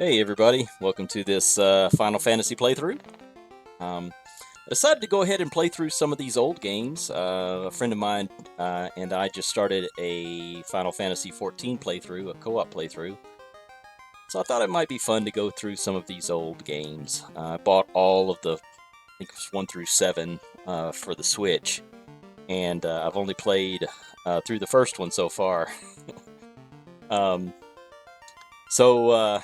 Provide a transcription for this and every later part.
Hey everybody, welcome to this Final Fantasy playthrough. I decided to go ahead and play through some of these old games. A friend of mine and I just started a Final Fantasy 14 playthrough, a co-op playthrough. So I thought it might be fun to go through some of these old games. I bought all of the, I think it was 1 through 7 for the Switch, and I've only played through the first one so far. um, so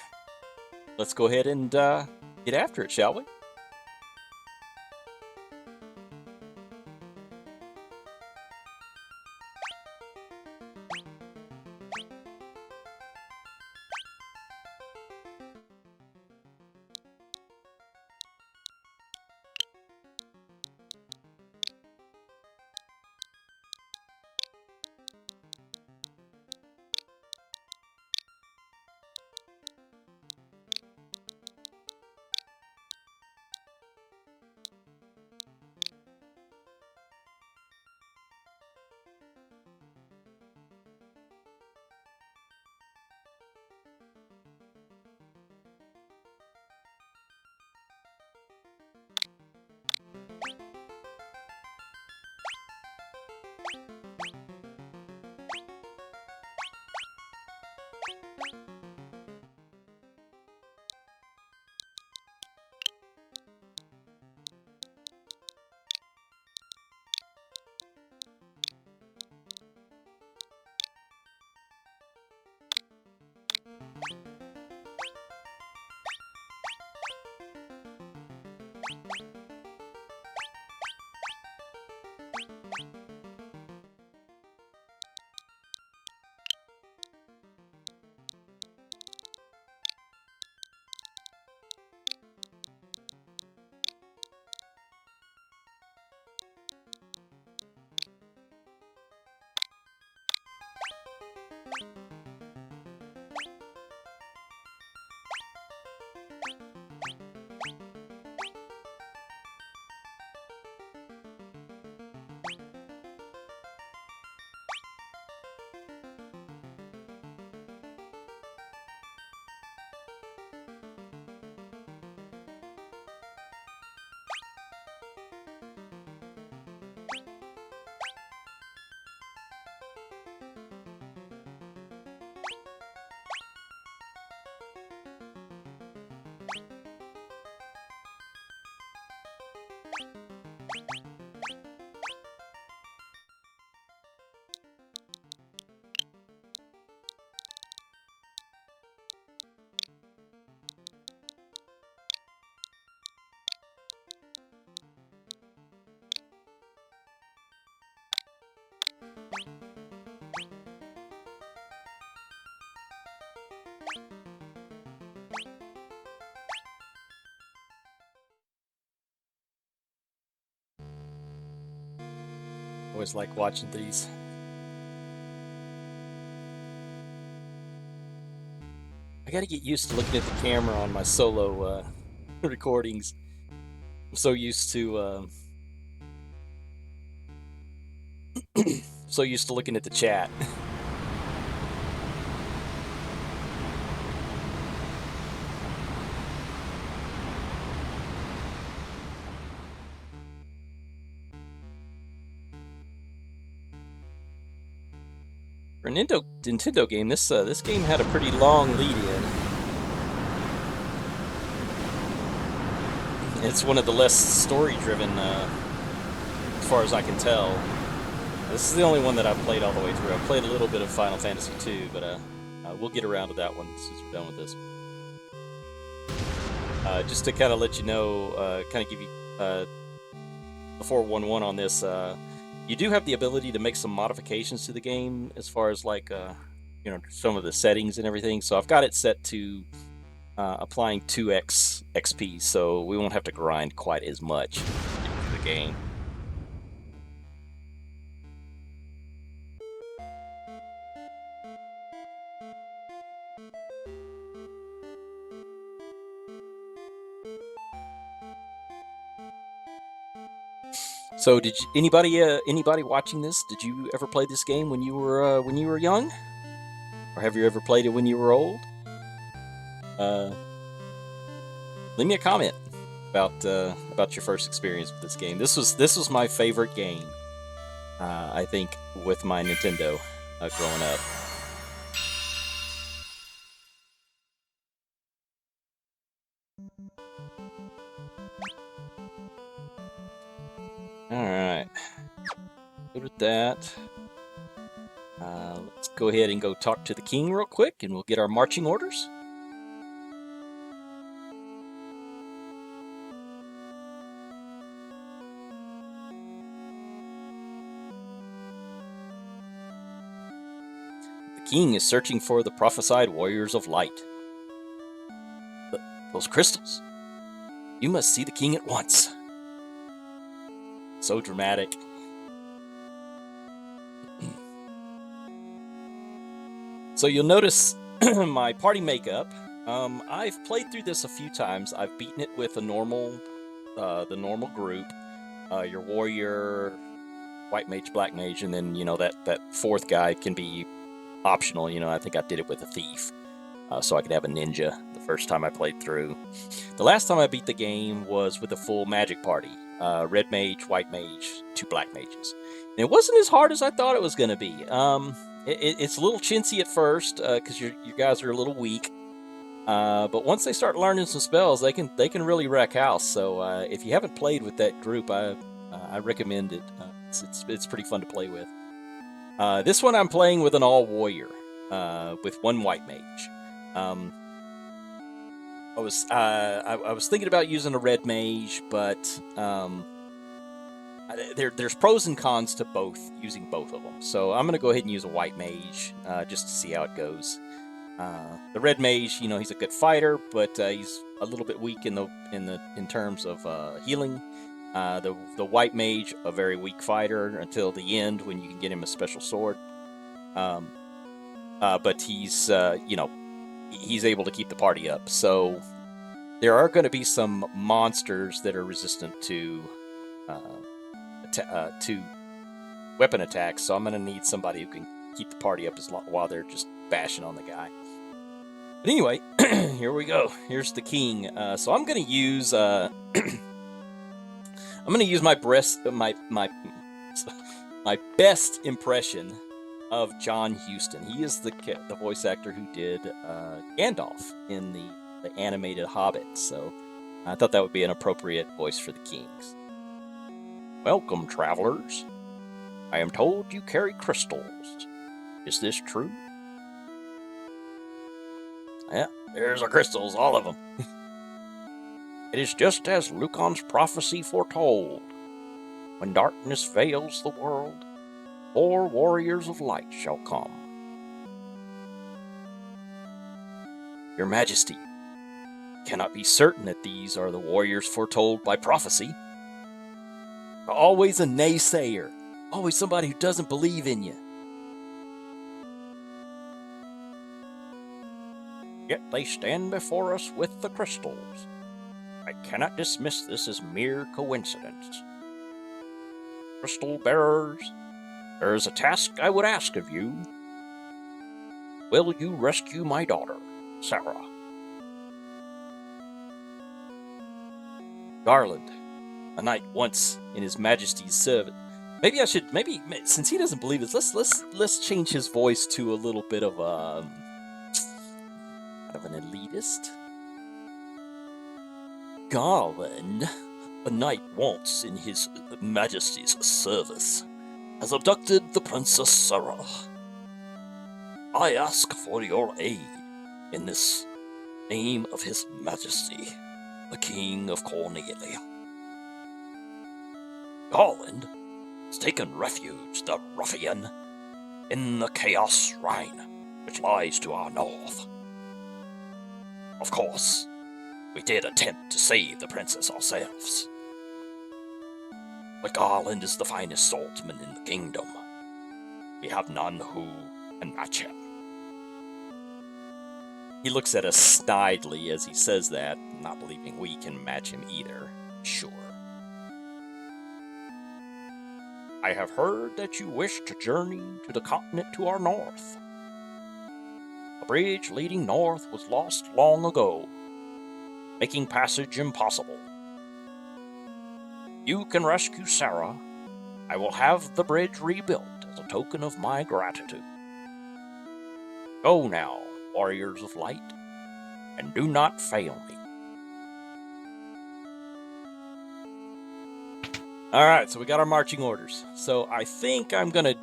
let's go ahead and get after it, shall we? Always like watching these. I gotta get used to looking at the camera on my solo recordings. I'm so used to so used to looking at the chat. For a Nintendo game, this game had a pretty long lead-in. It's one of the less story-driven, as far as I can tell. This is the only one that I've played all the way through. I've played a little bit of Final Fantasy II, but we'll get around to that one as soon as we're done with this. Just to kind of let you know, kind of give you the 411 on this. You do have the ability to make some modifications to the game as far as like some of the settings and everything. So I've got it set to applying 2x XP, so we won't have to grind quite as much into the game. So did you, anybody watching this? Did you ever play this game when you were young, or have you ever played it when you were old? leave me a comment about your first experience with this game. This was my favorite game. I think with my Nintendo growing up. All right, good with that. Let's go ahead and go talk to the king real quick, and we'll get our marching orders. The king is searching for the prophesied warriors of light. Those crystals. You must see the king at once. So dramatic. So you'll notice my party makeup. I've played through this a few times. I've beaten it with a normal, the normal group. Your warrior, white mage, black mage, and then that fourth guy can be optional. I think I did it with a thief, so I could have a ninja the first time I played through. The last time I beat the game was with a full magic party. Red mage, white mage, 2 black mages. And it wasn't as hard as I thought it was going to be. It's a little chintzy at first because you guys are a little weak. But once they start learning some spells, they can really wreck house. So if you haven't played with that group, I recommend it. It's pretty fun to play with. This one I'm playing with an all warrior with 1 white mage. I was thinking about using a red mage, but there's pros and cons to using both of them. So I'm gonna go ahead and use a white mage just to see how it goes. The red mage, he's a good fighter, but he's a little bit weak in terms of healing. The white mage, a very weak fighter until the end when you can get him a special sword. But he's he's able to keep the party up. So there are going to be some monsters that are resistant to weapon attacks. So I'm going to need somebody who can keep the party up while they're just bashing on the guy. But anyway, here we go. Here's the king. So I'm going to use my best impression of John Huston. He is the voice actor who did Gandalf in the animated Hobbit. So I thought that would be an appropriate voice for the kings. Welcome, travelers. I am told you carry crystals. Is this true? Yeah, there's our crystals, all of them. It is just as Lucan's prophecy foretold. When darkness veils the world, 4 warriors of light shall come. Your Majesty, cannot be certain that these are the warriors foretold by prophecy. Always a naysayer. Always somebody who doesn't believe in you. Yet they stand before us with the crystals. I cannot dismiss this as mere coincidence. Crystal bearers, there is a task I would ask of you. Will you rescue my daughter, Sarah? Garland, a knight once in His Majesty's service. Maybe since he doesn't believe us, let's change his voice to a little bit of an elitist. Garland, a knight once in His Majesty's service, has abducted the Princess Sarah. I ask for your aid in this name of His Majesty, the King of Cornelia. Garland has taken refuge, the ruffian, in the Chaos Shrine, which lies to our north. Of course, we did attempt to save the princess ourselves. But Garland is the finest swordsman in the kingdom. We have none who can match him. He looks at us snidely as he says that, not believing we can match him either. Sure. I have heard that you wish to journey to the continent to our north. The bridge leading north was lost long ago. making passage impossible. You can rescue Sarah. I will have the bridge rebuilt as a token of my gratitude. Go now, warriors of light, and do not fail me. Alright, so we got our marching orders. So I think what I'm gonna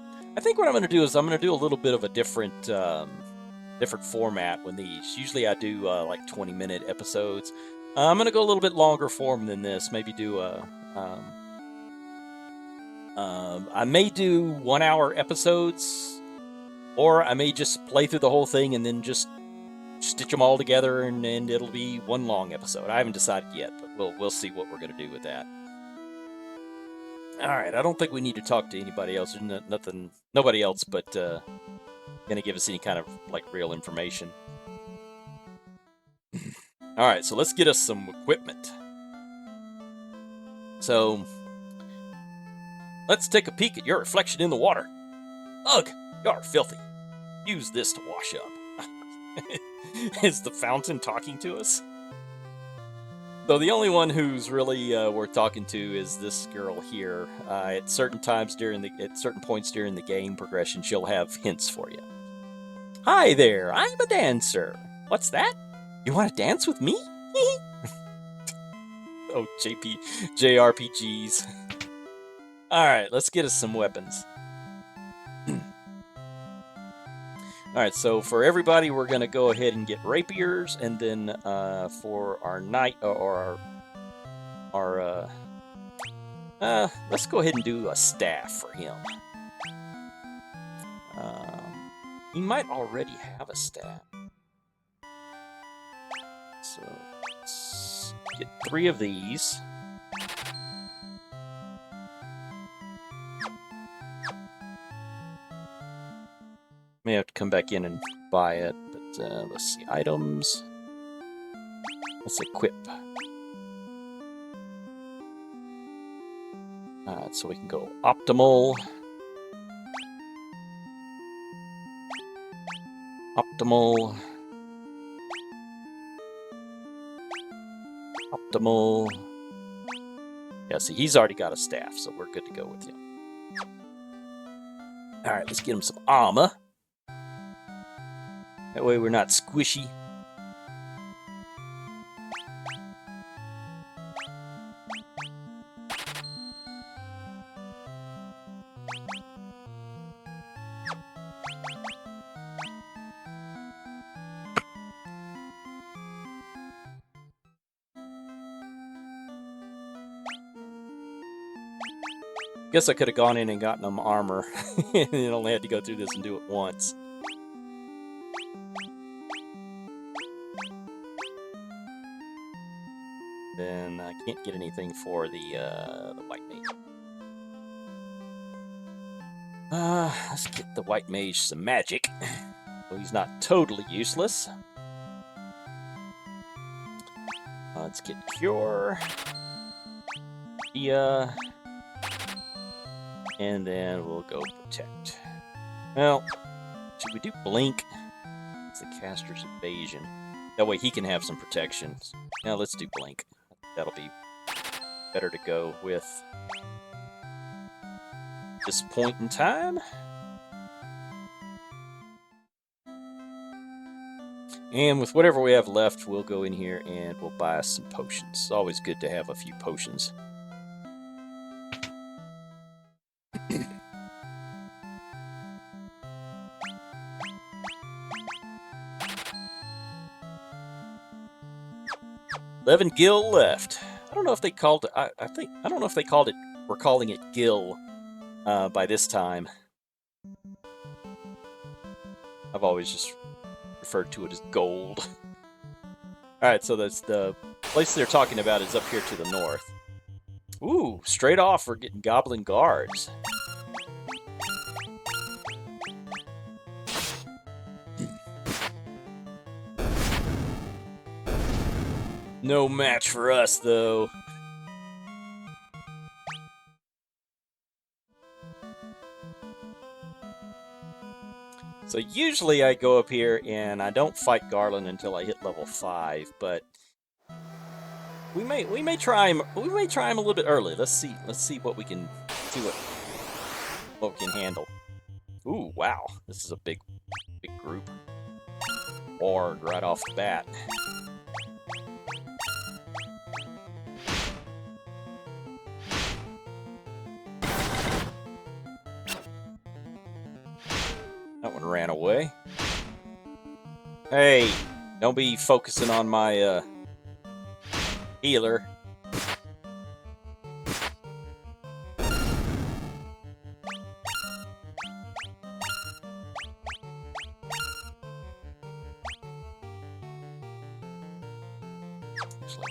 do is I'm gonna do a little bit of a different format when these. Usually I do like 20-minute episodes. I'm gonna go a little bit longer form than this. Maybe do I may do 1-hour episodes, or I may just play through the whole thing and then just stitch them all together, and it'll be one long episode. I haven't decided yet, but we'll see what we're gonna do with that. All right, I don't think we need to talk to anybody else. There's nobody else, but gonna give us any kind of like real information. All right, so let's get us some equipment. So let's take a peek at your reflection in the water. Ugh, you're filthy. Use this to wash up. Is the fountain talking to us? Though the only one who's really worth talking to is this girl here. At certain points during the game progression, she'll have hints for you. Hi there, I'm a dancer. What's that? You want to dance with me? Oh, JRPGs. All right, let's get us some weapons. All right, so for everybody, we're going to go ahead and get rapiers, and then for our knight, let's go ahead and do a staff for him. He might already have a staff. So let's get 3 of these. May have to come back in and buy it, but let's see, items. Let's equip. So we can go optimal. Optimal. Optimal. Yeah, see, he's already got a staff, so we're good to go with him. Alright, let's get him some armor. That way we're not squishy. Guess I could have gone in and gotten them armor, and only had to go through this and do it once. Then I can't get anything for the white mage. Let's get the white mage some magic. So he's not totally useless. Let's get cure. Yeah. And then we'll go protect. Well, should we do blink? It's the caster's evasion. That way he can have some protections. Now let's do blink. That'll be better to go with this point in time. And with whatever we have left, we'll go in here and we'll buy us some potions. It's always good to have a few potions. $11 gil left. I don't know if they called it. I don't know if they called it. We're calling it gil by this time. I've always just referred to it as gold. All right, so that's the place they're talking about is up here to the north. Ooh, straight off we're getting goblin guards. No match for us, though. So usually I go up here and I don't fight Garland until I hit level 5, but we may try him a little bit early. Let's see what we can what we can handle. Ooh, wow. This is a big group. Org right off the bat. That one ran away. Hey, don't be focusing on my healer.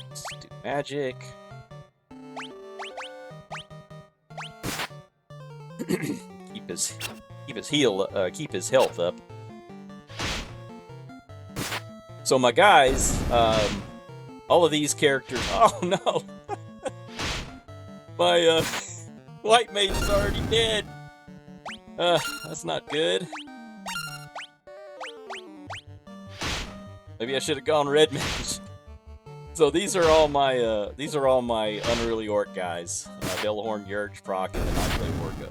Let's do magic. keep his health up. So my guys, all of these characters. Oh no, my white mage is already dead. That's not good. Maybe I should have gone red mage. So these are all my unruly orc guys. Delahorn, Yurg, Proc, and then I play Orgo.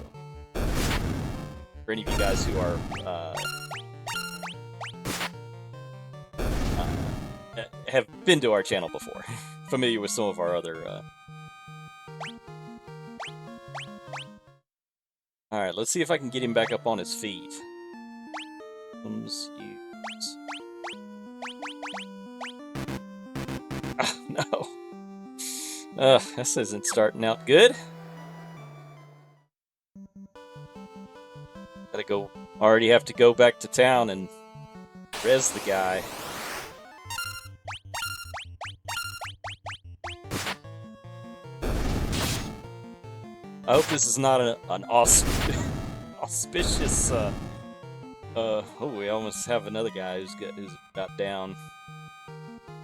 For any of you guys who are have been to our channel before, familiar with some of our other. All right, let's see if I can get him back up on his feet. No. This isn't starting out good. Already have to go back to town and res the guy. I hope this is not an auspicious. Oh, we almost have another guy who's got down.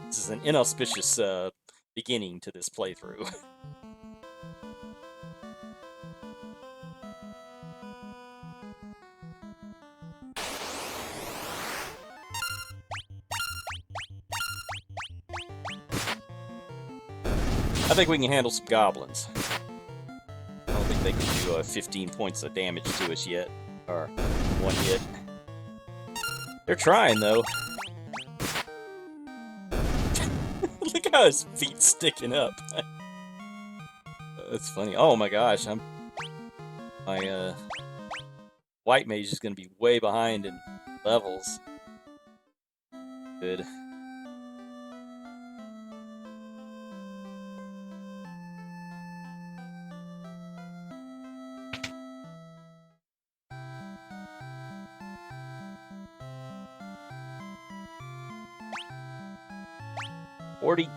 This is an inauspicious beginning to this playthrough. I think we can handle some goblins. I don't think they can do 15 points of damage to us yet, or one hit. They're trying though. Look how his feet's sticking up. That's funny. Oh my gosh, my white mage is gonna be way behind in levels. Good.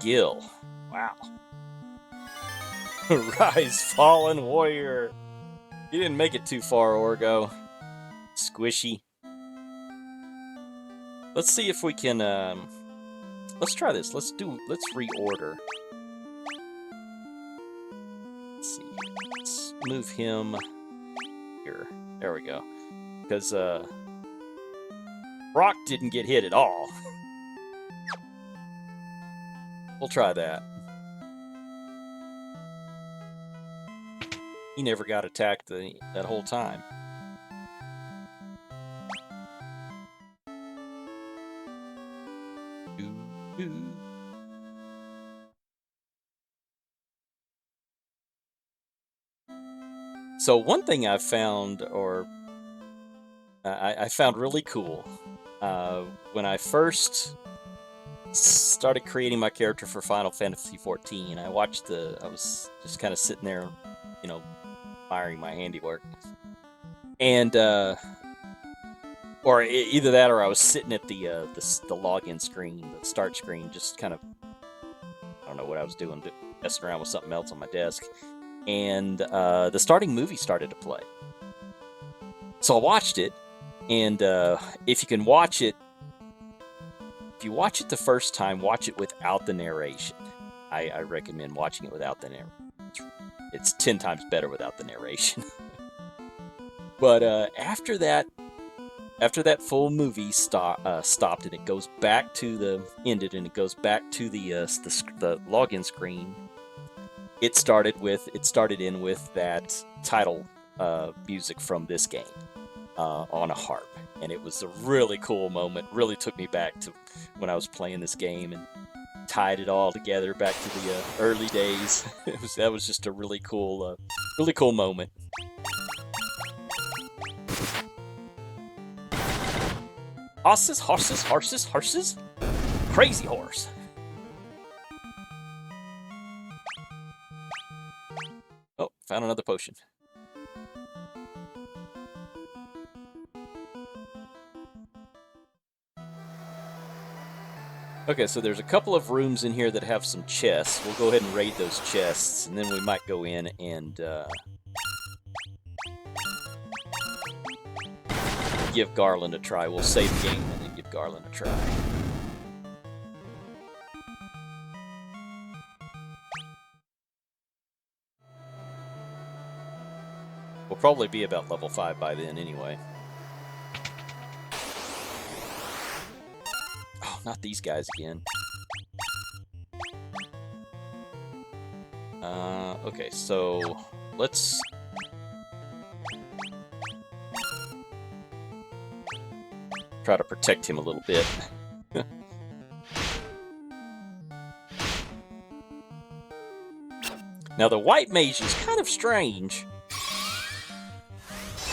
Gil. Wow. Rise, fallen warrior. You didn't make it too far, Orgo. Squishy. Let's see if we can, let's try this. Let's reorder. Let's see. Let's move him here. There we go. Because, Brock didn't get hit at all. We'll try that. He never got attacked that whole time. So one thing I've found, or I found really cool, when I first started creating my character for Final Fantasy XIV, I was just kind of sitting there, you know, admiring my handiwork, and or either that, or I was sitting at the login screen, the start screen, just kind of, I don't know what I was doing, messing around with something else on my desk, and the starting movie started to play. So I watched it, and if you can watch it. If you watch it the first time, watch it without the narration. I recommend watching it without the narration. It's 10 times better without the narration. But after that, after that full movie stopped and it goes back to the ended and it goes back to the login screen, it started in with that title music from this game on a harp, and it was a really cool moment. Really took me back to when I was playing this game and tied it all together back to the early days. That was just a really cool moment. Horses, horses, horses, horses. Crazy horse. Oh, found another potion. Okay, so there's a couple of rooms in here that have some chests. We'll go ahead and raid those chests, and then we might go in and give Garland a try. We'll save the game and then give Garland a try. We'll probably be about level 5 by then anyway. Oh, not these guys again. Okay, so let's... try to protect him a little bit. Now the white mage is kind of strange.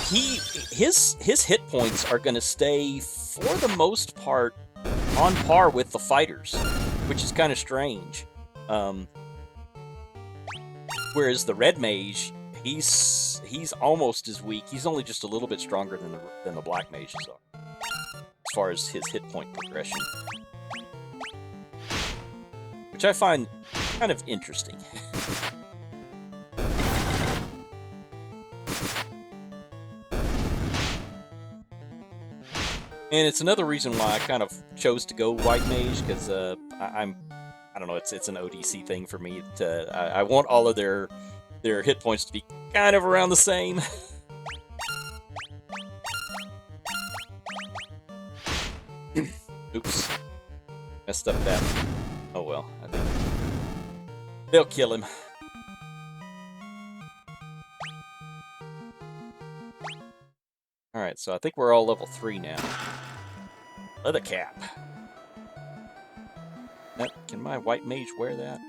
His hit points are going to stay, for the most part, on par with the fighters, which is kind of strange. Whereas the red mage, he's almost as weak. He's only just a little bit stronger than the black mages are, as far as his hit point progression, which I find kind of interesting. And it's another reason why I kind of chose to go white mage, because I don't know, it's an ODC thing for me. I want all of their hit points to be kind of around the same. Oops. Messed up that. Oh well, I think they'll kill him. Alright, so I think we're all level 3 now. Leather cap. Can my white mage wear that?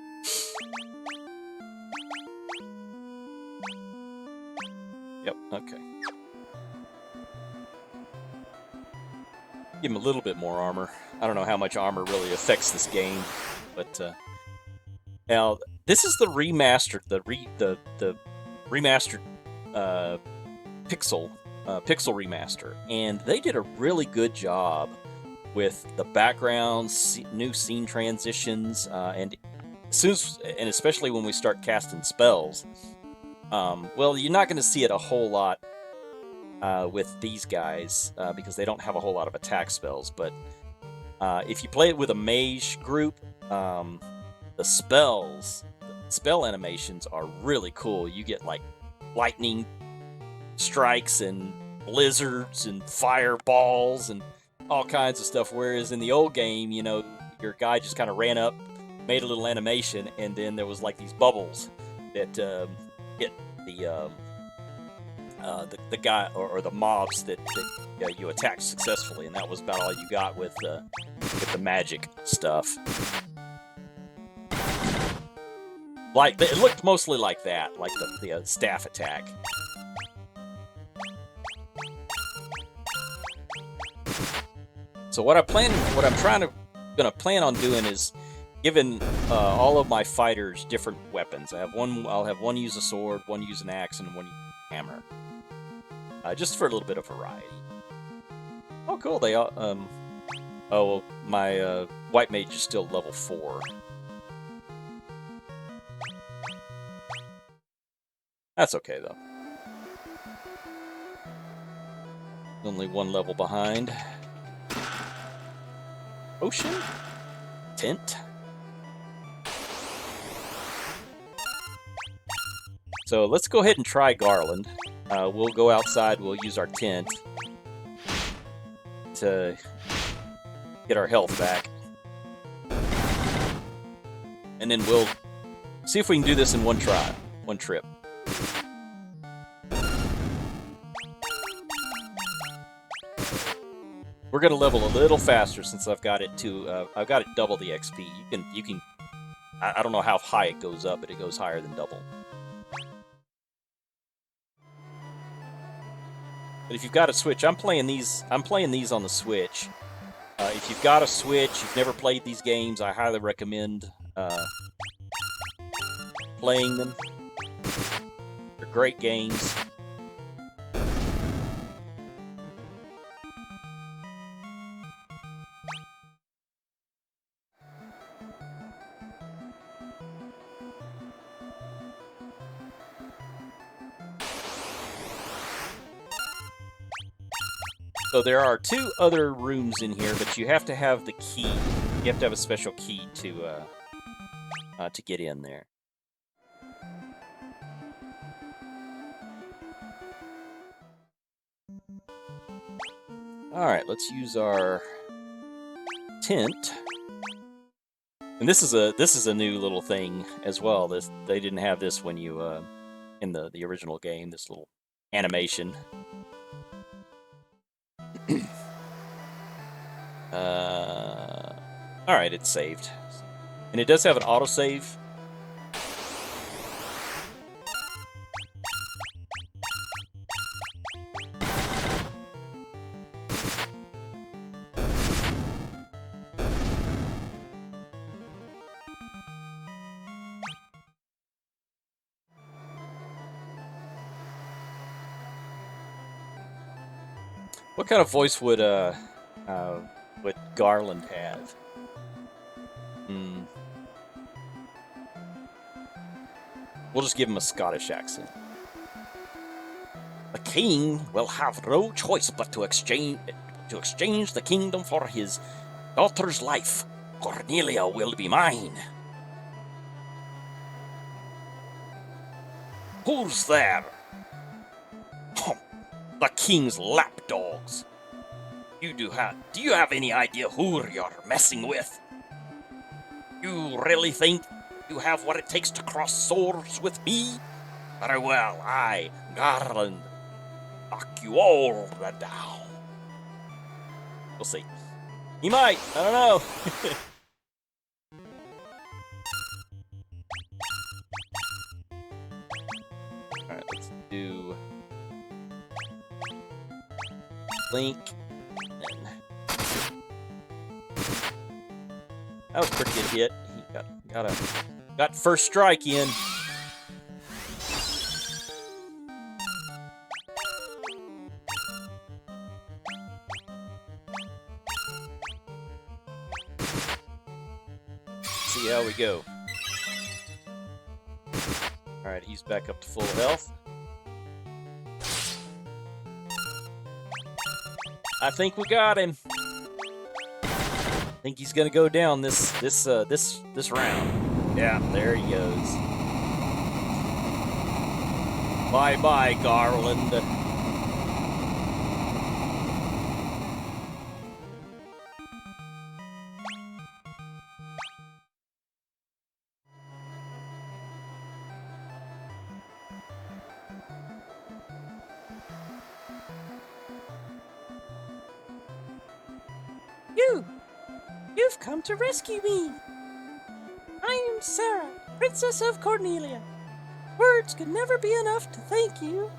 Yep, okay. Give him a little bit more armor. I don't know how much armor really affects this game, but now this is the remastered, the remastered pixel remaster, and they did a really good job with the backgrounds, new scene transitions, and especially when we start casting spells. Well, you're not going to see it a whole lot with these guys because they don't have a whole lot of attack spells. But if you play it with a mage group, the spell animations are really cool. You get like lightning strikes and blizzards and fireballs and all kinds of stuff, whereas in the old game, you know, your guy just kind of ran up, made a little animation, and then there was like these bubbles that hit the guy or the mobs that you attacked successfully, and that was about all you got with the magic stuff. Like, it looked mostly like that, like the staff attack. So what I'm gonna plan on doing is giving all of my fighters different weapons. I'll have one use a sword, one use an axe, and one use a hammer, just for a little bit of variety. Oh, cool! They all. Oh, my white mage is still level 4. That's okay though. Only one level behind. Ocean? Tent? So let's go ahead and try Garland. We'll go outside, we'll use our tent. get our health back. And then we'll see if we can do this in one trip. We're gonna level a little faster since I've got it double the XP. You can. I don't know how high it goes up, but it goes higher than double. But if you've got a Switch, I'm playing these on the Switch. If you've got a Switch, you've never played these games, I highly recommend playing them. They're great games. So there are 2 other rooms in here, but you have to have the key. You have to have a special key to get in there. All right, let's use our tent. And this is a new little thing as well. They didn't have this when you in the original game. This little animation. Alright, it's saved. And it does have an autosave. What kind of voice would Garland have? We'll just give him a Scottish accent. The king will have no choice but to exchange the kingdom for his daughter's life. Cornelia will be mine. Who's there? The king's lapdogs. Do you have any idea who you're messing with? You really think you have what it takes to cross swords with me? Very well, I, Garland, knock you all down. We'll see. He might, I don't know. Alright, let's do Link. That was a pretty good hit. He got first strike in. See how we go. Alright, he's back up to full health. I think we got him. I think he's gonna go down this round. Yeah, there he goes. Bye-bye, Garland. You've come to rescue me. I am Sarah, Princess of Cornelia. Words could never be enough to thank you.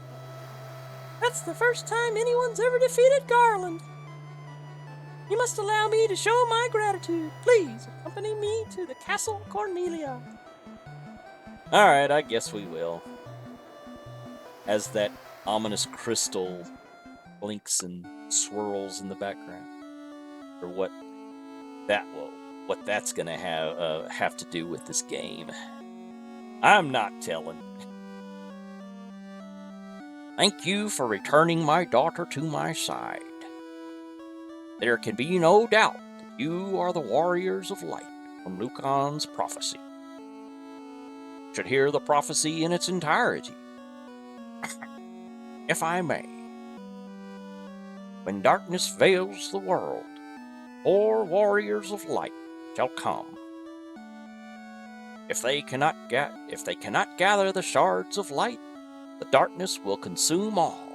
That's the first time anyone's ever defeated Garland. You must allow me to show my gratitude. Please accompany me to the Castle Cornelia. Alright, I guess we will. As that ominous crystal blinks and swirls in the background. Or what that's gonna have to do with this game. I'm not telling. Thank you for returning my daughter to my side. There can be no doubt that you are the warriors of light from Lucan's prophecy. You should hear the prophecy in its entirety. If I may. When darkness veils the world, 4 warriors of light shall come. If they cannot gather the shards of light, the darkness will consume all.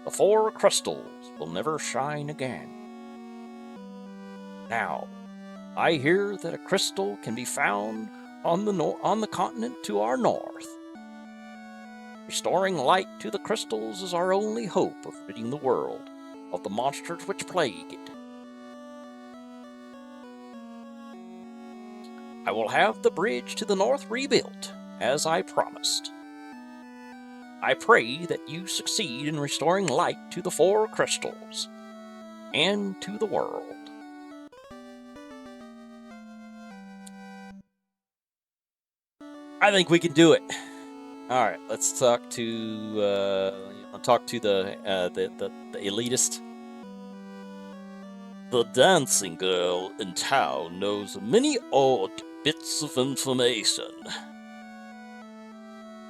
The 4 crystals will never shine again. Now, I hear that a crystal can be found on the continent to our north. Restoring light to the crystals is our only hope of ridding the world of the monsters which plague it. I will have the bridge to the north rebuilt, as I promised. I pray that you succeed in restoring light to the 4 crystals, and to the world. I think we can do it. All right, let's talk to the elitist. The dancing girl in town knows many odd bits of information.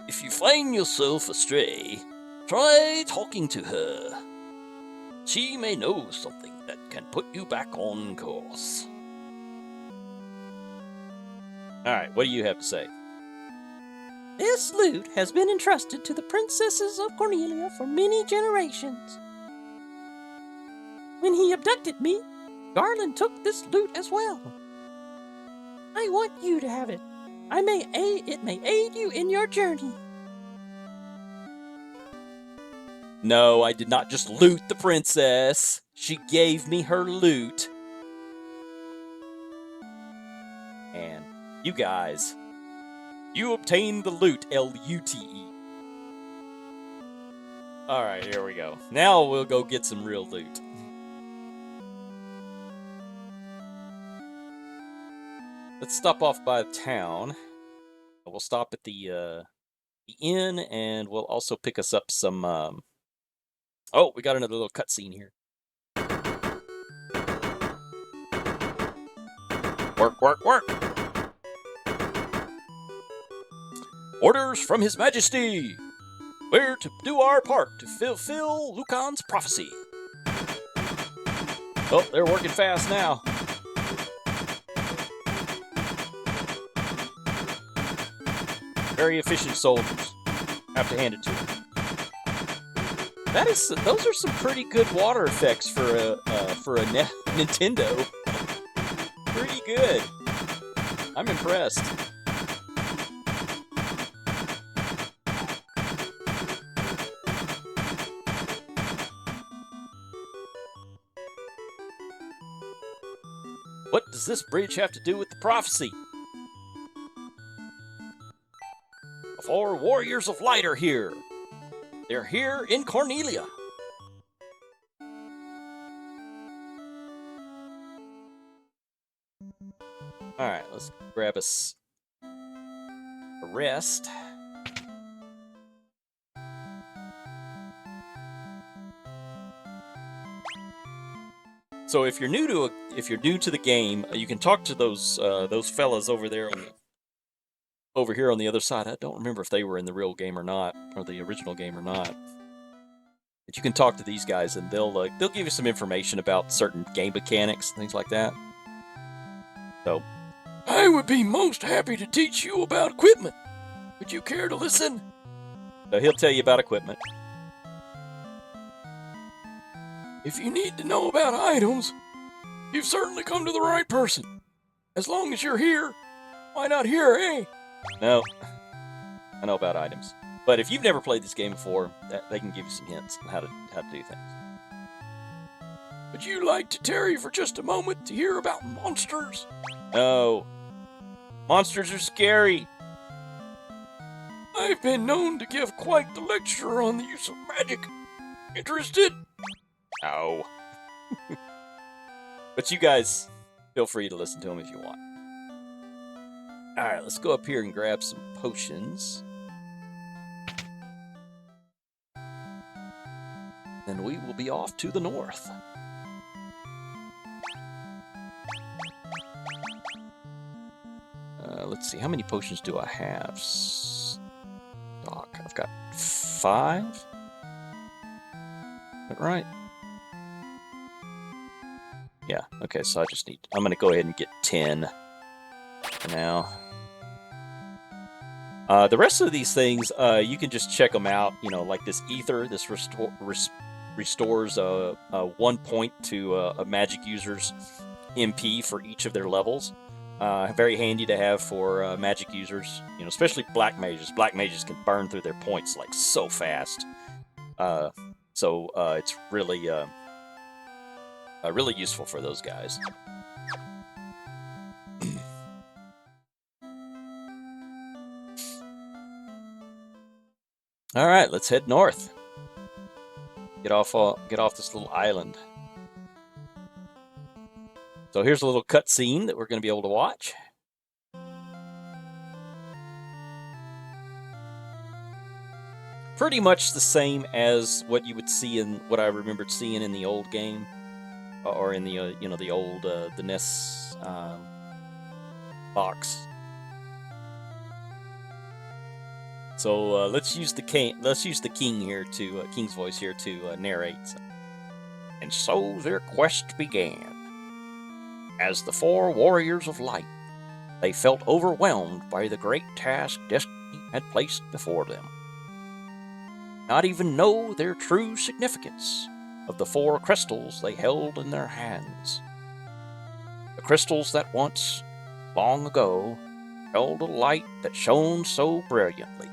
If you find yourself astray, try talking to her. She may know something that can put you back on course. All right, what do you have to say? This lute has been entrusted to the princesses of Cornelia for many generations. When he abducted me, Garland took this lute as well. I want you to have it. It may aid you in your journey. No, I did not just loot the princess. She gave me her loot. And you guys, you obtained the loot, L-U-T-E. Alright, here we go. Now we'll go get some real loot. Let's stop off by the town. We'll stop at the inn, and we'll also pick us up some... Oh, we got another little cutscene here. Work, work, work! Orders from His Majesty! We're to do our part to fulfill Lucan's prophecy. Oh, they're working fast now. Very efficient soldiers. Have to hand it to them. Those are some pretty good water effects for a Nintendo. Pretty good. I'm impressed. What does this bridge have to do with the prophecy? The 4 warriors of light are here. They're here in Cornelia. Alright, let's grab us a rest. So if you're new to the game, you can talk to those fellas over there over here on the other side. I don't remember if they were in the real game or not, or the original game or not. But you can talk to these guys, and they'll give you some information about certain game mechanics, things like that. So, I would be most happy to teach you about equipment. Would you care to listen? So he'll tell you about equipment. If you need to know about items, you've certainly come to the right person. As long as you're here, why not here, eh? No, I know about items. But if you've never played this game before, they can give you some hints on how to do things. Would you like to tarry for just a moment to hear about monsters? No. Monsters are scary. I've been known to give quite the lecture on the use of magic. Interested? No. But you guys, feel free to listen to them if you want. Alright, let's go up here and grab some potions. Then we will be off to the north. Let's see, how many potions do I have? Stock, I've got 5. Is that right? Yeah, okay, so I'm going to go ahead and get 10 for now. The rest of these things, you can just check them out. You know, like this ether, this restores 1 point to a magic user's MP for each of their levels. Very handy to have for magic users, you know, especially black mages. Black mages can burn through their points like so fast. So it's really really useful for those guys. All right, let's head north. Get off this little island. So here's a little cutscene that we're going to be able to watch. Pretty much the same as what you would see in what I remembered seeing in the old game, or in the you know, the old the NES box. So let's use the king here to king's voice here to narrate. And so their quest began. As the 4 warriors of light, they felt overwhelmed by the great task destiny had placed before them. Not even know their true significance of the 4 crystals they held in their hands. The crystals that once, long ago, held a light that shone so brilliantly.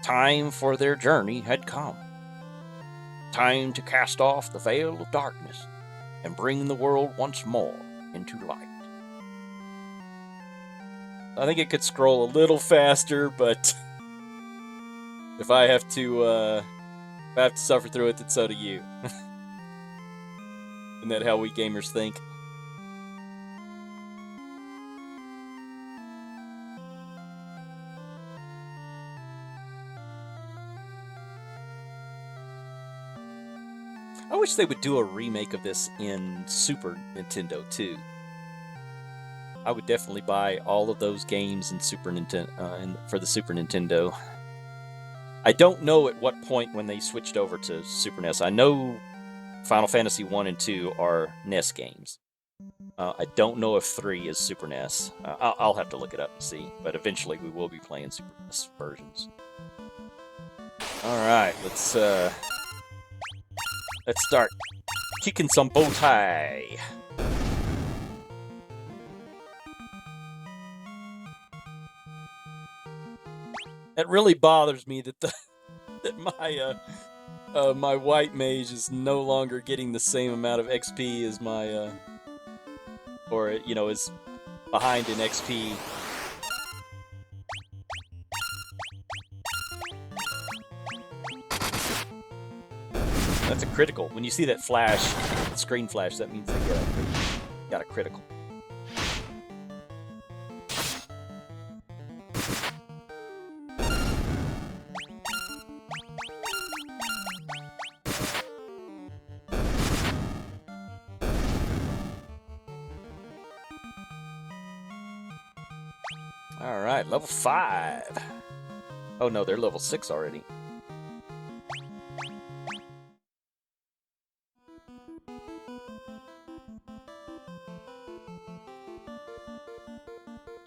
Time for their journey had come. Time to cast off the veil of darkness and bring the world once more into light. I think it could scroll a little faster, but if I have to suffer through it, then so do you. Isn't that how we gamers think? I wish they would do a remake of this in Super Nintendo too. I would definitely buy all of those games in Super Nintendo for the Super Nintendo. I don't know at what point when they switched over to Super NES. I know Final Fantasy 1 and 2 are NES games. I don't know if 3 is Super NES. I'll have to look it up and see, but eventually we will be playing Super NES versions. Alright, let's start kicking some bow tie. It really bothers me that my white mage is no longer getting the same amount of XP as my or you know, is behind in XP. That's a critical. When you see that flash, screen flash, that means they got a critical. Alright, level 5. Oh no, they're level 6 already.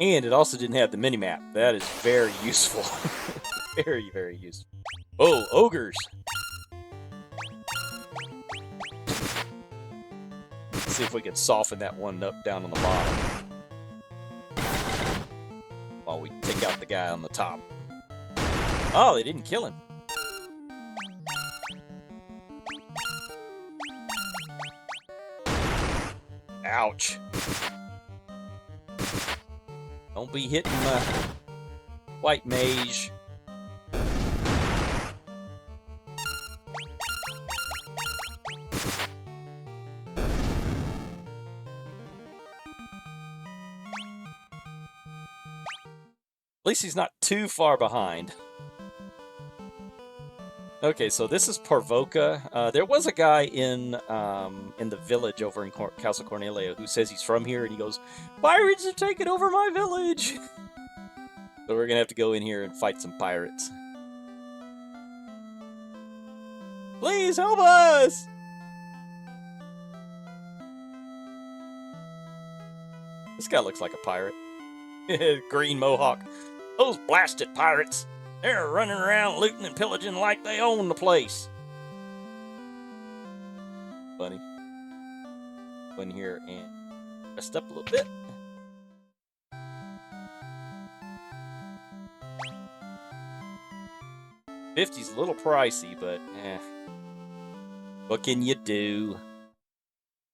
And it also didn't have the minimap. That is very useful. Very, very useful. Oh, ogres! Let's see if we can soften that one up down on the bottom. While we take out the guy on the top. Oh, they didn't kill him. Ouch. Don't be hitting my white mage. At least he's not too far behind. Okay, so this is Parvoka. There was a guy in the village over in Castle Cornelia who says he's from here, and he goes, "Pirates have taken over my village!" So we're gonna have to go in here and fight some pirates. Please help us! This guy looks like a pirate. Green mohawk. Those blasted pirates. They're running around looting and pillaging like they own the place. Funny. Go in here and rest up a little bit. $50's a little pricey, but what can you do?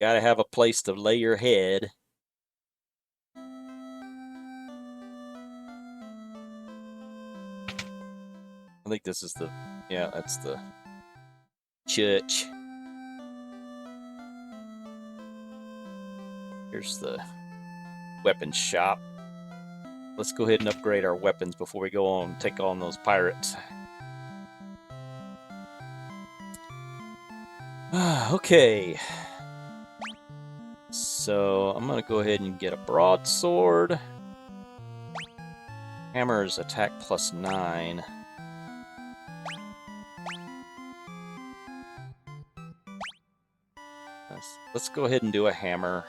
Gotta have a place to lay your head. I think this is the, yeah, that's the church. Here's the weapons shop. Let's go ahead and upgrade our weapons before we go on and take on those pirates. Okay. So I'm gonna go ahead and get a broadsword. Hammer's attack +9. Let's go ahead and do a hammer.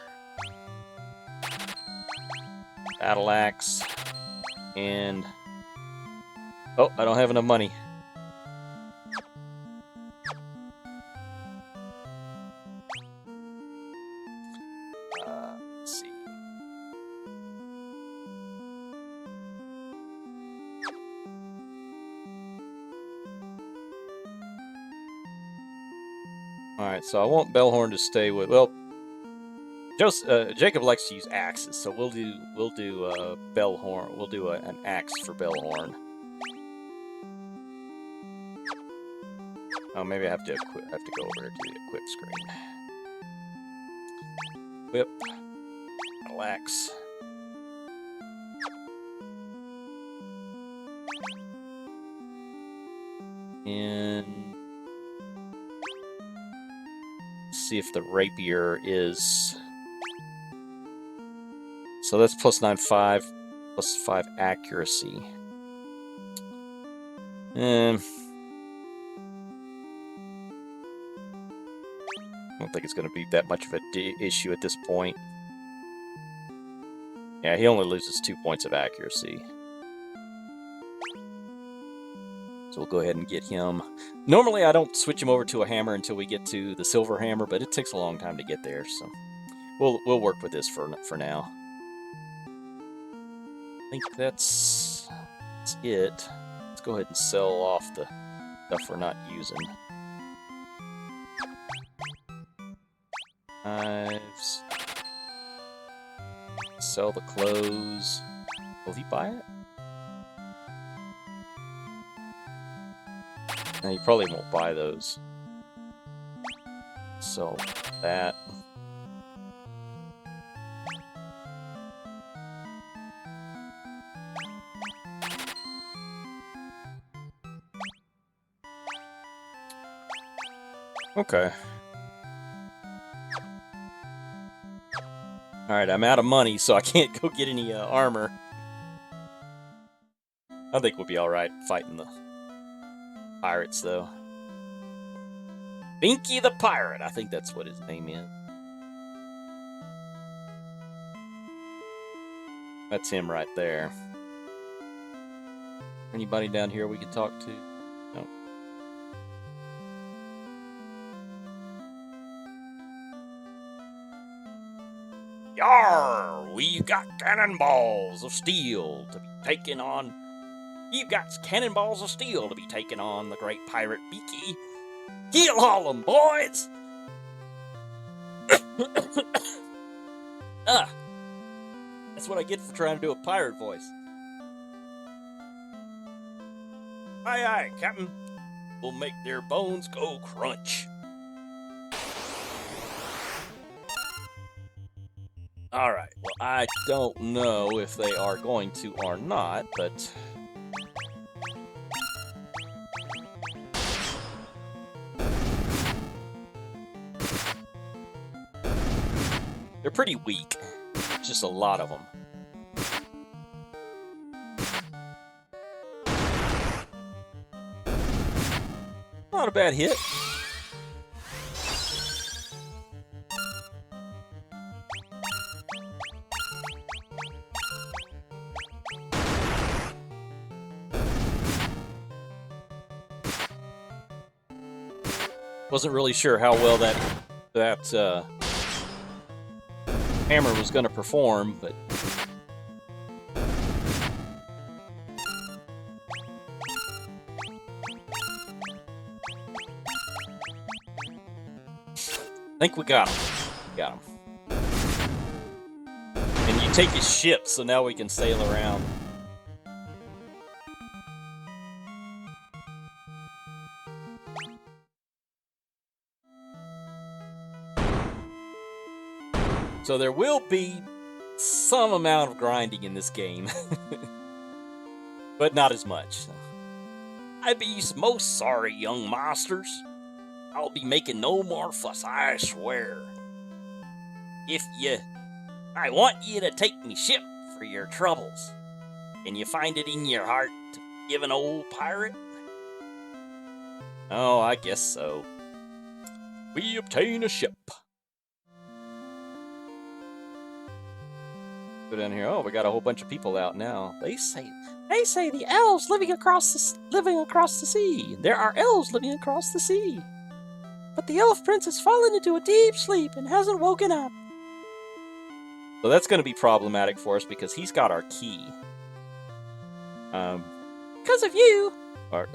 Battle axe. And... oh, I don't have enough money. Let's see. Alright, so I want Bellhorn to stay with... well, Jacob likes to use axes, so we'll do Bellhorn. We'll do an axe for Bellhorn. Oh, maybe I have to go over to the equip screen. Whip, battle axe. And see if the rapier is... so that's +9, 5, +5 accuracy. I don't think it's going to be that much of an issue at this point. Yeah, he only loses 2 points of accuracy. So we'll go ahead and get him. Normally I don't switch him over to a hammer until we get to the silver hammer, but it takes a long time to get there, so we'll work with this for now. I think that's it. Let's go ahead and sell off the stuff we're not using. Knives. Sell the clothes. Will he buy it? No, he probably won't buy those. Sell that. Okay. Alright, I'm out of money, so I can't go get any armor. I think we'll be alright fighting the pirates, though. Binky the Pirate, I think that's what his name is. That's him right there. Anybody down here we can talk to? No. Yarr! We've got cannonballs of steel to be taken on. You've got cannonballs of steel to be taken on the great pirate Beaky. Kill all them, boys! That's what I get for trying to do a pirate voice. Aye, aye, Captain. We'll make their bones go crunch. Alright, well, I don't know if they are going to or not, but... they're pretty weak. Just a lot of them. Not a bad hit. Wasn't really sure how well that hammer was going to perform, but I think we got him. Got him. And you take his ship, so now we can sail around. So there will be some amount of grinding in this game, but not as much. I be most sorry, young masters. I'll be making no more fuss, I swear. I want you to take me ship for your troubles. Can you find it in your heart to give an old pirate? Oh, I guess so. We obtain a ship. Go down here. Oh, we got a whole bunch of people out now. They say the elves living across the sea. There are elves living across the sea. But the elf prince has fallen into a deep sleep and hasn't woken up. So that's going to be problematic for us because he's got our key. Because of you. Or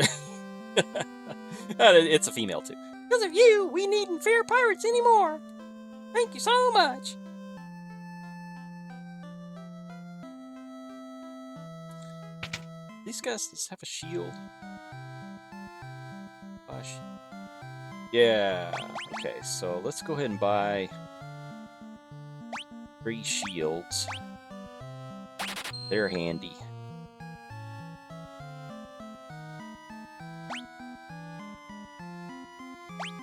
it's a female too. Because of you, we needn't fear pirates anymore. Thank you so much. These guys just have a shield. Gosh. Yeah. Okay, so let's go ahead and buy 3 shields. They're handy.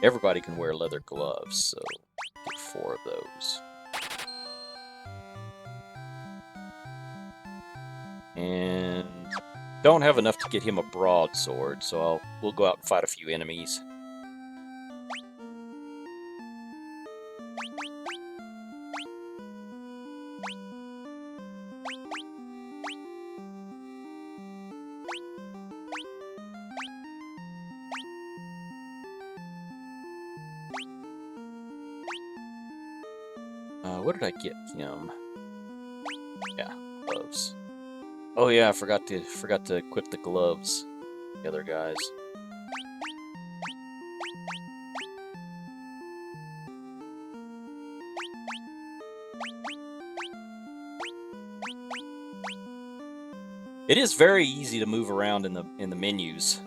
Everybody can wear leather gloves, so get 4 of those. And don't have enough to get him a broadsword, so we'll go out and fight a few enemies. What did I get him? Yeah, gloves. Oh yeah, I forgot to equip the gloves. The other guys. It is very easy to move around in the menus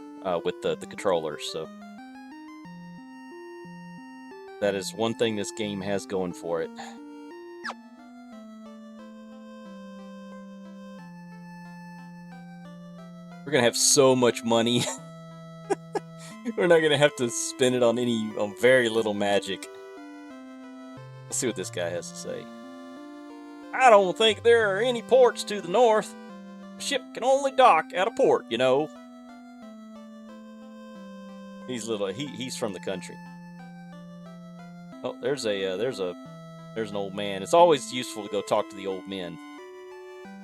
with the controllers, so that is one thing this game has going for it. We're gonna have so much money. We're not gonna have to spend it on very little magic. Let's see what this guy has to say. I don't think there are any ports to the north. A ship can only dock at a port, you know. He's from the country. Oh, there's an old man. It's always useful to go talk to the old men.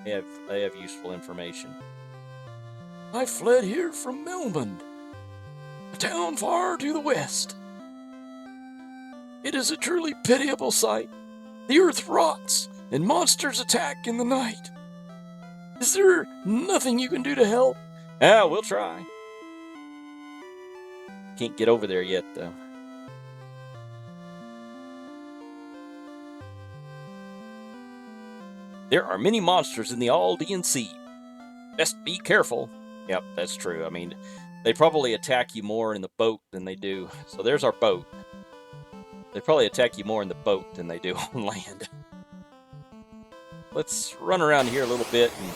They have useful information. I fled here from Melmond, a town far to the west. It is a truly pitiable sight. The earth rots, and monsters attack in the night. Is there nothing you can do to help? Ah, we'll try. Can't get over there yet, though. There are many monsters in the Aldean Sea. Best be careful. Yep, that's true. I mean, they probably attack you more in the boat than they do. So there's our boat. They probably attack you more in the boat than they do on land. Let's run around here a little bit and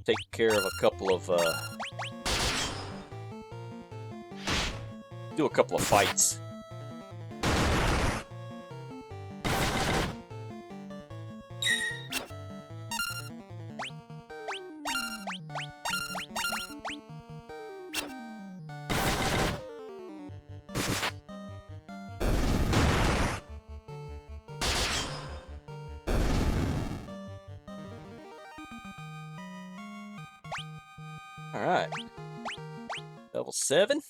take care of a couple of do a couple of fights. All right. Level 7.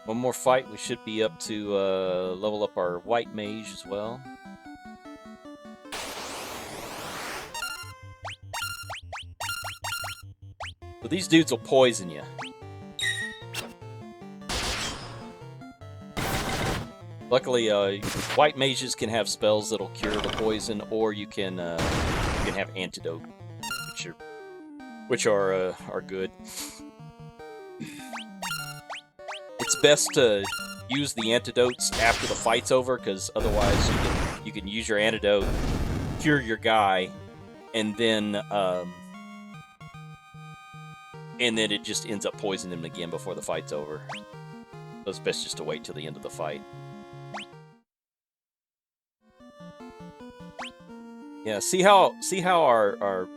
One more fight, we should be up to level up our white mage as well. So these dudes will poison you. Luckily, white mages can have spells that'll cure the poison, or you can have antidote, which are good. It's best to use the antidotes after the fight's over, because otherwise you can use your antidote, cure your guy, and then it just ends up poisoning him again before the fight's over. So it's best just to wait till the end of the fight. Yeah, see how our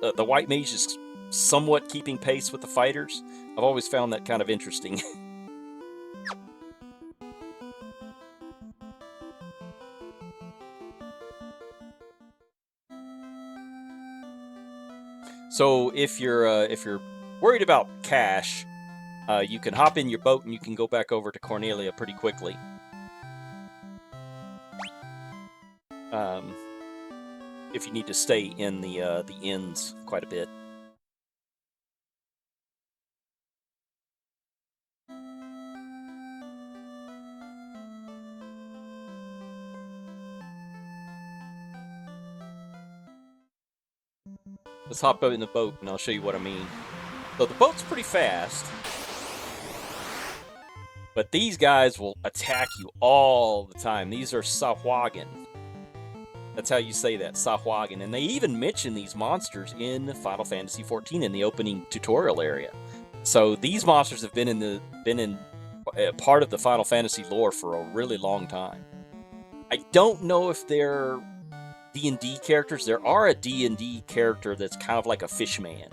the white mage is somewhat keeping pace with the fighters? I've always found that kind of interesting. So if you're worried about cash, you can hop in your boat and you can go back over to Cornelia pretty quickly. If you need to stay in the inns quite a bit. Let's hop out in the boat and I'll show you what I mean. So the boat's pretty fast, but these guys will attack you all the time. These are Sahuagin. That's how you say that, Sahuagin. And they even mention these monsters in Final Fantasy XIV in the opening tutorial area. So these monsters have been in part of the Final Fantasy lore for a really long time. I don't know if they're D&D characters. There are a D&D character that's kind of like a fishman,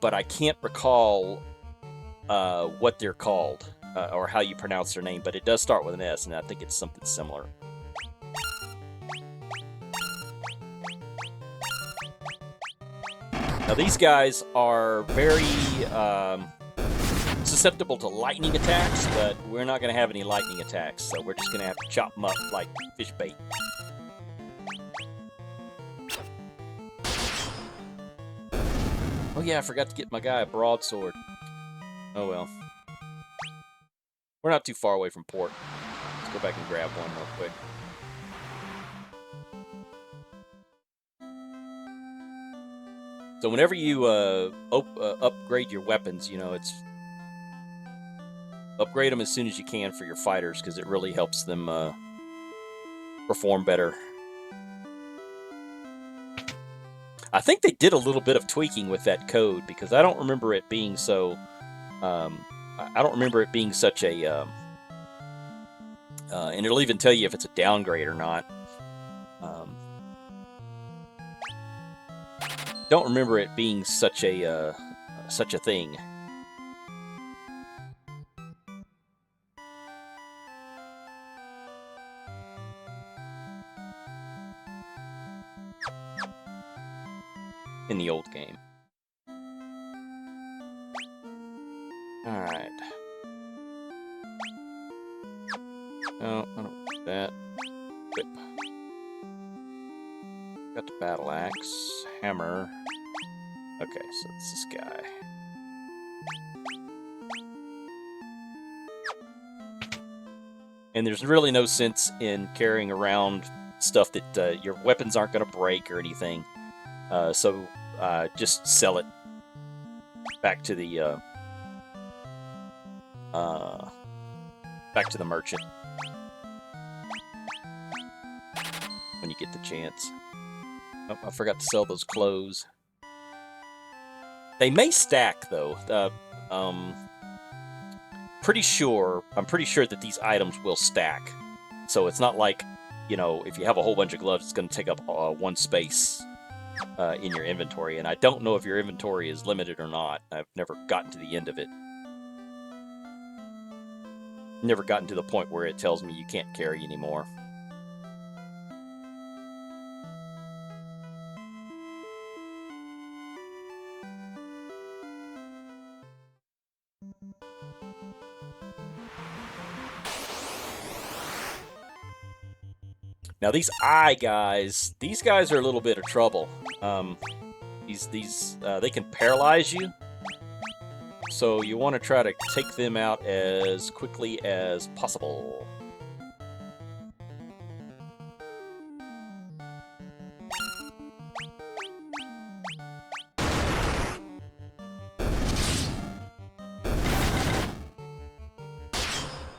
but I can't recall what they're called or how you pronounce their name, but it does start with an S, and I think it's something similar. Now these guys are very susceptible to lightning attacks, but we're not going to have any lightning attacks, so we're just going to have to chop them up like fish bait. Oh yeah, I forgot to get my guy a broadsword. Oh well. We're not too far away from port. Let's go back and grab one real quick. So whenever you upgrade your weapons, you know, upgrade them as soon as you can for your fighters, because it really helps them perform better. I think they did a little bit of tweaking with that code, because I don't remember it being so. I don't remember it being such a. And it'll even tell you if it's a downgrade or not. Don't remember it being such a thing. In the old game. Alright. No, I don't want that. Whip. Got the battle axe. Hammer. Okay, so it's this guy. And there's really no sense in carrying around stuff that your weapons aren't going to break or anything. So just sell it back to the merchant when you get the chance. Oh, I forgot to sell those clothes. They may stack though. I'm pretty sure that these items will stack. So it's not like, you know, if you have a whole bunch of gloves, it's going to take up one space in your inventory. And I don't know if your inventory is limited or not. I've never gotten to the end of it. Never gotten to the point where it tells me you can't carry anymore. Now these eye guys, these guys are a little bit of trouble. They can paralyze you. So you want to try to take them out as quickly as possible.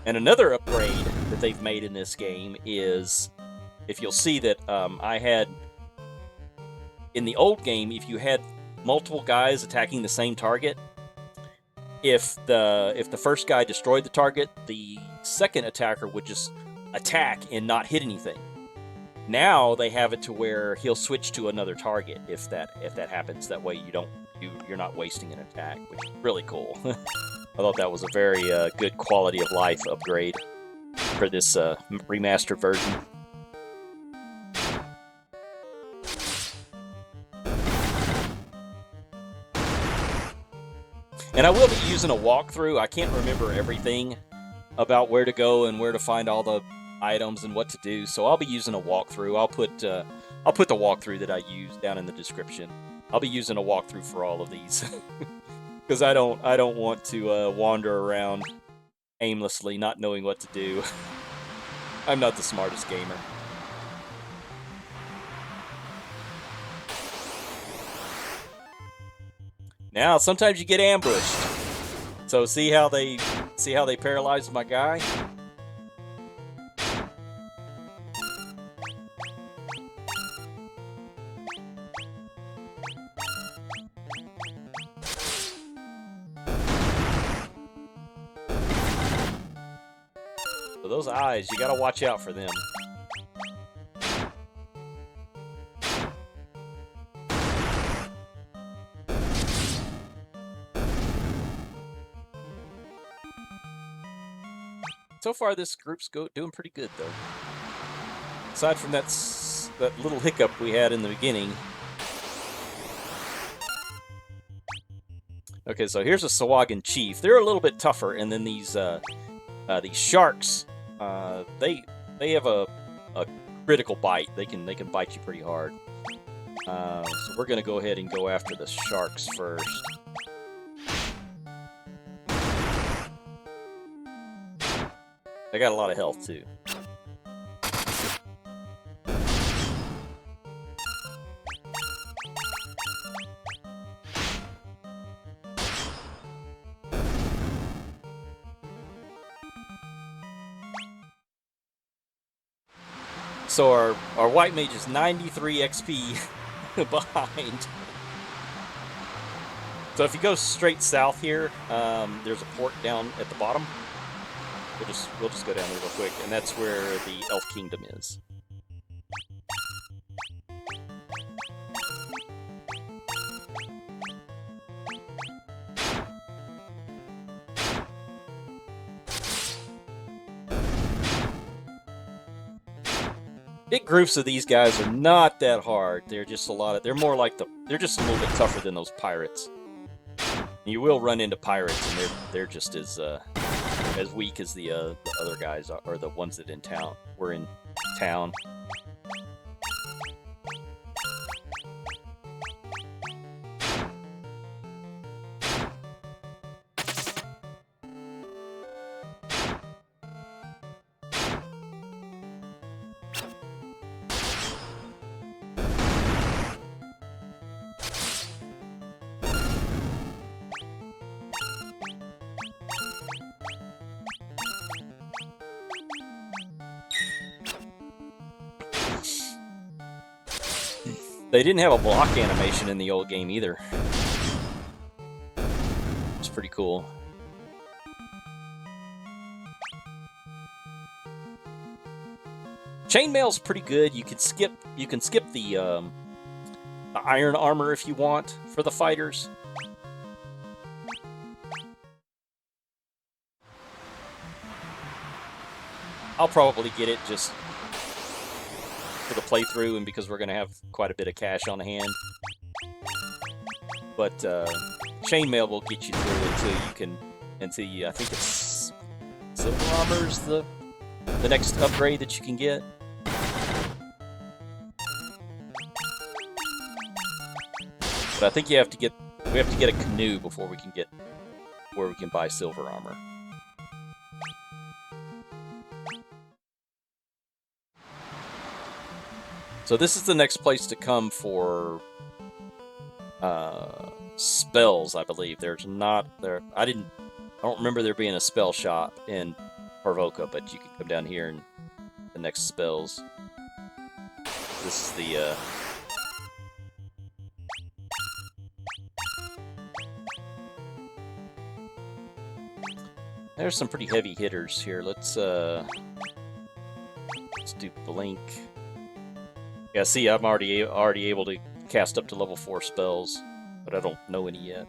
And another upgrade that they've made in this game is, if you'll see that I had, in the old game, if you had multiple guys attacking the same target, if the first guy destroyed the target, the second attacker would just attack and not hit anything. Now they have it to where he'll switch to another target if that happens. That way you're not wasting an attack, which is really cool. I thought that was a very good quality of life upgrade for this remastered version. And I will be using a walkthrough. I can't remember everything about where to go and where to find all the items and what to do, so I'll be using a walkthrough. I'll put the walkthrough that I use down in the description. I'll be using a walkthrough for all of these. Because I don't want to wander around aimlessly, not knowing what to do. I'm not the smartest gamer. Now, sometimes you get ambushed. So see how they paralyzed my guy? So those eyes, you gotta watch out for them. So far, this group's doing pretty good, though. Aside from that little hiccup we had in the beginning. Okay, so here's a Sahuagin chief. They're a little bit tougher, and then these sharks, they have a critical bite. They can bite you pretty hard. So we're gonna go ahead and go after the sharks first. They got a lot of health, too. So our white mage is 93 XP behind. So if you go straight south here, there's a port down at the bottom. We'll just go down there real quick, and that's where the Elf Kingdom is. Big groups of these guys are not that hard. They're just they're more like they're just a little bit tougher than those pirates. You will run into pirates, and they're just as weak as the other guys are, or the ones that were in town. They didn't have a block animation in the old game either. It's pretty cool. Chainmail's pretty good. You can skip the iron armor if you want for the fighters. I'll probably get it just for the playthrough, and because we're going to have quite a bit of cash on hand. But chainmail will get you through until I think it's silver armor's the next upgrade that you can get. But I think we have to get a canoe before we can get where we can buy silver armor. So this is the next place to come for spells, I believe. There's not there. I don't remember there being a spell shop in Parvoka, but you can come down here and the next spells. This is the there's some pretty heavy hitters here. Let's do blink. Yeah, see, I'm already able to cast up to level 4 spells, but I don't know any yet.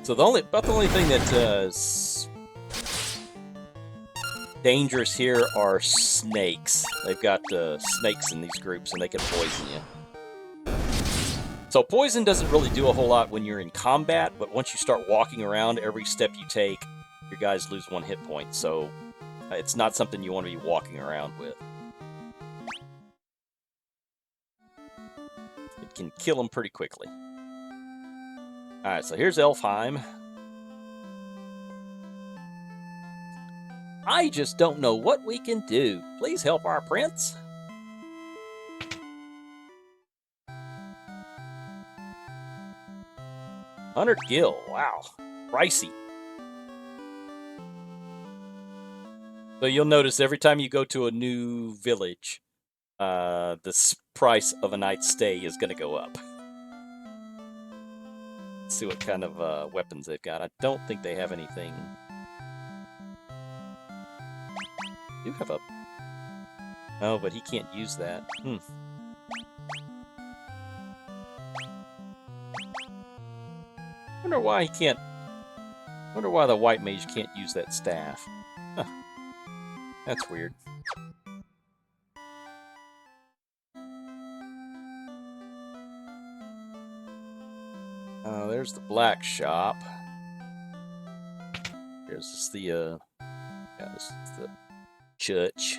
So about the only thing that is dangerous here are snakes. They've got snakes in these groups, and they can poison you. So poison doesn't really do a whole lot when you're in combat, but once you start walking around, every step you take, your guys lose 1 hit point. So it's not something you want to be walking around with. It can kill them pretty quickly. Alright, so here's Elfheim. I just don't know what we can do. Please help our prince. $100 gil. Wow. Pricey. So you'll notice every time you go to a new village, the price of a night's stay is going to go up. Let's see what kind of weapons they've got. I don't think they have anything. They do have a... Oh, but he can't use that. Wonder why he can't... Wonder why the white mage can't use that staff. Huh. That's weird. There's the black shop. There's the yeah, this is the church.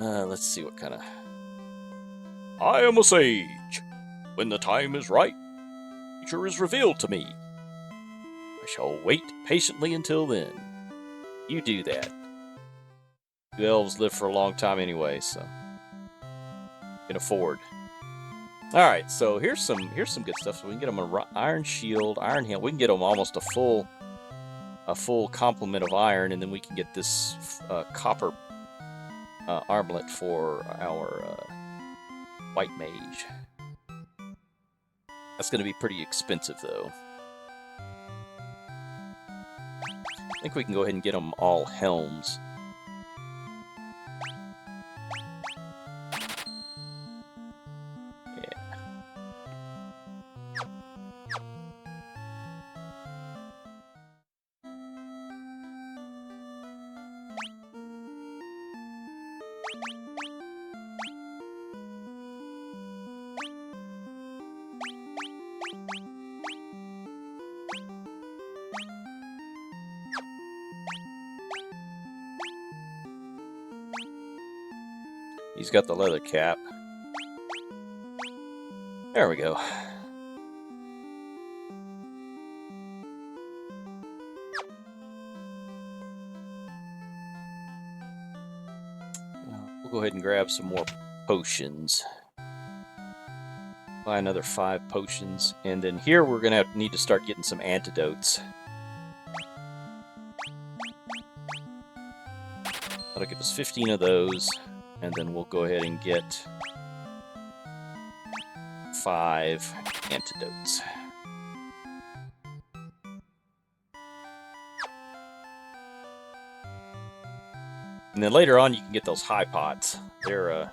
Let's see what kind of... I am a sage. When the time is right, nature is revealed to me. I shall wait patiently until then. You do that. You elves live for a long time anyway, so you can afford. All right, so here's some good stuff. So we can get them an iron shield, iron helmet. We can get them almost a full complement of iron, and then we can get this copper armlet for our white mage. That's going to be pretty expensive, though. I think we can go ahead and get them all helms. He's got the leather cap. There we go. We'll go ahead and grab some more potions. Buy another 5 potions. And then here we're going to need to start getting some antidotes. That'll give us 15 of those. And then we'll go ahead and get 5 antidotes. And then later on, you can get those high pots. They're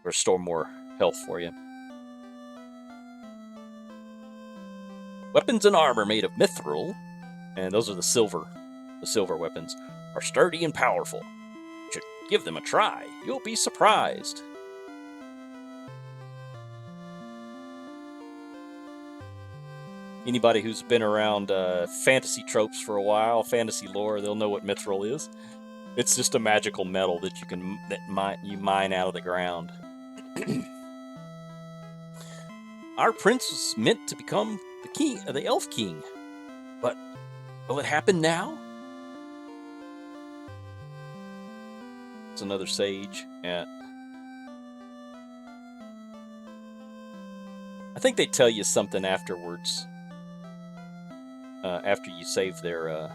restore more health for you. Weapons and armor made of mithril, and those are the silver weapons, are sturdy and powerful. You should give them a try. You'll be surprised. Anybody who's been around fantasy tropes for a while, fantasy lore, they'll know what mithril is. It's just a magical metal that you mine out of the ground. Our prince was meant to become the elf king, but will it happen now? It's another sage. I think they tell you something afterwards. After you save their...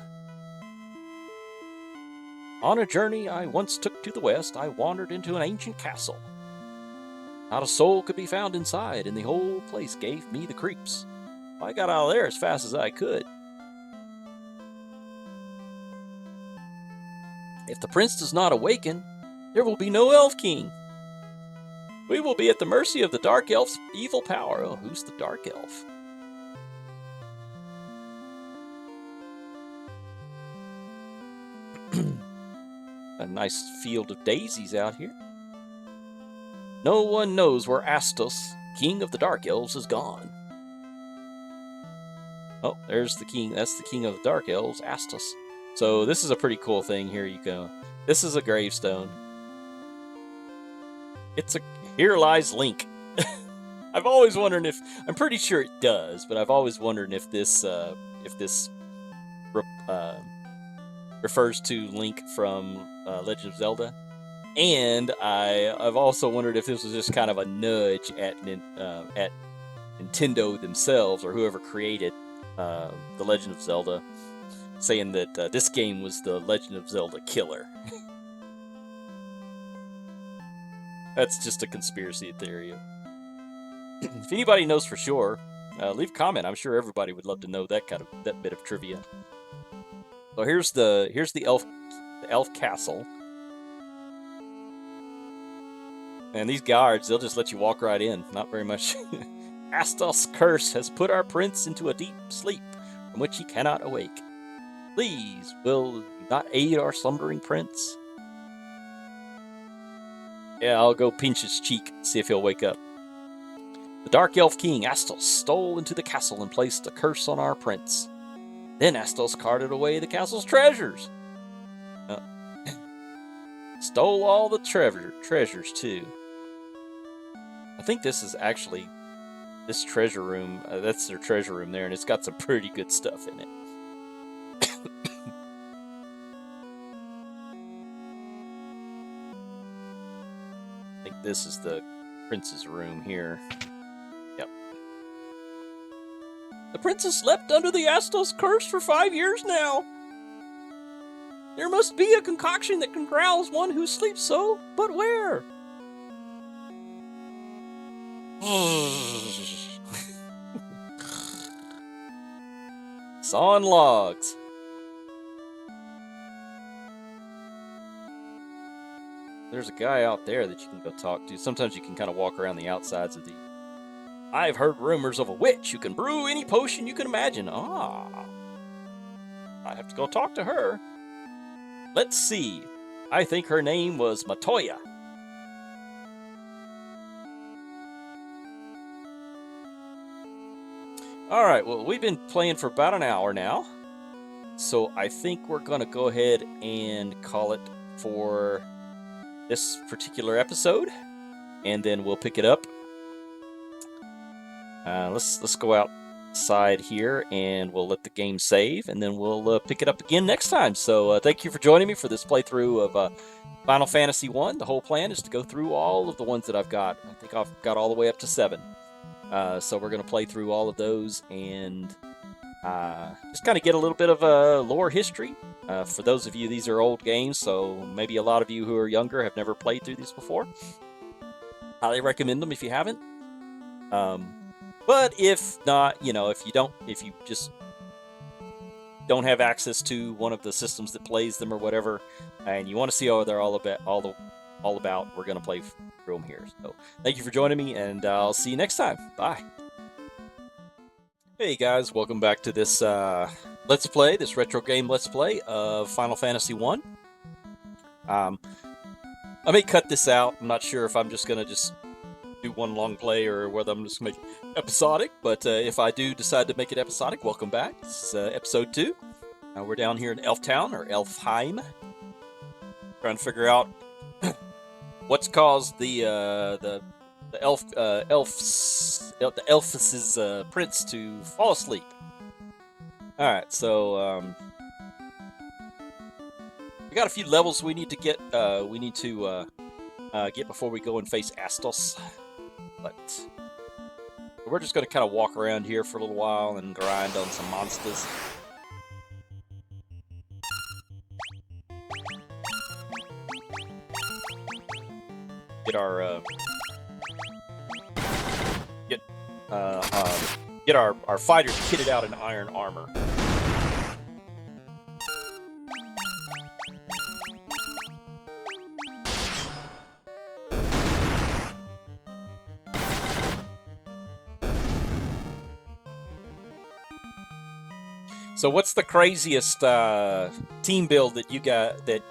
On a journey I once took to the west, I wandered into an ancient castle. Not a soul could be found inside, and the whole place gave me the creeps. I got out of there as fast as I could. If the prince does not awaken, there will be no elf king. We will be at the mercy of the dark elf's evil power. Oh, who's the dark elf? A nice field of daisies out here. No one knows where Astos, king of the dark elves, is gone. Oh, there's the king. That's the king of the dark elves, Astos. So this is a pretty cool thing. Here you go. This is a gravestone. Here lies Link. I've always wondered if, I'm pretty sure it does, but I've always wondered if this refers to Link from Legend of Zelda. And I've also wondered if this was just kind of a nudge at Nintendo themselves, or whoever created The Legend of Zelda, saying that this game was the Legend of Zelda killer. That's just a conspiracy theory. If anybody knows for sure, leave a comment. I'm sure everybody would love to know that bit of trivia. So here's the elf castle. And these guards, they'll just let you walk right in. Not very much. Astos' curse has put our prince into a deep sleep from which he cannot awake. Please, will you not aid our slumbering prince? Yeah, I'll go pinch his cheek, see if he'll wake up. The Dark Elf King, Astos, stole into the castle and placed a curse on our prince. Then Astos carted away the castle's treasures. Stole all the treasures, too. I think this is actually this treasure room. That's their treasure room there, and it's got some pretty good stuff in it. I think this is the prince's room here. Yep. The princess slept under the Astos curse for 5 years now. There must be a concoction that can rouse one who sleeps so, but where? Sawing logs. There's a guy out there that you can go talk to. Sometimes you can kind of walk around the outsides of the... I've heard rumors of a witch who can brew any potion you can imagine. I have to go talk to her. Let's see. I think her name was Matoya. Alright, well, we've been playing for about an hour now. So I think we're going to go ahead and call it for this particular episode. And then we'll pick it up. Let's go outside here and we'll let the game save. And then we'll pick it up again next time. So thank you for joining me for this playthrough of Final Fantasy 1. The whole plan is to go through all of the ones that I've got. I think I've got all the way up to 7. So we're going to play through all of those and just kind of get a little bit of lore history. For those of you, these are old games, so maybe a lot of you who are younger have never played through these before. Highly recommend them if you haven't. But if not, if you just don't have access to one of the systems that plays them or whatever, and you want to see how they're all all about. We're going to play through them here. So thank you for joining me, and I'll see you next time. Bye. Hey guys, welcome back to this Let's Play, this retro game Let's Play of Final Fantasy 1. I may cut this out. I'm not sure if I'm just going to just do one long play or whether I'm just going to make it episodic, but if I do decide to make it episodic, welcome back. It's episode 2. We're down here in Elftown, or Elfheim, trying to figure out what's caused the elf's prince to fall asleep. All right, so we got a few levels we need to get. Get before we go and face Astos. But we're just going to kind of walk around here for a little while and grind on some monsters. Get our get our fighters kitted out in iron armor. So what's the craziest team build that you got, that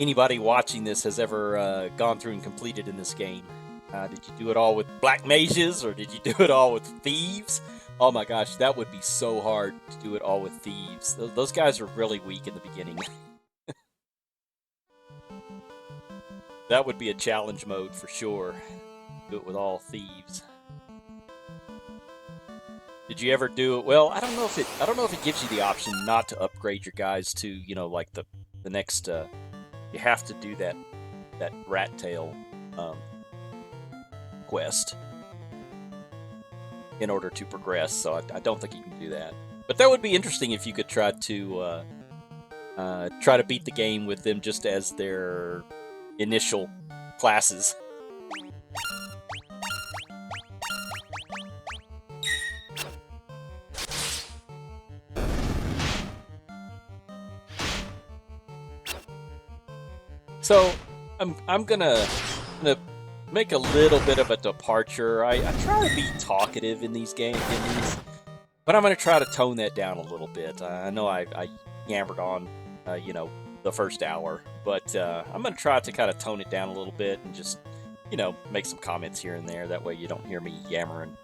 anybody watching this has ever gone through and completed in this game? Did you do it all with black mages, or did you do it all with thieves? Oh my gosh, that would be so hard to do it all with thieves. Those guys are really weak in the beginning. That would be a challenge mode for sure. Do it with all thieves. Did you ever do it? Well, I don't know if it gives you the option not to upgrade your guys to, you know, like the next. You have to do that rat tail quest in order to progress. So I don't think you can do that. But that would be interesting if you could try to beat the game with them just as their initial classes. So I'm gonna make a little bit of a departure. I try to be talkative in these games, but I'm gonna try to tone that down a little bit. I know I yammered on, you know, the first hour, but I'm gonna try to kind of tone it down a little bit and just, you know, make some comments here and there. That way you don't hear me yammering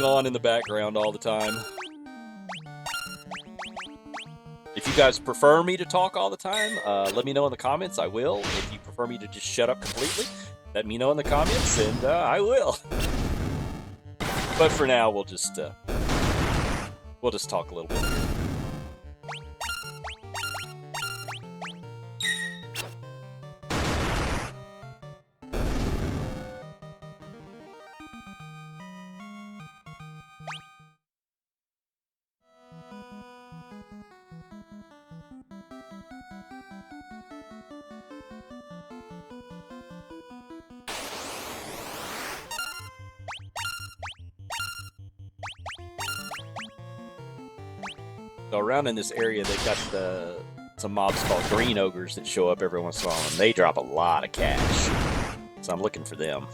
on in the background all the time. If you guys prefer me to talk all the time, let me know in the comments. I will. If you prefer me to just shut up completely, let me know in the comments, and I will. But for now, we'll just talk a little bit here. So around in this area, they've got some mobs called green ogres that show up every once in a while, and they drop a lot of cash. So I'm looking for them.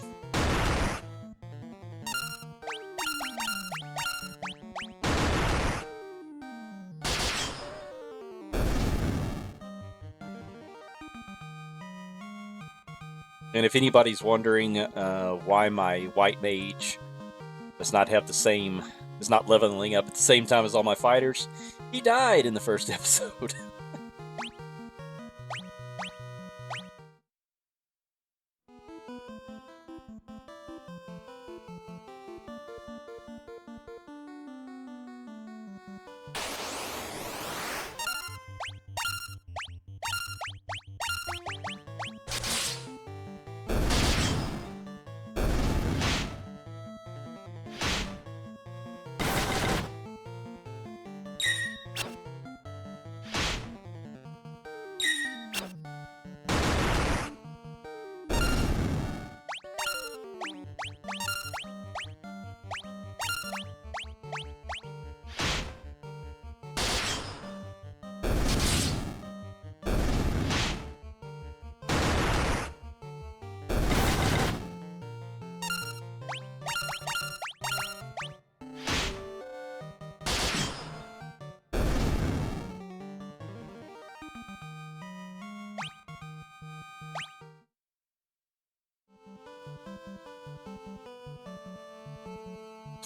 And if anybody's wondering why my white mage does not have the same, is not leveling up at the same time as all my fighters, he died in the first episode.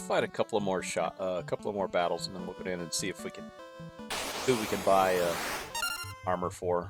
fight a couple of more battles, and then we'll go in and see if we can who we can buy armor for.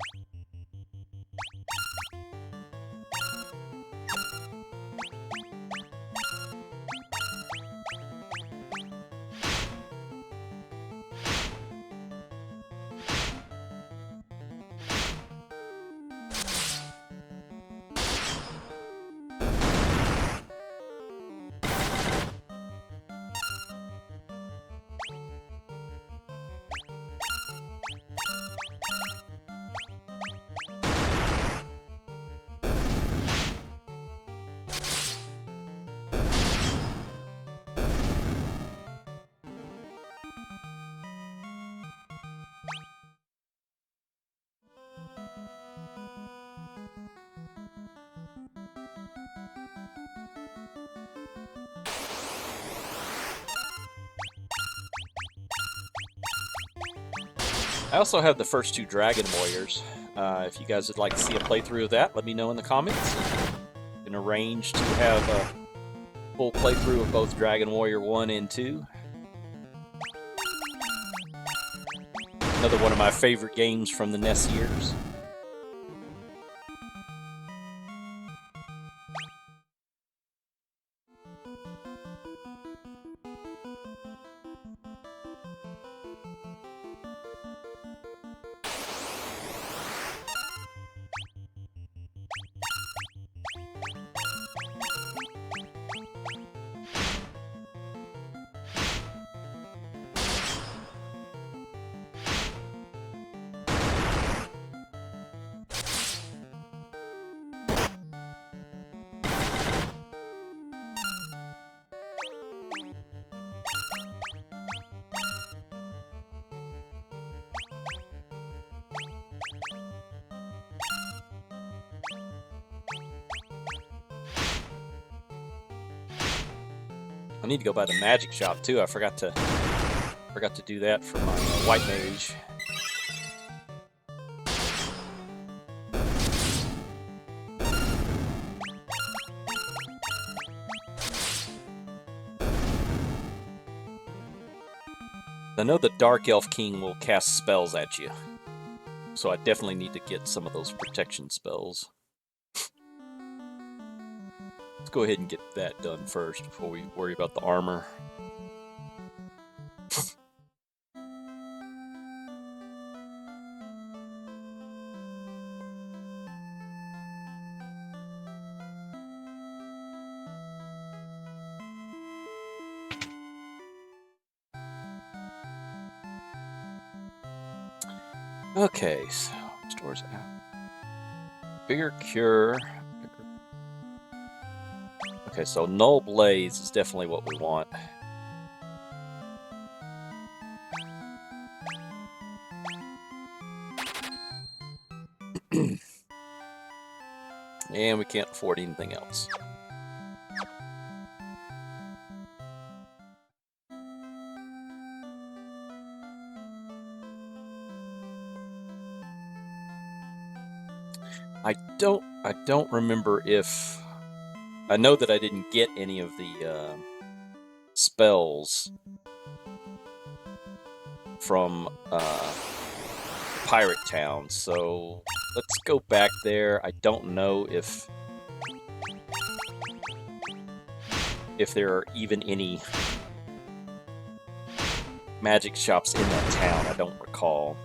I also have the first 2 Dragon Warriors. If you guys would like to see a playthrough of that, let me know in the comments. You can arrange to have a full playthrough of both Dragon Warrior 1 and 2. Another one of my favorite games from the NES years. I need to go by the magic shop too. I forgot to do that for my white mage. I know the Dark Elf King will cast spells at you, so I definitely need to get some of those protection spells. Let's go ahead and get that done first before we worry about the armor. Okay, so stores out. Bigger cure. Okay, so Null Blaze is definitely what we want. And we can't afford anything else. I don't remember if... I know that I didn't get any of the spells from Pirate Town, so let's go back there. I don't know if there are even any magic shops in that town. I don't recall.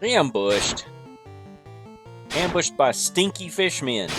Ambushed. Ambushed by stinky fishmen.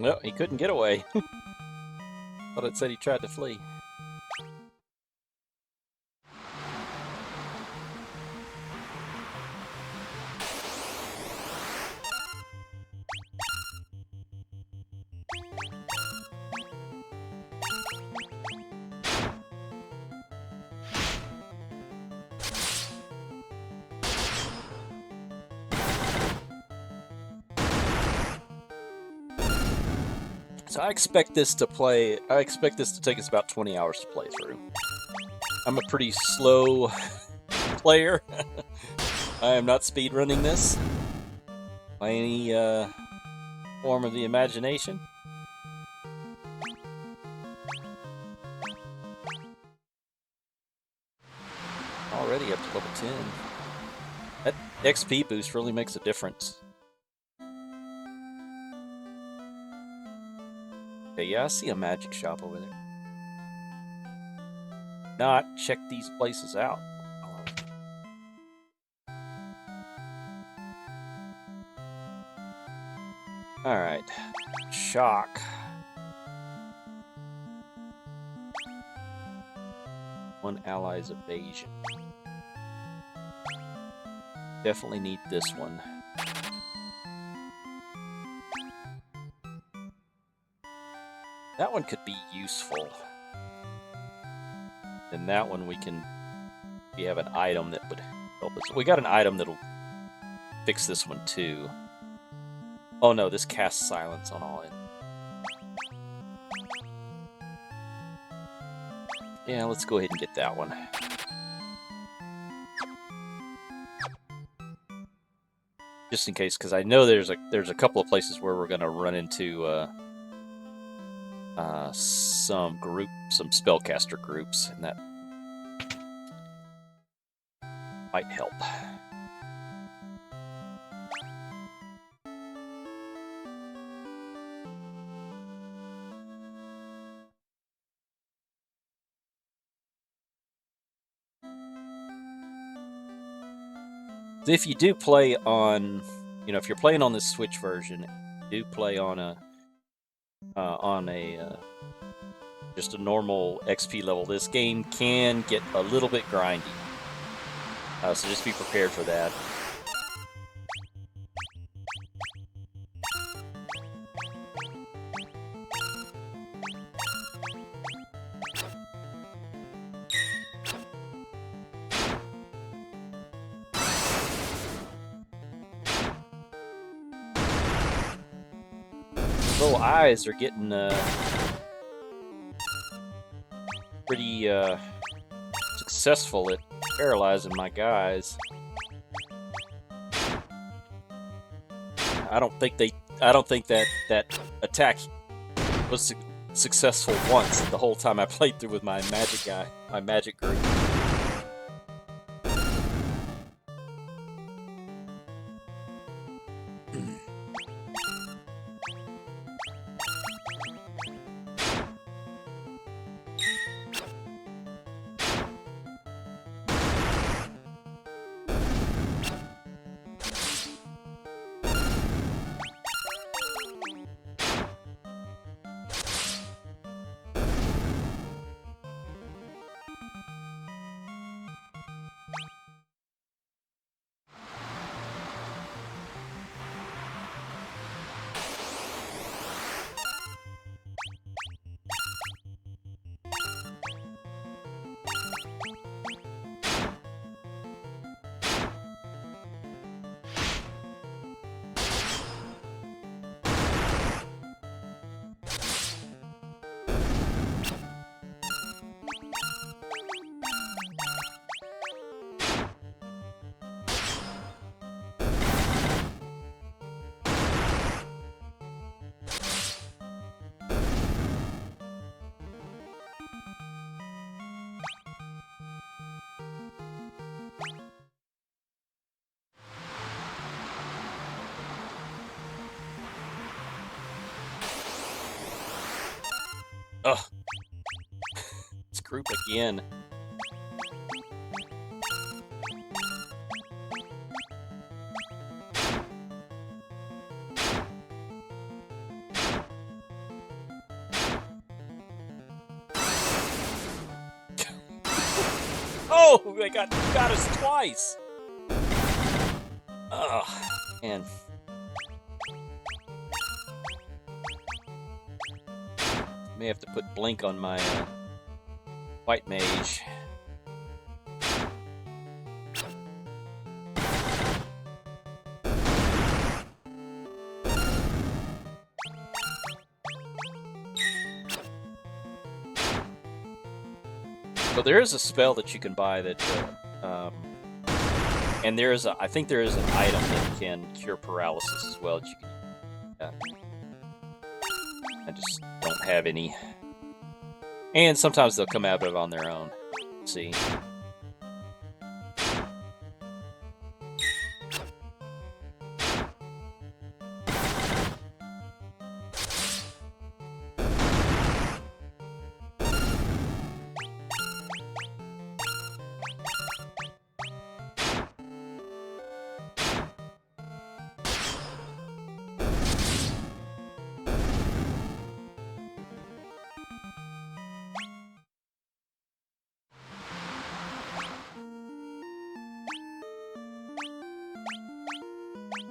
No, he couldn't get away. Thought it said he tried to flee. So I expect this to take us about 20 hours to play through. I'm a pretty slow player. I am not speedrunning this by any form of the imagination. Already up to level 10. That XP boost really makes a difference. Okay, yeah, I see a magic shop over there. Not check these places out. Alright. Shock. One ally's evasion. Definitely need this one. That one could be useful. And that one we have an item that would help us. We got an item that'll fix this one too. Oh no, this casts silence on all in. Yeah, let's go ahead and get that one. Just in case, because I know there's a couple of places where we're gonna run into some spellcaster groups, and that might help. If you do play on, if you're playing on this Switch version, do play on a just a normal XP level, this game can get a little bit grindy. So just be prepared for that. Little eyes are getting pretty successful at paralyzing my guys. I don't think that attack was successful once the whole time I played through with my magic guy, my magic group. Ugh. This group again. Oh, they got us twice. Oh, man. May have to put blink on my white mage. So there is a spell that you can buy that, and I think there is an item that can cure paralysis as well that you can. I just don't have any. And sometimes they'll come out of it on their own. Let's see.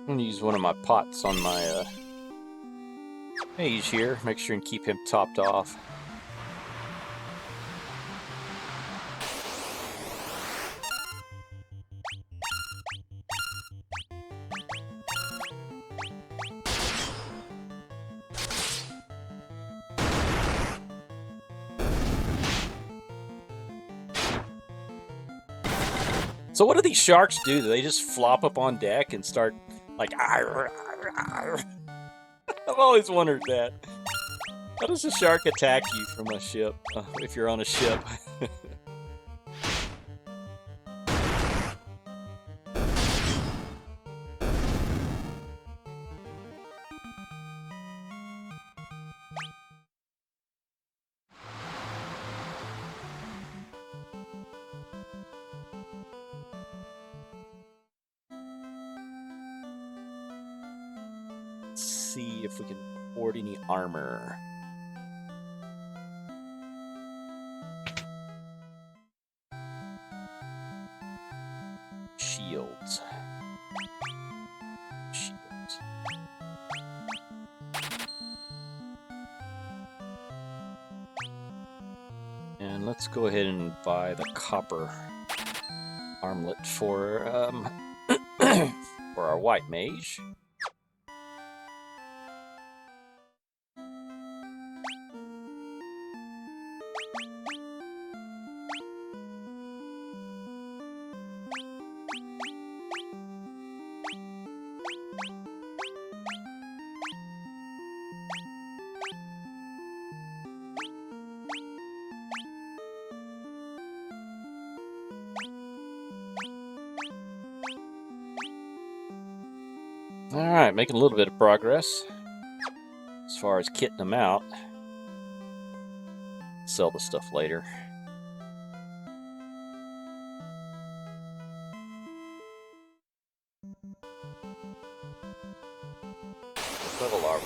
I'm going to use one of my pots on my mage here. Make sure and keep him topped off. So what do these sharks do? Do they just flop up on deck and start like, arr, arr, arr? I've always wondered that. How does a shark attack you from a ship, if you're on a ship? See if we can afford any armor. Shields. Shields. And let's go ahead and buy the copper armlet for for our white mage. Alright, making a little bit of progress as far as kitting them out. Sell the stuff later. What level are we?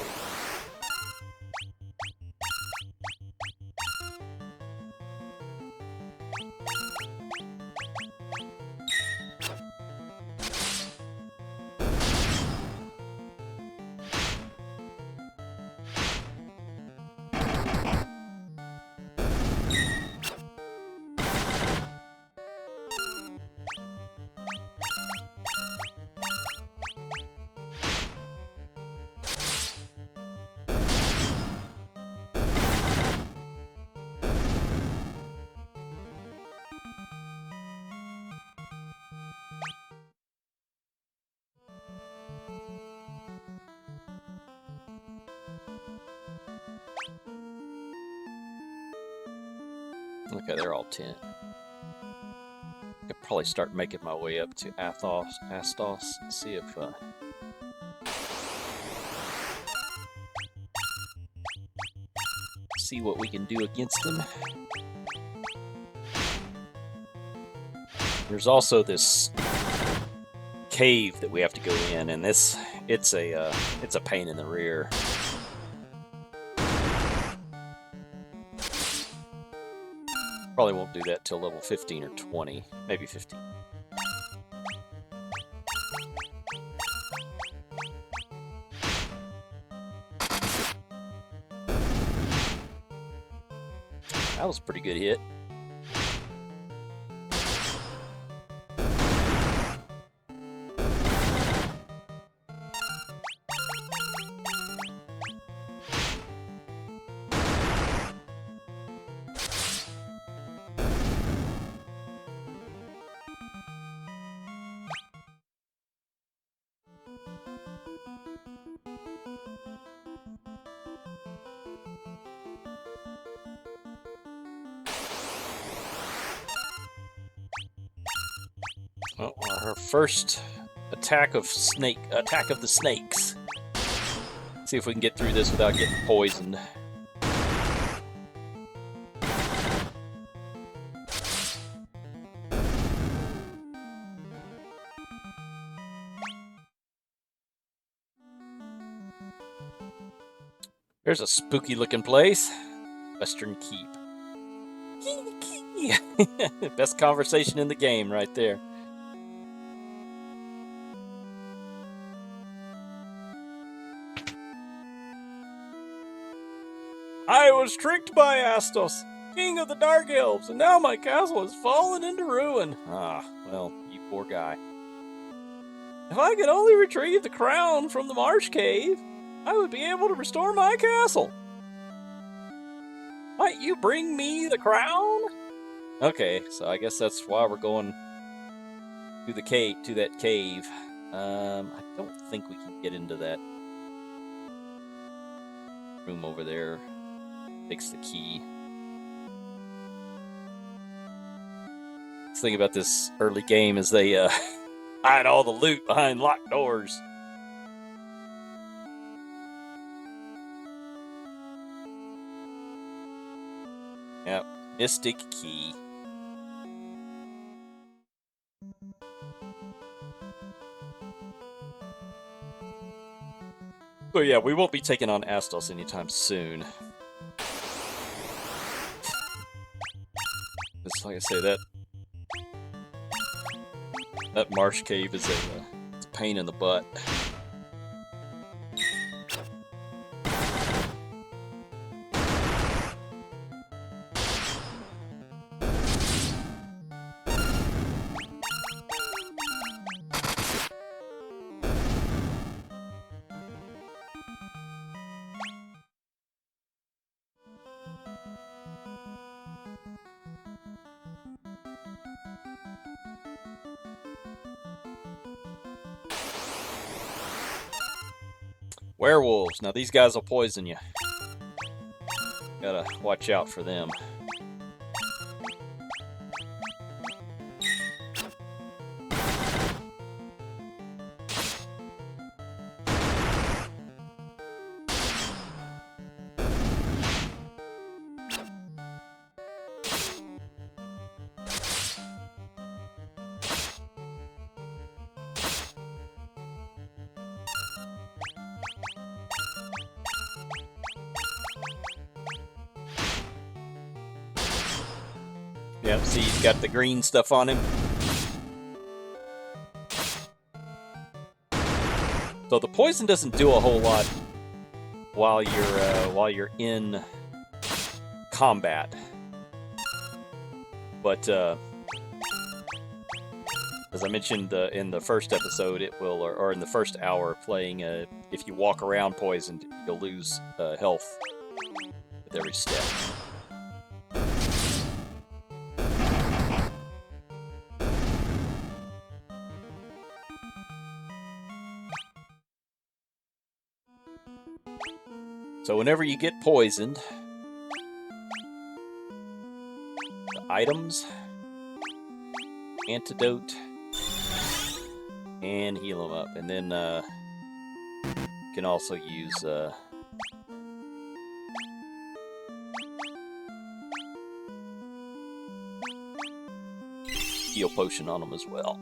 Okay, they're all 10. I could probably start making my way up to Astos and see if see what we can do against him. There's also this cave that we have to go in, and it's a pain in the rear. Probably won't do that till level 15 or 20, maybe 15. That was a pretty good hit. Well, our first attack of the snakes. See if we can get through this without getting poisoned. There's a spooky looking place. Western Keep. Best conversation in the game right there. I was tricked by Astos, king of the Dark Elves, and now my castle has fallen into ruin. Ah, well, you poor guy. If I could only retrieve the crown from the marsh cave, I would be able to restore my castle. Might you bring me the crown? Okay, so I guess that's why we're going to the cave, to that cave. I don't think we can get into that room over there. Fix the key. The thing about this early game is they hide all the loot behind locked doors. Yep, mystic key. So yeah, we won't be taking on Astos anytime soon. It's like I say, that marsh cave is it's a pain in the butt. Werewolves. Now these guys will poison you. Gotta watch out for them. Yep, see, he's got the green stuff on him. So the poison doesn't do a whole lot while you're in combat, but as I mentioned in the first episode, it will, or in the first hour of playing, if you walk around poisoned, you'll lose health with every step. So whenever you get poisoned, the items, antidote, and heal them up. And then you can also use heal potion on them as well.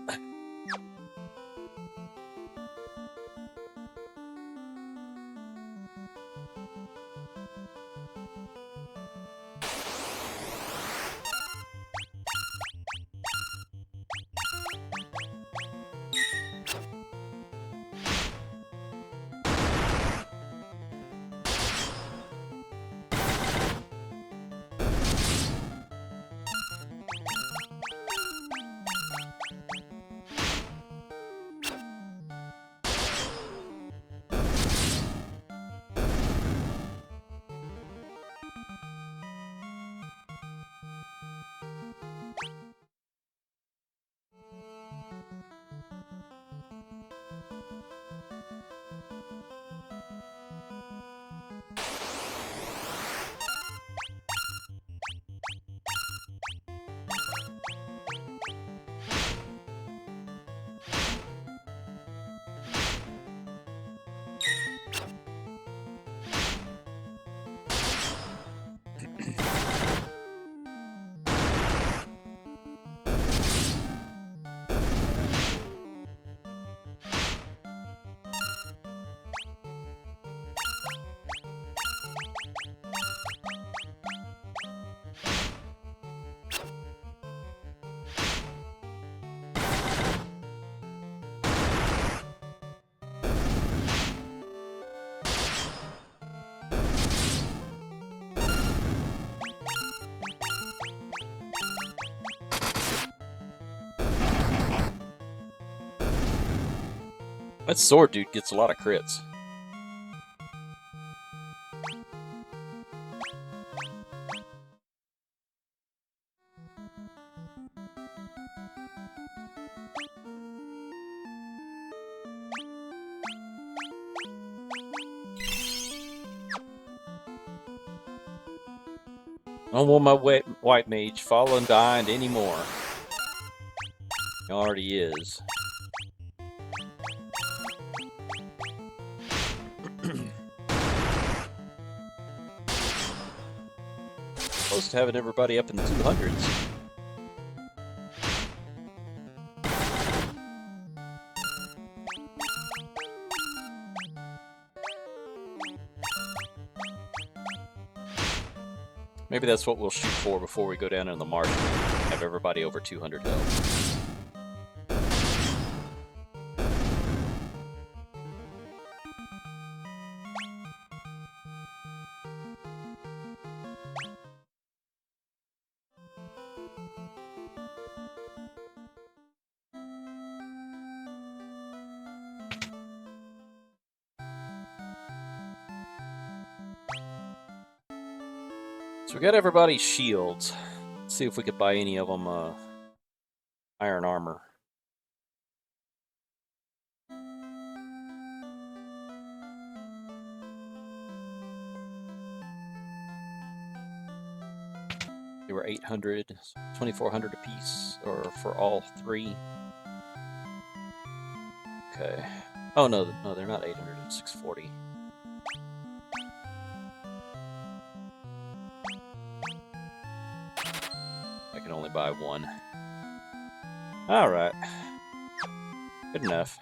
That sword dude gets a lot of crits. I don't want my white mage falling behind anymore. He already is. Supposed to having everybody up in the 200s. Maybe that's what we'll shoot for before we go down in the marsh and have everybody over 200 health. So we got everybody's shields. Let's see if we could buy any of them iron armor. They were 800, 2,400 apiece, or for all three. Okay. Oh no, they're not 800. It's 640. I can only buy one. All right. Good enough.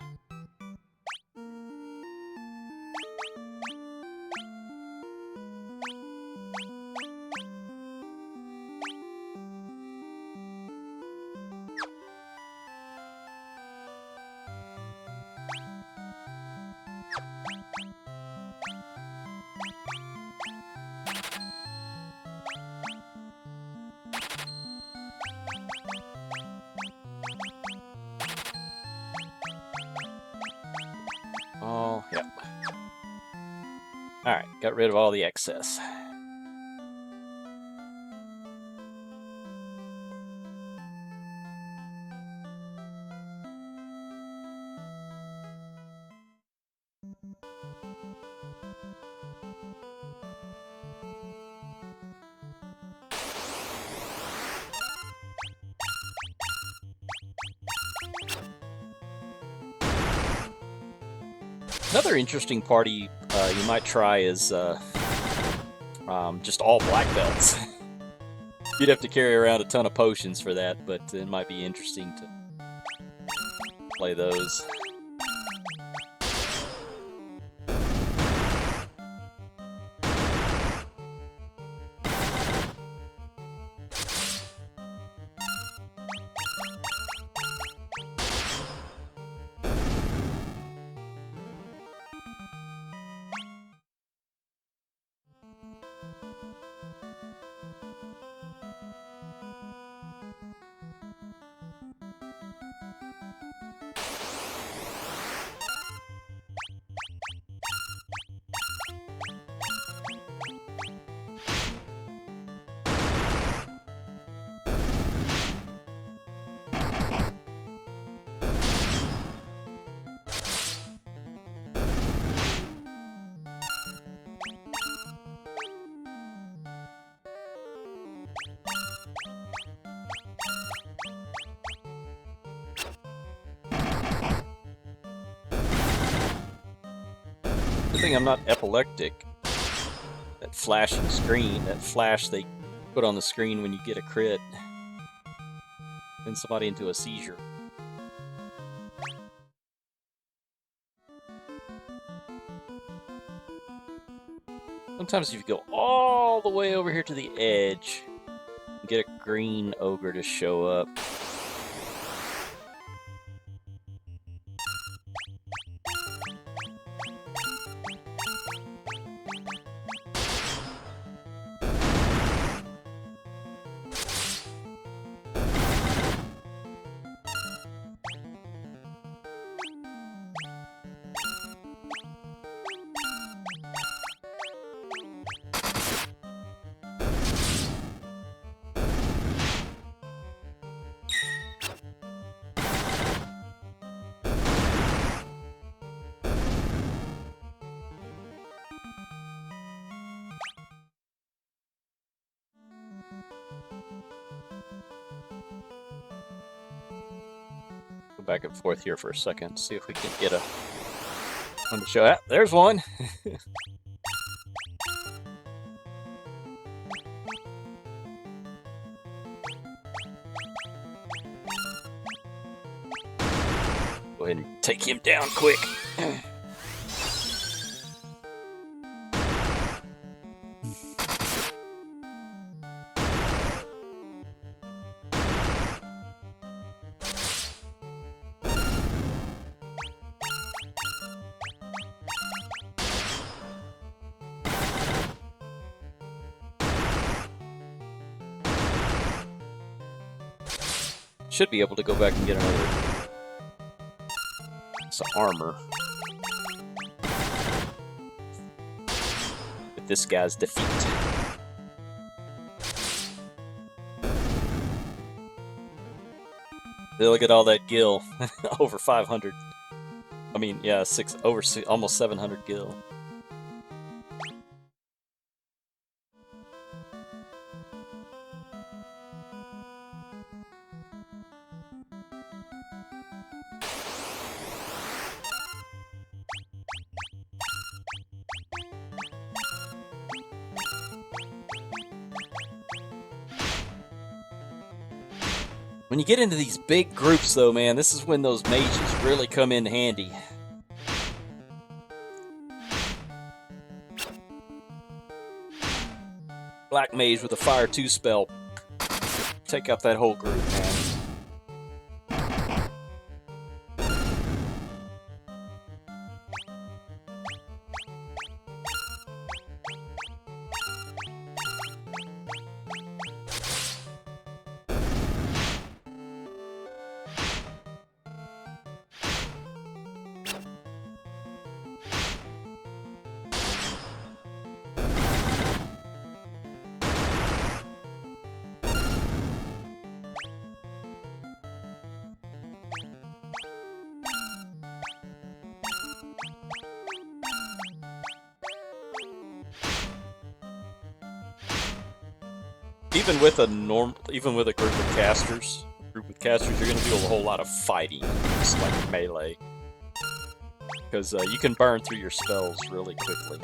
Oh, yep. Alright, got rid of all the excess. Another interesting party you might try is just all black belts. You'd have to carry around a ton of potions for that, but it might be interesting to play those. Good thing I'm not epileptic. That flashing screen, that flash they put on the screen when you get a crit, sends somebody into a seizure. Sometimes if you go all the way over here to the edge, you get a green ogre to show up. Go back and forth here for a second, see if we can get a one to show. Ah, there's one. Go ahead and take him down quick. Should be able to go back and get another piece of armor with this guy's defeat. Look at all that gil. Over 500. I mean, yeah, almost 700 gil. When you get into these big groups, though, man, this is when those mages really come in handy. Black mage with a fire 2 spell. Take out that whole group, man. Even with a group of casters, you're going to do a whole lot of fighting, just like melee, because you can burn through your spells really quickly.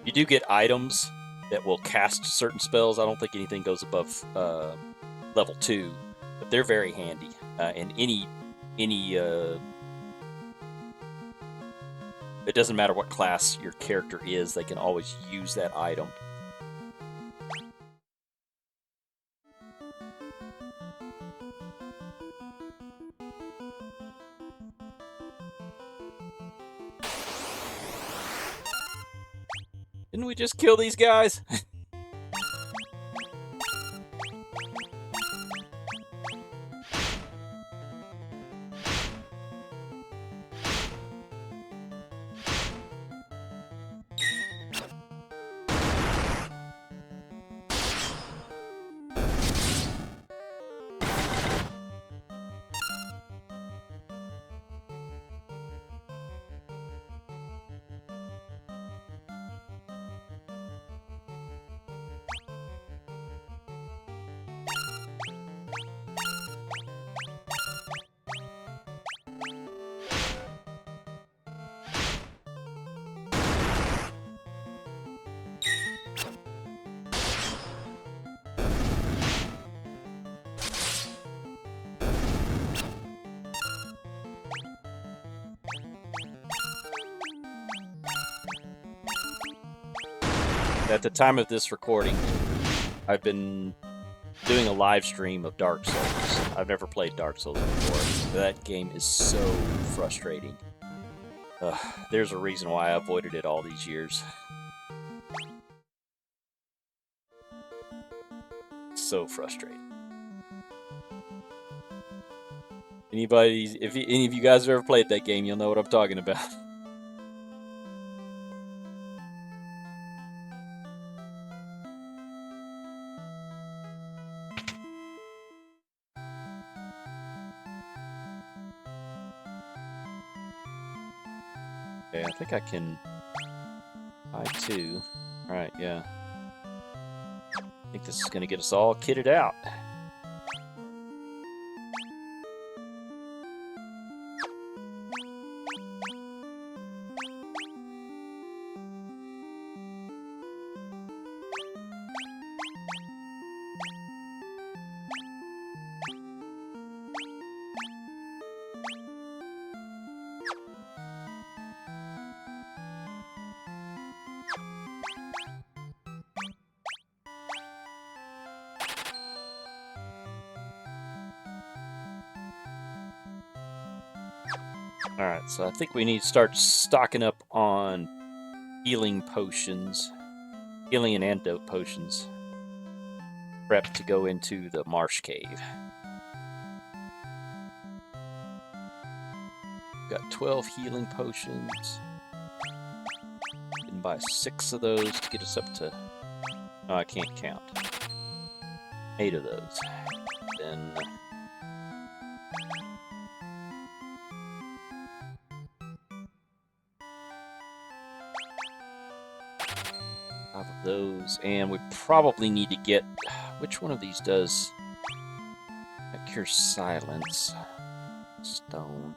You do get items that will cast certain spells. I don't think anything goes above level 2, but they're very handy. And any it doesn't matter what class your character is, they can always use that item. Didn't we just kill these guys? At the time of this recording, I've been doing a live stream of Dark Souls. I've never played Dark Souls before. That game is so frustrating. There's a reason why I avoided it all these years. So frustrating. If any of you guys have ever played that game, you'll know what I'm talking about. Okay, I think I can buy 2. Alright, yeah. I think this is going to get us all kitted out. Alright, so I think we need to start stocking up on healing potions. Healing and antidote potions. Prep to go into the marsh cave. Got 12 healing potions. Can buy 6 of those to get us up to... Oh, I can't count. 8 of those. Then... 5 of those, and we probably need to get... Which one of these does... That cures silence. Stone.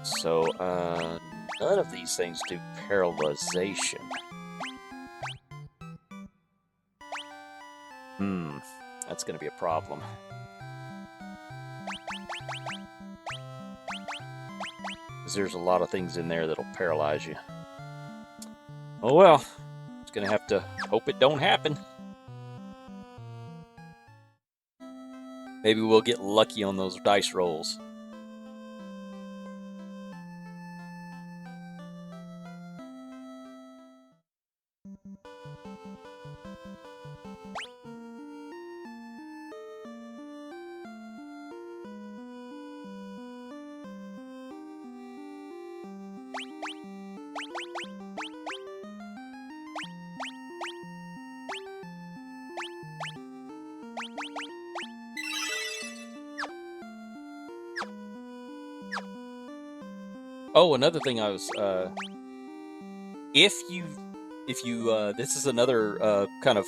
So, none of these things do paralyzation. That's gonna be a problem. There's a lot of things in there that'll paralyze you. Oh well, it's gonna have to hope it don't happen. Maybe we'll get lucky on those dice rolls. Oh, another thing I was, if you, this is another, kind of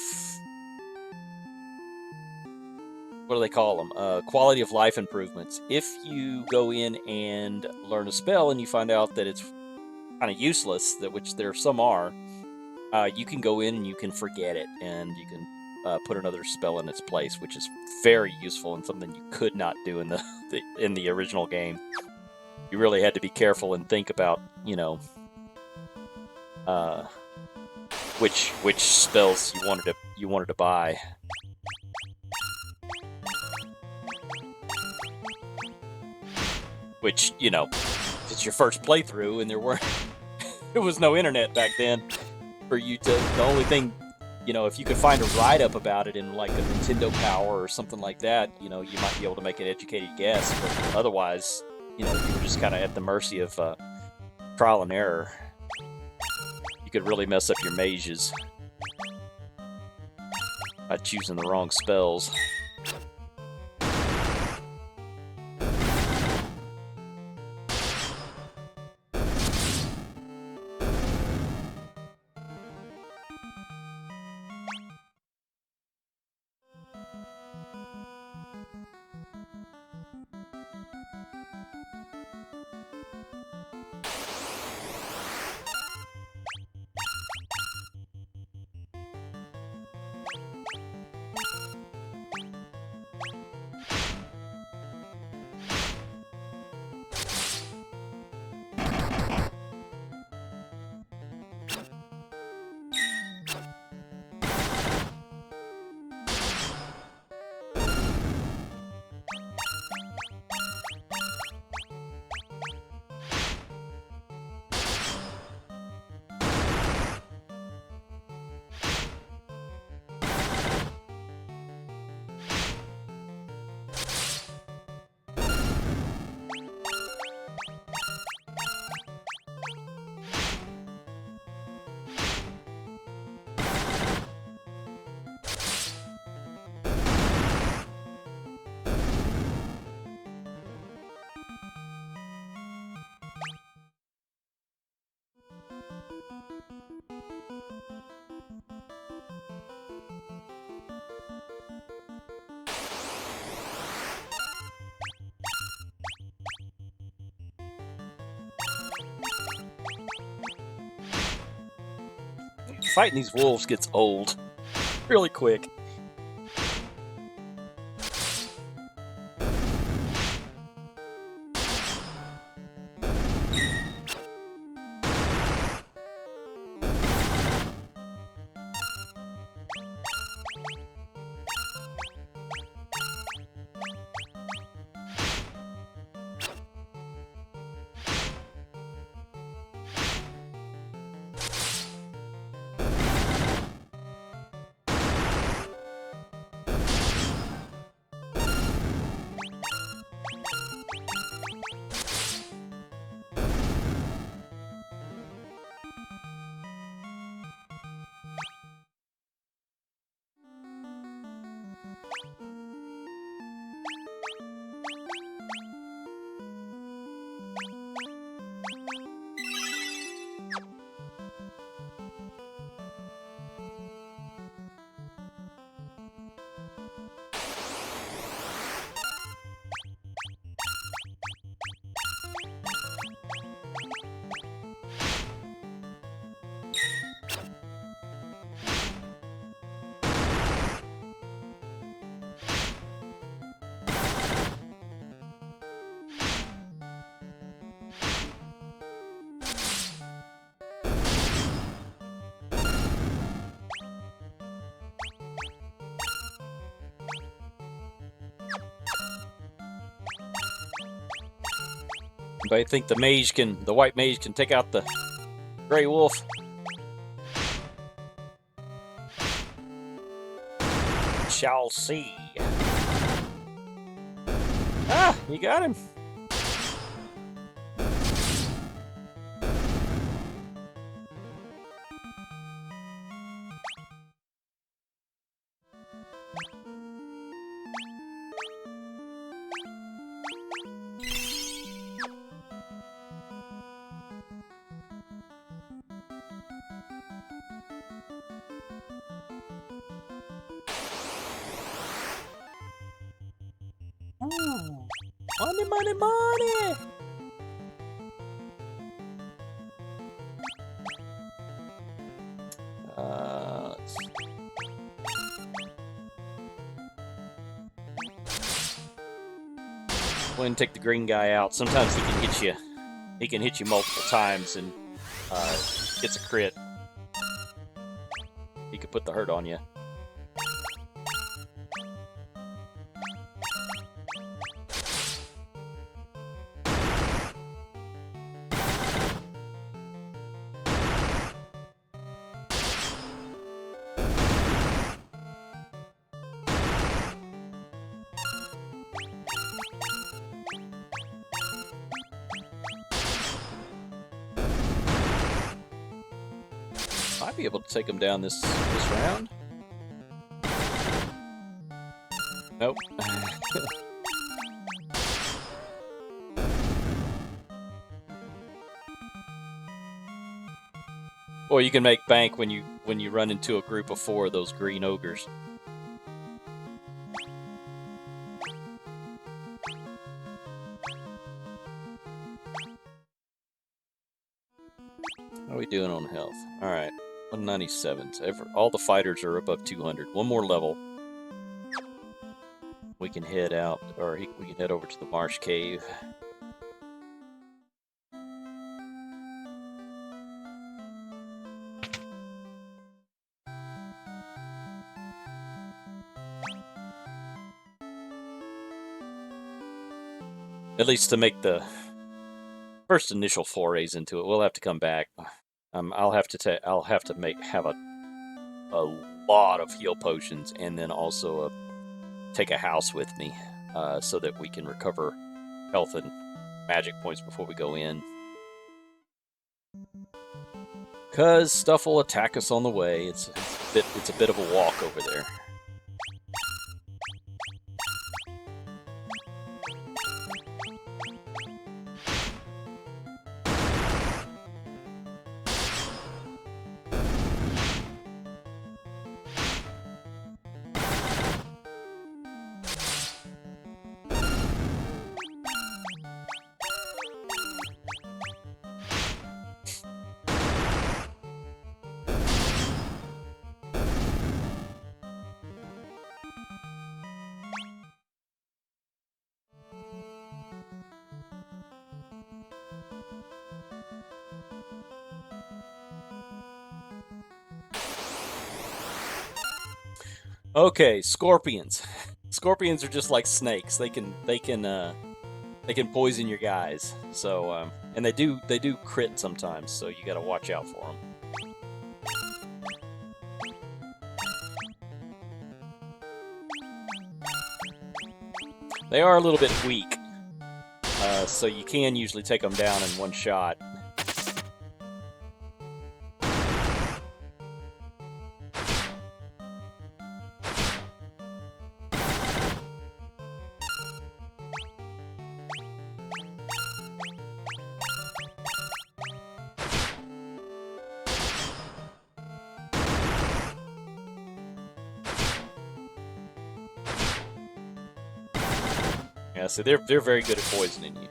what do they call them? Quality of life improvements. If you go in and learn a spell and you find out that it's kind of useless, that which there some are, you can go in and you can forget it, and you can put another spell in its place, which is very useful and something you could not do in the original game. You really had to be careful and think about, you know, which spells you wanted to buy. Which, you know, it's your first playthrough, and there was no internet back then for you to. The only thing, you know, if you could find a write-up about it in like a Nintendo Power or something like that, you know, you might be able to make an educated guess. But otherwise, you know, you were just kind of at the mercy of trial and error. You could really mess up your mages by choosing the wrong spells. Fighting these wolves gets old really quick. Anybody think the white mage can take out the gray wolf? Shall see. Ah, you got him. Ooh. Money, money, money! Let's see. Go ahead and take the green guy out. Sometimes he can hit you. He can hit you multiple times and gets a crit. He could put the hurt on you. Might be able to take him down this round. Nope. Or you can make bank when you run into a group of 4 of those green ogres. How are we doing on health? All right. 197. So all the fighters are above 200. One more level. We can head out, or we can head over to the marsh cave. At least to make the first initial forays into it. We'll have to come back. I'll have to have a lot of heal potions, and then also take a house with me, so that we can recover health and magic points before we go in. Cause stuff will attack us on the way. It's a bit of a walk over there. Okay, scorpions. Scorpions are just like snakes. They can poison your guys. So and they do crit sometimes. So you got to watch out for them. They are a little bit weak, so you can usually take them down in one shot. Yeah, so they're very good at poisoning you.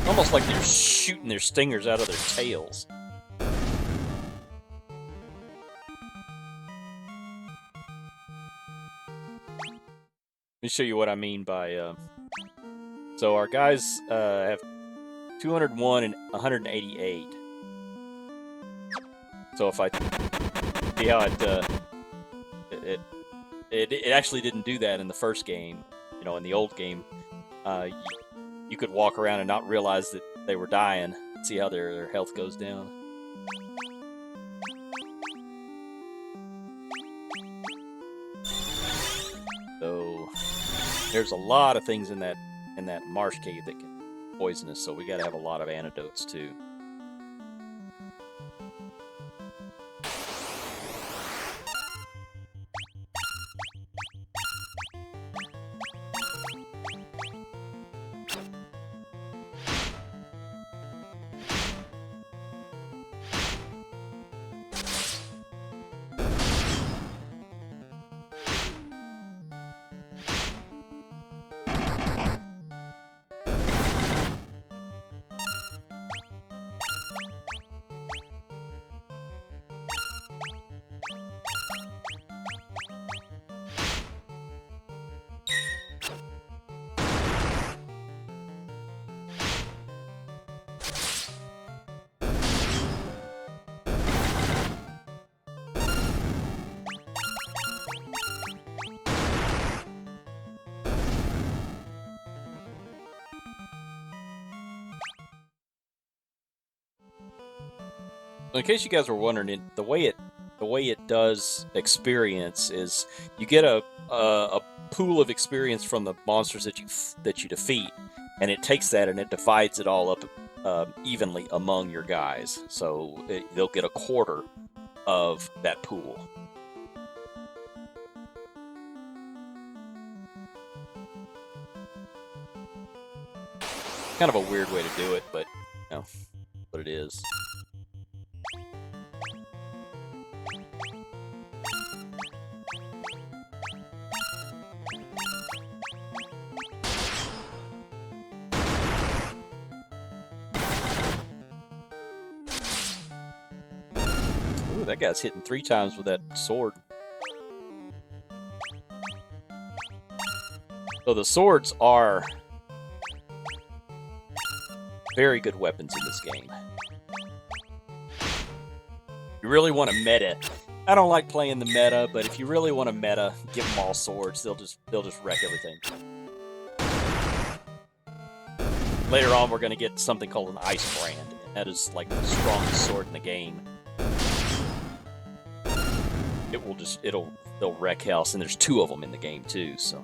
Almost like they're shooting their stingers out of their tails. Let me show you what I mean by... So our guys have 201 and 188. So if I see how it actually didn't do that in the first game. You know, in the old game, you could walk around and not realize that they were dying. See how their health goes down. So there's a lot of things in that marsh cave that can poison us, so we gotta have a lot of antidotes too. In case you guys were wondering, the way it does experience is you get a pool of experience from the monsters that you defeat, and it takes that and it divides it all up evenly among your guys. So they'll get a quarter of that pool. Kind of a weird way to do it, but you know what it is. Ooh, that guy's hitting 3 times with that sword. So the swords are very good weapons in this game. You really want to meta. I don't like playing the meta, but if you really want to meta, give them all swords. They'll just wreck everything. Later on, we're going to get something called an ice brand, and that is like the strongest sword in the game. They'll wreck house, and there's 2 of them in the game too. So.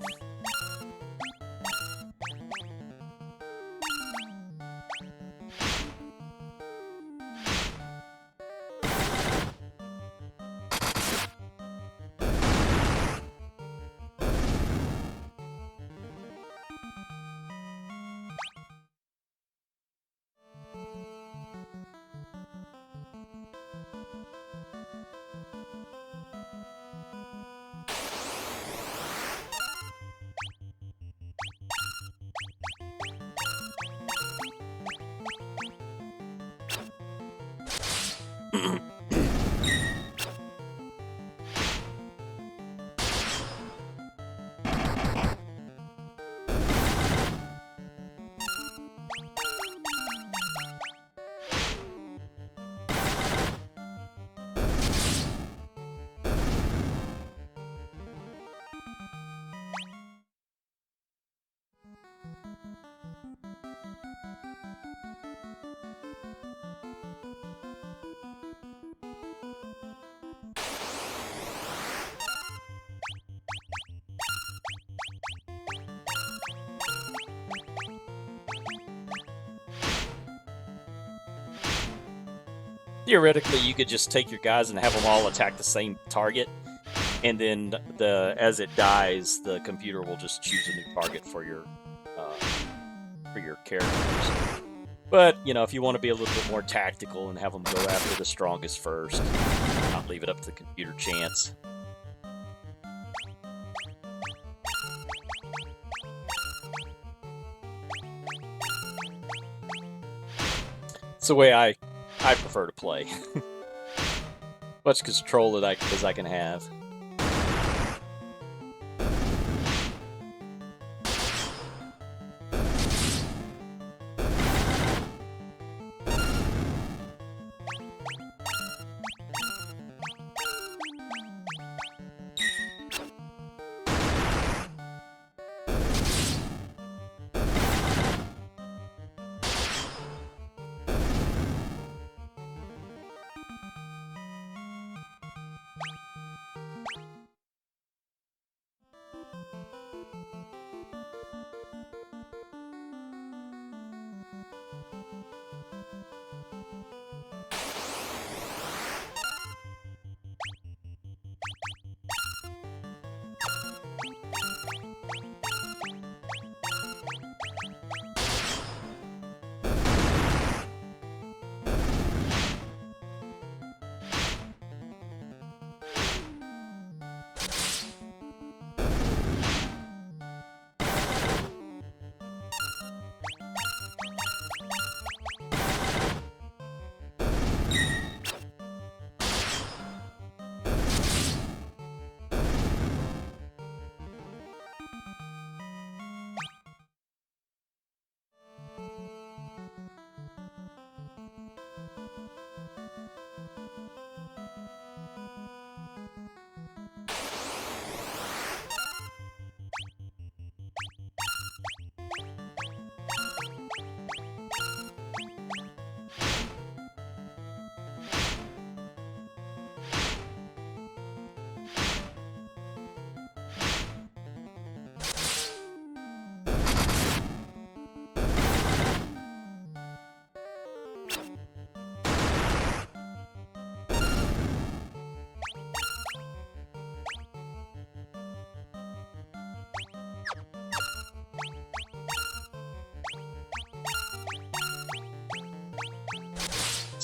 Theoretically, you could just take your guys and have them all attack the same target, and then as it dies, the computer will just choose a new target for your characters. But you know, if you want to be a little bit more tactical and have them go after the strongest first, not leave it up to the computer chance. It's the way I prefer to play. Much control as I can have.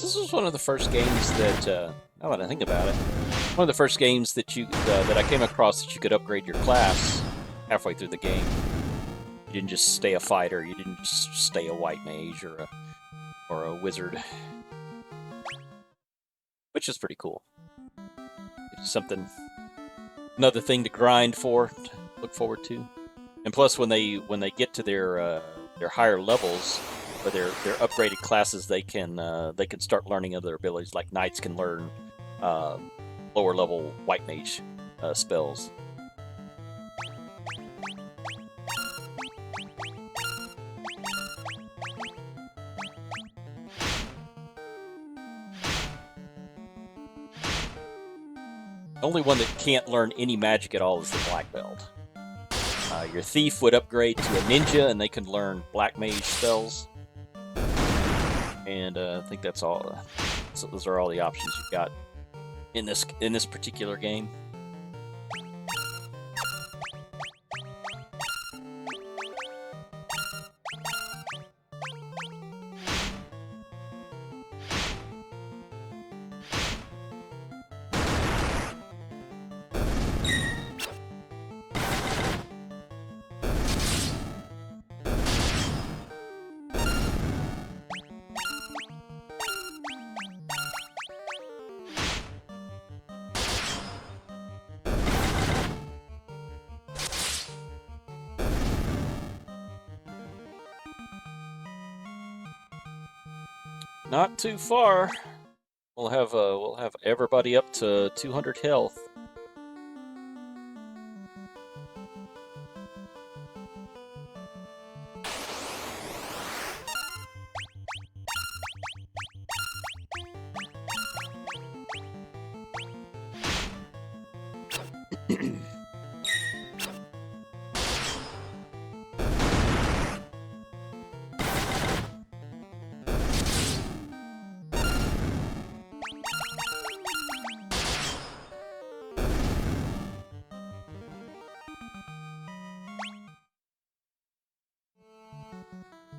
This was one of the first games that, now that I think about it, one of the first games that that I came across that you could upgrade your class halfway through the game. You didn't just stay a fighter. You didn't just stay a white mage or a wizard, which is pretty cool. It's something, another thing to grind for, to look forward to. And plus, when they get to their higher levels or their upgraded classes, they can start learning other abilities. Like knights can learn lower level white mage spells. The only one that can't learn any magic at all is the black belt. Your thief would upgrade to a ninja, and they can learn black mage spells. And I think that's all. So those are all the options you've got in this particular game. Not too far. We'll have everybody up to 200 health.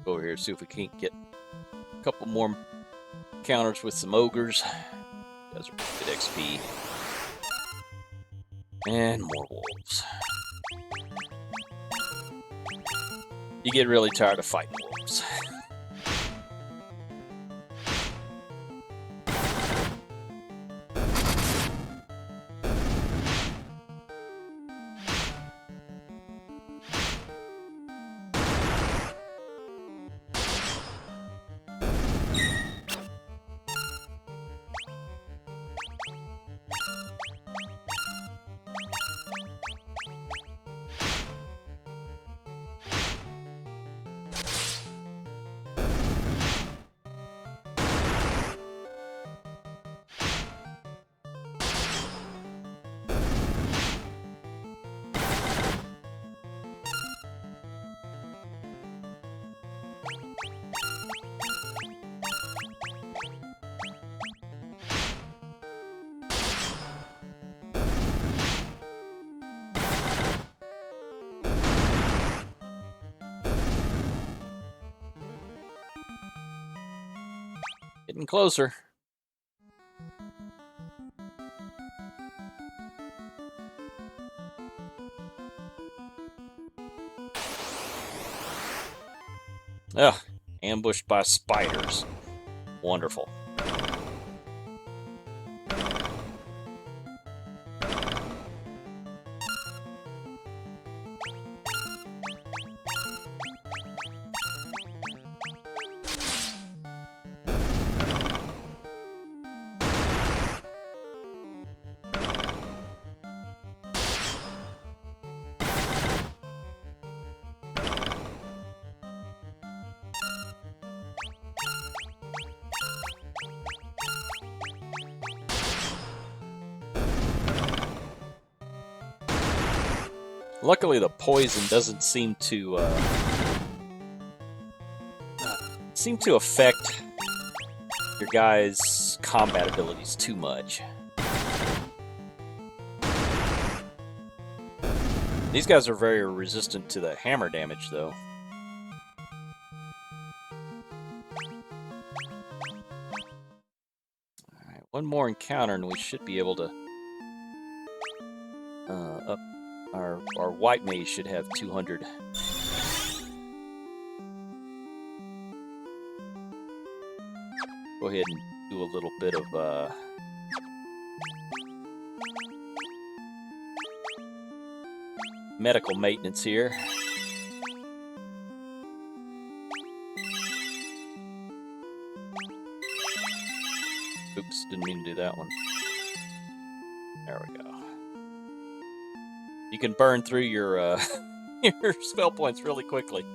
Go over here, see if we can't get a couple more counters with some ogres. Those are good XP. And more wolves. You get really tired of fighting wolves. Getting closer. Ugh, ambushed by spiders. Wonderful. Luckily, the poison doesn't seem to affect your guys' combat abilities too much. These guys are very resistant to the hammer damage, though. One more encounter, and we should be able to up our white mage should have 200. Go ahead and do a little bit of medical maintenance here. Oops, didn't mean to do that one. There we go. You can burn through your your spell points really quickly,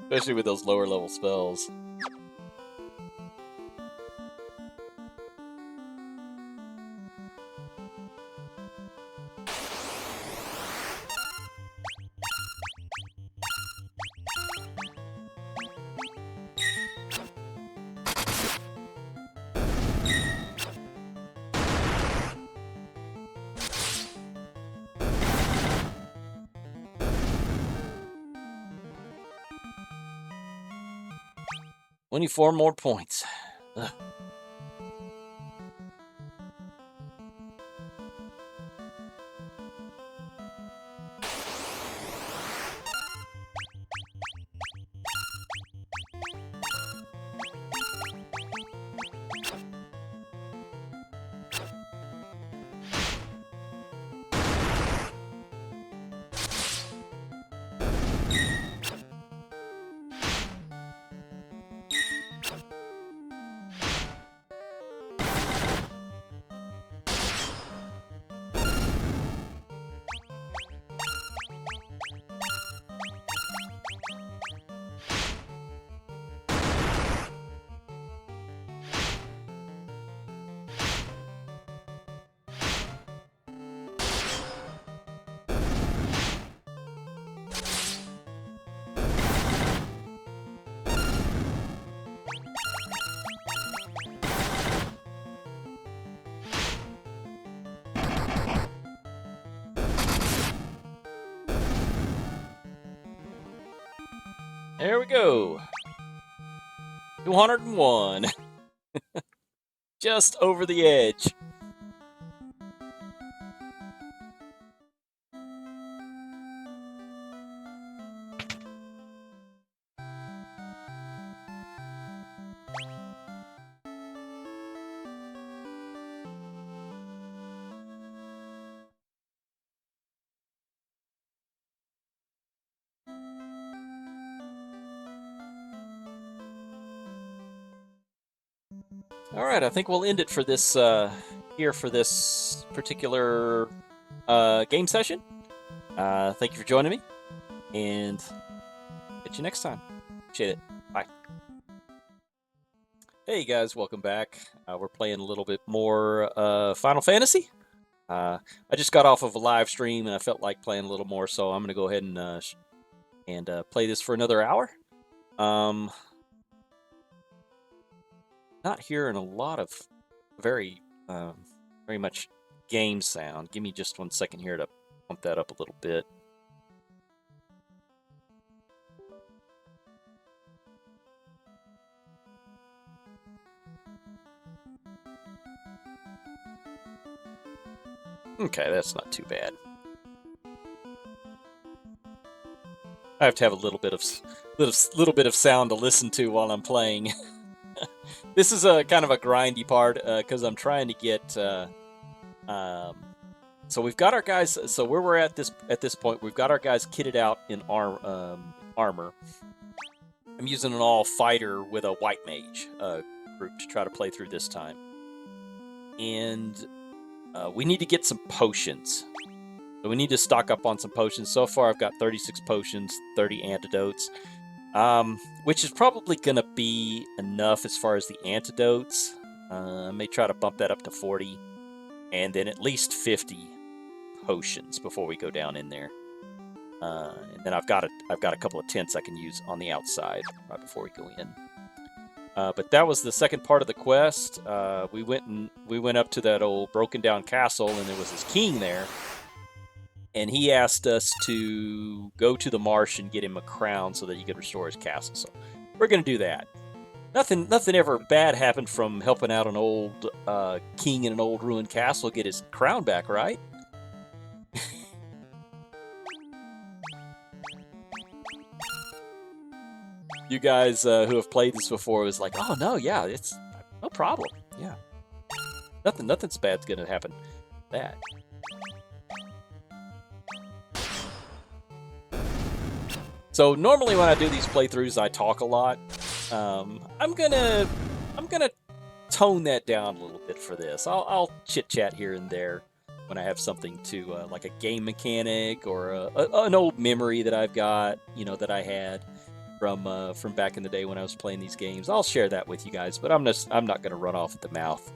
especially with those lower level spells. Only 4 more points. Ugh. There we go. 201. Just over the edge. All right, I think we'll end it for this here for this particular game session. Thank you for joining me, and catch you next time. Appreciate it. Bye. Hey guys, welcome back. We're playing a little bit more Final Fantasy. I just got off of a live stream, and I felt like playing a little more, so I'm going to go ahead and play this for another hour. Not hearing a lot of very much game sound. Give me just 1 second here to pump that up a little bit. Okay, that's not too bad. I have to have a little bit of sound to listen to while I'm playing. This is a kind of a grindy part because I'm trying to get. So we've got our guys. So where we're at this point, we've got our guys kitted out in armor. I'm using an all fighter with a white mage group to try to play through this time, and we need to get some potions. So we need to stock up on some potions. So far, I've got 36 potions, 30 antidotes. Which is probably going to be enough as far as the antidotes. I may try to bump that up to 40, and then at least 50 potions before we go down in there. And then I've got a couple of tents I can use on the outside right before we go in. But that was the second part of the quest. We went up to that old broken down castle, and there was this king there. And he asked us to go to the marsh and get him a crown so that he could restore his castle. So we're going to do that. Nothing ever bad happened from helping out an old king in an old ruined castle get his crown back, right? You guys who have played this before was like, oh no, yeah, it's no problem. Yeah, nothing's bad's gonna happen. That. So normally when I do these playthroughs, I talk a lot. I'm gonna tone that down a little bit for this. I'll chit chat here and there when I have something to like a game mechanic or an old memory that I've got, you know, that I had from back in the day when I was playing these games. I'll share that with you guys, but I'm not gonna run off at the mouth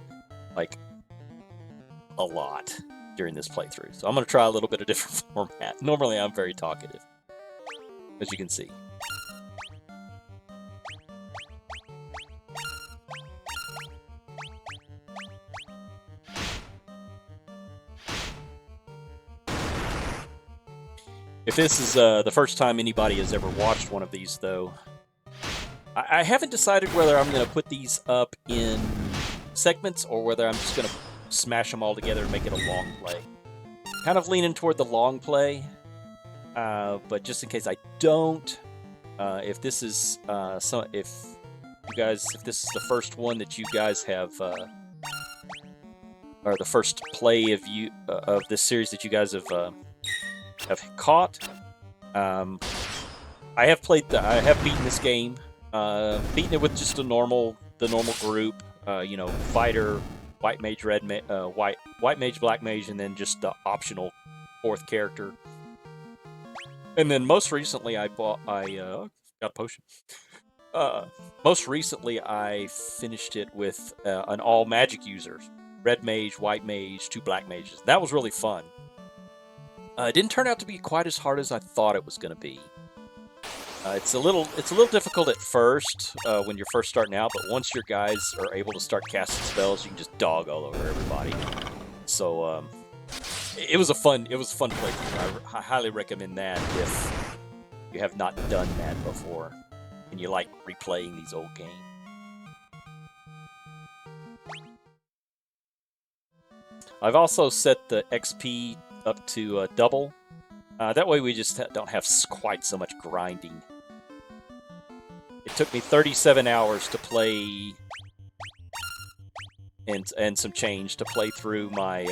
like a lot during this playthrough. So I'm gonna try a little bit of different format. Normally I'm very talkative, as you can see. If this is the first time anybody has ever watched one of these, though, I haven't decided whether I'm going to put these up in segments or whether I'm just going to smash them all together and make it a long play. Kind of leaning toward the long play, but just in case I don't, if this is if this is the first one that you guys have, or the first play of this series that you guys have caught. I have beaten this game. Beaten it with just the normal group. You know, fighter, white mage, white mage, black mage, and then just the optional fourth character. And then most recently, I got a potion. Most recently, I finished it with an all magic users: red mage, white mage, 2 black mages. That was really fun. It didn't turn out to be quite as hard as I thought it was going to be. It's a little difficult at first when you're first starting out, but once your guys are able to start casting spells, you can just dog all over everybody. So it was a fun playthrough. I highly recommend that if you have not done that before and you like replaying these old games. I've also set the XP up to double. That way we just don't have quite so much grinding. It took me 37 hours to play and some change to play through my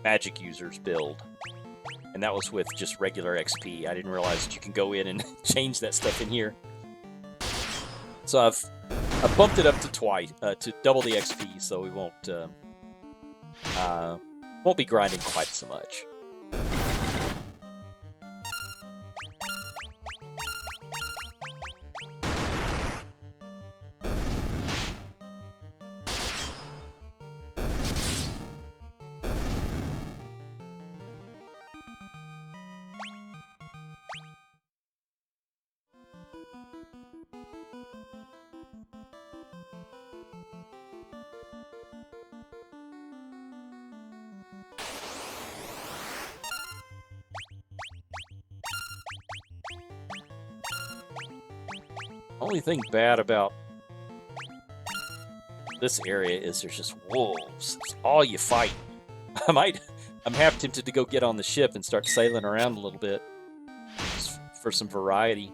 magic users build. And that was with just regular XP. I didn't realize that you can go in and change that stuff in here. So I've bumped it up to to double the XP, so we won't be grinding quite so much. Only thing bad about this area is there's just wolves. It's all you fight. I'm half tempted to go get on the ship and start sailing around a little bit just for some variety.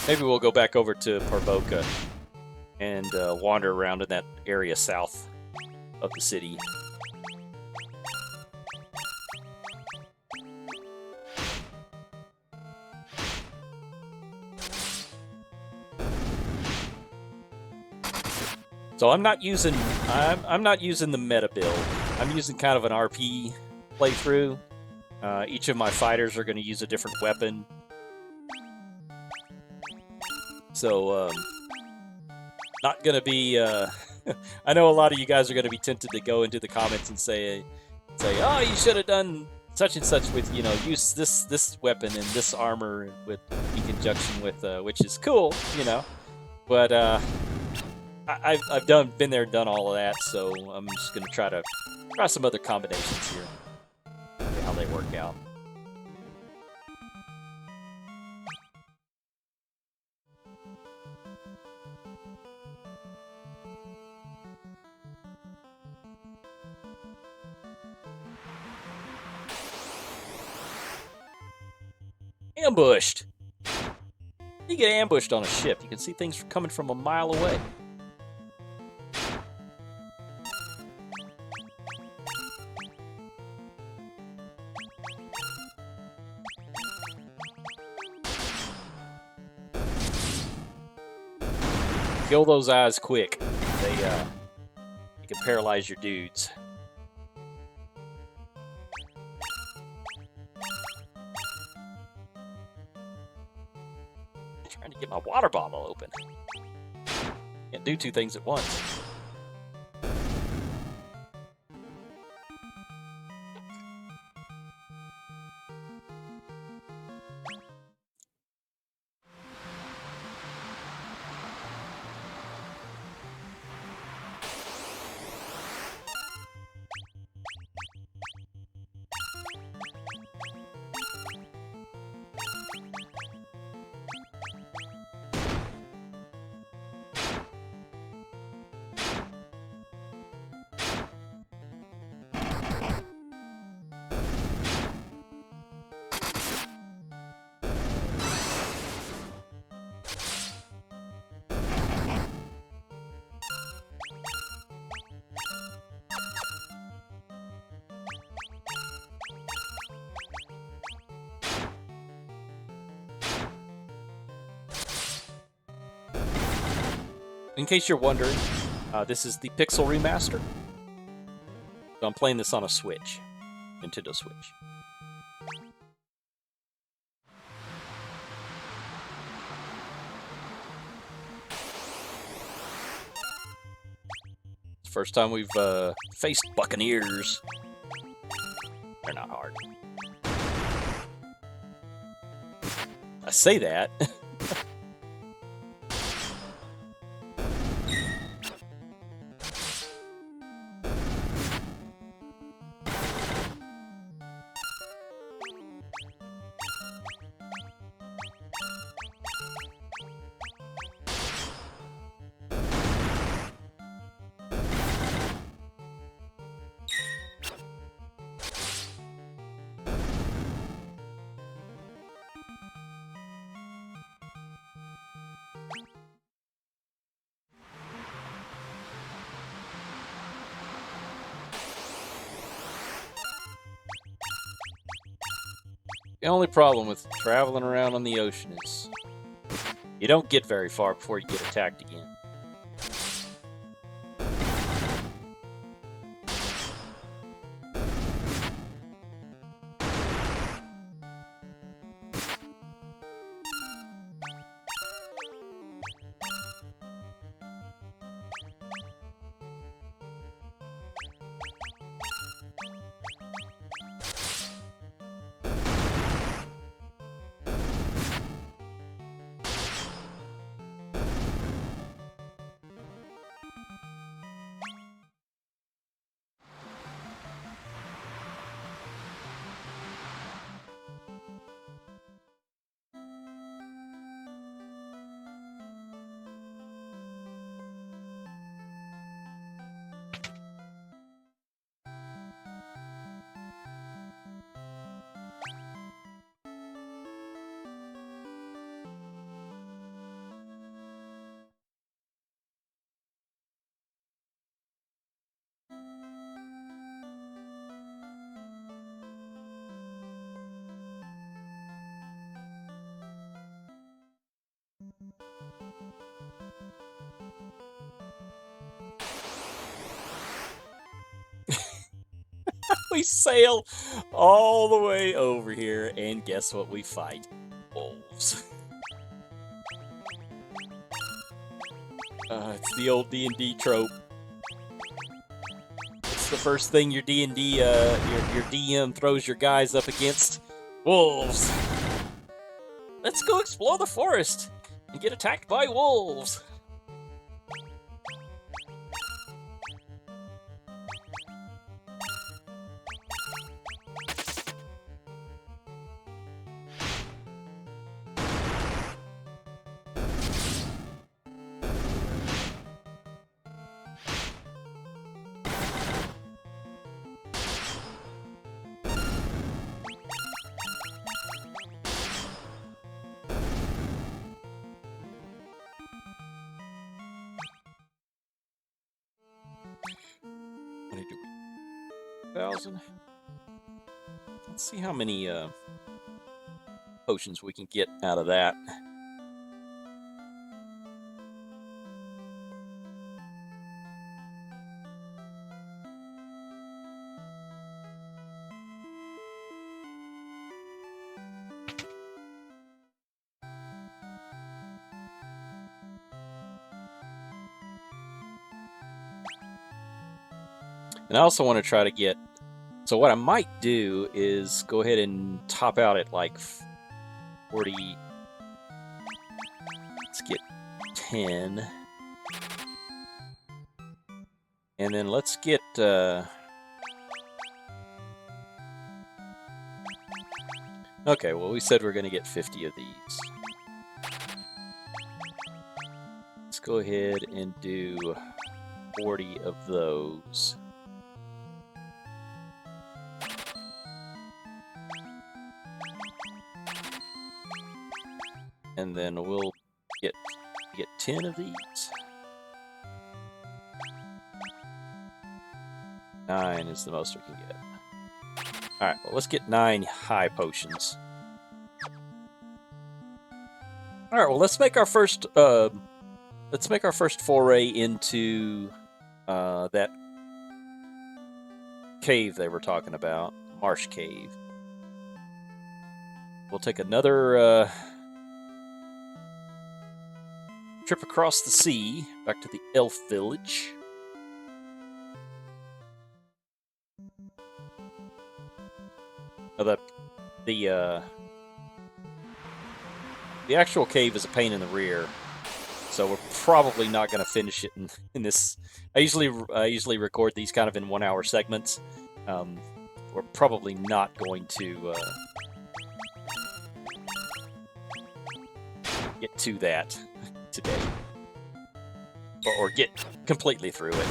Maybe we'll go back over to Parvoka and wander around in that area south of the city. So I'm not using the meta build. I'm using kind of an RP playthrough. Each of my fighters are going to use a different weapon. So not going to be I know a lot of you guys are going to be tempted to go into the comments and say, "Oh, you should have done such and such with, use this weapon and this armor in conjunction with," which is cool, But I've been there, done all of that, so I'm just gonna try some other combinations here. See how they work out. Ambushed! You get ambushed on a ship, you can see things coming from a mile away. Kill those eyes quick. They can paralyze your dudes. Trying to get my water bottle open. Can't do two things at once. In case you're wondering, this is the Pixel Remaster. So I'm playing this on a Switch. Nintendo Switch. It's the first time we've faced Buccaneers. They're not hard. I say that. The only problem with traveling around on the ocean is you don't get very far before you get attacked again. We sail all the way over here, and guess what we fight? Wolves. It's the old D&D trope. It's the first thing your D&D, your DM throws your guys up against. Wolves. Let's go explore the forest and get attacked by wolves. 1,000. Let's see how many potions we can get out of that. And I also want to try to get... So what I might do is go ahead and top out at like 40... Let's get 10. And then let's get... Okay, well we said we're going to get 50 of these. Let's go ahead and do 40 of those. And then we'll get 10 of these. 9 is the most we can get. Alright, well let's get 9 high potions. Alright, well let's make our first foray into that cave they were talking about. Marsh cave. We'll take another trip across the sea, back to the elf village. The actual cave is a pain in the rear, so we're probably not going to finish it in this. I usually record these kind of in 1-hour segments. We're probably not going to get to that today, or get completely through it.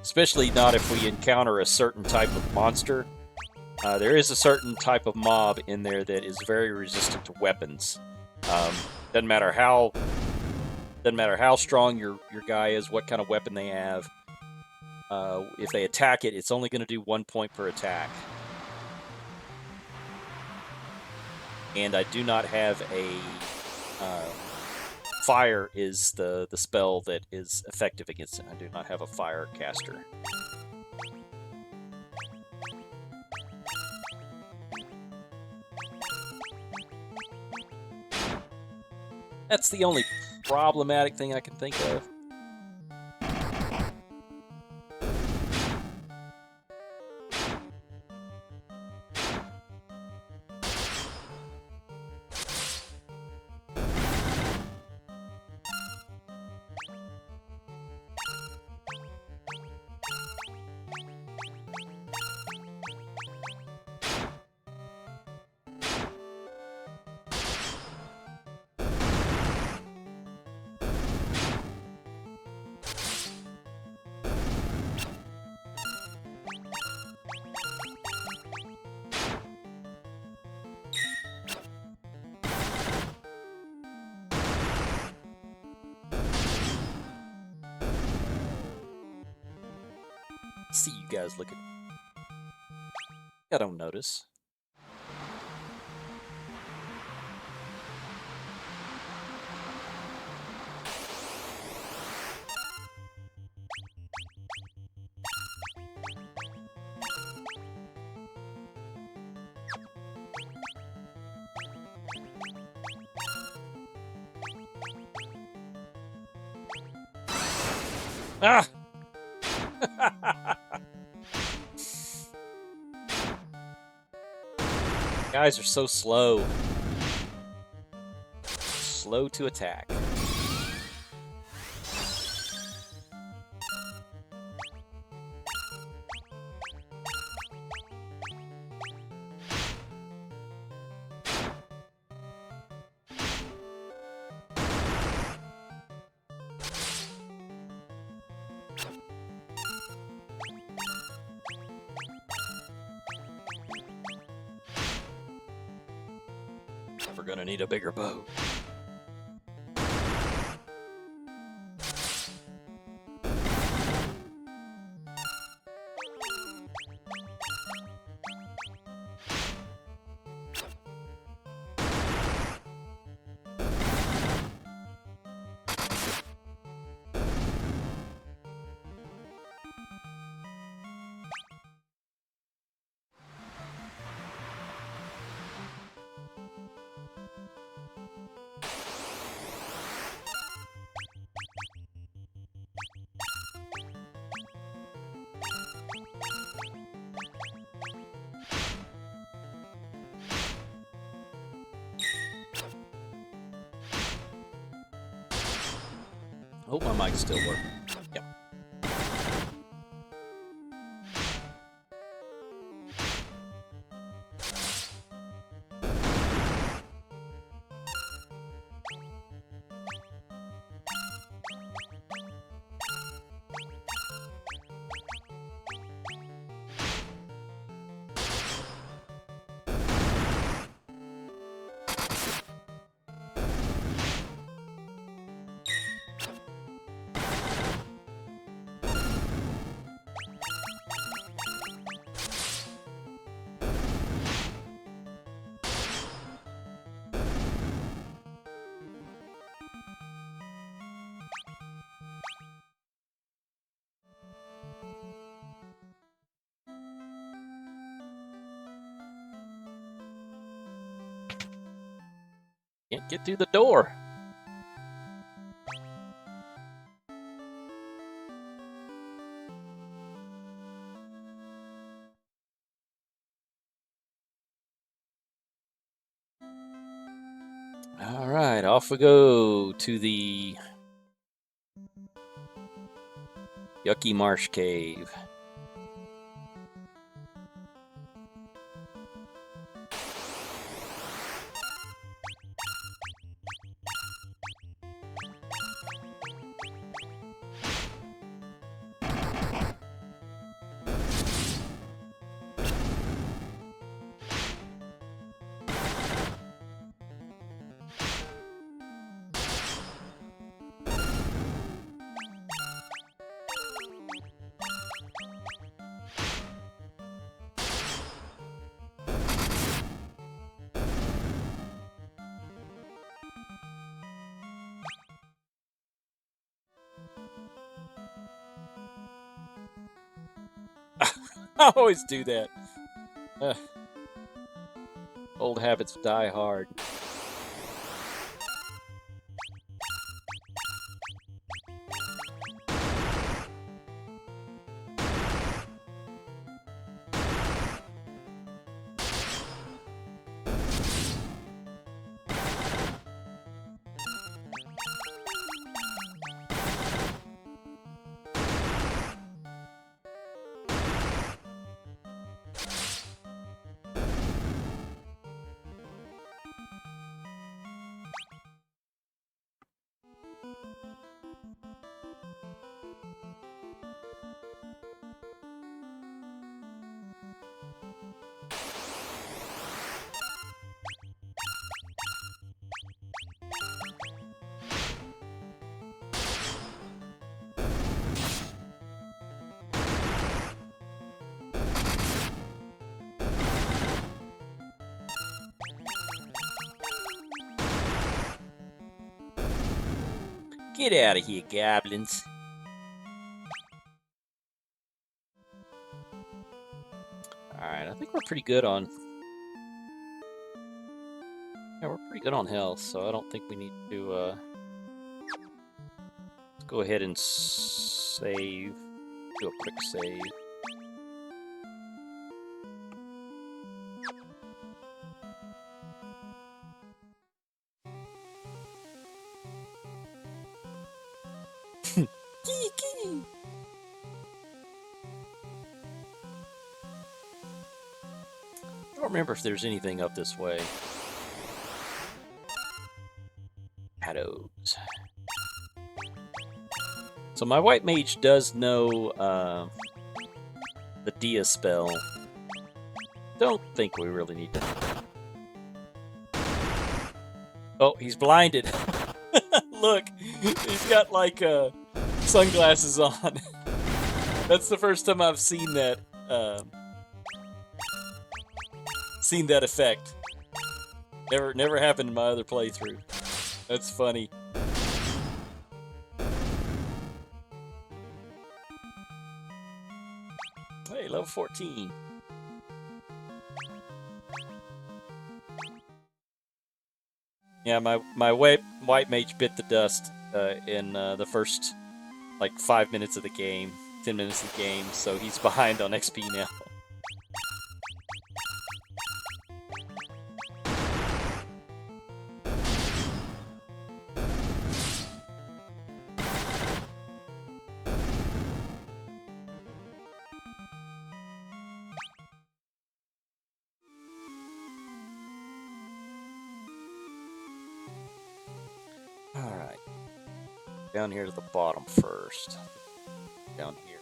Especially not if we encounter a certain type of monster. There is a certain type of mob in there that is very resistant to weapons. Doesn't matter how strong your guy is, what kind of weapon they have. If they attack it, it's only going to do 1 point per attack. And I do not have a... Fire is the spell that is effective against it. I do not have a fire caster. That's the only problematic thing I can think of. See you guys looking. I don't notice. Ah! Guys are so slow. Slow to attack. We're gonna need a bigger bow. Hope my mic's still working. Yep. Can't get through the door. All right, off we go to the Yucky Marsh Cave. I always do that. Old habits die hard. Get out of here, goblins. Alright, I think we're pretty good on... Yeah, we're pretty good on health, so I don't think we need to, let's go ahead and save. Do a quick save. I don't remember if there's anything up this way. Shadows. So my white mage does know the Dia spell. Don't think we really need to. Oh, he's blinded. Look, he's got like sunglasses on. That's the first time I've seen that. Seen that effect. Never happened in my other playthrough. That's funny. Hey, level 14. Yeah, my white mage bit the dust in the first like 5 minutes of the game, 10 minutes of the game, so he's behind on XP now. Alright. Down here to the bottom first. Down here.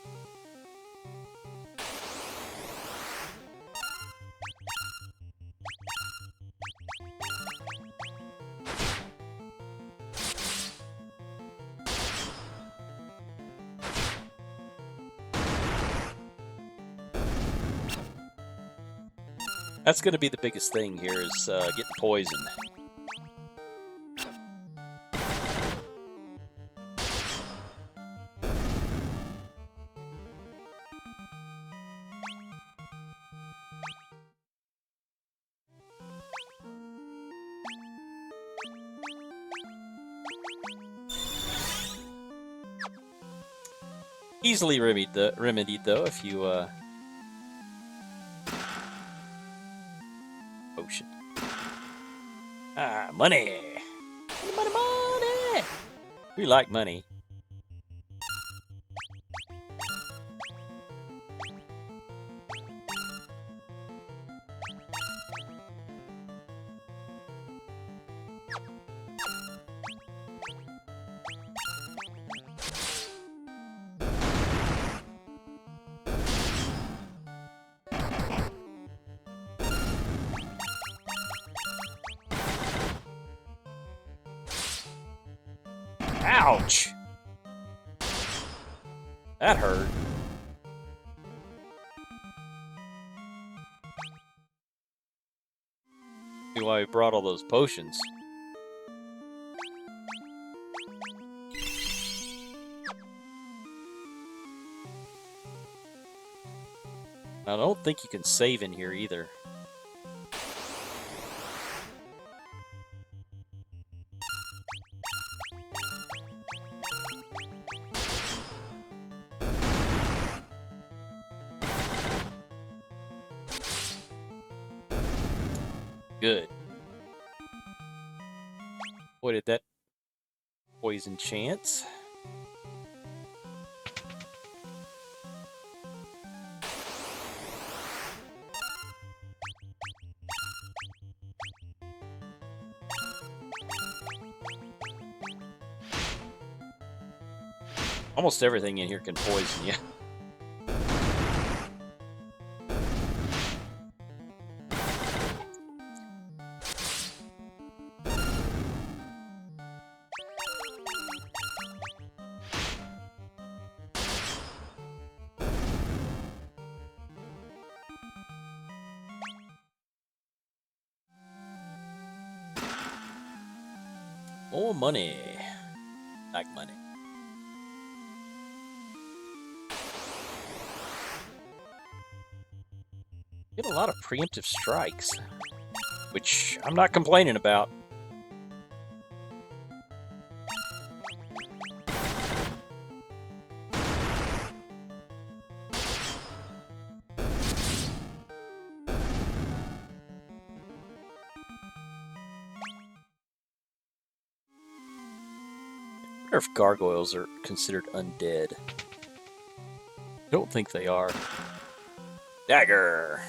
That's going to be the biggest thing here is getting poisoned. Easily remedied though if you potion. Ah, money! Money, money! We like money. Ouch! That hurt. See why we brought all those potions. I don't think you can save in here either. Good. Avoided that poison chance. Almost everything in here can poison you. More money. Like money. Get a lot of preemptive strikes, which I'm not complaining about. I wonder if gargoyles are considered undead. I don't think they are. Dagger!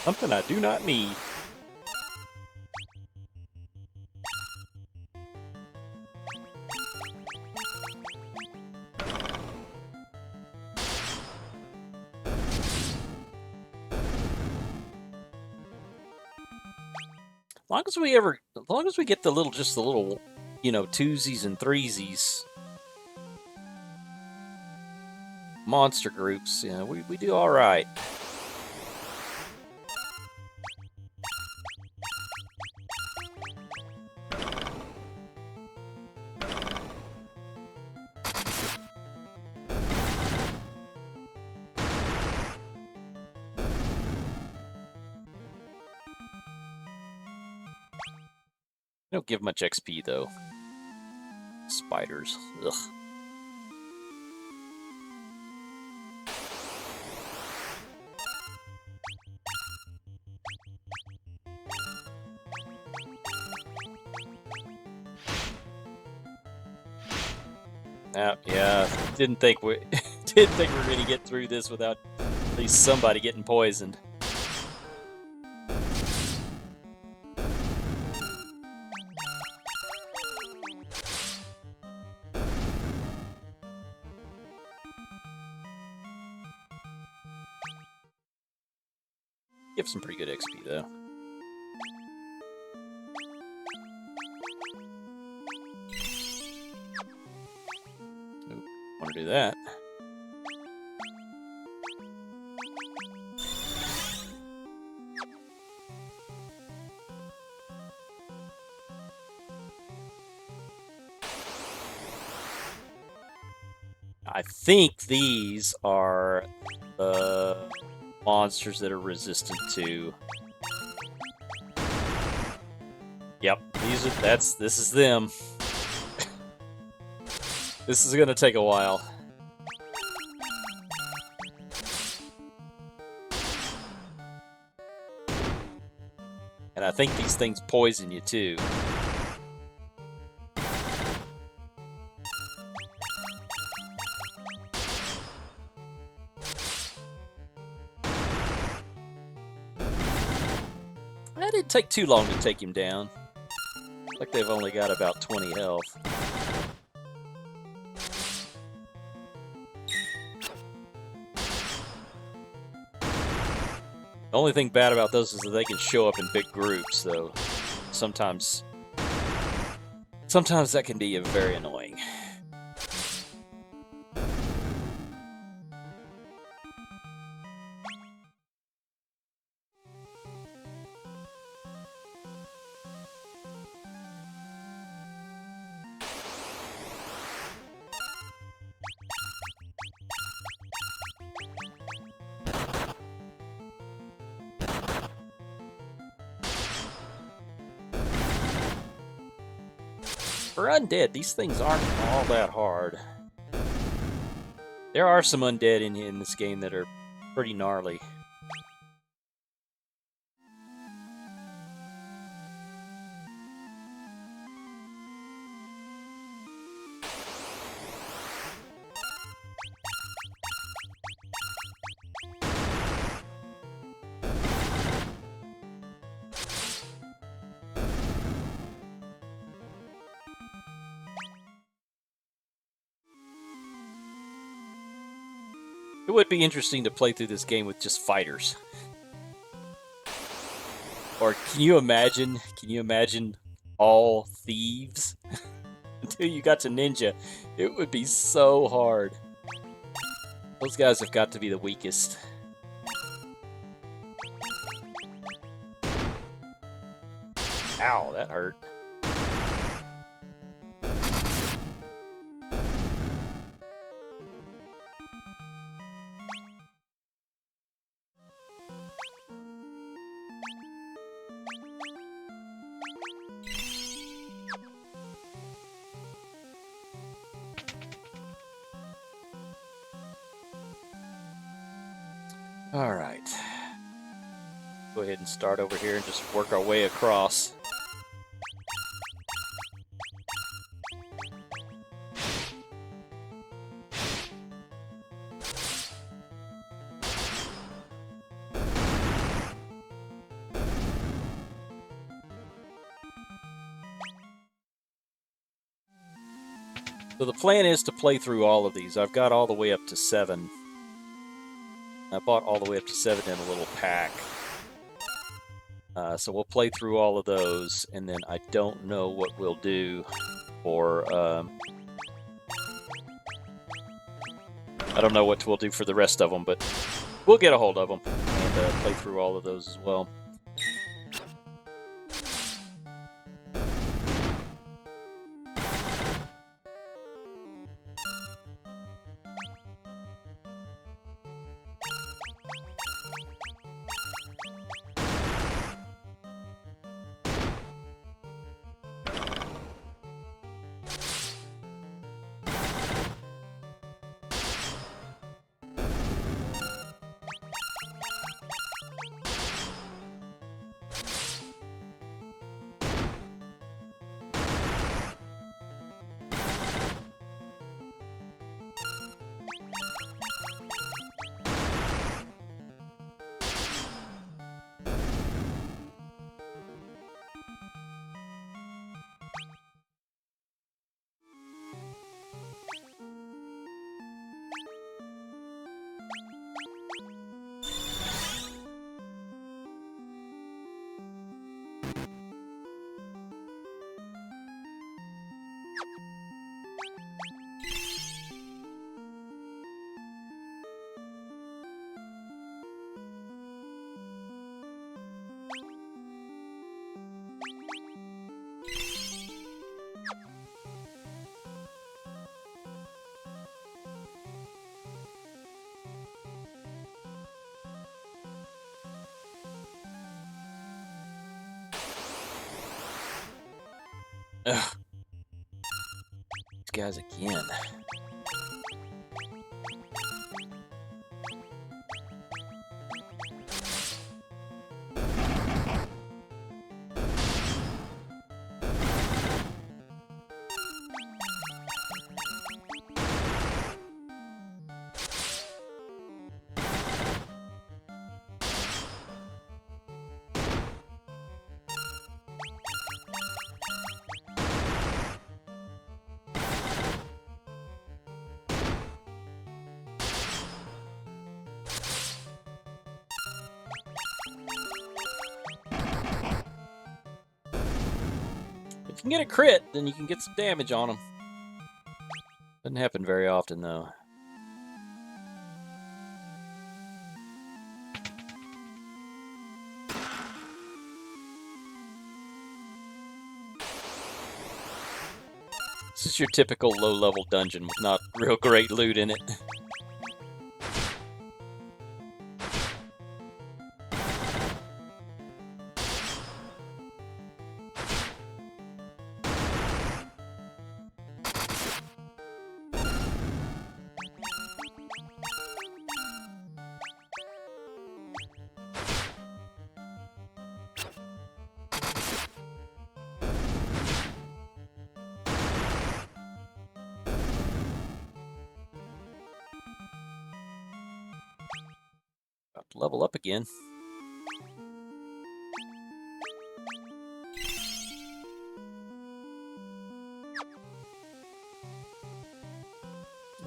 Something I do not need. As long as we get just the little, you know, twosies and threesies monster groups, you know, we do all right. They don't give much XP, though. Spiders. Ugh. Yeah. Didn't think we were going to get through this without at least somebody getting poisoned. Give some pretty good XP, though. Oop, want to do that. I think these are the monsters that are resistant to. Yep, this is them. This is gonna take a while. And I think these things poison you too. That didn't take too long to take him down. Like they've only got about 20 health. The only thing bad about those is that they can show up in big groups, though. Sometimes that can be very annoying. For undead, these things aren't all that hard. There are some undead in this game that are pretty gnarly. It would be interesting to play through this game with just fighters. Or can you imagine all thieves? Until you got to ninja, it would be so hard. Those guys have got to be the weakest. Ow, that hurt. All right. Go ahead and start over here and just work our way across. So the plan is to play through all of these. I've got all the way up to 7. I bought all the way up to 7 in a little pack. So we'll play through all of those, and then I don't know what we'll do for... I don't know what we'll do for the rest of them, but we'll get a hold of them and play through all of those as well. Ugh. These guys again. If you can get a crit, then you can get some damage on them. Doesn't happen very often, though. This is your typical low-level dungeon with not real great loot in it. About to level up again.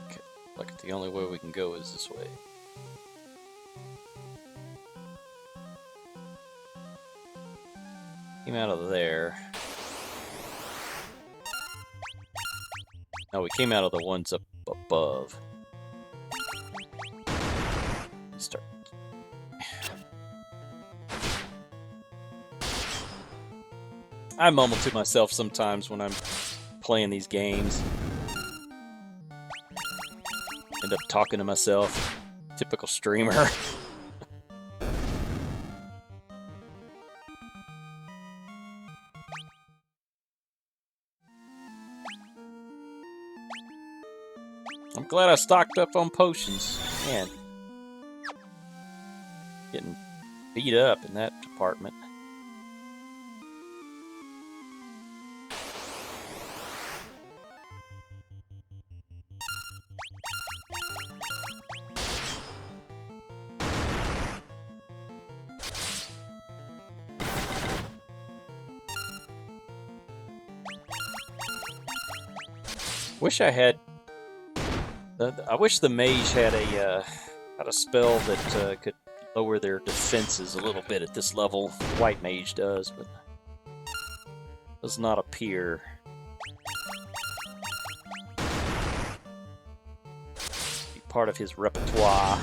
Okay, like the only way we can go is this way. Came out of there. No, we came out of the ones up above. Start. I mumble to myself sometimes when I'm playing these games. End up talking to myself. Typical streamer. I'm glad I stocked up on potions. Man. Getting beat up in that department. Wish I had. I wish the mage had a spell that could lower their defenses a little bit at this level. White mage does, but does not appear. Be part of his repertoire.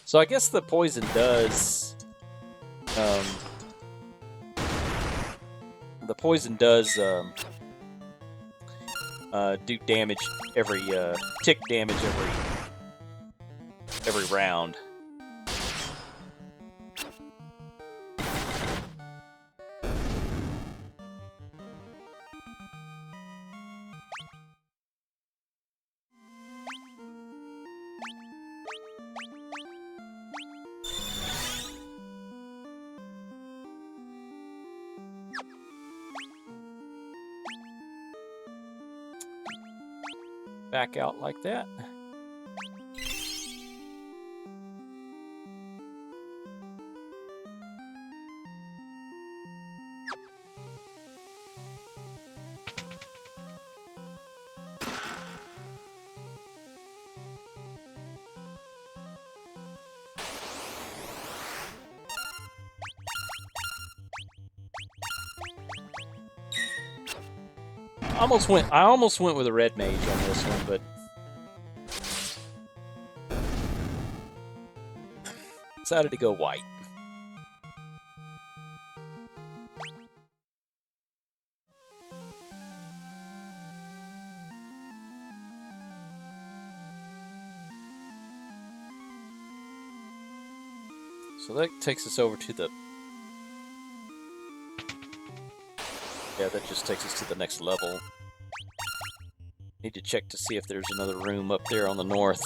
So I guess the poison does. The poison does do damage every tick damage every round. Back out like that. I almost went with a red mage on this one, but decided to go white. So that takes us over to the... Yeah, that just takes us to the next level. Need to check to see if there's another room up there on the north.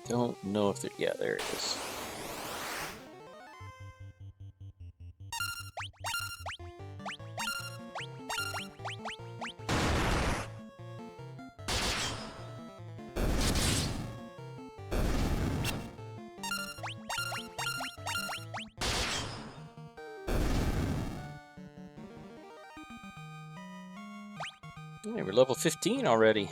Don't know if there... Yeah, there it is. Hey, we're level 15 already.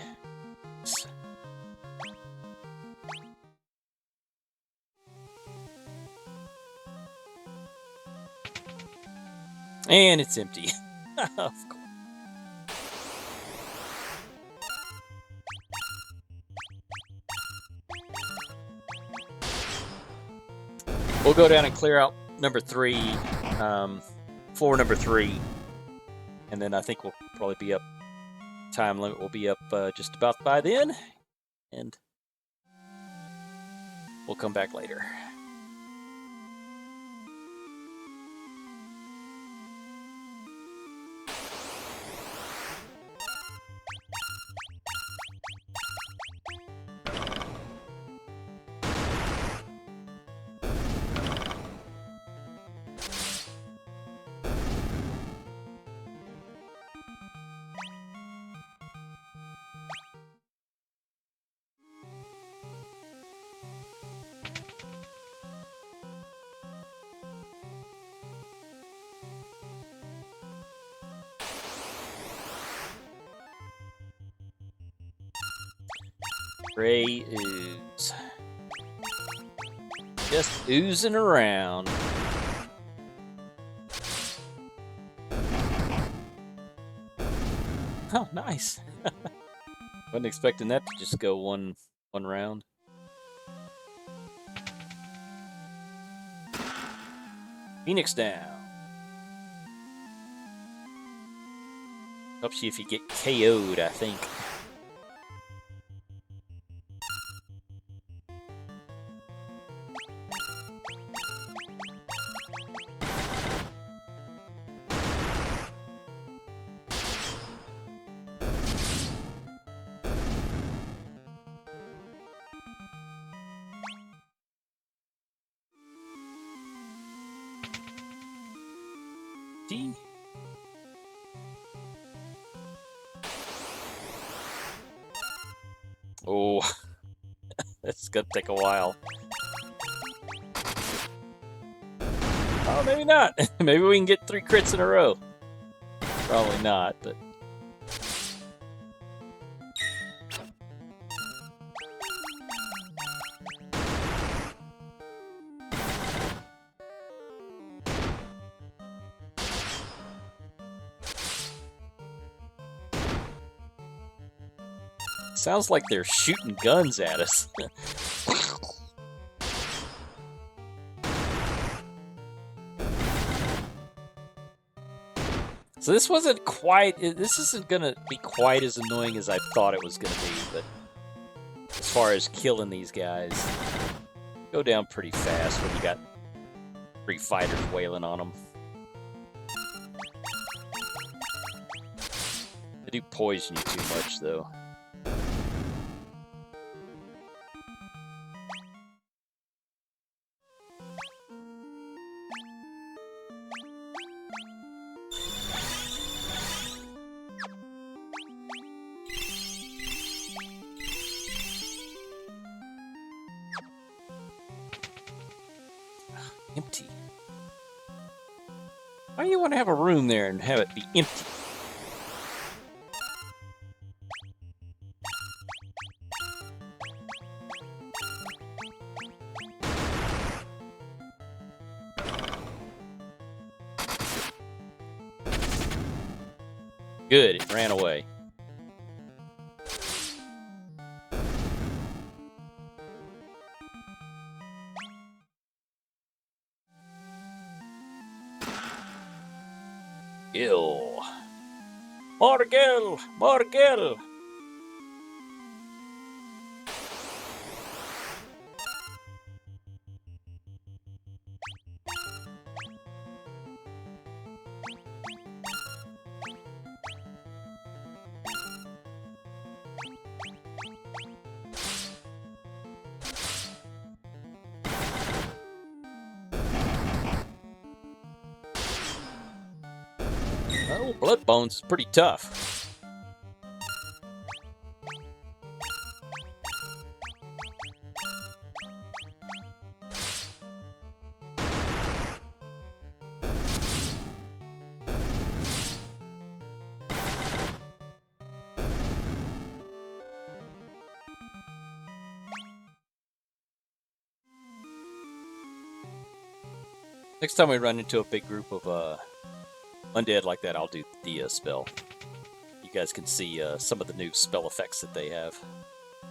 And it's empty. Of course. We'll go down and clear out number 3, floor number 3, and then I think we'll probably be up. Time limit will be up just about by then, and we'll come back later. Gray ooze. Just oozing around. Oh, nice. Wasn't expecting that to just go one round. Phoenix down. Helps you if you get KO'd, I think. D. Oh, that's gonna take a while. Oh, maybe not. Maybe we can get 3 crits in a row. Probably not, but... Sounds like they're shooting guns at us. So this wasn't quite... This isn't gonna be quite as annoying as I thought it was gonna be, but... As far as killing these guys... Go down pretty fast when you got 3 fighters wailing on them. They do poison you too much, though. Empty. Why do you want to have a room there and have it be empty? Good, it ran away. Gil. More Gil! More Gil! Oh, Bloodbones is pretty tough. Next time we run into a big group of undead like that, I'll do the spell. You guys can see some of the new spell effects that they have.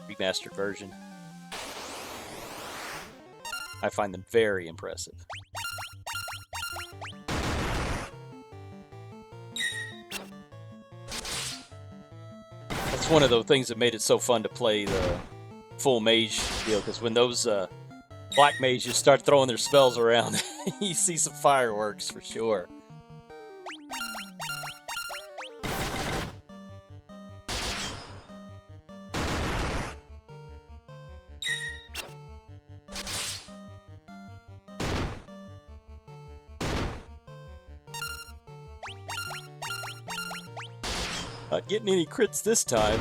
Remastered version. I find them very impressive. That's one of the things that made it so fun to play the full mage deal, because when those black mages start throwing their spells around, you see some fireworks for sure. Not getting any crits this time.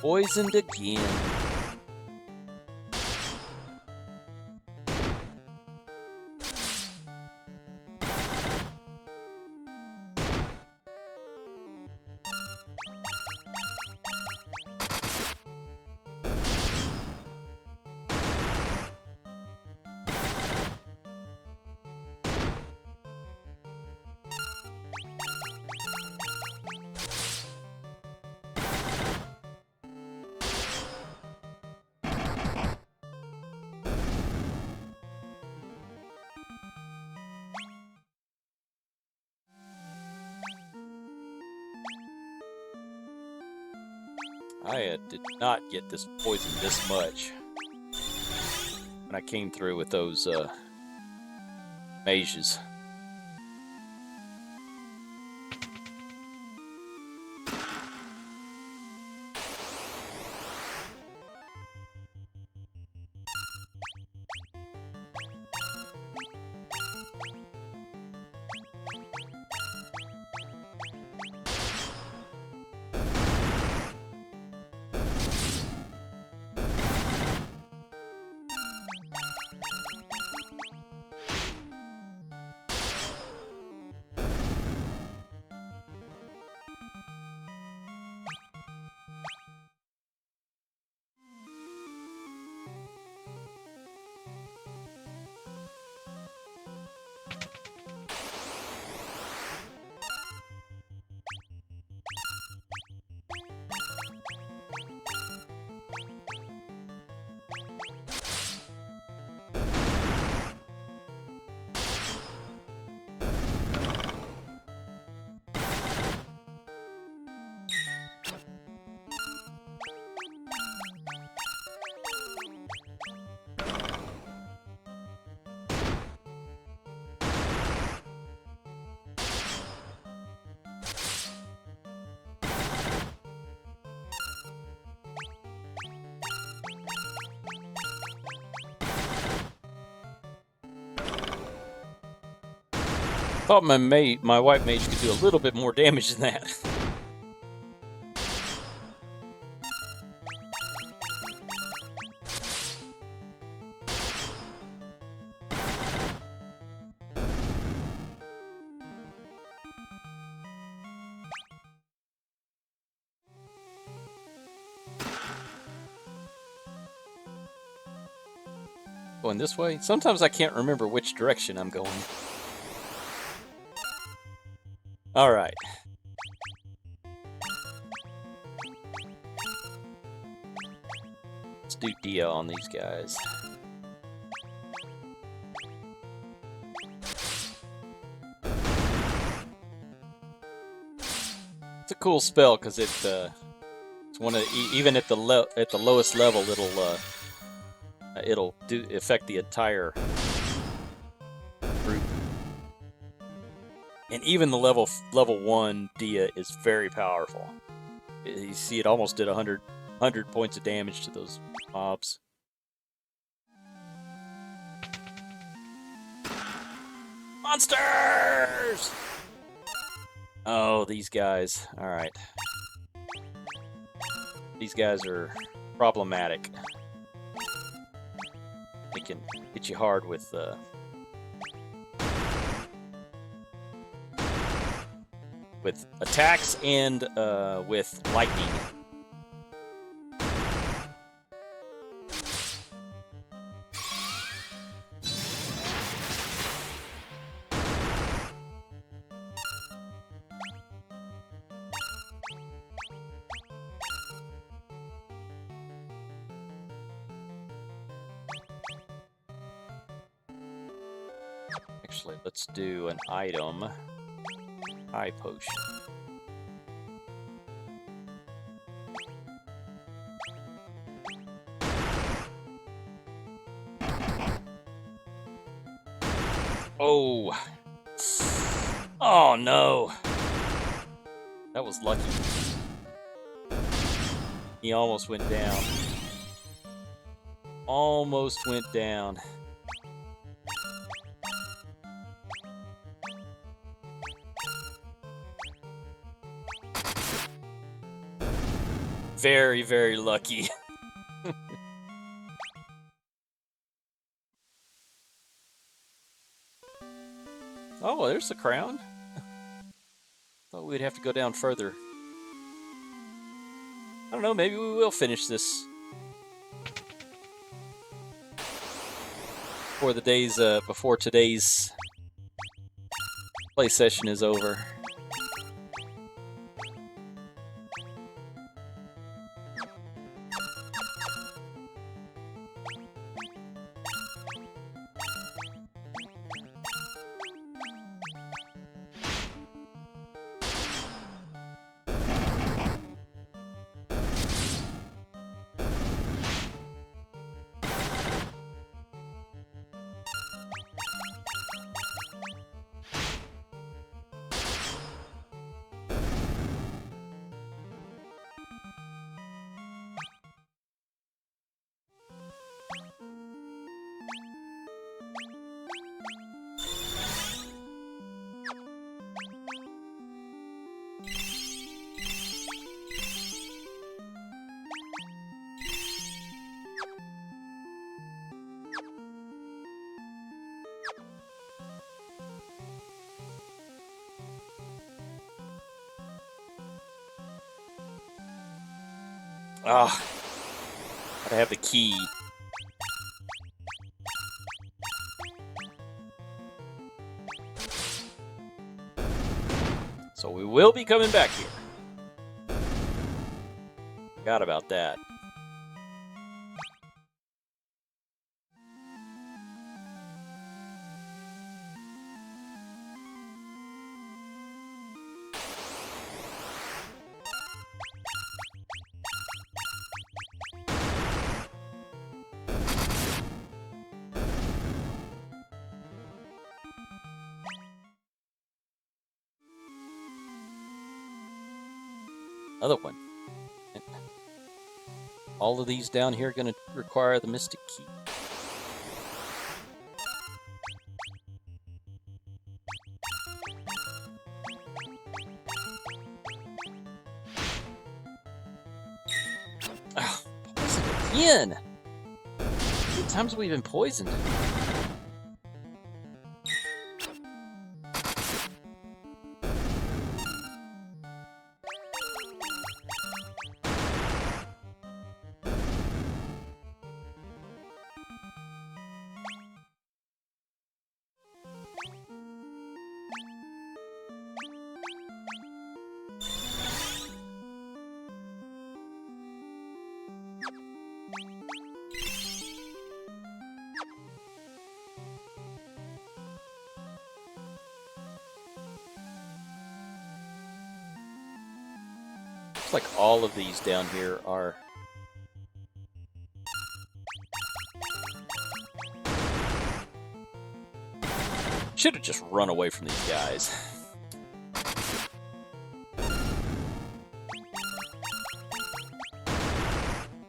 Poisoned again. I did not get this poison this much when I came through with those mages. Thought my white mage could do a little bit more damage than that. Going this way? Sometimes I can't remember which direction I'm going. Alright. Let's do Dia on these guys. It's a cool spell because it's one of even at the lowest level it'll affect the entire group. And even the level 1 Dia is very powerful. You see, it almost did 100 points of damage to those mobs. Monsters! Oh, these guys. Alright. These guys are problematic. They can hit you hard with attacks and with lightning. Actually, let's do an item. High potion. Oh. Oh no. That was lucky. He almost went down. Almost went down. Very, very lucky. Oh, there's the crown. Thought we'd have to go down further. I don't know, maybe we will finish this before today's play session is over. Ah, gotta have the key. So we will be coming back here. Forgot about that. Another one. All of these down here are going to require the Mystic Key. Oh, poisoned again! How many times have we been poisoned? like all of these down here are... Should have just run away from these guys.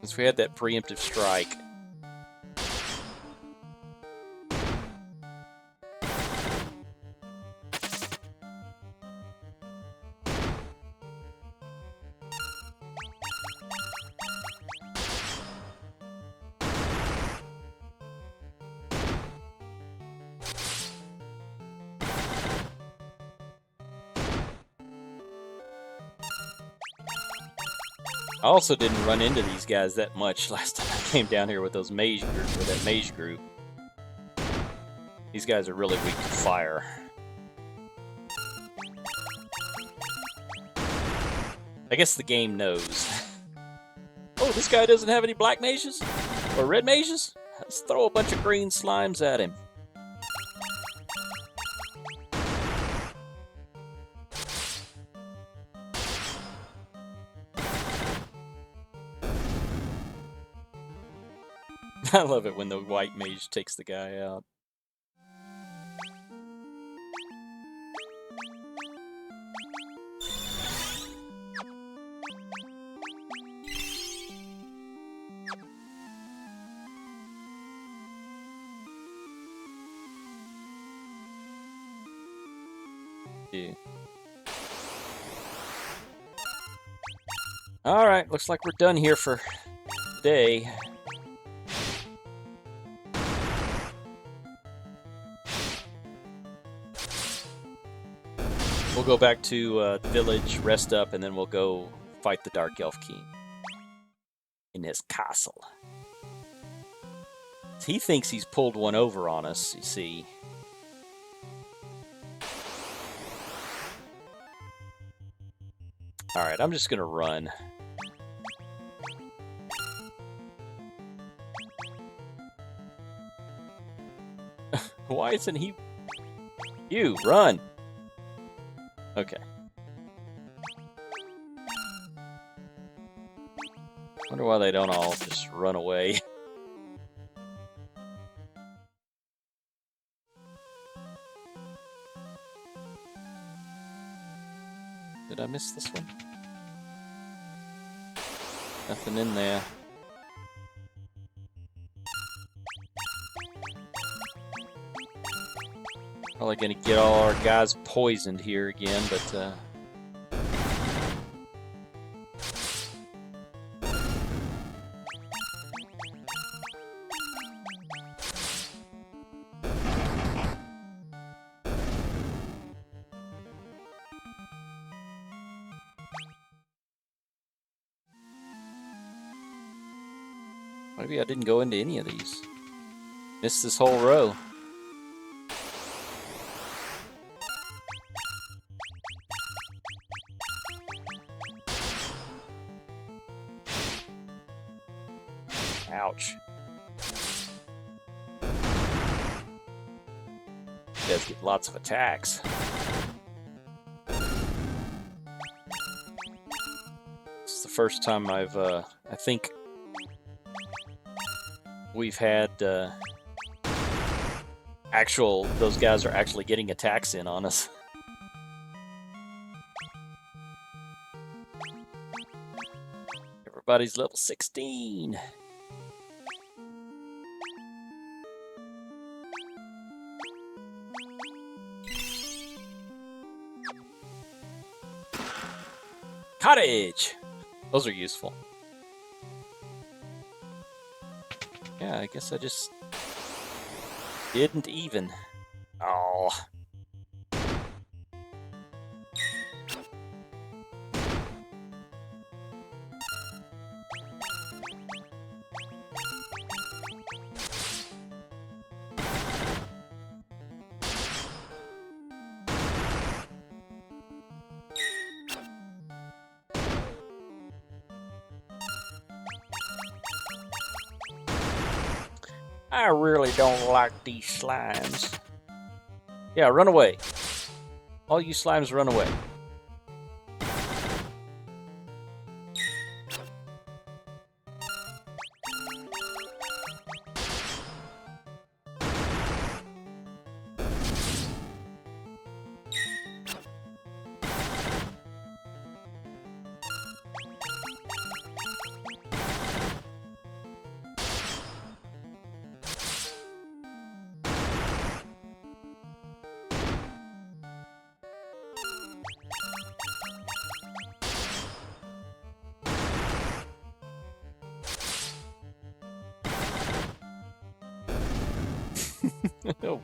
Since we had that preemptive strike. I also didn't run into these guys that much last time I came down here with those mage group, with that mage group. These guys are really weak to fire. I guess the game knows. Oh, this guy doesn't have any black mages? Or red mages? Let's throw a bunch of green slimes at him. I love it when the white mage takes the guy out. Yeah. Alright, looks like we're done here for today. We'll go back to the village, rest up, and then we'll go fight the Dark Elf King in his castle. He thinks he's pulled one over on us, you see. Alright, I'm just gonna run. Why isn't he... You, run! Okay. Wonder why they don't all just run away. Did I miss this one? Nothing in there. Probably gonna get all our guys poisoned here again, but maybe I didn't go into any of these. Missed this whole row. Ouch. He does get lots of attacks. This is the first time I've, I think we've had, those guys are actually getting attacks in on us. Everybody's level 16. Cottage! Those are useful. Yeah, I guess I just didn't even. Oh. I really don't like these slimes. Yeah, run away. All you slimes, run away.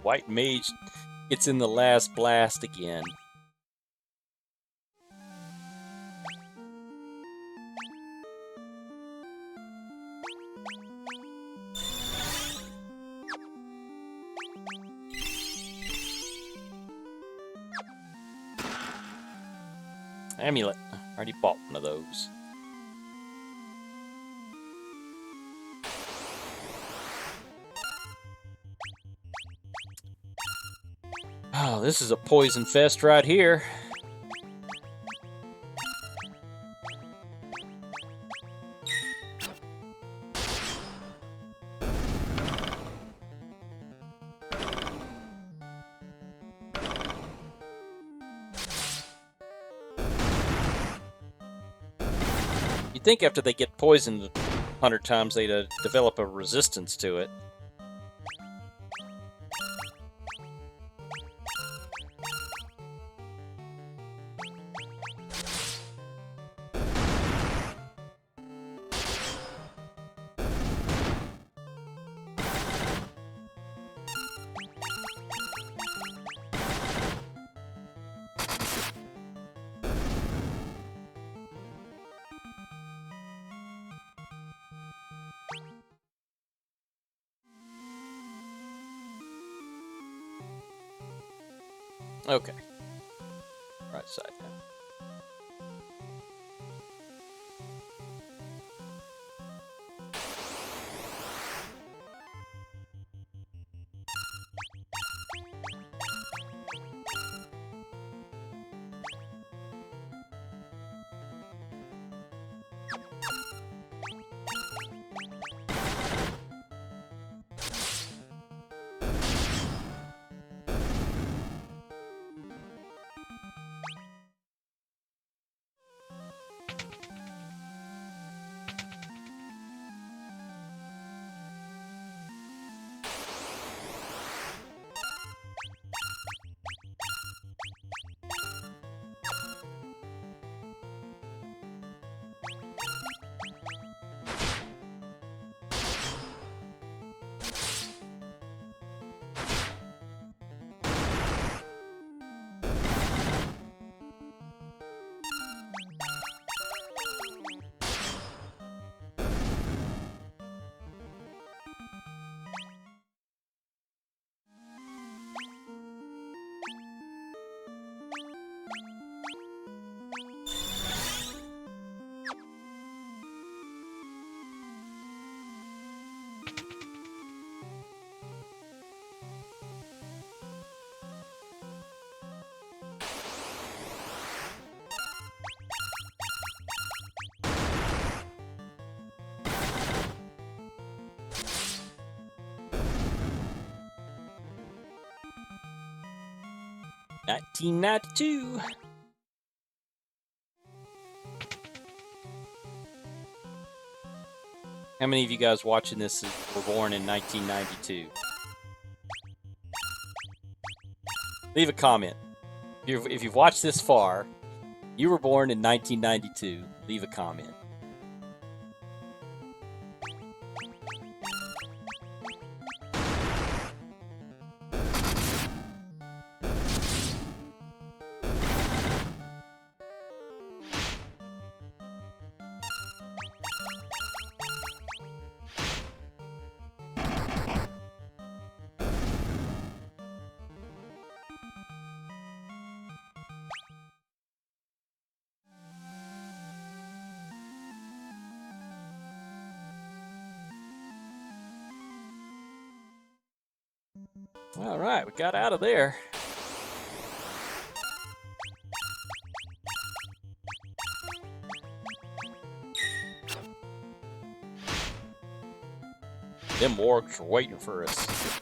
White mage gets in the last blast again. Amulet. I already bought one of those. Oh, this is a poison fest right here. You'd think after they get poisoned 100 times they'd develop a resistance to it. Okay. Right side now. $19.92. How many of you guys watching this were born in 1992? Leave a comment. If you've watched this far, you were born in 1992. Leave a comment. All right, we got out of there. Them wargs are waiting for us.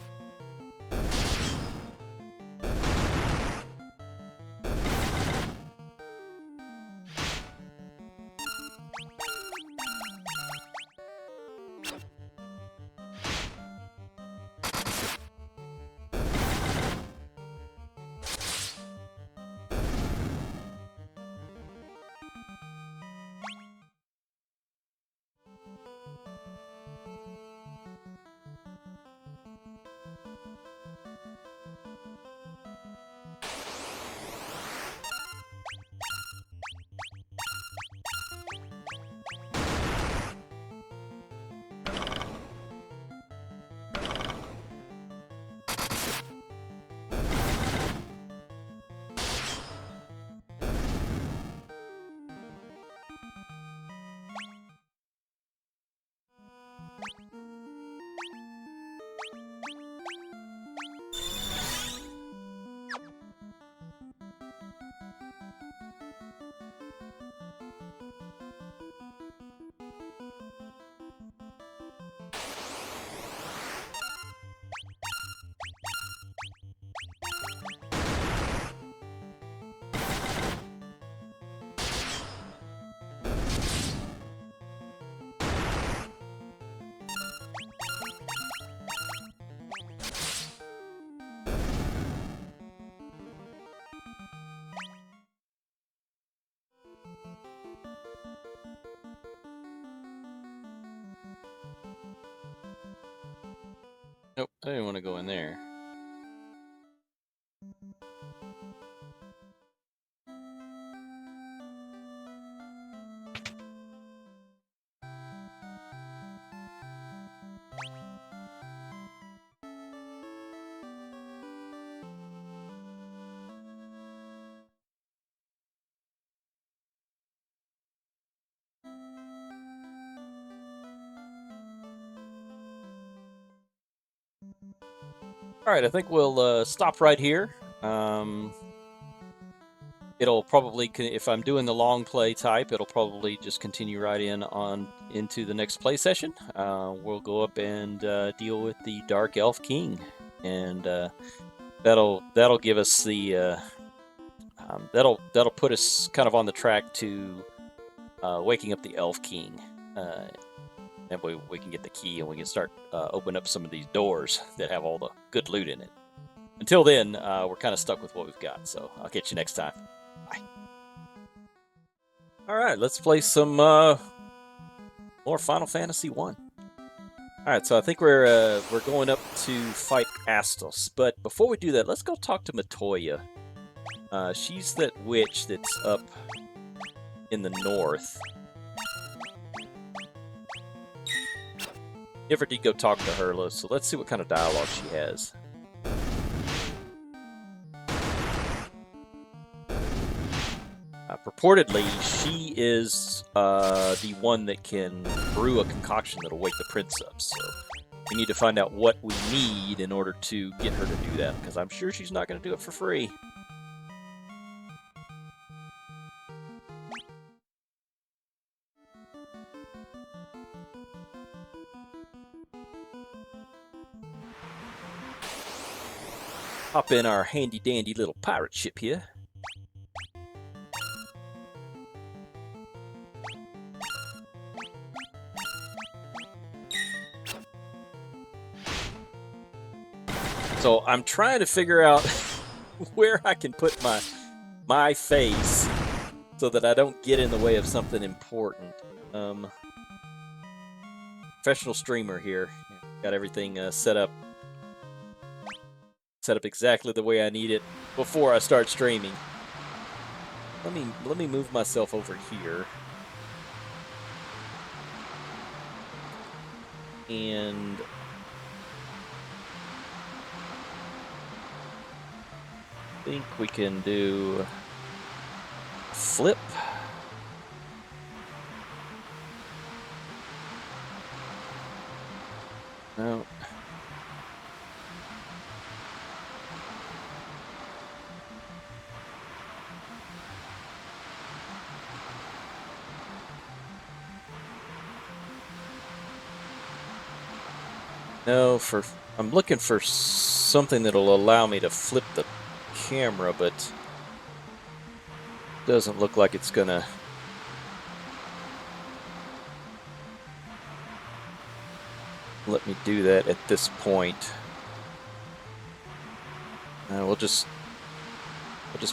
So I didn't want to go in there. All right, I think we'll stop right here. It'll probably, if I'm doing the long play type, it'll probably just continue right into the next play session. We'll go up and deal with the Dark Elf King, and that'll give us the that'll put us kind of on the track to waking up the Elf King. That way we can get the key and we can start opening up some of these doors that have all the good loot in it. Until then, we're kind of stuck with what we've got, so I'll catch you next time. Bye. All right, let's play some more Final Fantasy 1. All right, so I think we're going up to fight Astos, but before we do that, let's go talk to Matoya. She's that witch that's up in the north. Never did go talk to her, so let's see what kind of dialogue she has. Purportedly, she is the one that can brew a concoction that'll wake the prince up, so we need to find out what we need in order to get her to do that, because I'm sure she's not going to do it for free. Hop in our handy-dandy little pirate ship here. So I'm trying to figure out where I can put my face so that I don't get in the way of something important. Professional streamer here. Got everything set up exactly the way I need it before I start streaming. Let me move myself over here. And I think we can do flip. No. No, I'm looking for something that'll allow me to flip the camera, but doesn't look like it's gonna let me do that at this point. I'll just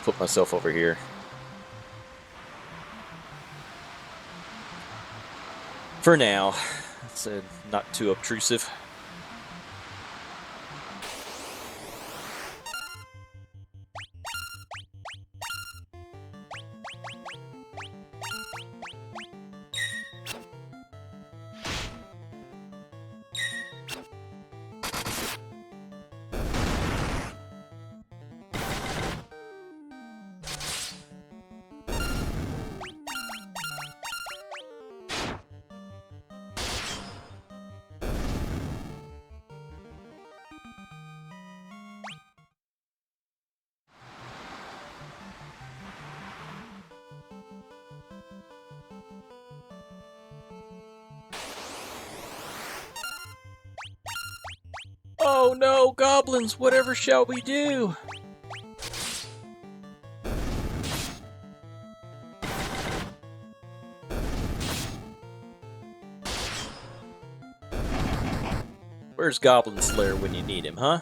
put myself over here. For now, it's not too obtrusive. Oh no, goblins, whatever shall we do? Where's Goblin Slayer when you need him, huh?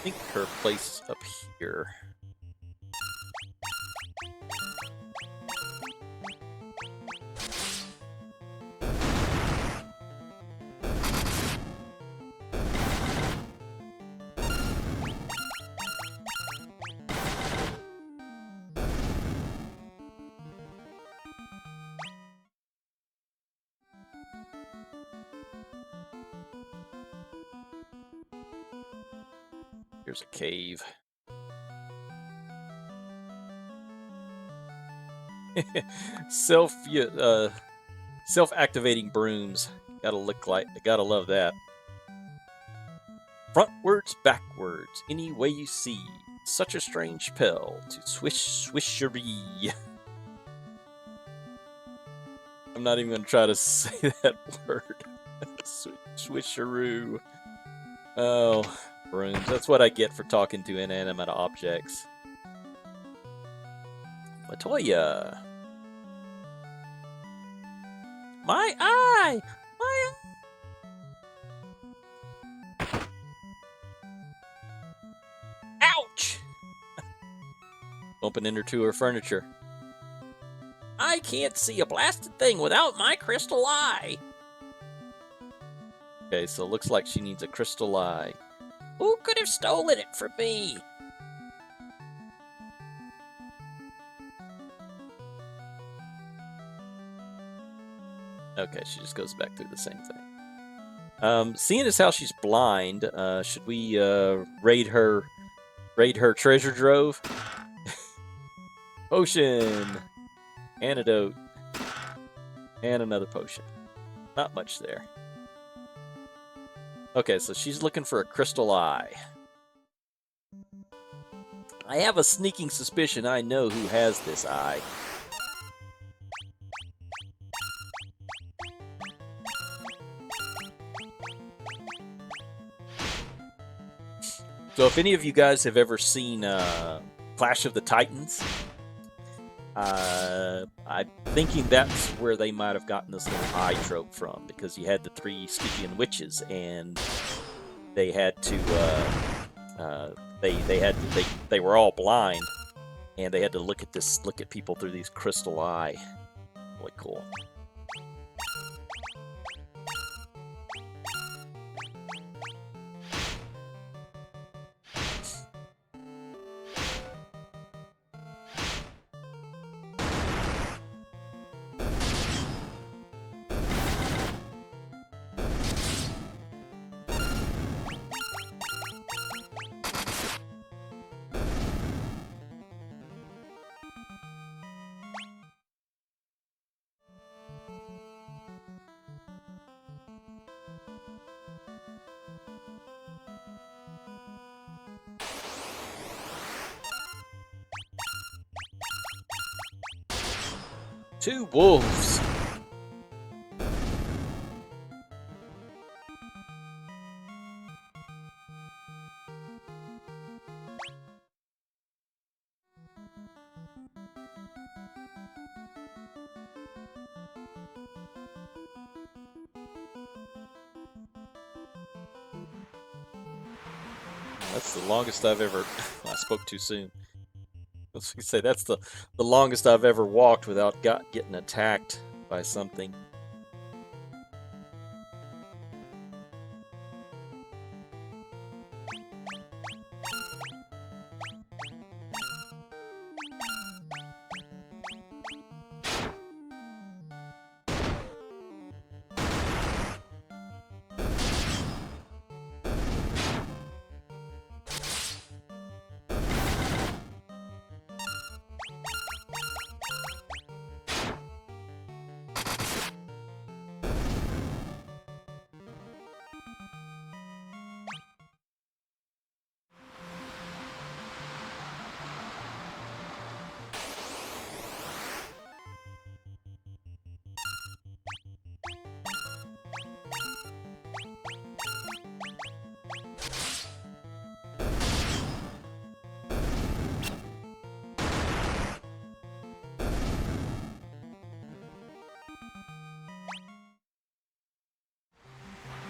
think her place is up here. Here's a cave. Self-activating brooms. Gotta love that. Frontwards, backwards, any way you see. Such a strange spell to swish swishery. I'm not even gonna try to say that word. Swisheroo. Oh, brooms. That's what I get for talking to inanimate objects. Latoya. My eye! My eye! Ouch! Bumping into her furniture. I can't see a blasted thing without my crystal eye. Okay, so it looks like she needs a crystal eye. Who could have stolen it from me? Okay, she just goes back through the same thing. Seeing as how she's blind, should we raid her treasure trove? Potion, antidote, and another potion. Not much there. Okay, so she's looking for a crystal eye. I have a sneaking suspicion I know who has this eye. So if any of you guys have ever seen Clash of the Titans, I'm thinking that's where they might have gotten this little eye trope from, because you had the three Stygian witches, and they had to they were all blind, and they had to look at people through these crystal eye. Really cool. Two wolves. That's the longest I've ever... I spoke too soon. Let's say that's the longest I've ever walked without getting attacked by something.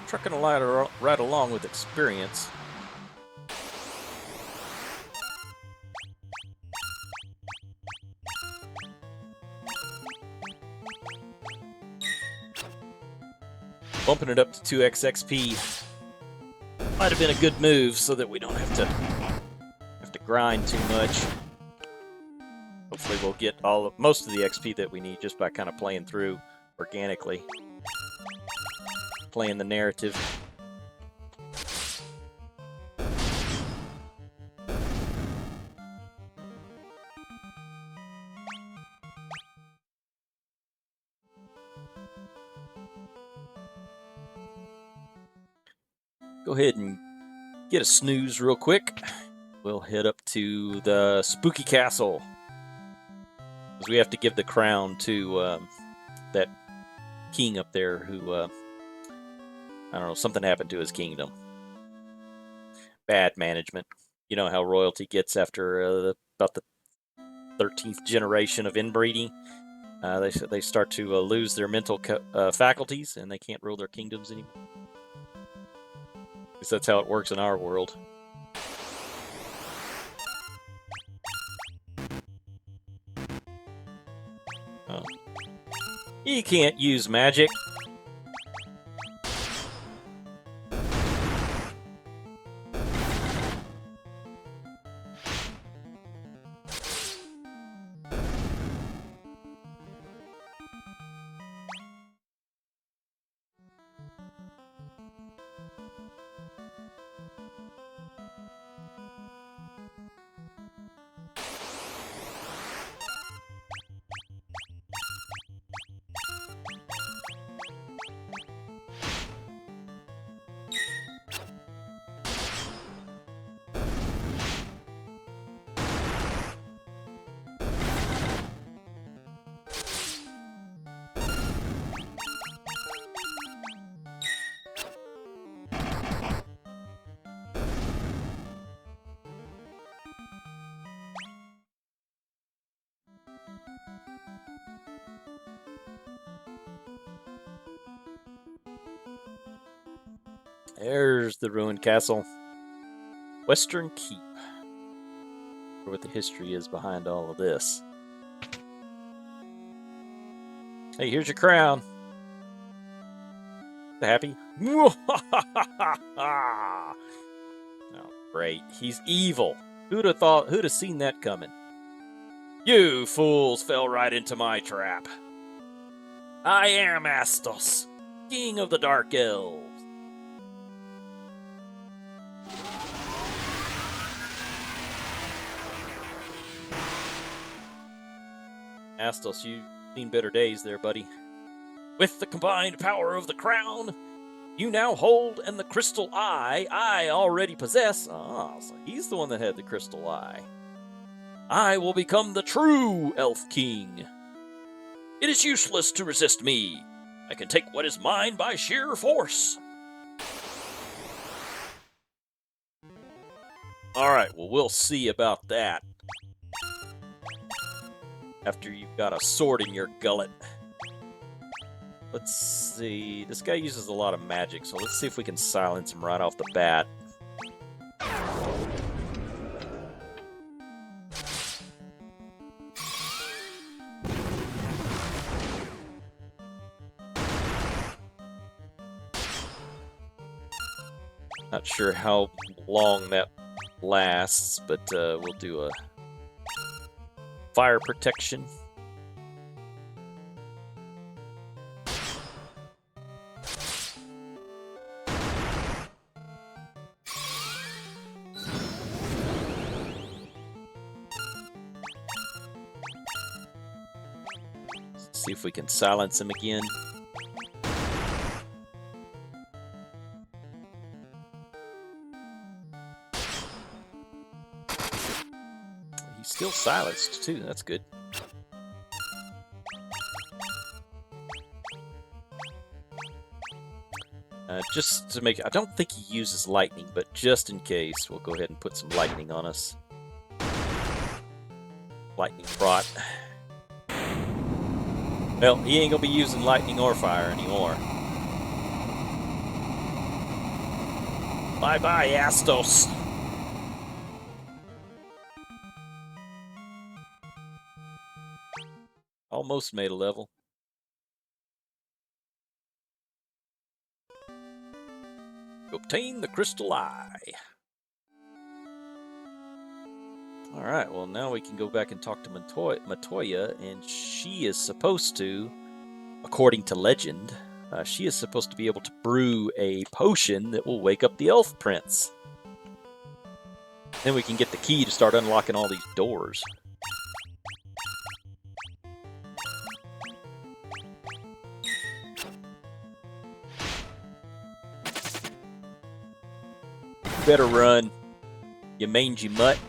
Trucking a ladder right along with experience. Bumping it up to 2x XP might have been a good move so that we don't have to grind too much. Hopefully we'll get most of the XP that we need just by kind of playing through organically. Playing the narrative. Go ahead and get a snooze real quick. We'll head up to the Spooky Castle, because we have to give the crown to that king up there who, I don't know, something happened to his kingdom. Bad management. You know how royalty gets after about the 13th generation of inbreeding. They start to lose their mental faculties, and they can't rule their kingdoms anymore. Because that's how it works in our world. Oh. You can't use magic. There's the ruined castle. Western Keep. I wonder what the history is behind all of this. Hey, here's your crown. Happy? Oh, great. He's evil. Who'd have seen that coming? You fools fell right into my trap. I am Astos, king of the Dark Elves. Astos, you've seen better days there, buddy. With the combined power of the crown, you now hold, and the crystal eye I already possess. Ah, so he's the one that had the crystal eye. I will become the true Elf King. It is useless to resist me. I can take what is mine by sheer force. Alright, well, we'll see about that. After you've got a sword in your gullet. Let's see. This guy uses a lot of magic, so let's see if we can silence him right off the bat. Not sure how long that lasts, but we'll do a fire protection. See if we can silence him again. He's still silenced too, that's good. Just to make, I don't think he uses lightning, but just in case, we'll go ahead and put some lightning on us. Lightning prot. Well, he ain't gonna be using lightning or fire anymore. Bye-bye, Astos. Almost made a level. obtain the crystal eye. Alright, well now we can go back and talk to Matoya, and she is supposed to, according to legend, she is supposed to be able to brew a potion that will wake up the elf prince. Then we can get the key to start unlocking all these doors. You better run, you mangy mutt.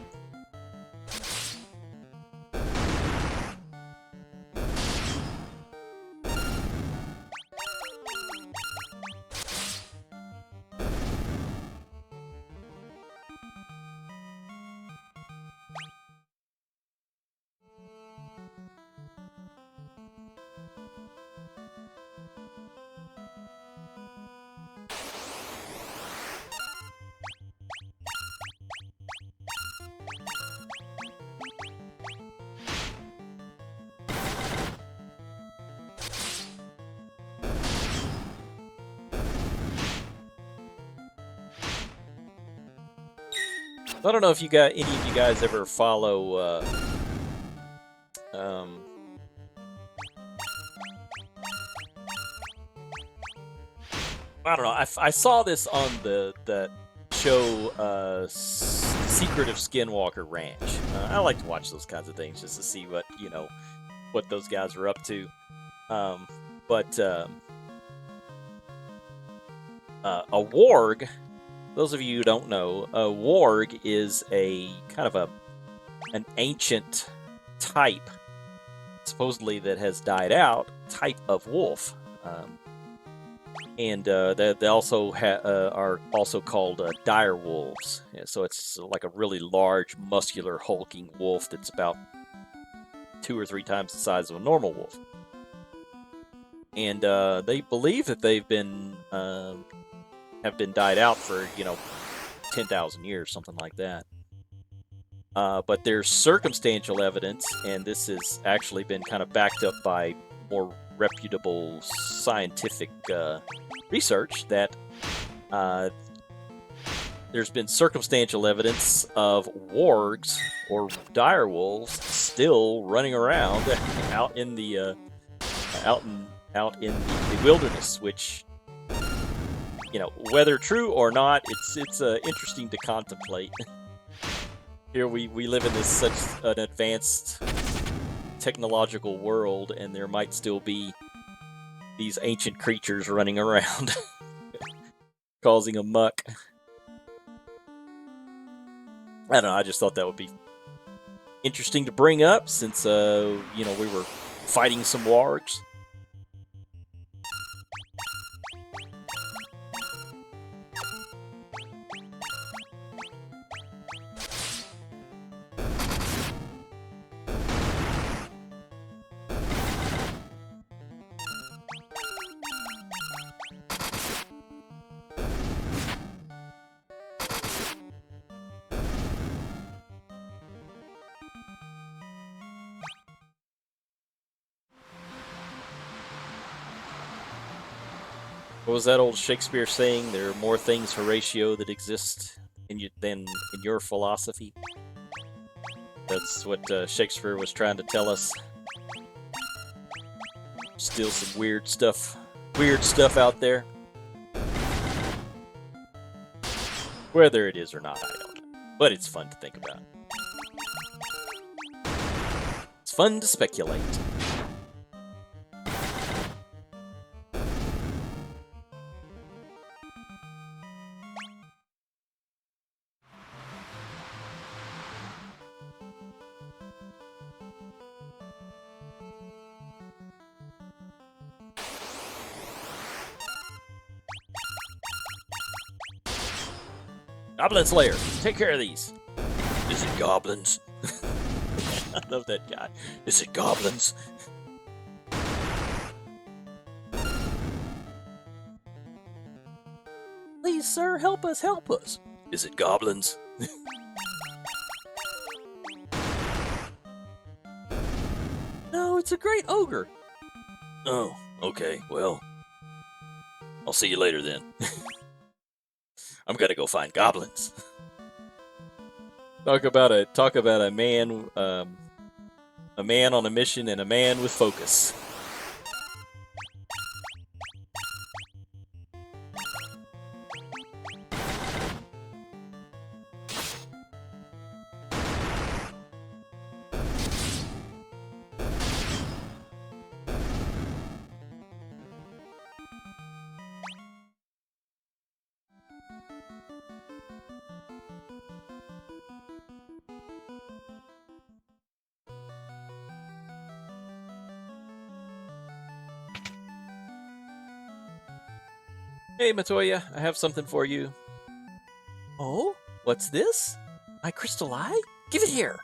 I don't know if any of you guys ever follow I don't know. I saw this on the show Secret of Skinwalker Ranch. I like to watch those kinds of things just to see what those guys are up to. But a warg. Those of you who don't know, a warg is a kind of an ancient type, supposedly that has died out, type of wolf, and they also are also called dire wolves. Yeah, so it's like a really large, muscular, hulking wolf that's about 2 or 3 times the size of a normal wolf. And they believe that they've been have been died out for 10,000 years, something like that. But there's circumstantial evidence, and this has actually been kind of backed up by more reputable scientific research, that there's been circumstantial evidence of wargs or dire wolves still running around out in the wilderness, which, whether true or not, it's interesting to contemplate. Here we live in such an advanced technological world, and there might still be these ancient creatures running around causing a muck. I don't know, I just thought that would be interesting to bring up, since we were fighting some wargs. What was that old Shakespeare saying? There are more things, Horatio, that exist than in your philosophy. That's what Shakespeare was trying to tell us. Still some weird stuff out there. Whether it is or not, I don't know. But it's fun to think about. It's fun to speculate. Goblin Slayer, take care of these. Is it goblins? I love that guy. Is it goblins? Please, sir, help us, help us. Is it goblins? No, it's a great ogre. Oh, okay, well, I'll see you later then. I'm gonna go find goblins. Talk about a man, a man on a mission and a man with focus. Hey, Matoya, I have something for you. Oh, what's this? My crystal eye? Give it here.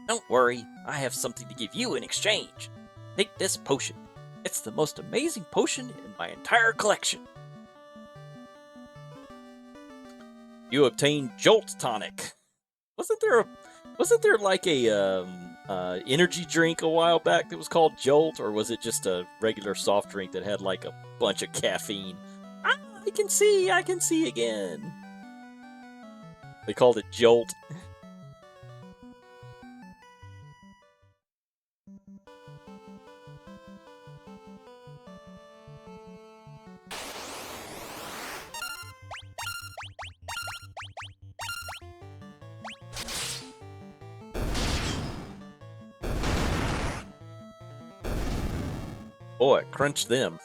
Don't worry, I have something to give you in exchange. Take this potion. It's the most amazing potion in my entire collection. You obtain Jolt Tonic. Wasn't there like a energy drink a while back that was called Jolt, or was it just a regular soft drink that had like a bunch of caffeine? Ah, I can see again. They called it Jolt. Boy, crunch them.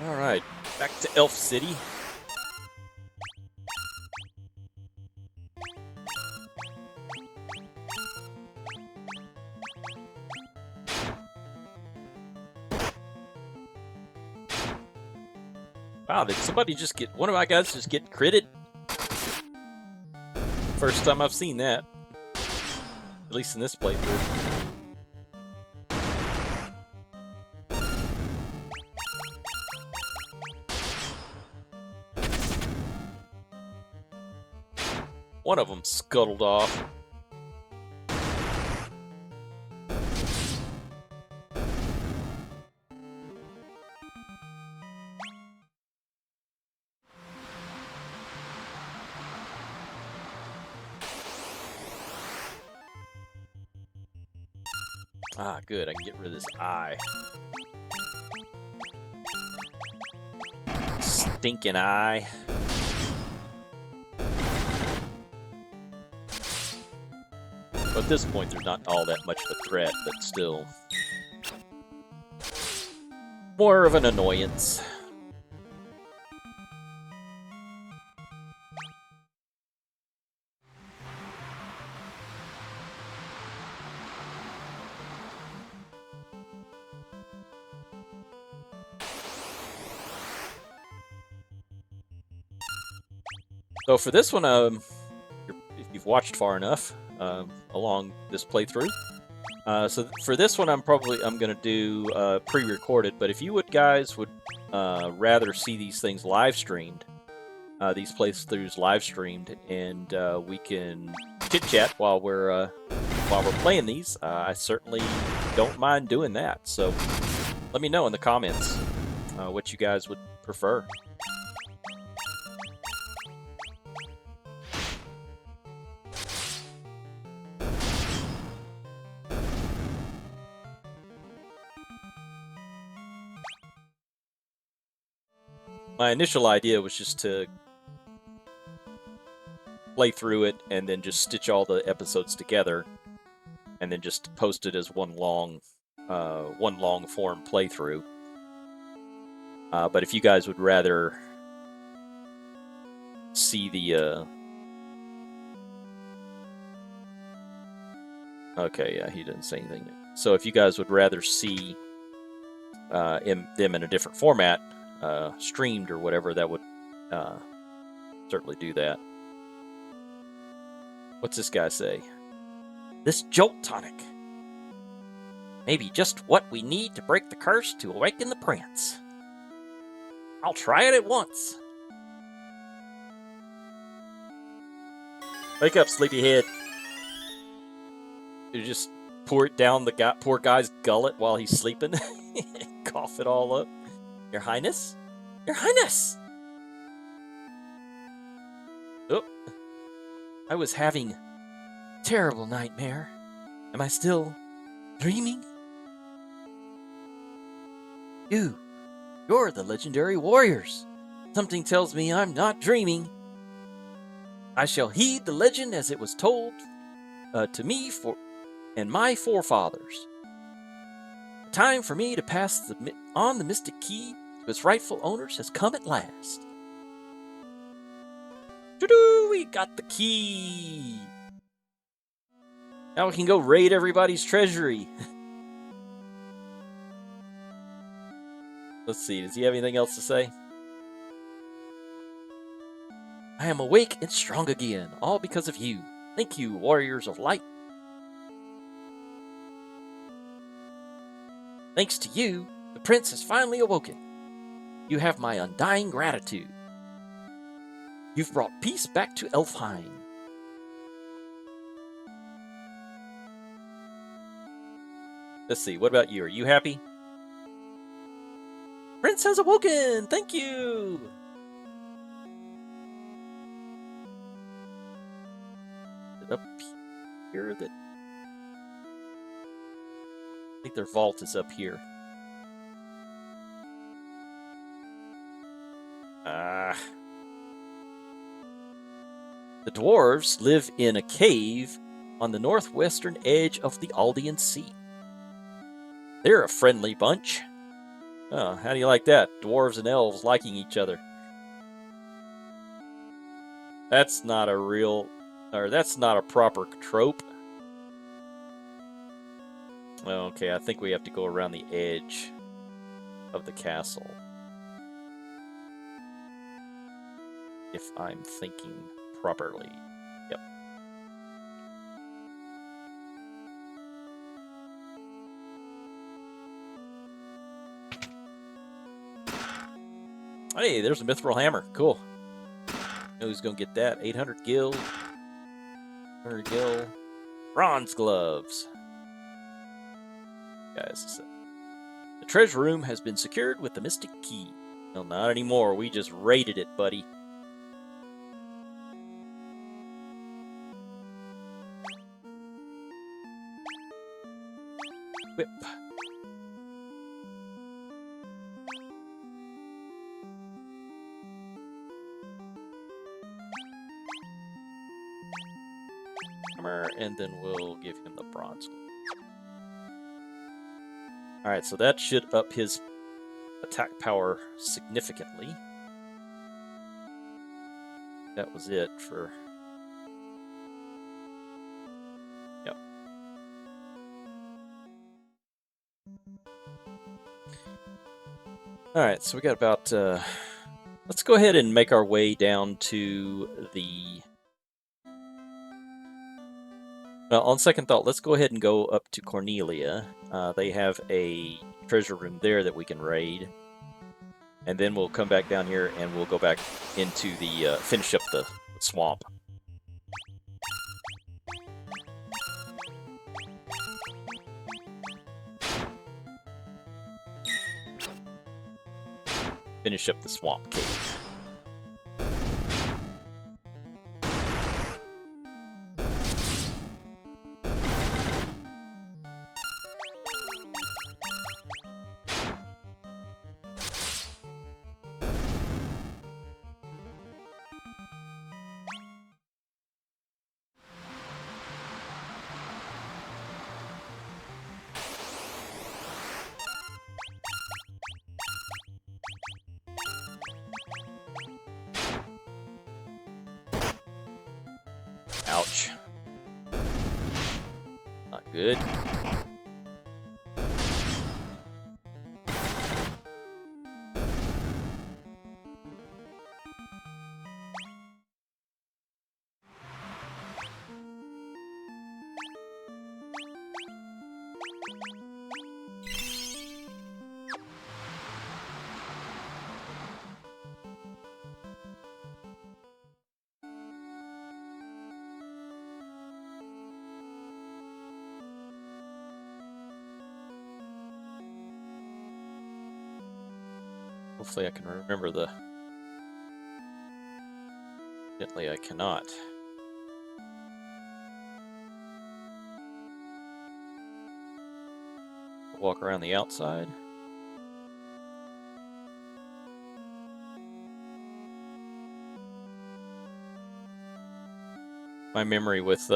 All right, back to Elf City. Wow, did somebody just get... One of my guys just get critted? First time I've seen that. At least in this playthrough. One of them scuttled off. Ah, good. I can get rid of this eye. Stinking eye. At this point, they're not all that much of a threat, but still. More of an annoyance. So for this one, if you've watched far enough along this playthrough, so for this one, I'm gonna do pre-recorded. But if you guys would rather see these things live streamed, these playthroughs live streamed, and we can chit chat while we're playing these, I certainly don't mind doing that. So let me know in the comments what you guys would prefer. My initial idea was just to play through it and then just stitch all the episodes together and then just post it as one long form playthrough. But if you guys would rather see the okay, yeah, he didn't say anything. So if you guys would rather see them in a different format, streamed or whatever, that would certainly do that. What's this guy say? This jolt tonic. Maybe just what we need to break the curse to awaken the prince. I'll try it at once. Wake up, sleepyhead. You just pour it down the poor guy's gullet while he's sleeping. Cough it all up. Your Highness? Your Highness! Oh. I was having a terrible nightmare. Am I still dreaming? You're the legendary warriors. Something tells me I'm not dreaming. I shall heed the legend as it was told to me and my forefathers. The time for me to pass on the mystic key to its rightful owners has come at last. Doo-doo, we got the key. Now we can go raid everybody's treasury. Let's see, does he have anything else to say? I am awake and strong again, all because of you. Thank you, warriors of light. Thanks to you, the prince has finally awoken. You have my undying gratitude. You've brought peace back to Elfheim. Let's see, what about you? Are you happy? Prince has awoken! Thank you! Is it up here that... I think their vault is up here. The dwarves live in a cave on the northwestern edge of the Aldean Sea. They're a friendly bunch. Oh, how do you like that? Dwarves and elves liking each other. That's not a real... or that's not a proper trope. Okay, I think we have to go around the edge of the castle. If I'm thinking properly. Yep. Hey, there's a mithril hammer. Cool. Know who's gonna get that? 800 gil. 100 gil. Bronze gloves. Guys, the treasure room has been secured with the mystic key. No, not anymore. We just raided it, buddy. Whip. Hammer, and then we'll give him the bronze one. Alright, so that should up his attack power significantly. That was it for... Yep. Alright, so we got about... let's go ahead and make our way down to the... Well, on second thought, let's go ahead and go up to Cornelia. They have a treasure room there that we can raid. And then we'll come back down here and we'll go back into the... finish up the swamp. Finish up the swamp cave. Ouch. Not good. Hopefully I can remember the... Evidently I cannot. Walk around the outside. My memory with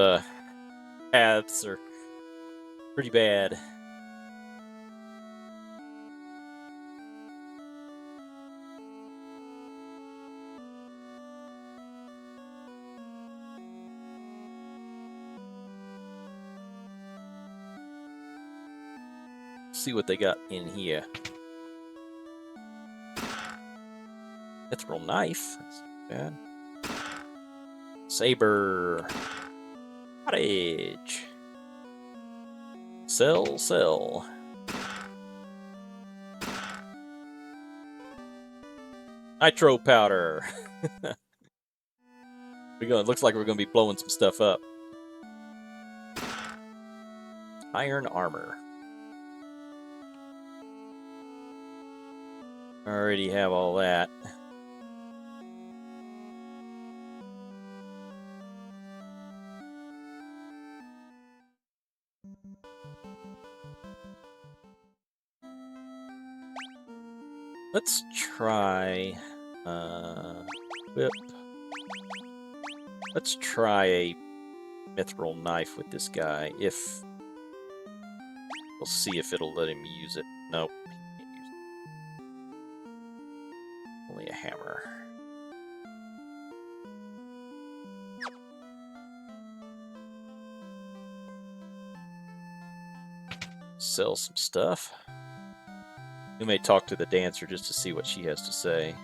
paths are pretty bad. See what they got in here. Mithril knife. That's bad. Saber. Cottage. Sell. Nitro powder. Looks like we're gonna be blowing some stuff up. Iron armor. Already have all that. Let's try whip. Let's try a mithril knife with this guy. If we'll see if it'll let him use it. Nope, he can't use it. Only a hammer. Sell some stuff. We may talk to the dancer just to see what she has to say.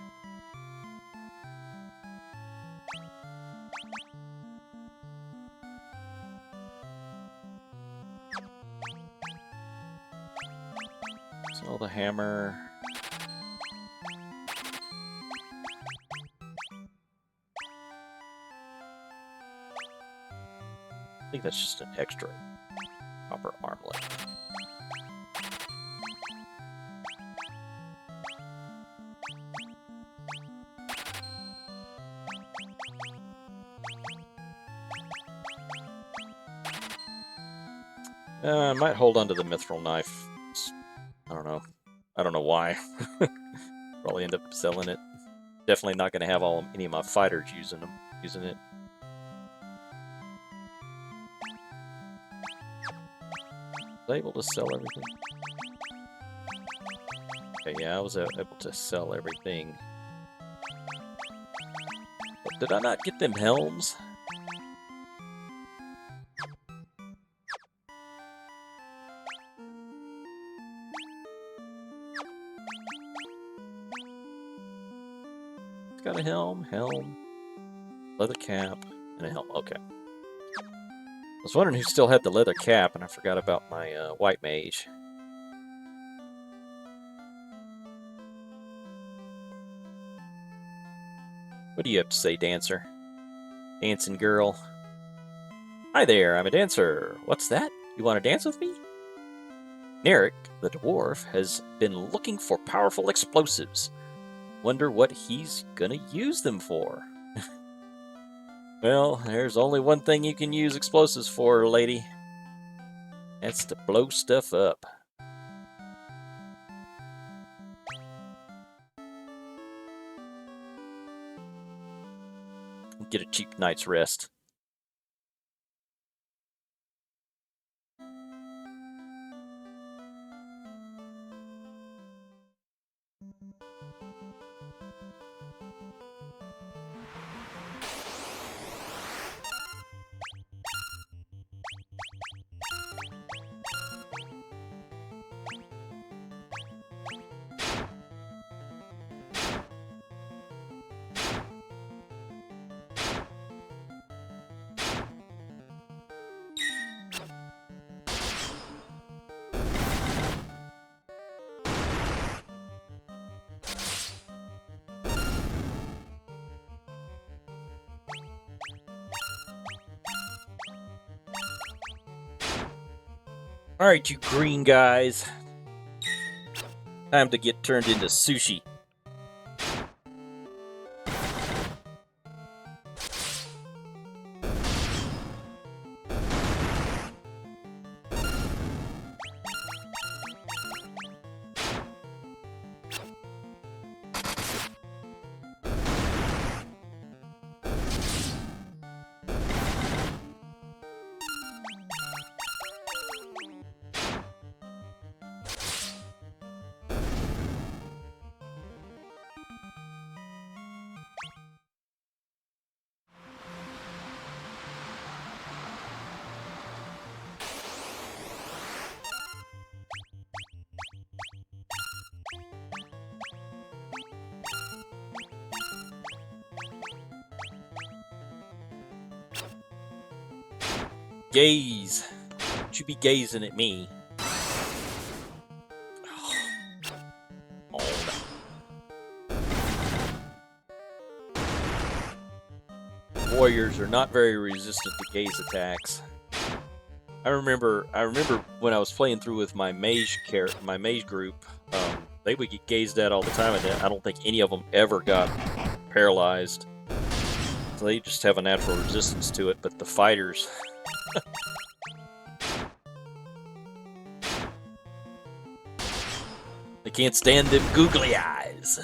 Sell the hammer. I think that's just an extra copper armlet. I might hold on to the mithril knife. I don't know. I don't know why. Probably end up selling it. Definitely not going to have any of my fighters using it. Was I able to sell everything? Okay, yeah, I was able to sell everything. But did I not get them helms? Got a helm, leather cap, and a helm. Okay. I was wondering who still had the leather cap, and I forgot about my white mage. What do you have to say, dancer? Dancing girl. Hi there, I'm a dancer. What's that? You want to dance with me? Narek, the dwarf, has been looking for powerful explosives. Wonder what he's gonna use them for. Well, there's only one thing you can use explosives for, lady. That's to blow stuff up. Get a cheap night's rest. Alright, you green guys. Time to get turned into sushi. Gaze. Don't you be gazing at me. Oh. Warriors are not very resistant to gaze attacks. I remember when I was playing through with my mage group, they would get gazed at all the time, and I don't think any of them ever got paralyzed. So they just have a natural resistance to it, but the fighters... they can't stand them googly eyes.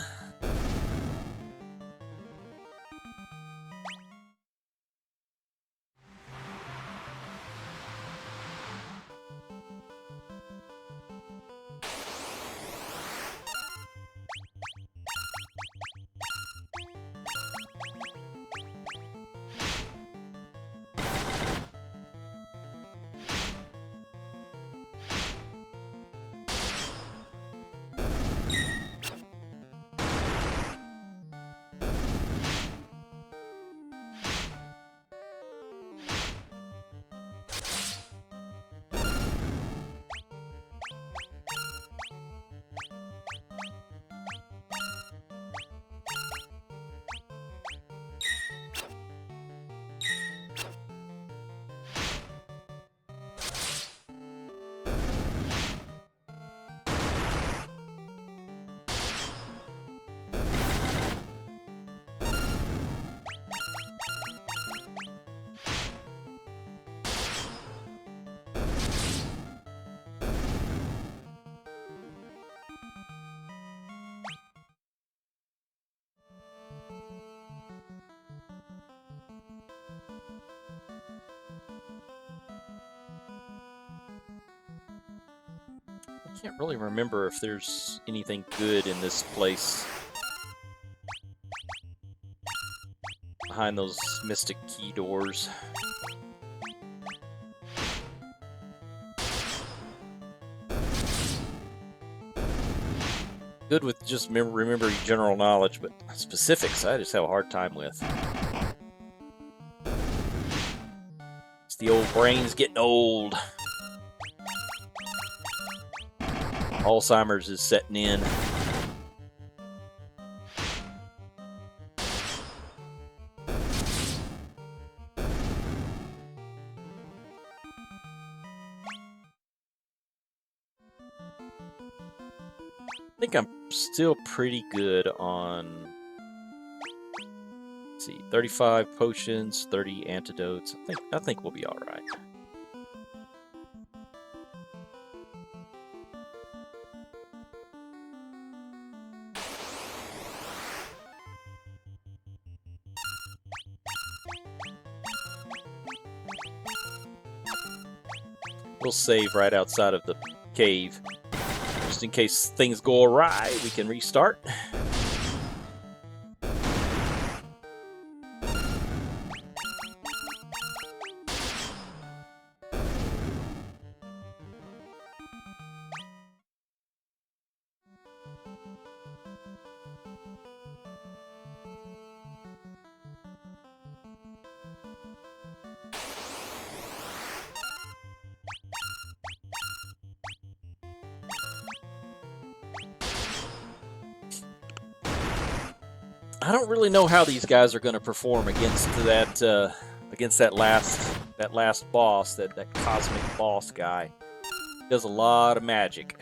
I can't really remember if there's anything good in this place behind those mystic key doors. Good with just remembering general knowledge, but specifics I just have a hard time with. It's the old brains getting old. Alzheimer's is setting in. I think I'm still pretty good on, let's see, 35 potions, 30 antidotes. I think we'll be all right. We'll save right outside of the cave. Just in case things go awry, we can restart. I don't really know how these guys are going to perform against that last boss, that cosmic boss guy. He does a lot of magic.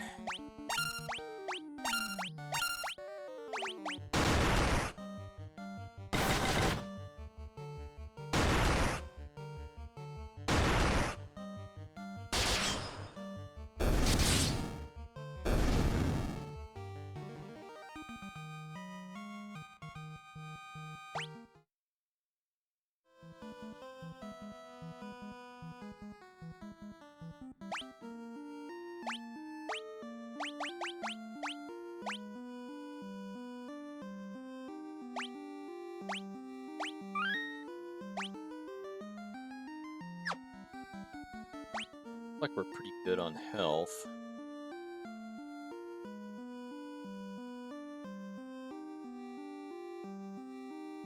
Like we're pretty good on health.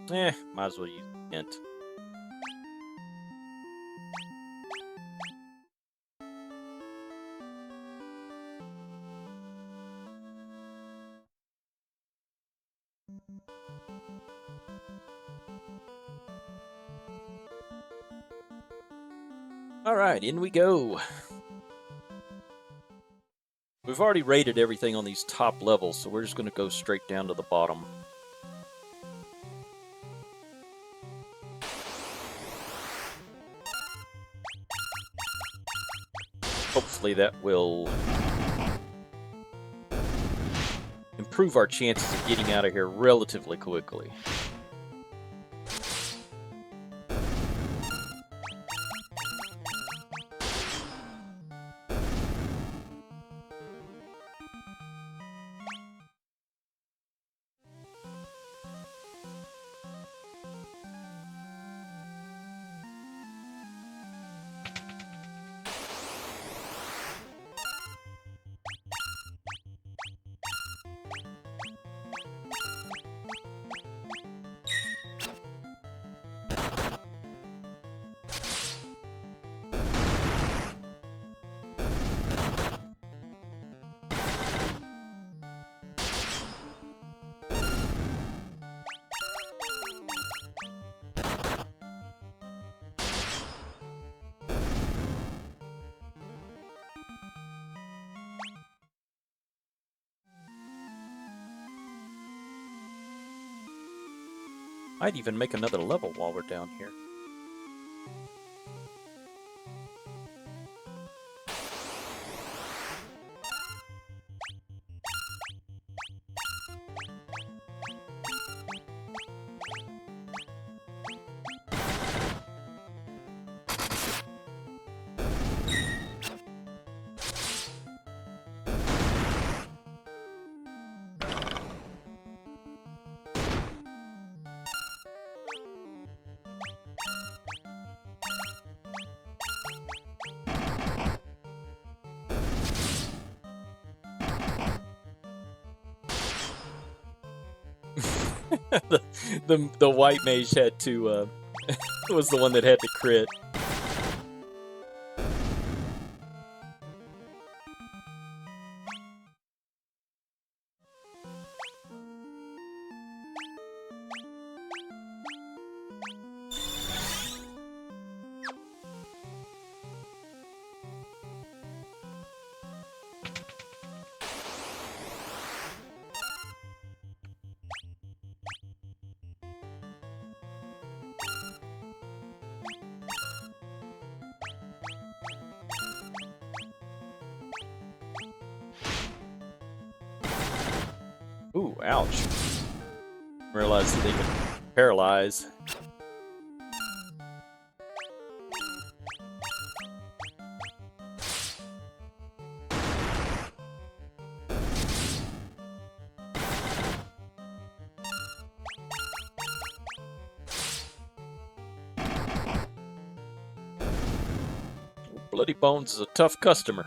Might as well use int. Alright, in we go. We've already rated everything on these top levels, so we're just going to go straight down to the bottom. Hopefully that will improve our chances of getting out of here relatively quickly. Might even make another level while we're down here. the white mage had to was the one that had to crit. Ooh, ouch. Realized that they can paralyze. Bloody Bones is a tough customer.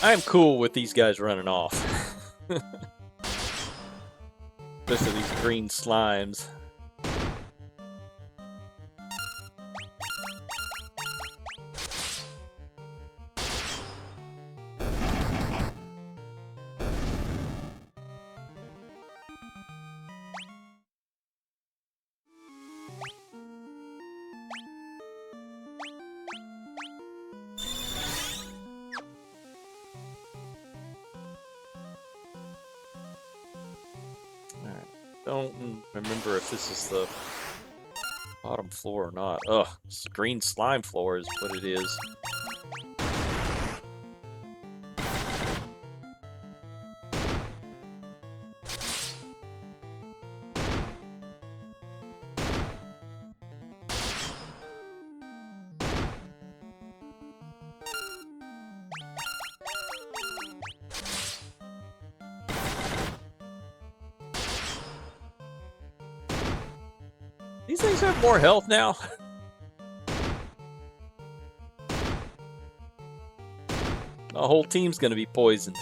I am cool with these guys running off. Especially these green slimes. Don't remember if this is the bottom floor or not. Ugh, this green slime floor is what it is. These things have more health now. The whole team's gonna be poisoned.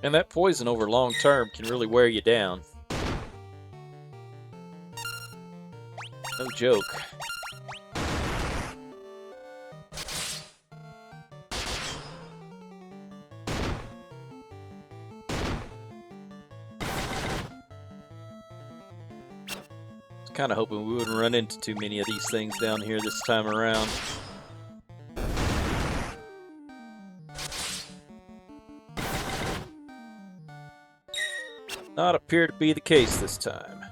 And that poison over long term can really wear you down. No joke. Kind of hoping we wouldn't run into too many of these things down here this time around. Not appear to be the case this time.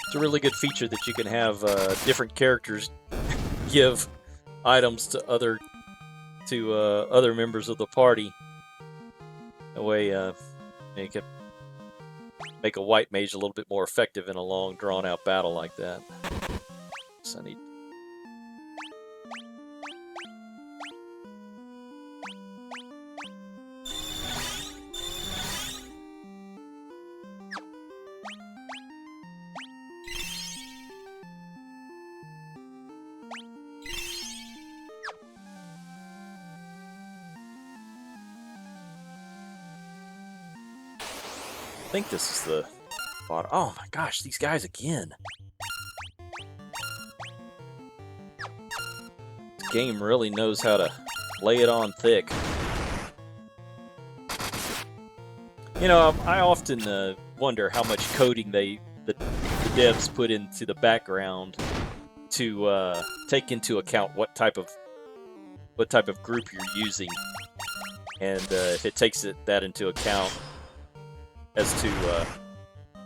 It's a really good feature that you can have different characters give items to other members of the party. That way, you can make a white mage a little bit more effective in a long, drawn-out battle like that. So I need. I think this is the bottom. Oh my gosh, these guys again. This game really knows how to lay it on thick. You know, I often wonder how much coding the devs put into the background to take into account what type of group you're using, and if it takes that into account as to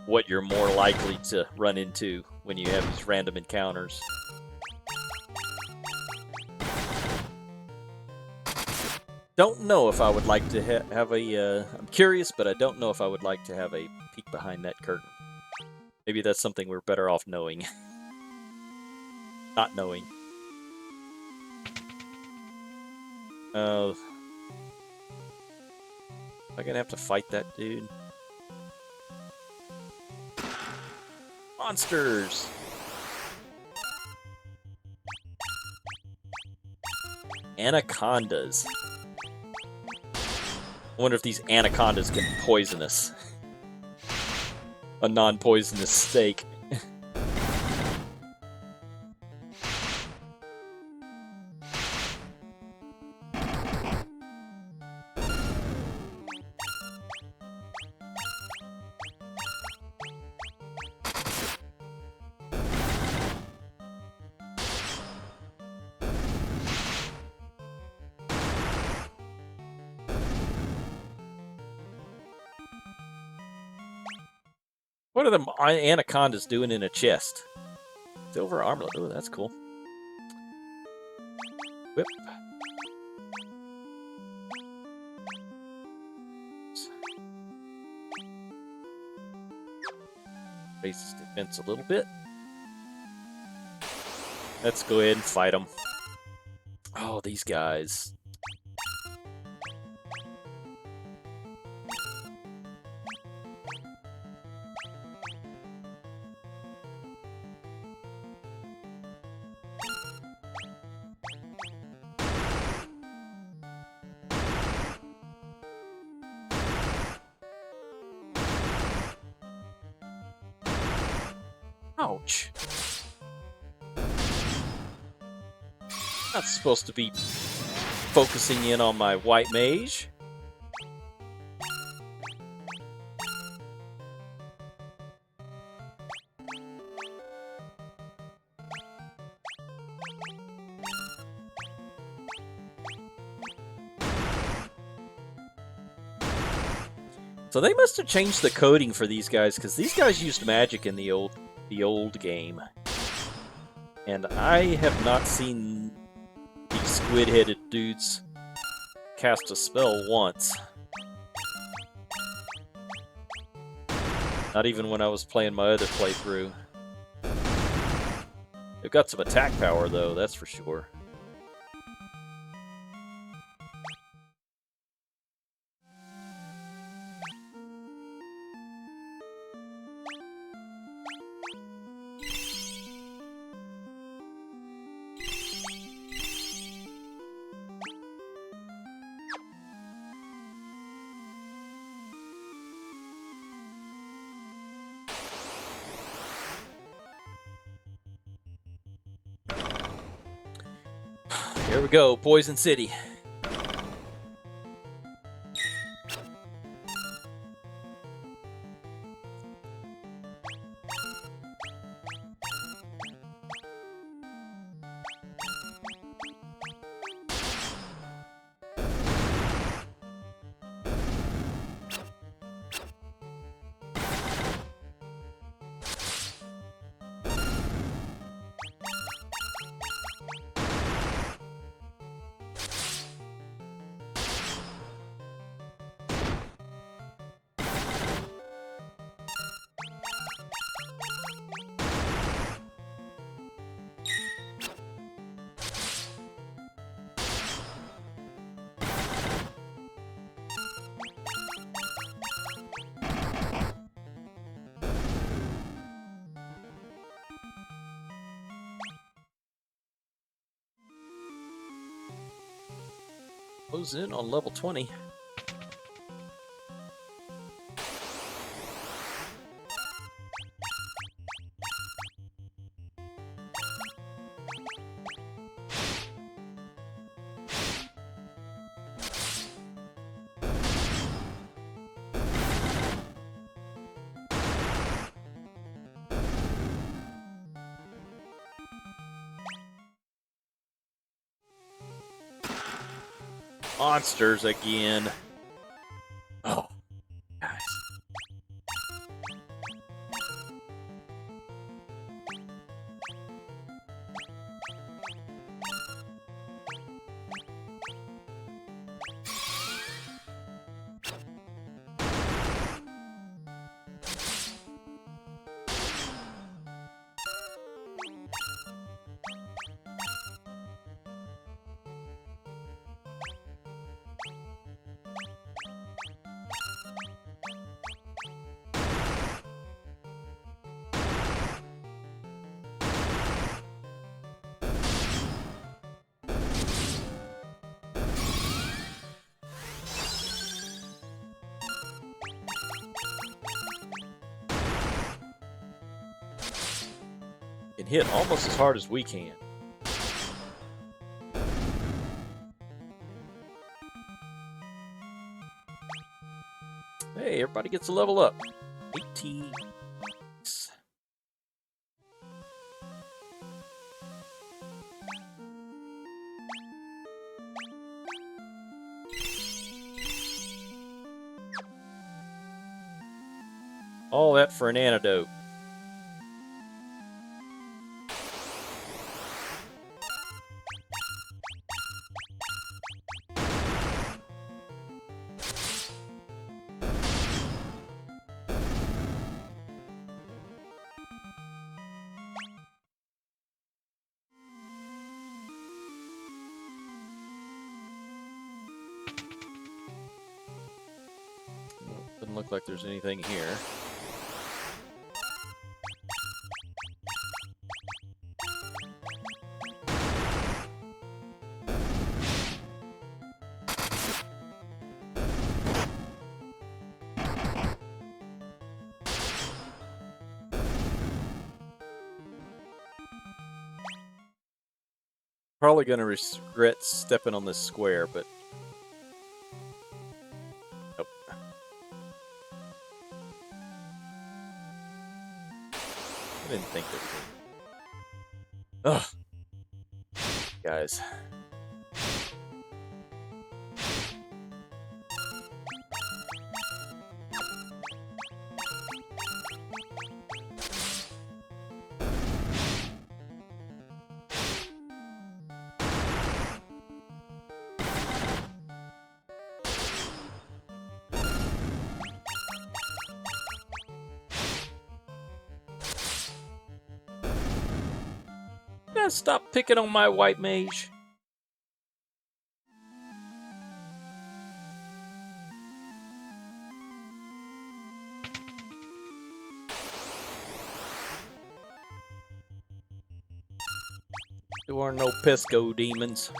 what you're more likely to run into when you have these random encounters. Don't know if I would like to have a... I'm curious, but I don't know if I would like to have a peek behind that curtain. Maybe that's something we're better off knowing. Not knowing. Am I gonna have to fight that dude? Monsters! Anacondas. I wonder if these anacondas can poison us. A non-poisonous steak. What are the anacondas doing in a chest? Silver armlet. Oh, that's cool. Whip. Raise his defense a little bit. Let's go ahead and fight them. Oh, these guys. Ouch. Not supposed to be focusing in on my white mage. So they must have changed the coding for these guys, because these guys used magic in the old game. And I have not seen these squid-headed dudes cast a spell once. Not even when I was playing my other playthrough. They've got some attack power, though, that's for sure. Here we go, Poison City. Close in on level 20. Monsters again. Oh, guys. Can hit almost as hard as we can. Hey, everybody gets a level up. 18. All that for an antidote. Doesn't look like there's anything here. Probably going to regret stepping on this square, but... Nope. I didn't think that we did. Ugh. Guys. Yeah, stop picking on my white mage. There are no Pesco demons.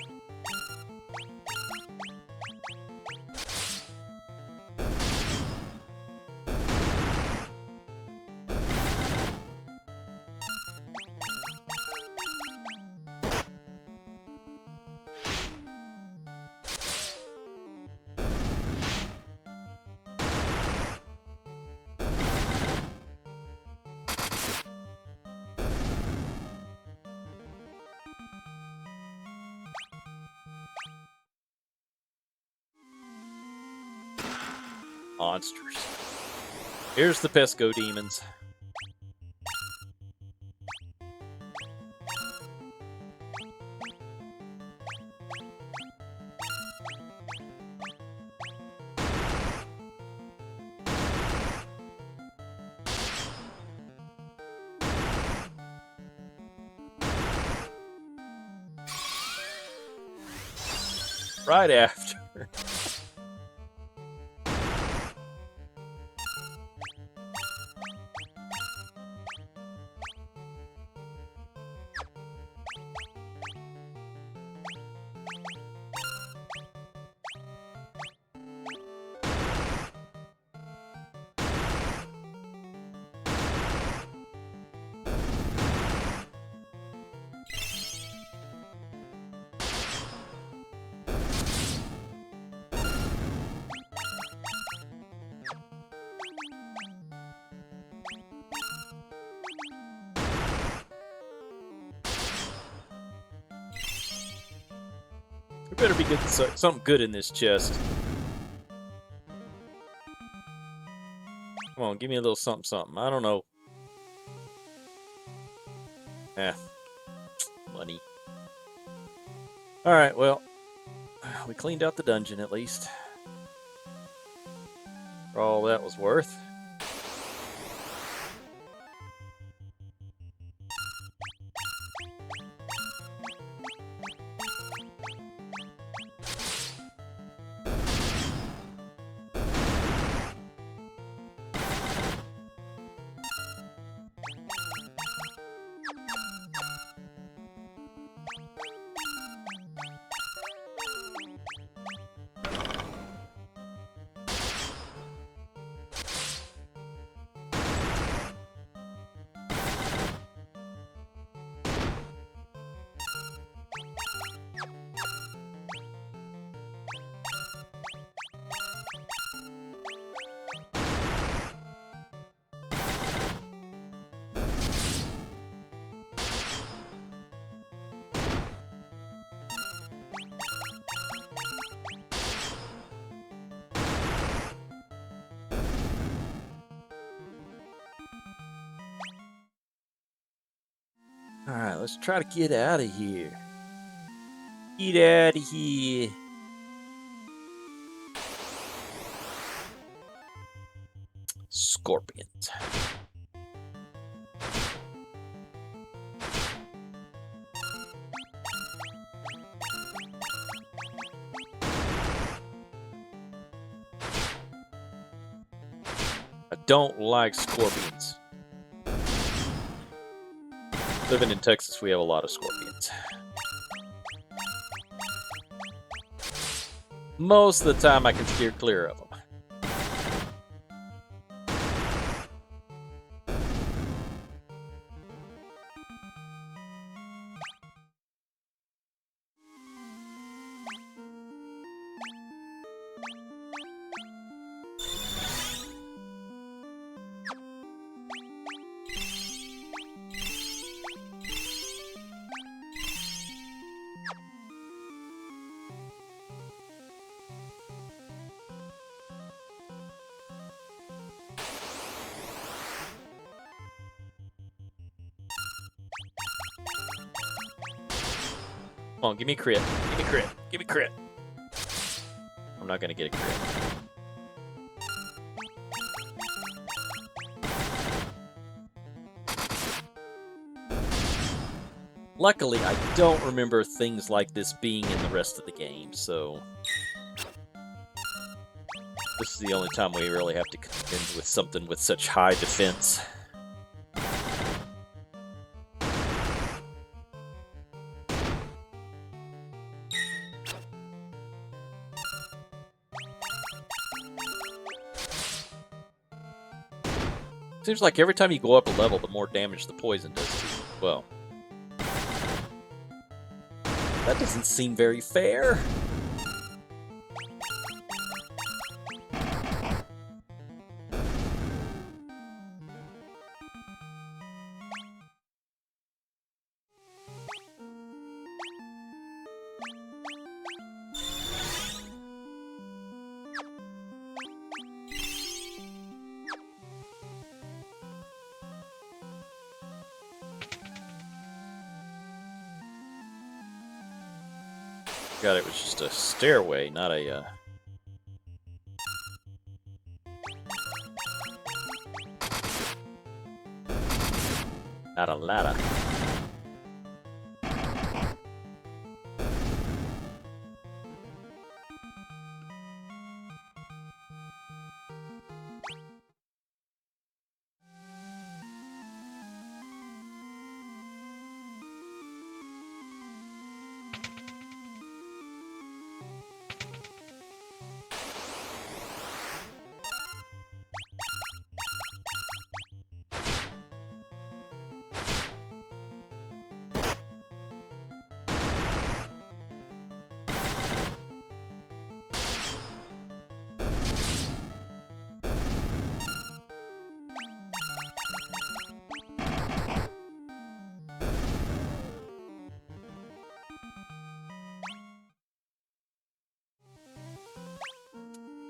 Monsters. Here's the Pesco demons. Right after. There better be good, something good in this chest. Come on, give me a little something, something. I don't know. Money. Alright, well, we cleaned out the dungeon at least. For all that was worth. Alright, let's try to get out of here. Get out of here. Scorpions. I don't like scorpions. Living in Texas, we have a lot of scorpions. Most of the time, I can steer clear of them. Come on, give me a crit. Give me a crit. Give me a crit. I'm not gonna get a crit. Luckily, I don't remember things like this being in the rest of the game, so this is the only time we really have to contend with something with such high defense. Seems like every time you go up a level, the more damage the poison does to you. Well, that doesn't seem very fair. God, it was just a stairway, not a, not a ladder.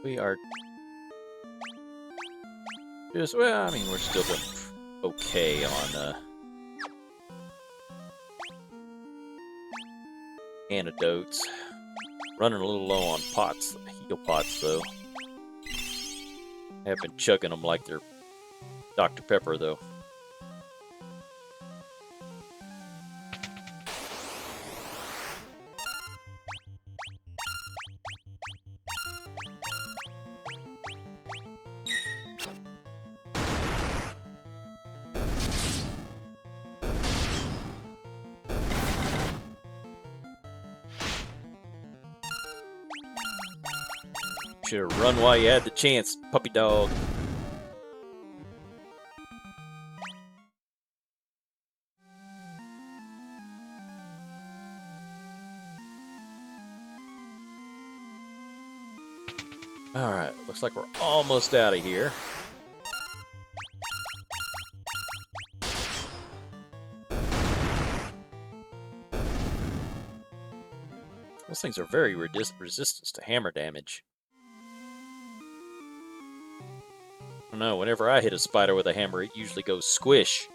We are just, well, I mean, we're still doing okay on antidotes. Running a little low on pots, heal pots, though. I have been chugging them like they're Dr. Pepper, though. Should have run while you had the chance, puppy dog. Alright, looks like we're almost out of here. Those things are very resistant to hammer damage. I don't know, whenever I hit a spider with a hammer, it usually goes squish.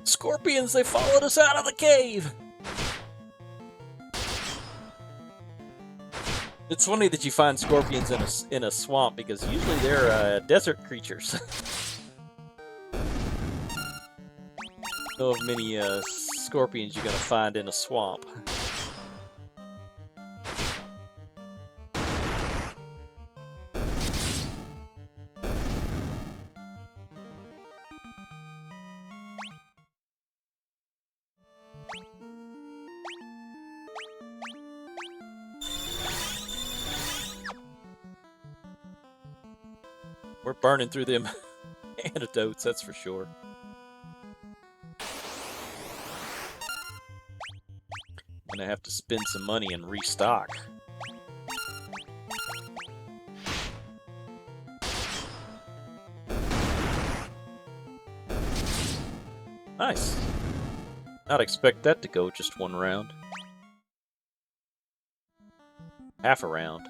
Scorpions, they followed us out of the cave! It's funny that you find scorpions in a swamp, because usually they're desert creatures. Know of many scorpions you're gonna find in a swamp. We're burning through them antidotes, that's for sure. gonna have to spend some money and restock. Nice. Not expect that to go just one round. Half a round.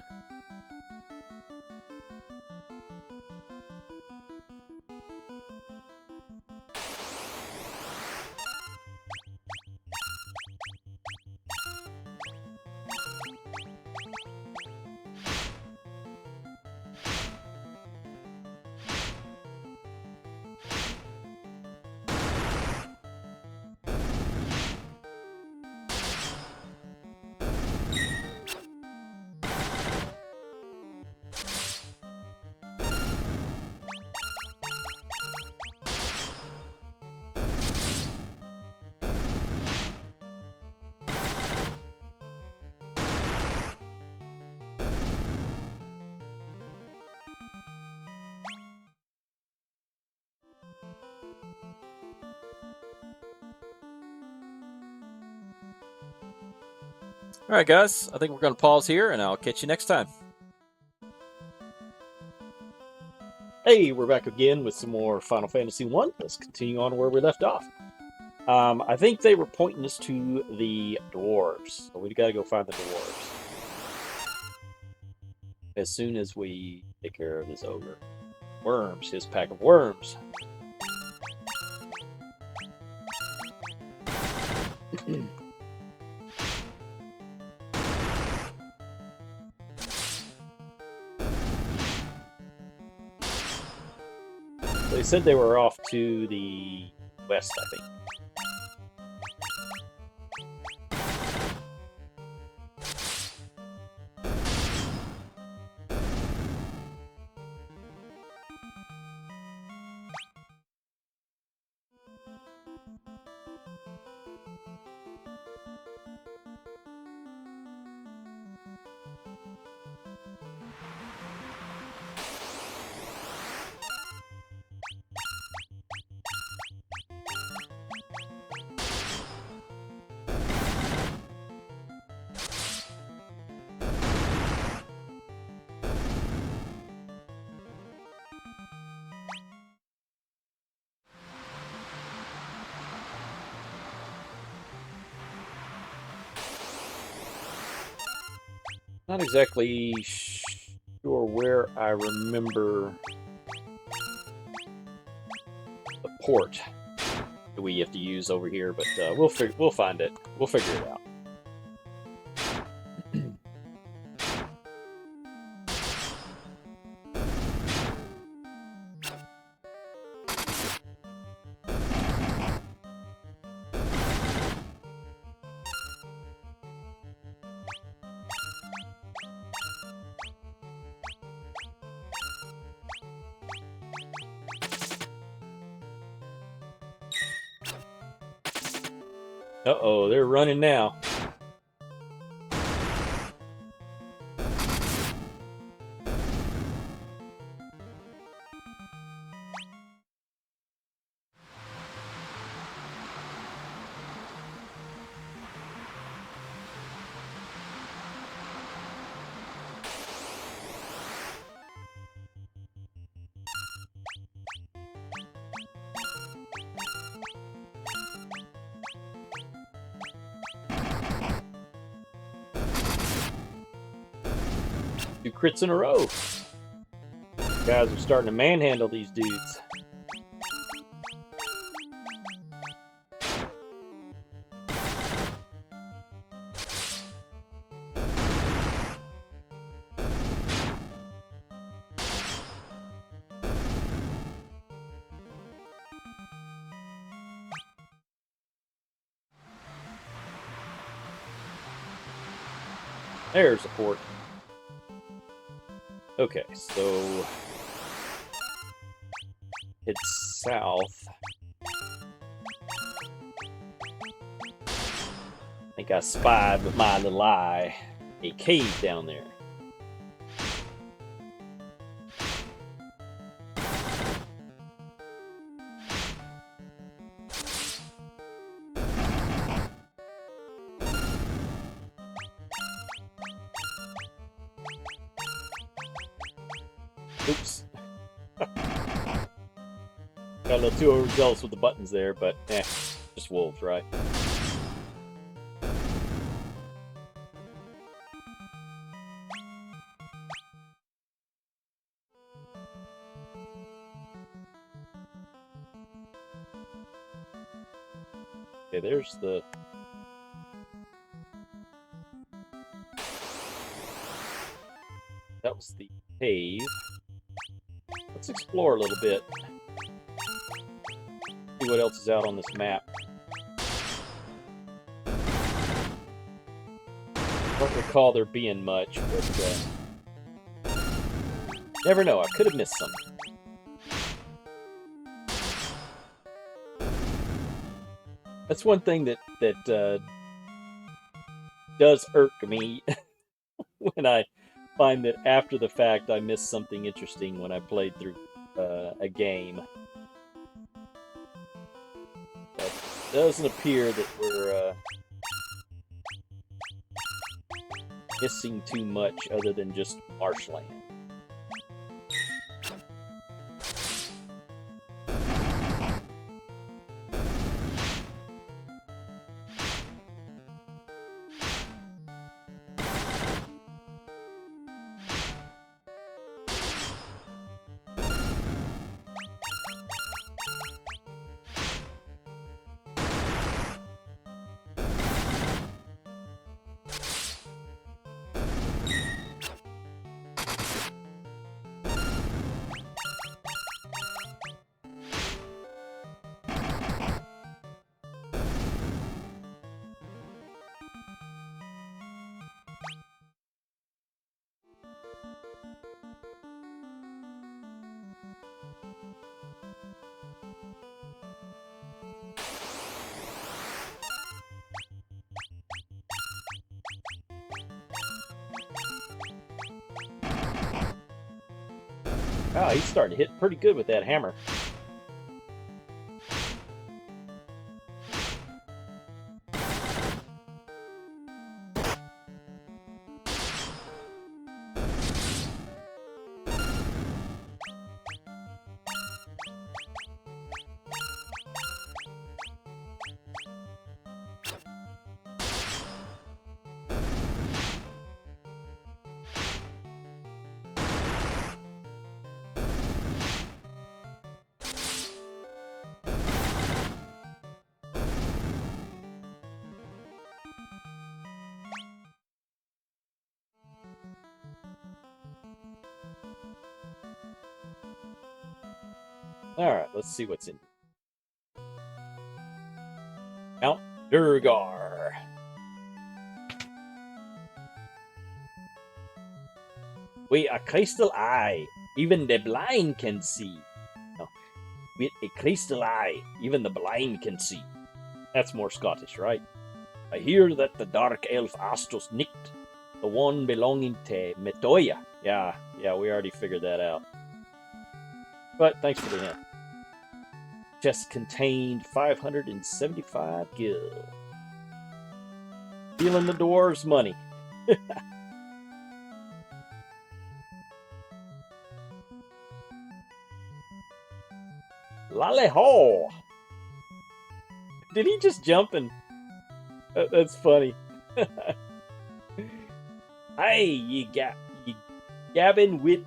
Alright guys, I think we're going to pause here and I'll catch you next time. Hey, we're back again with some more Final Fantasy 1. Let's continue on where we left off. I think they were pointing us to the dwarves. So we got to go find the dwarves. As soon as we take care of this ogre. Worms, his pack of worms. They said they were off to the west, I think. Not exactly sure where I remember the port that we have to use over here, but we'll find it. We'll figure it out. Uh-oh, they're running now. Two crits in a row. Guys are starting to manhandle these dudes. There's the port. Okay, so it's south. I think I spied with my little eye a cave down there. Oops. Got a little too overzealous with the buttons there, but just wolves, right? Okay, there's the... That was the cave. Let's explore a little bit. See what else is out on this map. Don't recall there being much, but never know. I could have missed something. That's one thing that does irk me when I find that after the fact I missed something interesting when I played through a game. But it doesn't appear that we're missing too much other than just marshland. Wow, he's starting to hit pretty good with that hammer. Alright, let's see what's in here. Mount Durgar. With a crystal eye, even the blind can see. No. With a crystal eye, even the blind can see. That's more Scottish, right? I hear that the dark elf Astos nicked the one belonging to Metoya. Yeah, we already figured that out. But thanks for the hint. Chest contained 575 gil. Stealing the dwarves' money. Lally-ho! Did he just jump and... That's funny. Hey, you gabbing with...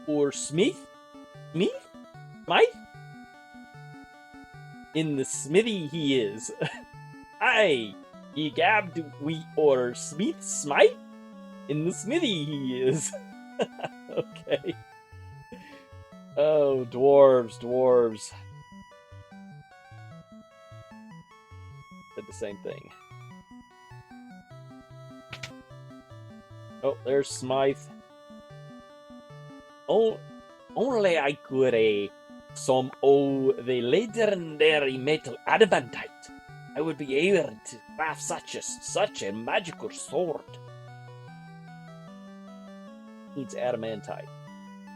or Smith? Smith? Smith? In the smithy he is. Aye, ye gabbed we or Smite? In the smithy he is. Okay. Oh, dwarves. Said the same thing. Oh, there's Smythe. Oh, only I could some the legendary metal adamantite, I would be able to craft such a magical sword. Needs adamantite.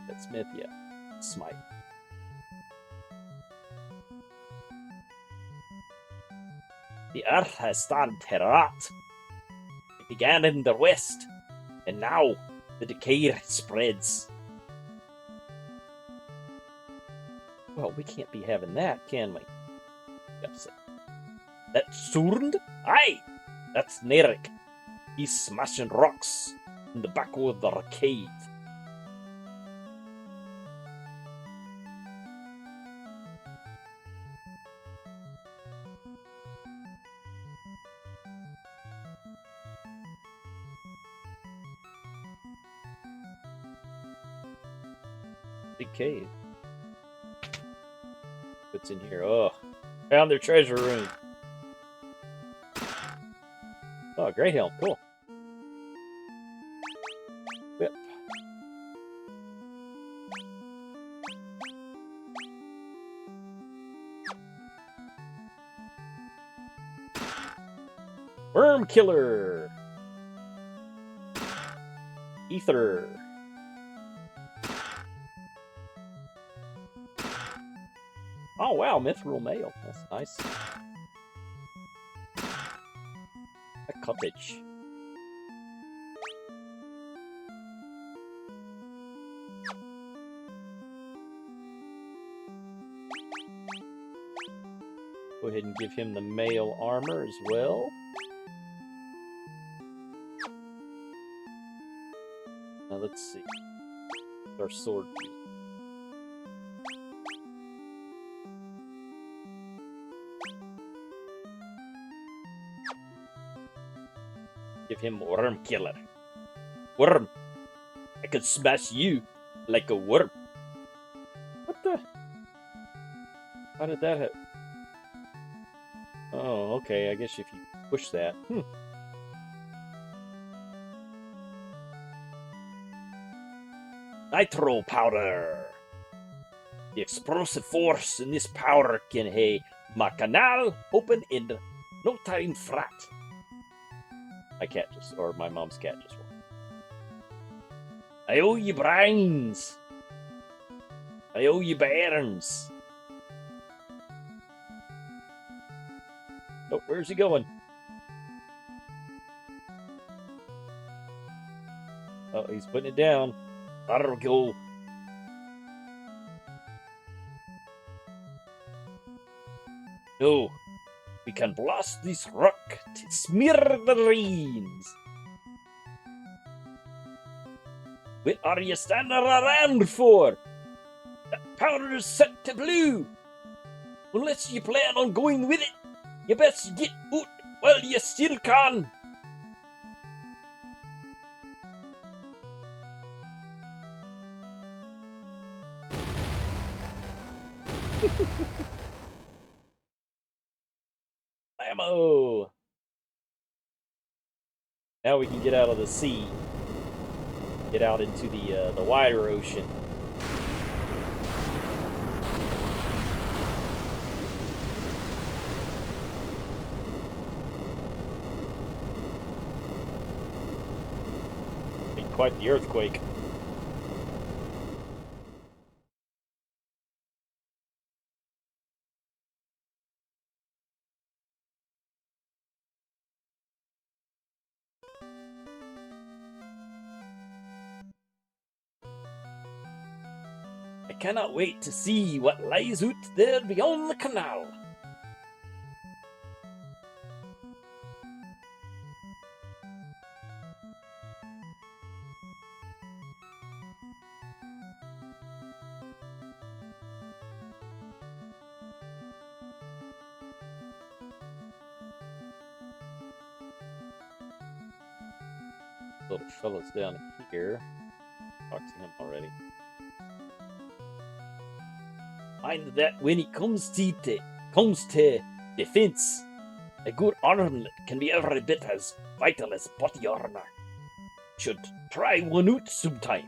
That's Smith, yeah. Smite. The earth has started to rot. It began in the west, and now the decay spreads. Well, we can't be having that, can we? Upset. That Surnd? Aye! That's Nerik. He's smashing rocks in the back of the cave. Big cave. What's in here? Oh, found their treasure room. Oh, great helm. Cool. Whip. Worm killer. Ether. Oh wow, mithril mail. That's nice. A cottage. Go ahead and give him the mail armor as well. Now let's see. Our sword. Give him worm killer. Worm! I could smash you like a worm. What the? How did that happen? Oh, okay. I guess if you push that. Nitro powder. The explosive force in this powder can have my canal open in no time flat. My cat just, or my mom's cat just won. I owe you brines. I owe you bairns. Oh, where's he going? Oh, he's putting it down. There we go. No, we can blast this rock to smithereens. What are you standing around for? That powder is set to blue. Unless you plan on going with it, you best get out while you still can. Ammo! Now we can get out of the sea. Get out into the wider ocean. Been quite the earthquake. I cannot wait to see what lies out there beyond the canal. Little fella's down here. Talked to him already. Mind that when it comes to defense, a good armlet can be every bit as vital as body armor. Should try one out sometime.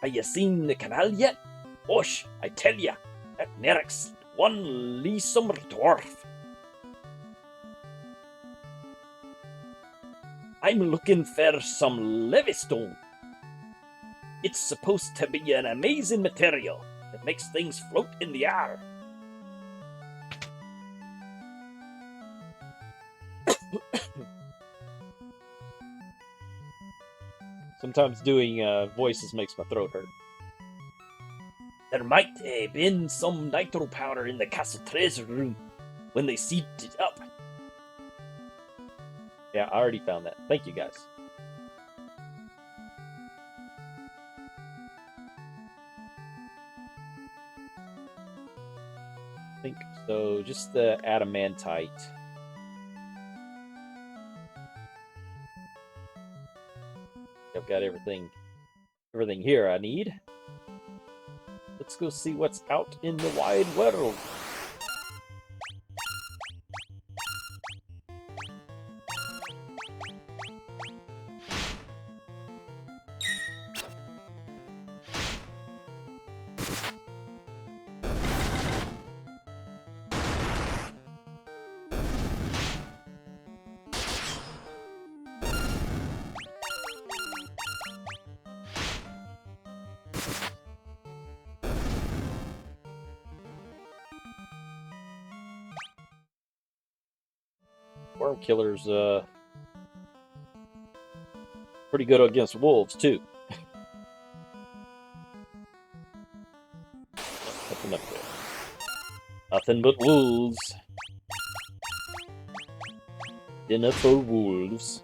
Have you seen the canal yet? Osh, I tell ya, that Nerik's one leesome dwarf. I'm looking for some levystone. It's supposed to be an amazing material that makes things float in the air. Sometimes doing voices makes my throat hurt. There might been some nitro powder in the castle treasure room when they seeped it up. Yeah, I already found that. Thank you, guys. I think so. Just the adamantite. I've got everything here I need. Let's go see what's out in the wide world. Worm killer's pretty good against wolves too. Nothing up there. Nothing but wolves. Dinner for wolves.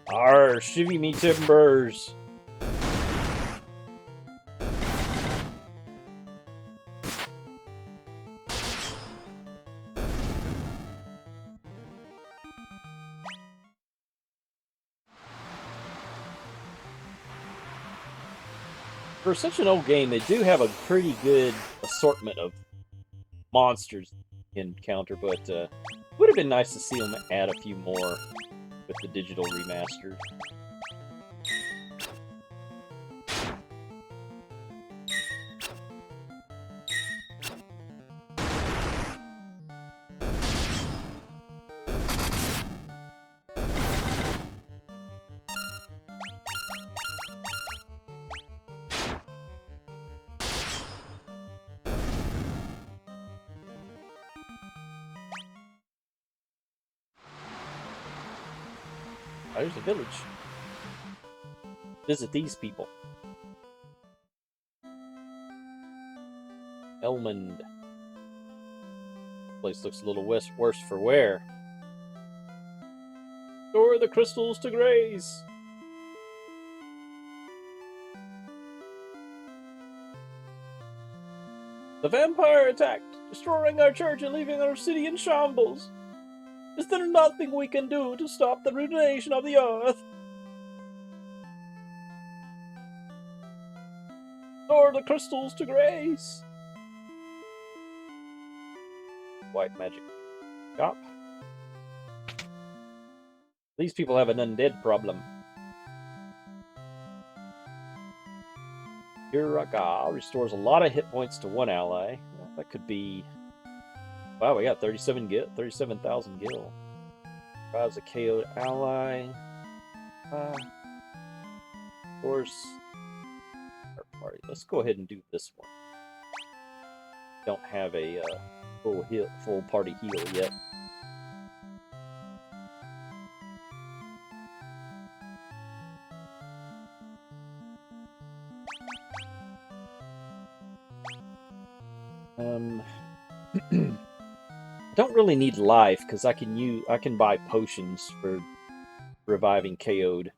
Arr, shivvy me timbers. For such an old game, they do have a pretty good assortment of monsters you can encounter, but would have been nice to see them add a few more with the digital remaster. There's a village. Visit these people. Elmond. Place looks a little worse for wear. Store the crystals to graze. The vampire attacked, destroying our church and leaving our city in shambles. Is there nothing we can do to stop the ruination of the earth? Store the crystals to grace. White magic shop. These people have an undead problem. Uraga restores a lot of hit points to one ally. That could be... Wow, we got 37,000 gil. Revives a KO'd ally. Of course. Party. Let's go ahead and do this one. Don't have a full party heal yet. Don't really need life because I can buy potions for reviving KO'd.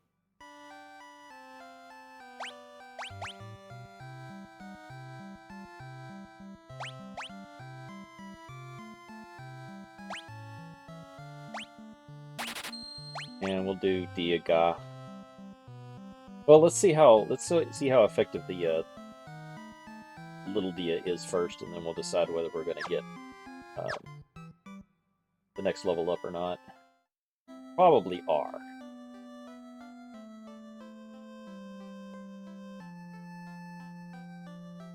And we'll do Diaga. Well, let's see how effective the little Dia is first, and then we'll decide whether we're going to get the next level up or not. Probably are.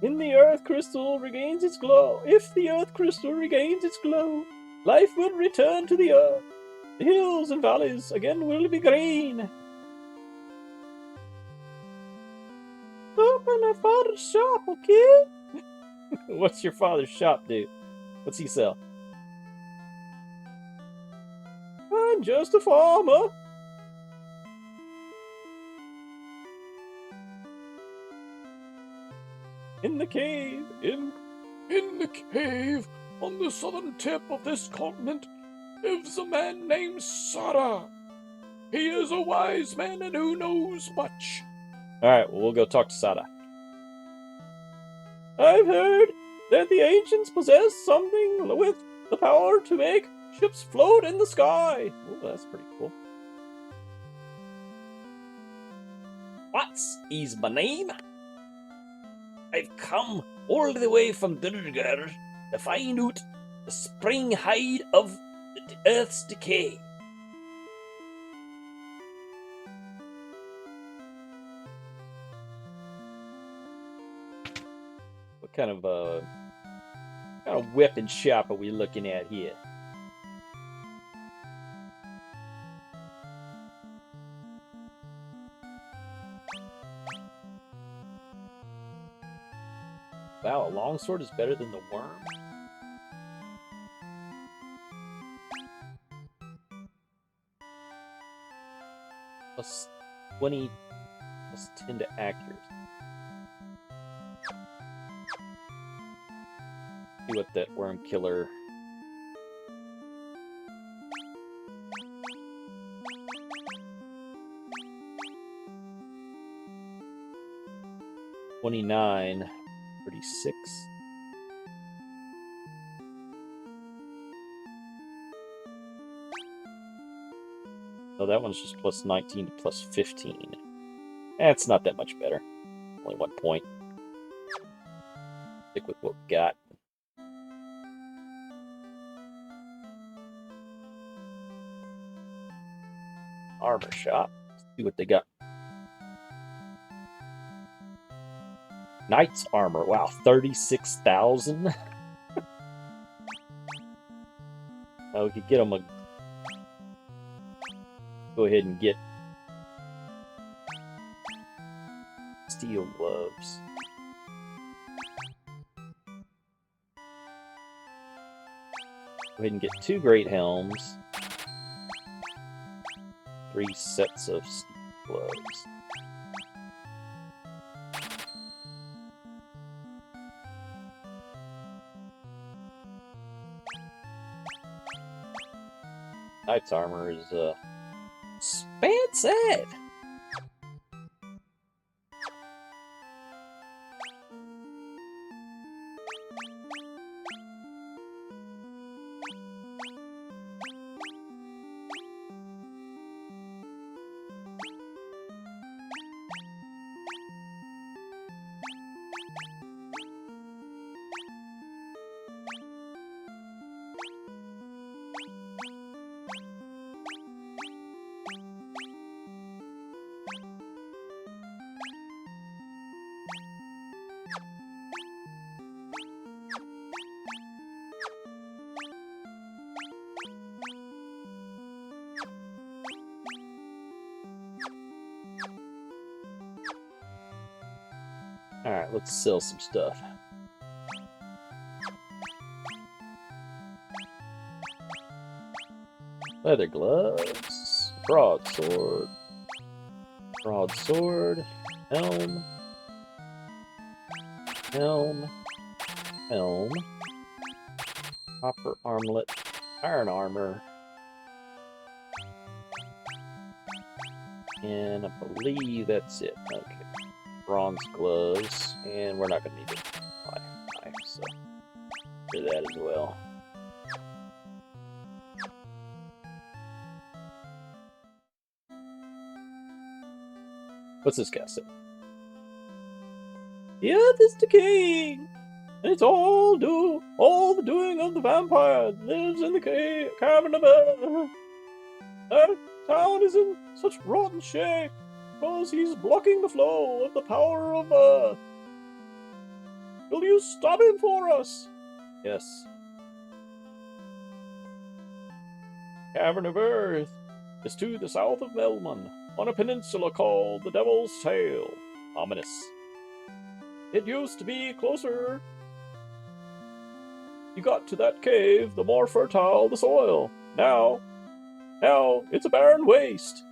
In the earth crystal regains its glow. If the earth crystal regains its glow, life will return to the earth. The hills and valleys again will be green. Stop in my father's shop, okay? What's your father's shop do? What's he sell? I'm just a farmer. In the cave, in the cave on the southern tip of this continent lives a man named Sada. He is a wise man and who knows much. Alright, well, we'll go talk to Sada. I've heard that the ancients possess something with the power to make ships float in the sky. Oh, that's pretty cool. What's is my name? I've come all the way from Durgar to find out the spring hide of the Earth's decay. What kind of weapon shop are we looking at here? Wow, a longsword is better than the worm? Plus 20, plus 10 to accuracy. See what that worm killer... $29, 36. Oh, that one's just plus 19 to plus 15. It's not that much better. Only 1 point. Stick with what we got. Armor shop. Let's see what they got. Knight's armor. Wow, 36,000. We could get them a... Go ahead and get steel gloves. Go ahead and get 2 great helms. 3 sets of steel gloves. Knight's armor is expensive. Alright, let's sell some stuff. Leather gloves, broadsword, helm, copper armlet, iron armor, and I believe that's it. Okay. Bronze gloves, and we're not going to need to buy a knife, so do that as well. What's this guy say? The earth is decaying, and it's all the doing of the vampire that lives in the cavern of earth. Our town is in such rotten shape because he's blocking the flow of the power of earth. Will you stop him for us? Yes. Cavern of Earth is to the south of Melman, on a peninsula called the Devil's Tail. Ominous. It used to be closer. You got to that cave, the more fertile the soil. Now it's a barren waste.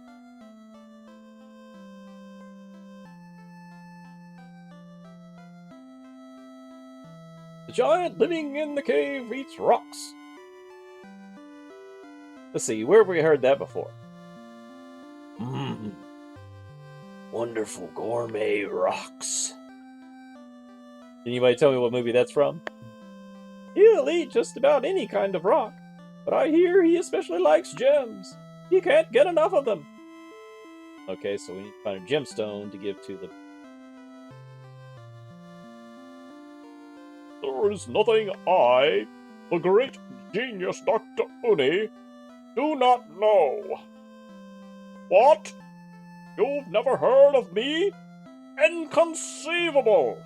The giant living in the cave eats rocks. Let's see, where have we heard that before? Wonderful gourmet rocks. Can anybody tell me what movie that's from? He'll eat just about any kind of rock, but I hear he especially likes gems. He can't get enough of them. Okay, so we need to find a gemstone to give to the... There is nothing I, the great genius Dr. Uni, do not know. What? You've never heard of me? Inconceivable!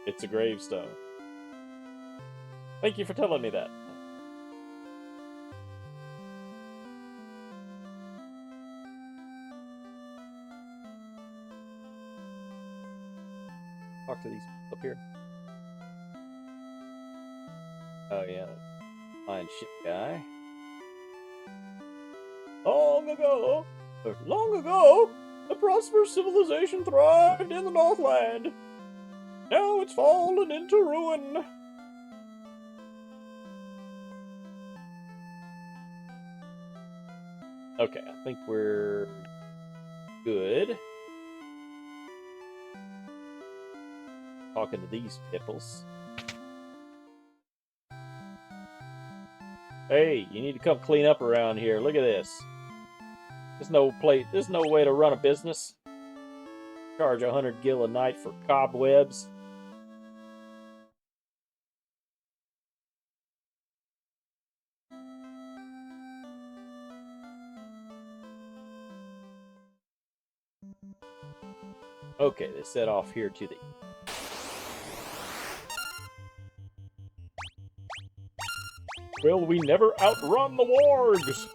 It's a gravestone. Thank you for telling me that. Talk to these up here. Oh yeah, fine ship guy. Long ago, a prosperous civilization thrived in the Northland. Now it's fallen into ruin. Okay, I think we're good. Talking to these pipples. Hey, you need to come clean up around here. Look at this. There's no way to run a business. Charge 100 gil a night for cobwebs. Okay, they set off here to the... Will we never outrun the wargs?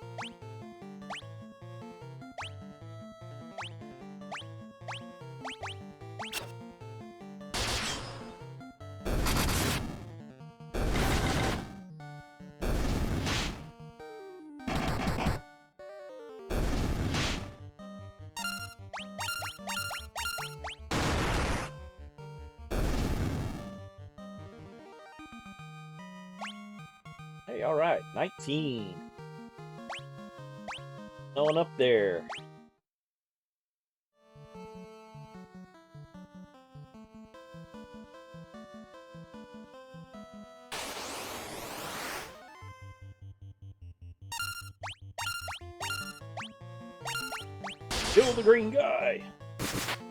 Hey, alright, 19. No one up there. Kill the green guy.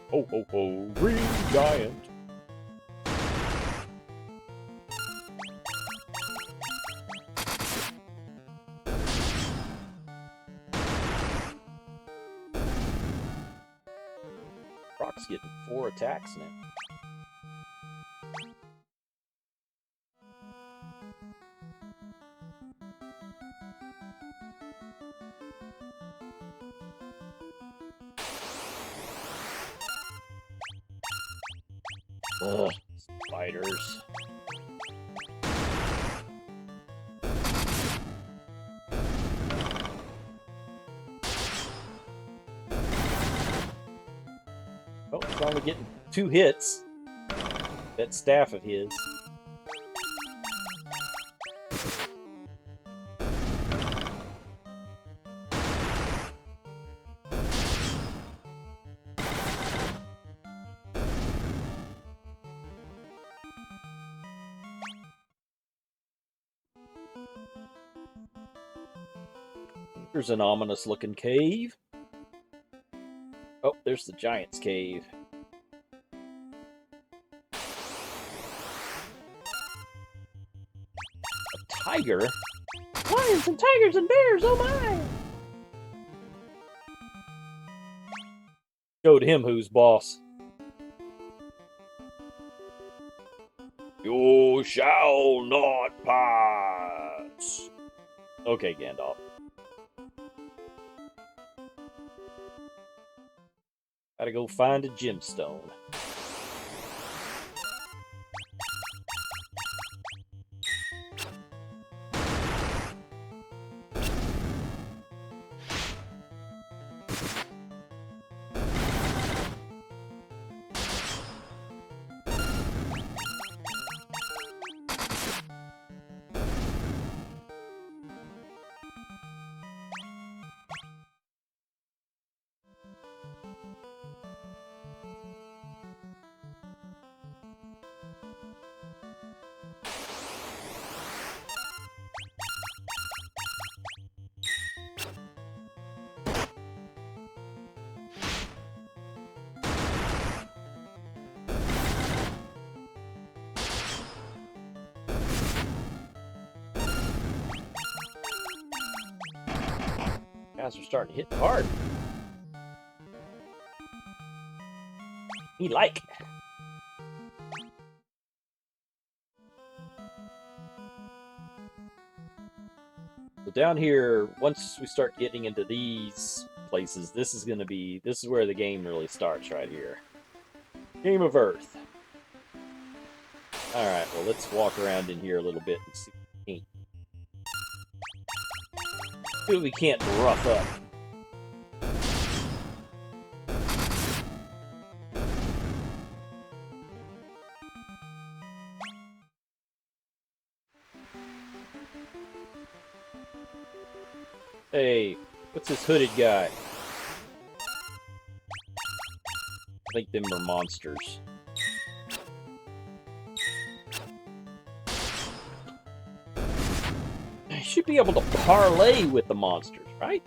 Ho ho ho, green giant. Brock's getting 4 attacks now. Ugh, spiders. Oh, finally getting 2 hits. That staff of his. There's an ominous looking cave. Oh, there's the giant's cave. A tiger? Lions and tigers and bears, oh my! Showed him who's boss. You shall not pass. Okay, Gandalf. Gotta go find a gemstone. Guys are starting to hit hard. Me like. So down here, once we start getting into these places, this is where the game really starts right here. Game of Earth. Alright, well let's walk around in here a little bit and see what we can't rough up. Hey, what's this hooded guy? I think them are monsters. You should be able to parlay with the monsters, right?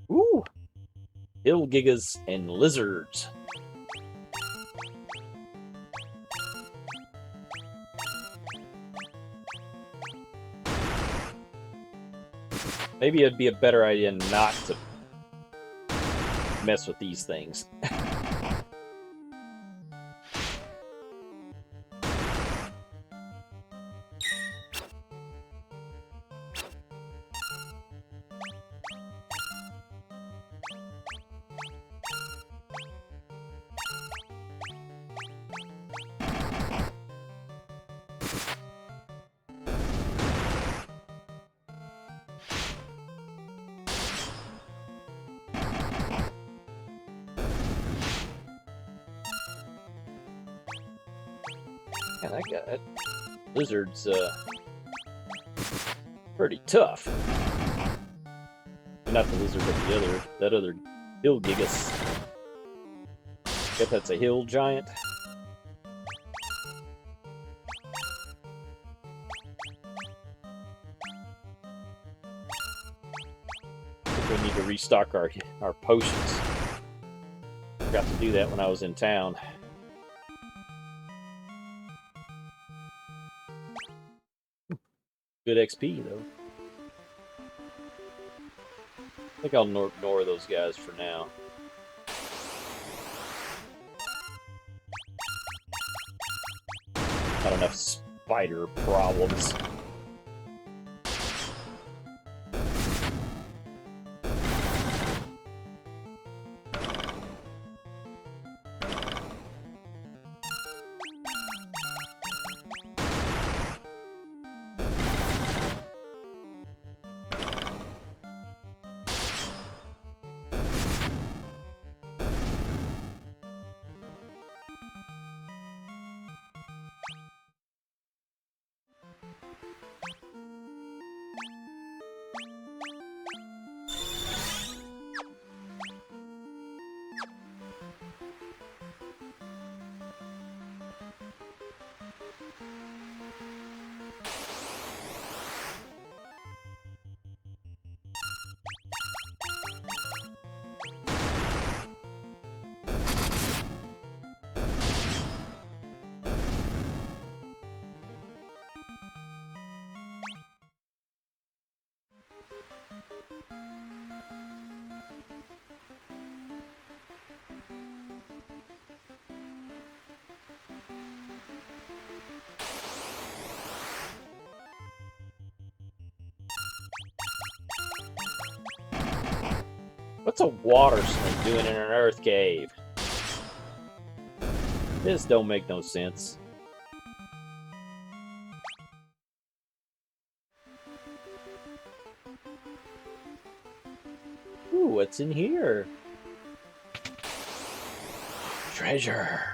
Ooh! Hill gigas and lizards. Maybe it'd be a better idea not to mess with these things. Man, that guy, lizard's pretty tough. Not the lizard, but that other hill gigas. Guess that's a hill giant. I think we need to restock our potions. Forgot to do that when I was in town. Good XP, though. I think I'll ignore those guys for now. Not enough spider problems. What's a water snake doing in an earth cave? This don't make no sense. Ooh, what's in here? Treasure.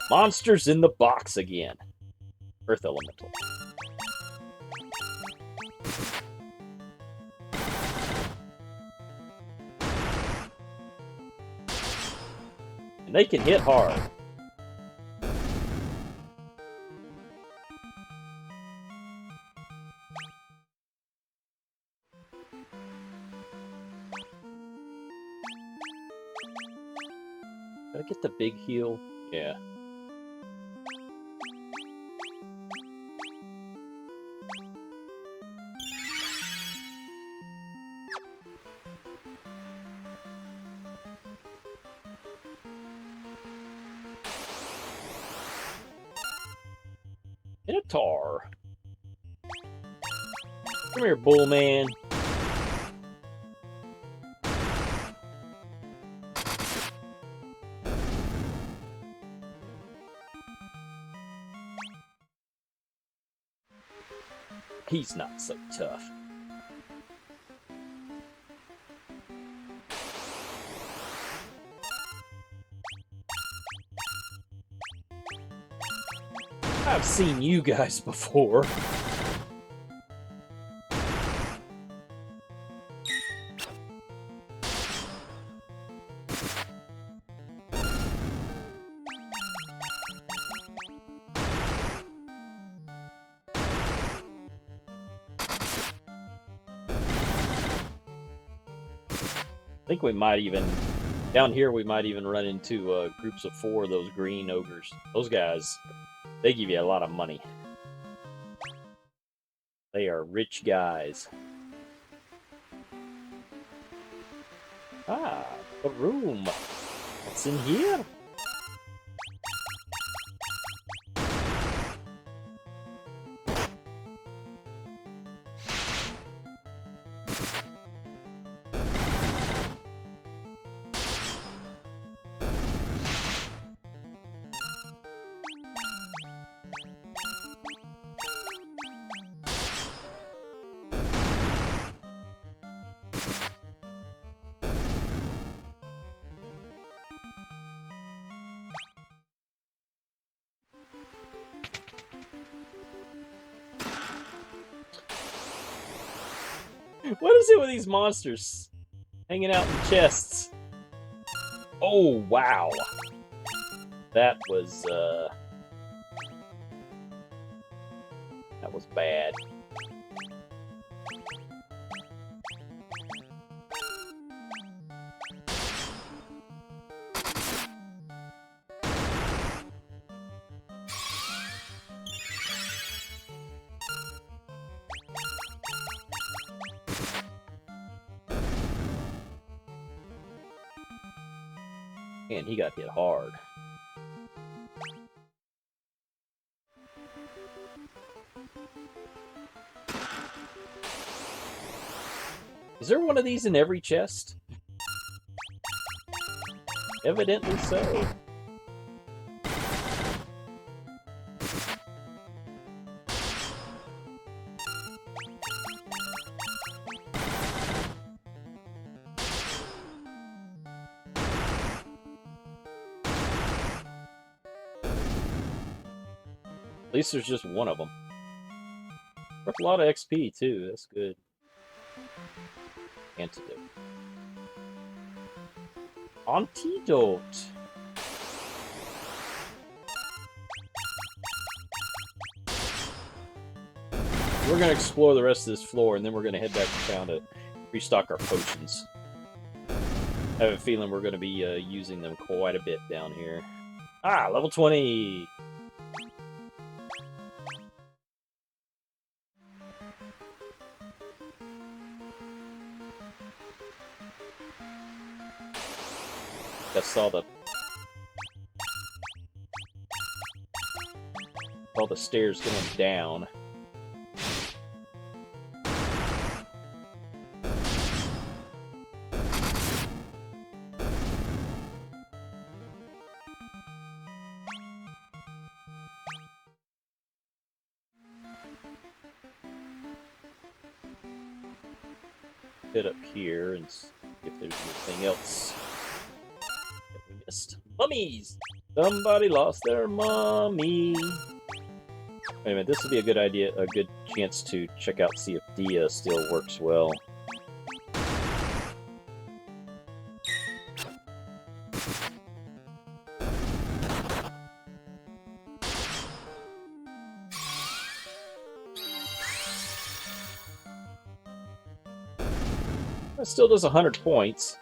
Monsters in the box again. Earth Elemental. And they can hit hard. Did I get the big heal? Yeah. Minotaur. Come here, bull man. He's not so tough. I've seen you guys before. I think we might even, down here, we might even run into groups of 4 of those green ogres. Those guys, they give you a lot of money. They are rich guys. Ah, a room. What's in here? What is it with these monsters hanging out in chests? Oh, wow. That was bad. Man, he got hit hard. Is there one of these in every chest? Evidently so. At least there's just one of them. Worth a lot of XP too. That's good. Antidote. Antidote. we're gonna explore the rest of this floor, and then we're gonna head back to town to restock our potions. I have a feeling we're gonna be using them quite a bit down here. Ah, level 20! I saw the stairs going down. Head up here and see if there's anything else that we missed. Mummies! Somebody lost their mummy. Wait a minute, this would be a good idea, a good chance to check out, see if Dia still works well. That still does 100 points.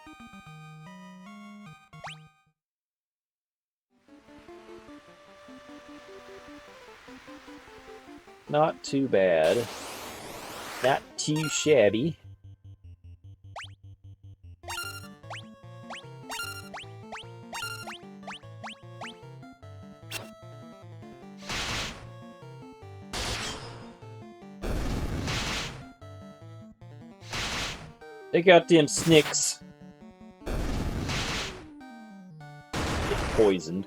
Not too bad. Not too shabby. Take out them snicks. Get poisoned.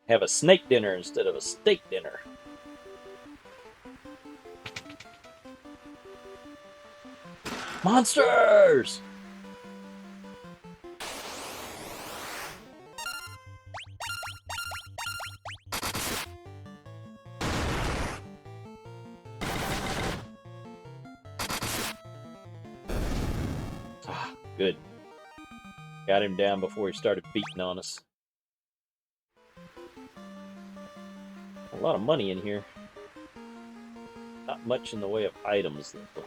Have a snake dinner instead of a steak dinner. Monsters! Ah, good. Got him down before he started beating on us. A lot of money in here. Not much in the way of items, though.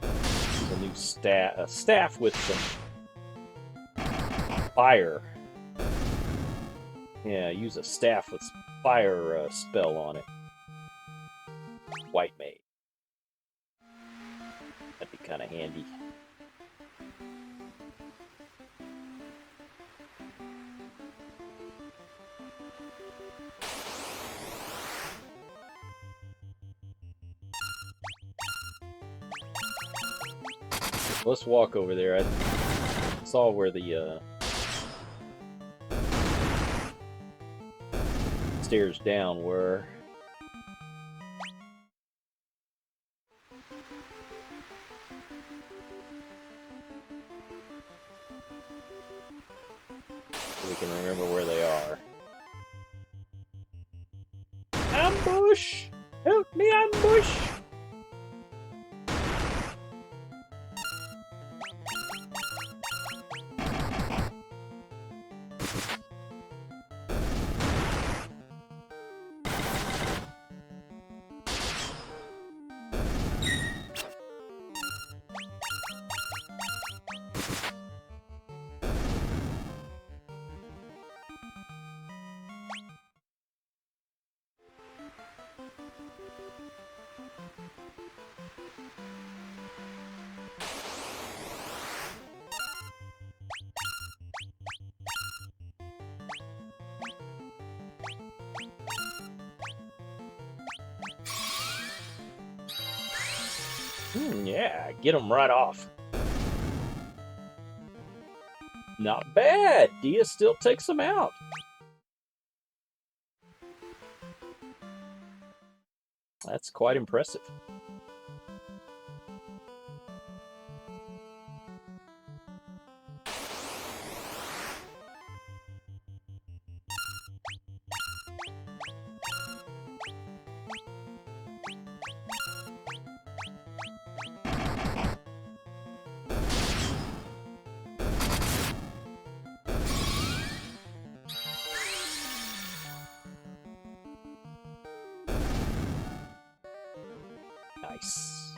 A new staff with some fire. Yeah, use a staff with fire spell on it. White mage. That'd be kind of handy. Let's walk over there. I saw where the stairs down were. So we can remember where they are. Ambush! Help me, ambush! Yeah, get them right off. Not bad. Dia still takes them out. That's quite impressive. Nice.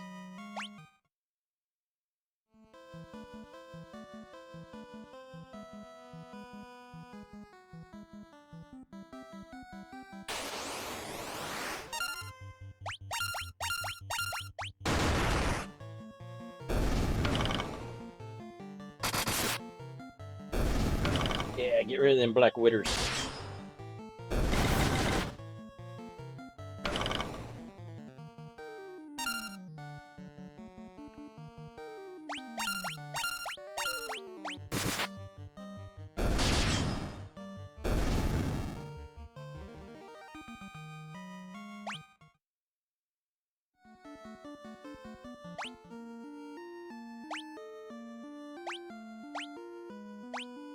Yeah, get rid of them black witters.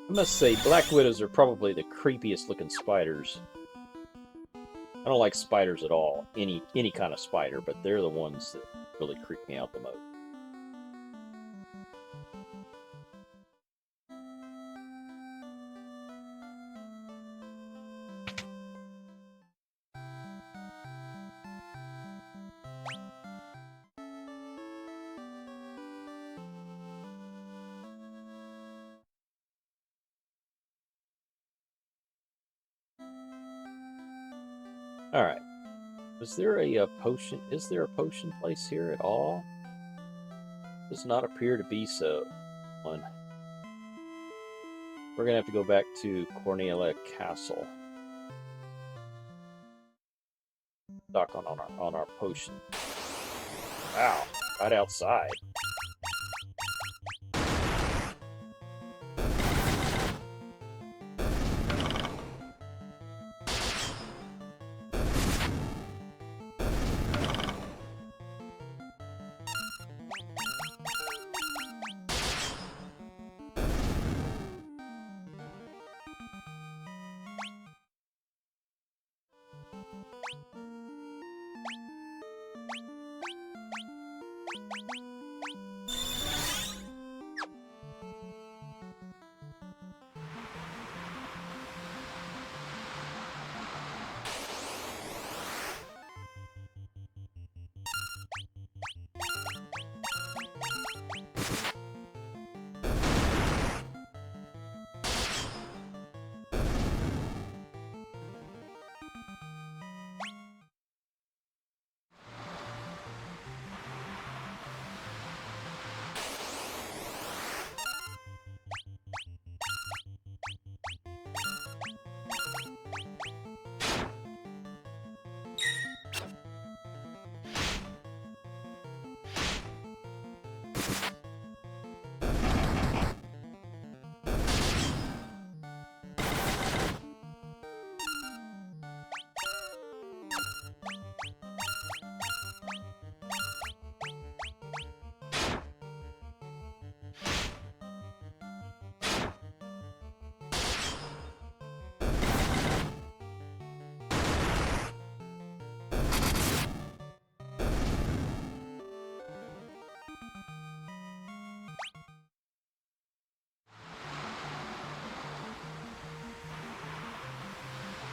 I must say, black widows are probably the creepiest looking spiders. I don't like spiders at all, any kind of spider, but they're the ones that really creep me out the most. All right. Is there a potion? Is there a potion place here at all? Does not appear to be so. One. We're gonna have to go back to Cornelia Castle. Stock on our potion. Wow, right outside.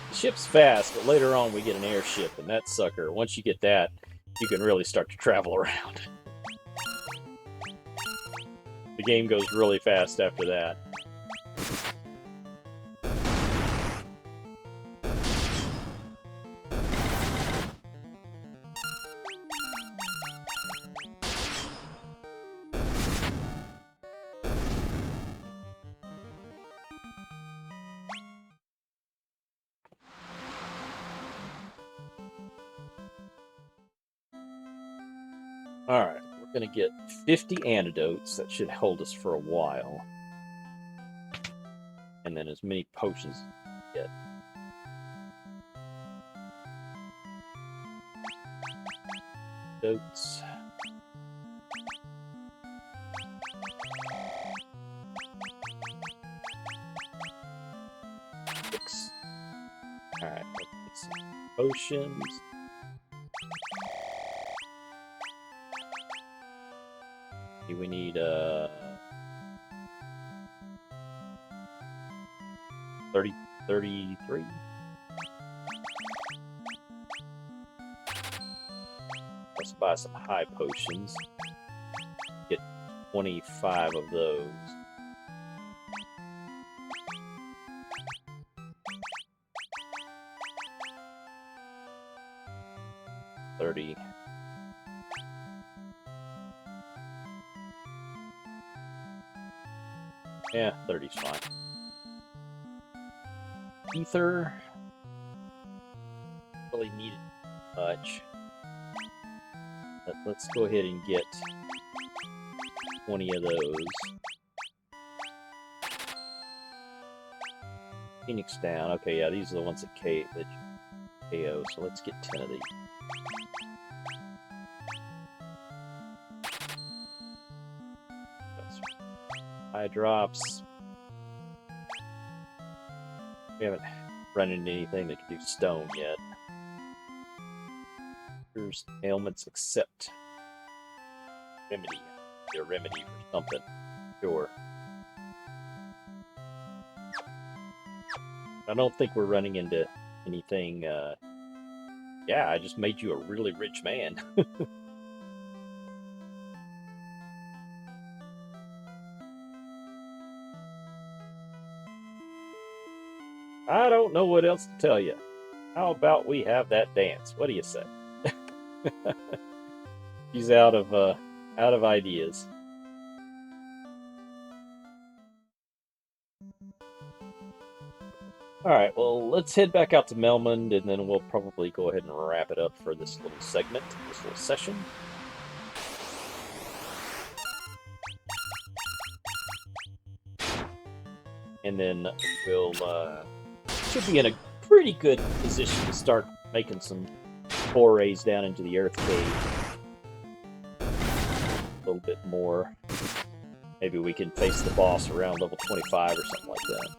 The ship's fast, but later on we get an airship, and that sucker, once you get that, you can really start to travel around. The game goes really fast after that. Alright, we're gonna get 50 antidotes. That should hold us for a while. And then as many potions as we get. Antidotes. Six. Alright, let's get some potions. We need 33. That's buy some high potions. Get 25 of those. $30. Yeah, 30's fine. Ether. Really needed much. Let's go ahead and get 20 of those. Phoenix down. Okay, yeah, these are the ones that KO, so let's get 10 of these. High drops. We haven't run into anything that can do stone yet. There's ailments except remedy. A remedy for something. Sure. I don't think we're running into anything. Yeah, I just made you a really rich man. I don't know what else to tell you. How about we have that dance? What do you say? He's out of ideas. All right, well, let's head back out to Melmond, and then we'll probably go ahead and wrap it up for this little segment, this little session. And then we'll should be in a pretty good position to start making some forays down into the Earth Cave. A little bit more. Maybe we can face the boss around level 25 or something like that.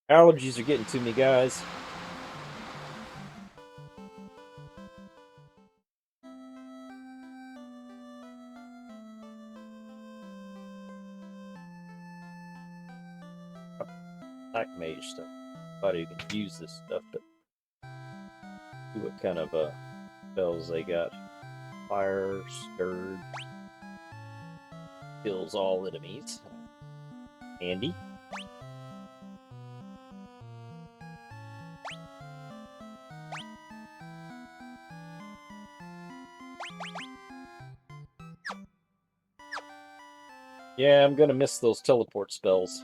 Allergies are getting to me, guys. Black mage stuff. Nobody can use this stuff, but see what kind of spells they got. Fire, Scourge. Kills all enemies. Handy. Yeah, I'm gonna miss those teleport spells.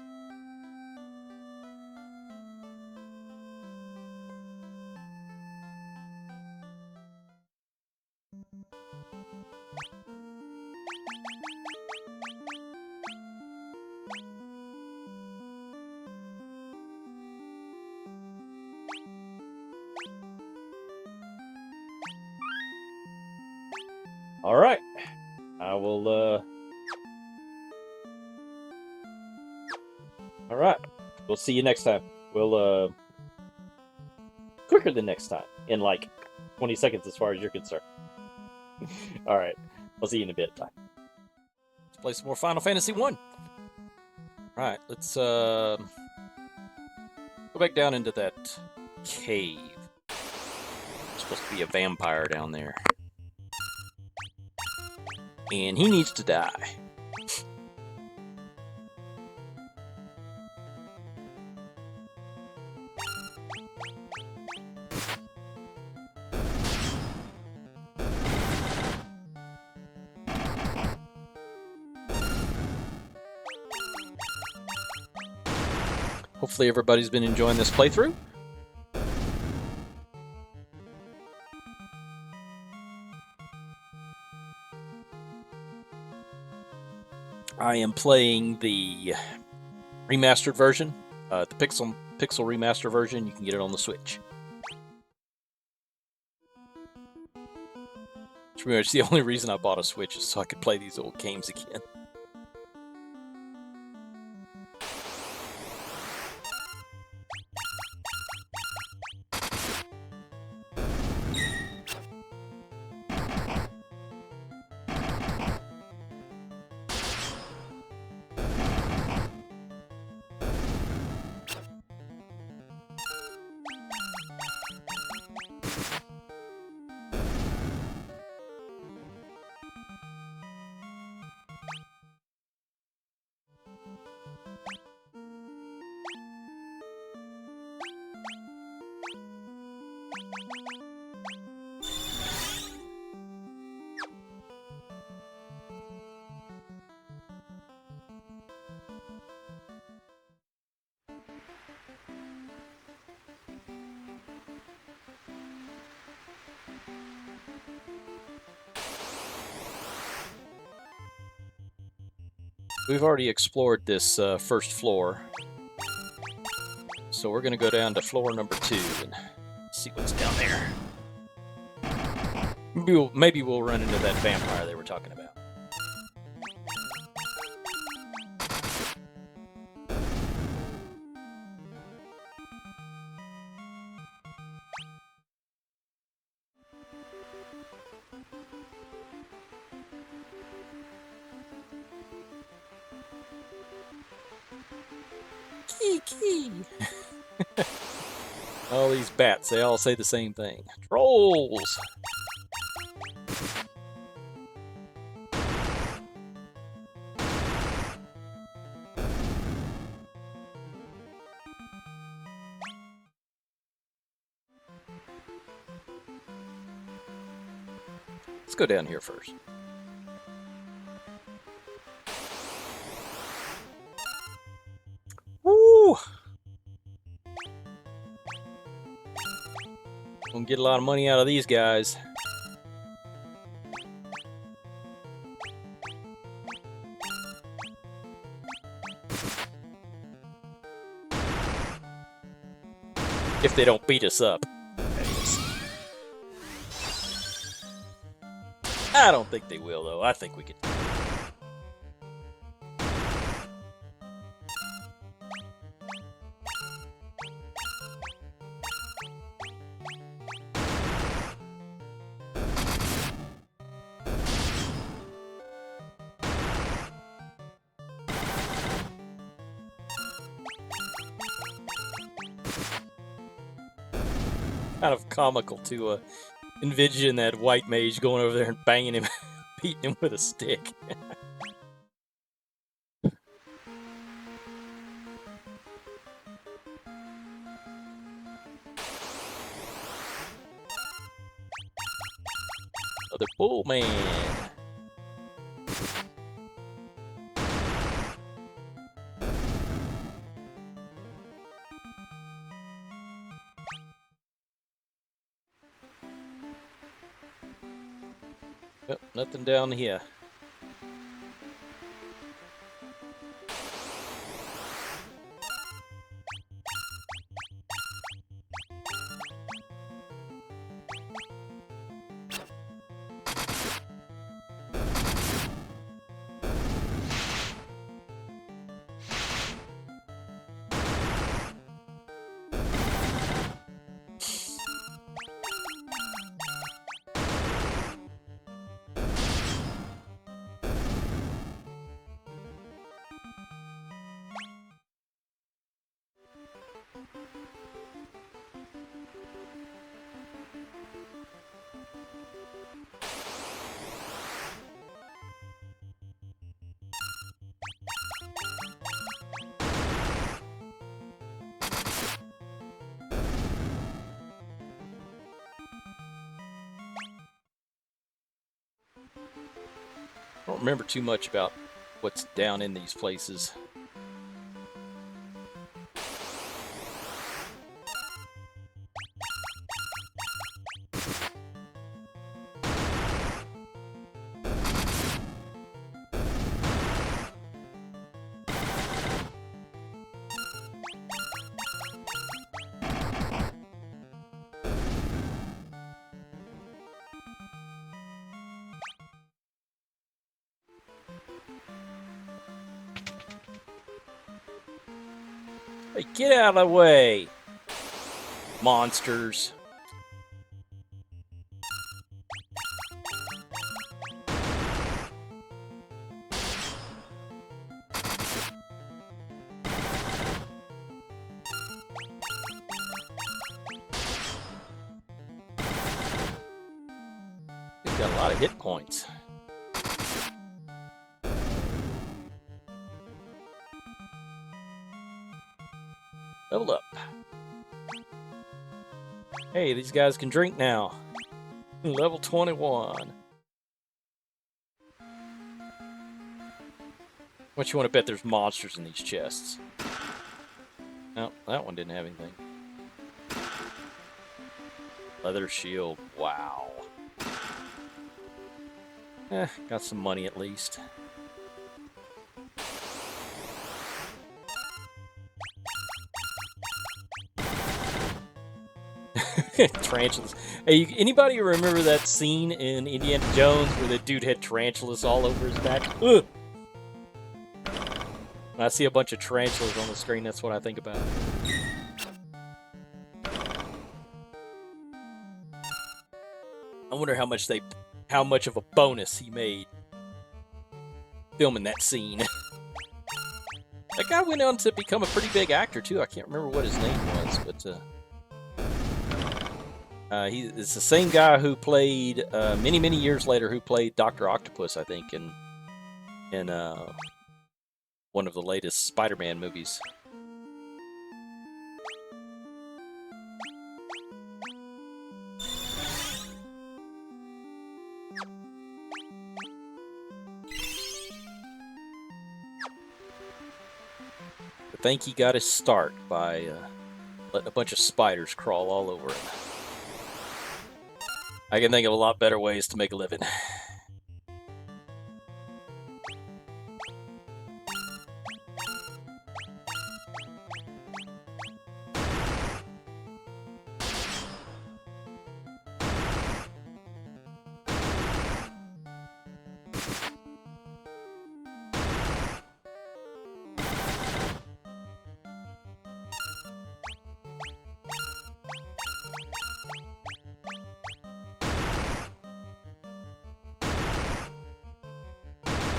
All right, I will. All right, we'll see you next time. We'll quicker than next time in like 20 seconds as far as you're concerned. All right, I'll see you in a bit. Bye. Let's play some more Final Fantasy 1. Right, let's go back down into that cave. There's supposed to be a vampire down there. And he needs to die. Hopefully everybody's been enjoying this playthrough. I am playing the remastered version, the Pixel remaster version. You can get it on the Switch. It's pretty much the only reason I bought a Switch is so I could play these old games again. We've already explored this first floor, so we're going to go down to floor number 2 and see what's down there. Maybe we'll run into that vampire they were talking about. Key. All these bats, they all say the same thing. Trolls! Let's go down here first. Woo! Gonna get a lot of money out of these guys. If they don't beat us up. I don't think they will, though. I think we could. Kind of comical to envision that white mage going over there and banging him, beating him with a stick. Another bull man. Yep, nothing down here. don't remember too much about what's down in these places. Hey, get out of the way! Monsters. He's got a lot of hit points. Level up. Hey, these guys can drink now. Level 21. What you want to bet there's monsters in these chests? No, that one didn't have anything. Leather shield. Wow. Got some money at least. Tarantulas. Hey, anybody remember that scene in Indiana Jones where the dude had tarantulas all over his back? Ugh! When I see a bunch of tarantulas on the screen, that's what I think about. I wonder how much of a bonus he made filming that scene. That guy went on to become a pretty big actor too. I can't remember what his name was, but it's the same guy who played many years later who played Dr. Octopus, I think, in one of the latest Spider-Man movies. I think he got his start by letting a bunch of spiders crawl all over him. I can think of a lot better ways to make a living.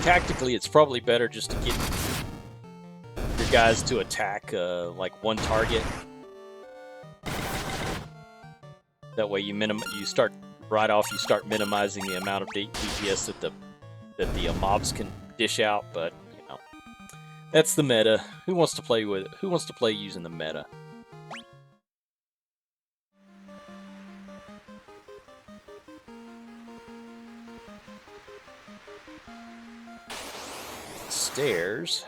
Tactically, it's probably better just to get your guys to attack like one target. That way, you start right off. You start minimizing the amount of DPS that the mobs can dish out. But you know, that's the meta. Who wants to play with? Who wants to play using the meta? Stairs.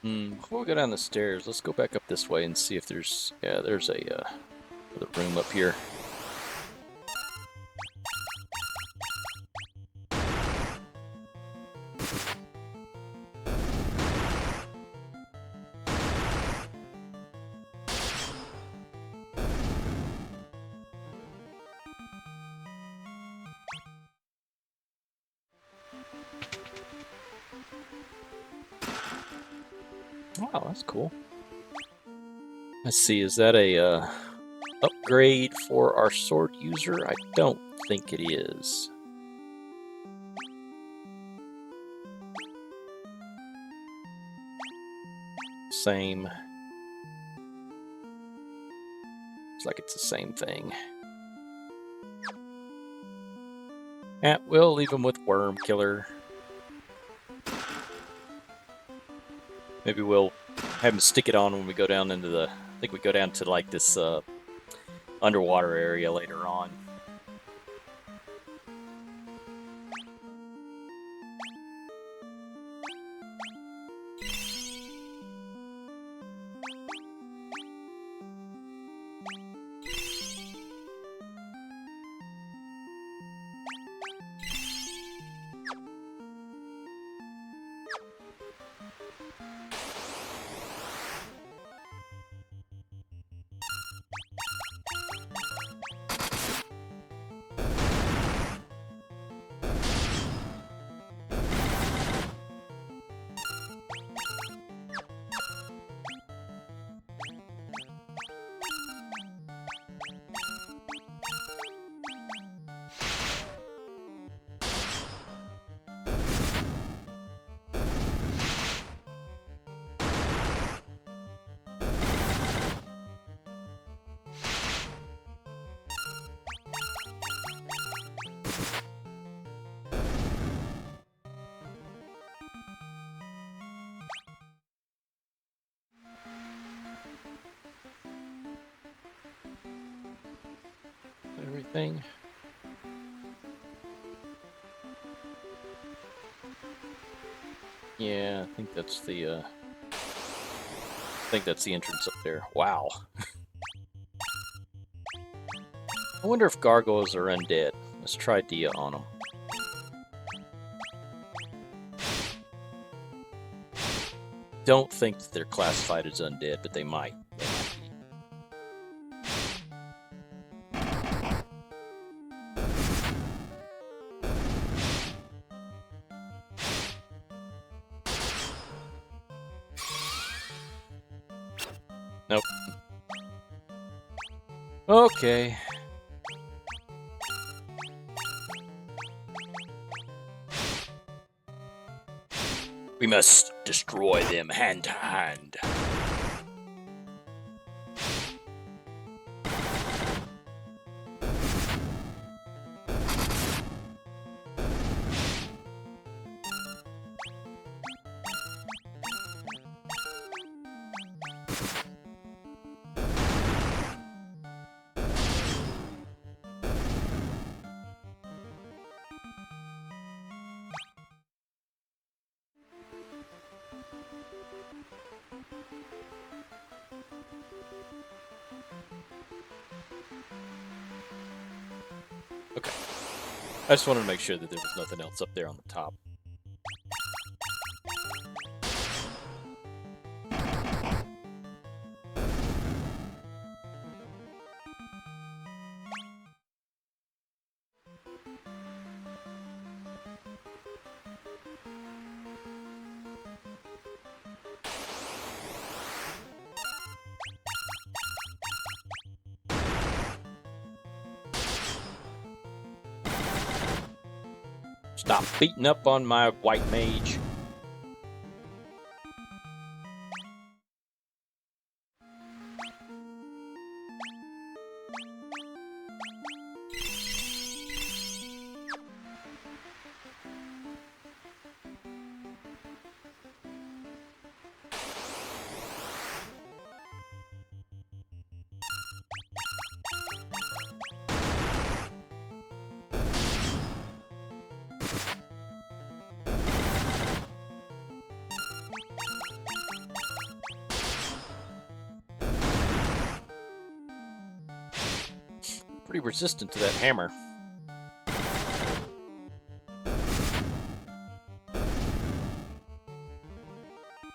Before we go down the stairs, let's go back up this way and see if there's... Yeah, there's a another room up here. Wow, that's cool. Let's see, is that a upgrade for our sword user? I don't think it is. same. Looks like it's the same thing. Yeah, we'll leave him with Worm Killer. Maybe we'll have him stick it on when we go down into the... I think we go down to like this underwater area later on. Everything. Yeah, I think that's the entrance up there. Wow. I wonder if gargoyles are undead. Let's try Dia on them. Don't think that they're classified as undead, but they might. They might be. Nope. Okay. We must destroy them hand to hand. Okay. I just wanted to make sure that there was nothing else up there on the top. Stop beating up on my white mage. Pretty resistant to that hammer. I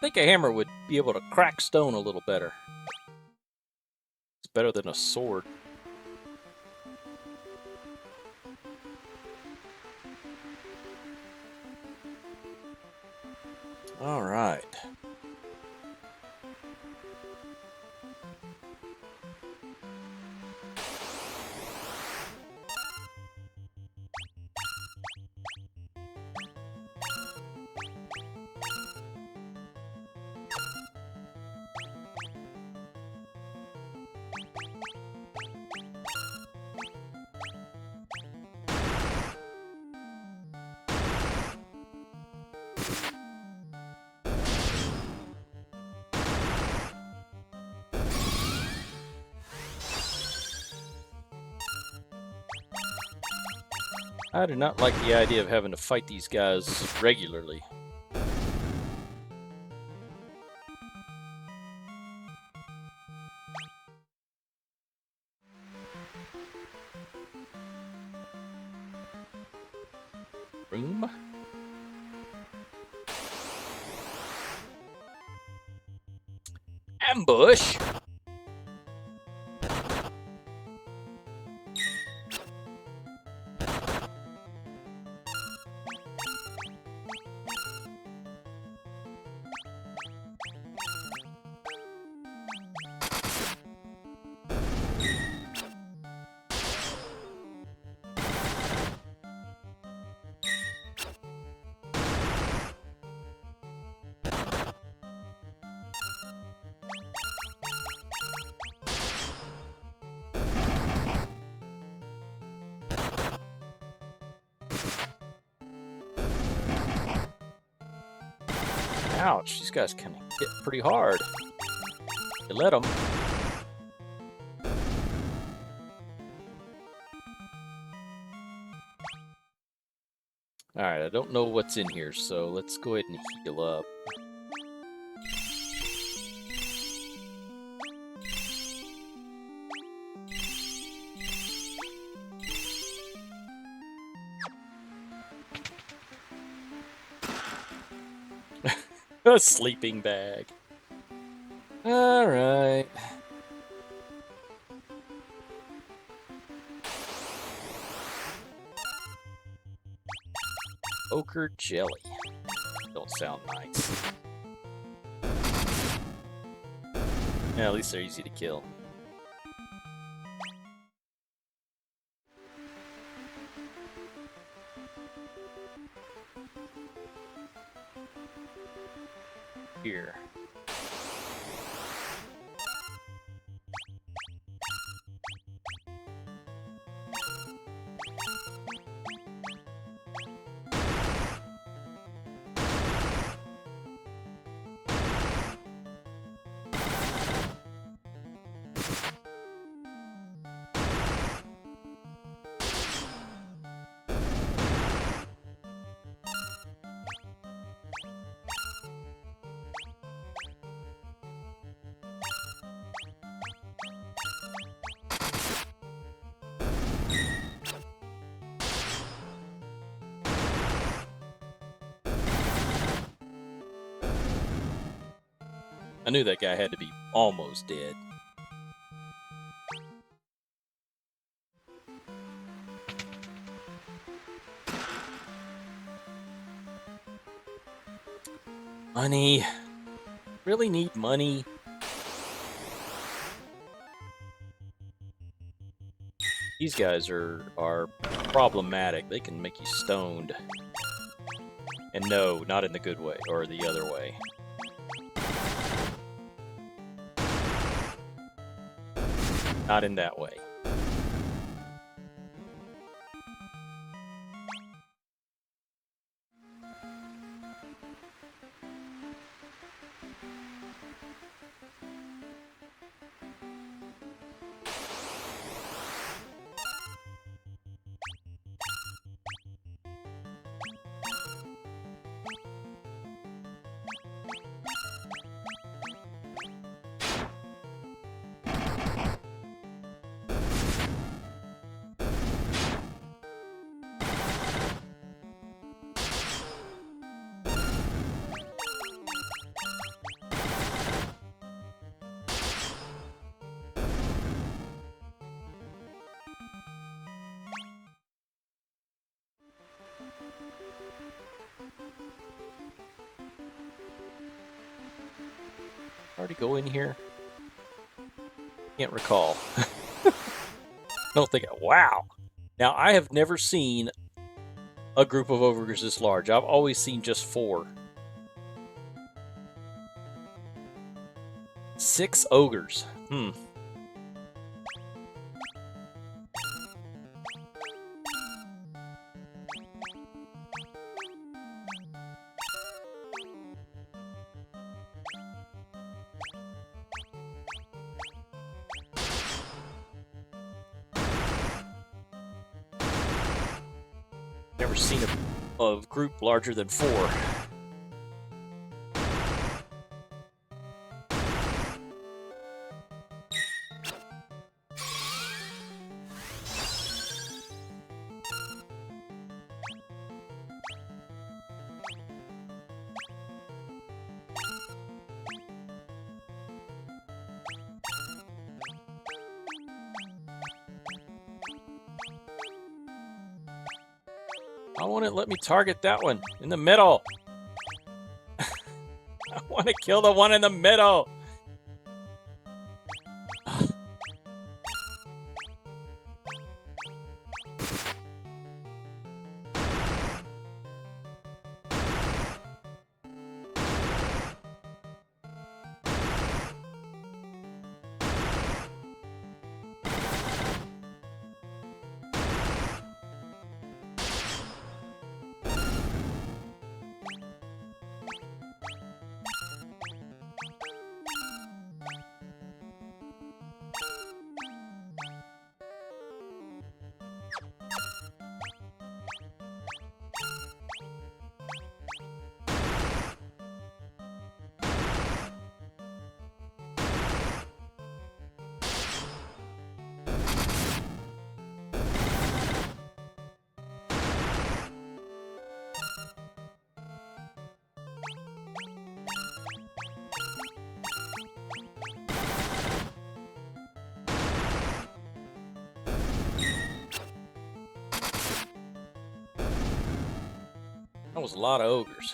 think a hammer would be able to crack stone a little better. It's better than a sword. All right. I do not like the idea of having to fight these guys regularly. Room. Ambush. Ouch, these guys can hit pretty hard. You let them. Alright, I don't know what's in here, so let's go ahead and heal up. A sleeping bag. Alright. Ochre jelly. Don't sound nice. Yeah, at least they're easy to kill. Here. I knew that guy had to be almost dead. Money. Really need money. These guys are problematic. They can make you stoned. And no, not in the good way, or the other way. Not in that way. Already go in here? Can't recall. Don't think. Wow. Now I have never seen a group of ogres this large. I've always seen just 4. 6 ogres. Never seen a group larger than 4. I want to let me target that one in the middle. I want to kill the one in the middle. That was a lot of ogres.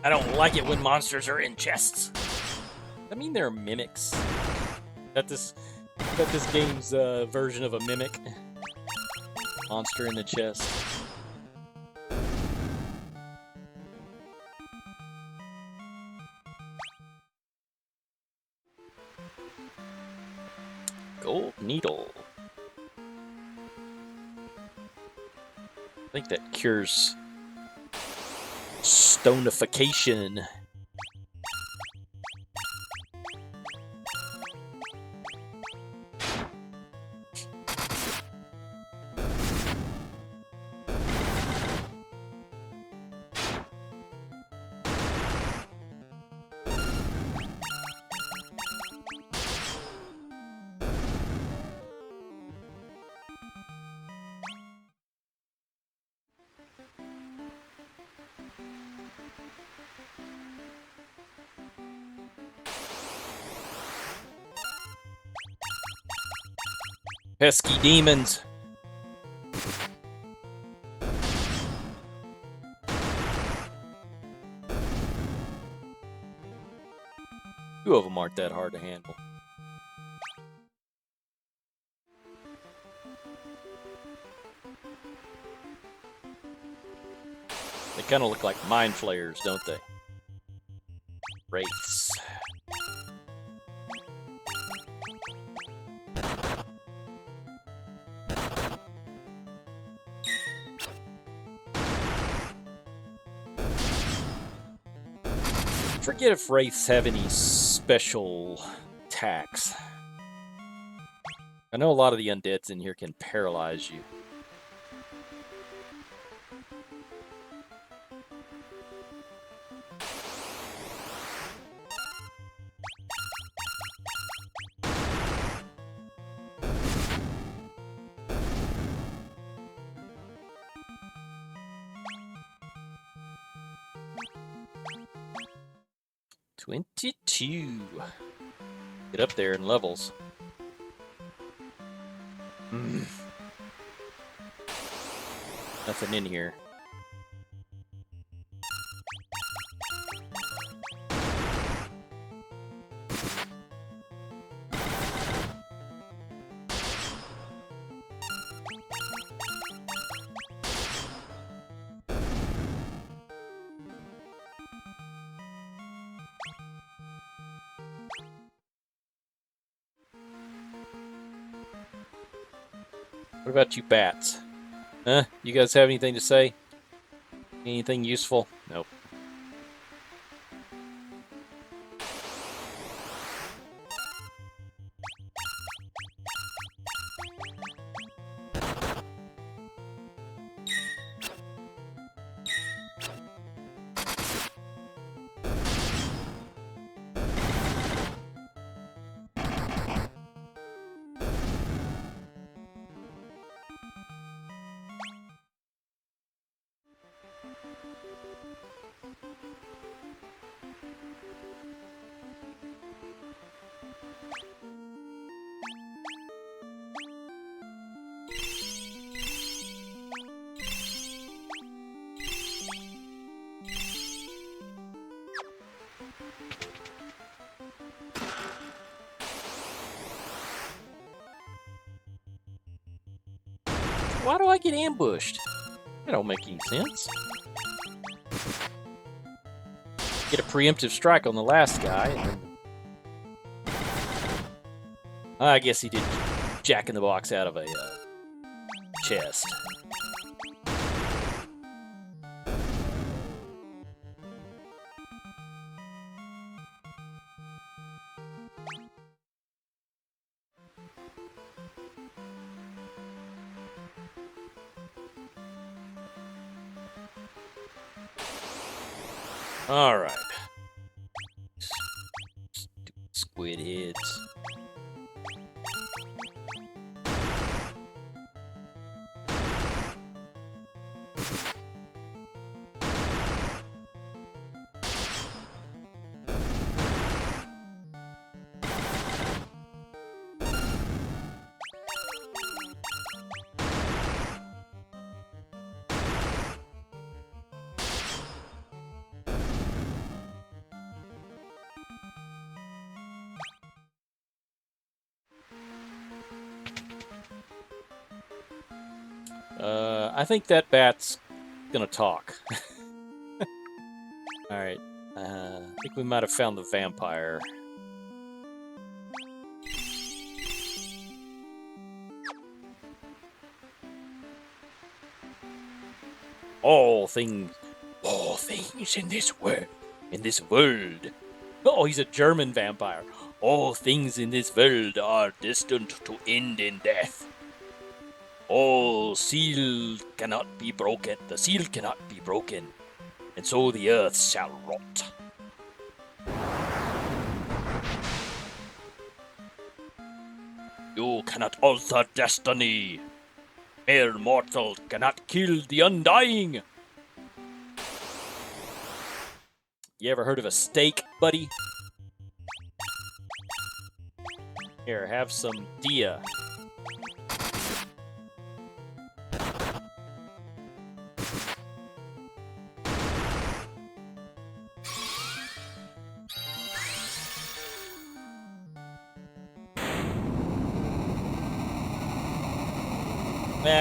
I don't like it when monsters are in chests. I mean, they're mimics. That this game's version of a mimic. Monster in the chest. Gold needle. I think that cures stonification. Pesky demons. Two of them aren't that hard to handle. They kind of look like mind flayers, don't they? Wraiths. Forget if wraiths have any special attacks. I know a lot of the undeads in here can paralyze you. $22. Get up there in levels. Nothing in here. What about you bats? You guys have anything to say? Anything useful? Nope. Why do I get ambushed? That don't make any sense. Get a preemptive strike on the last guy, and then... I guess he did Jack in the Box out of a chest. All right. Stupid squid heads. I think that bat's gonna talk. Alright. I think we might have found the vampire. All things in this world. Oh, he's a German vampire. All things in this world are destined to end in death. All seal cannot be broken. The seal cannot be broken, and so the earth shall rot. You cannot alter destiny. Mere mortal cannot kill the undying. You ever heard of a steak, buddy? Here, have some dia.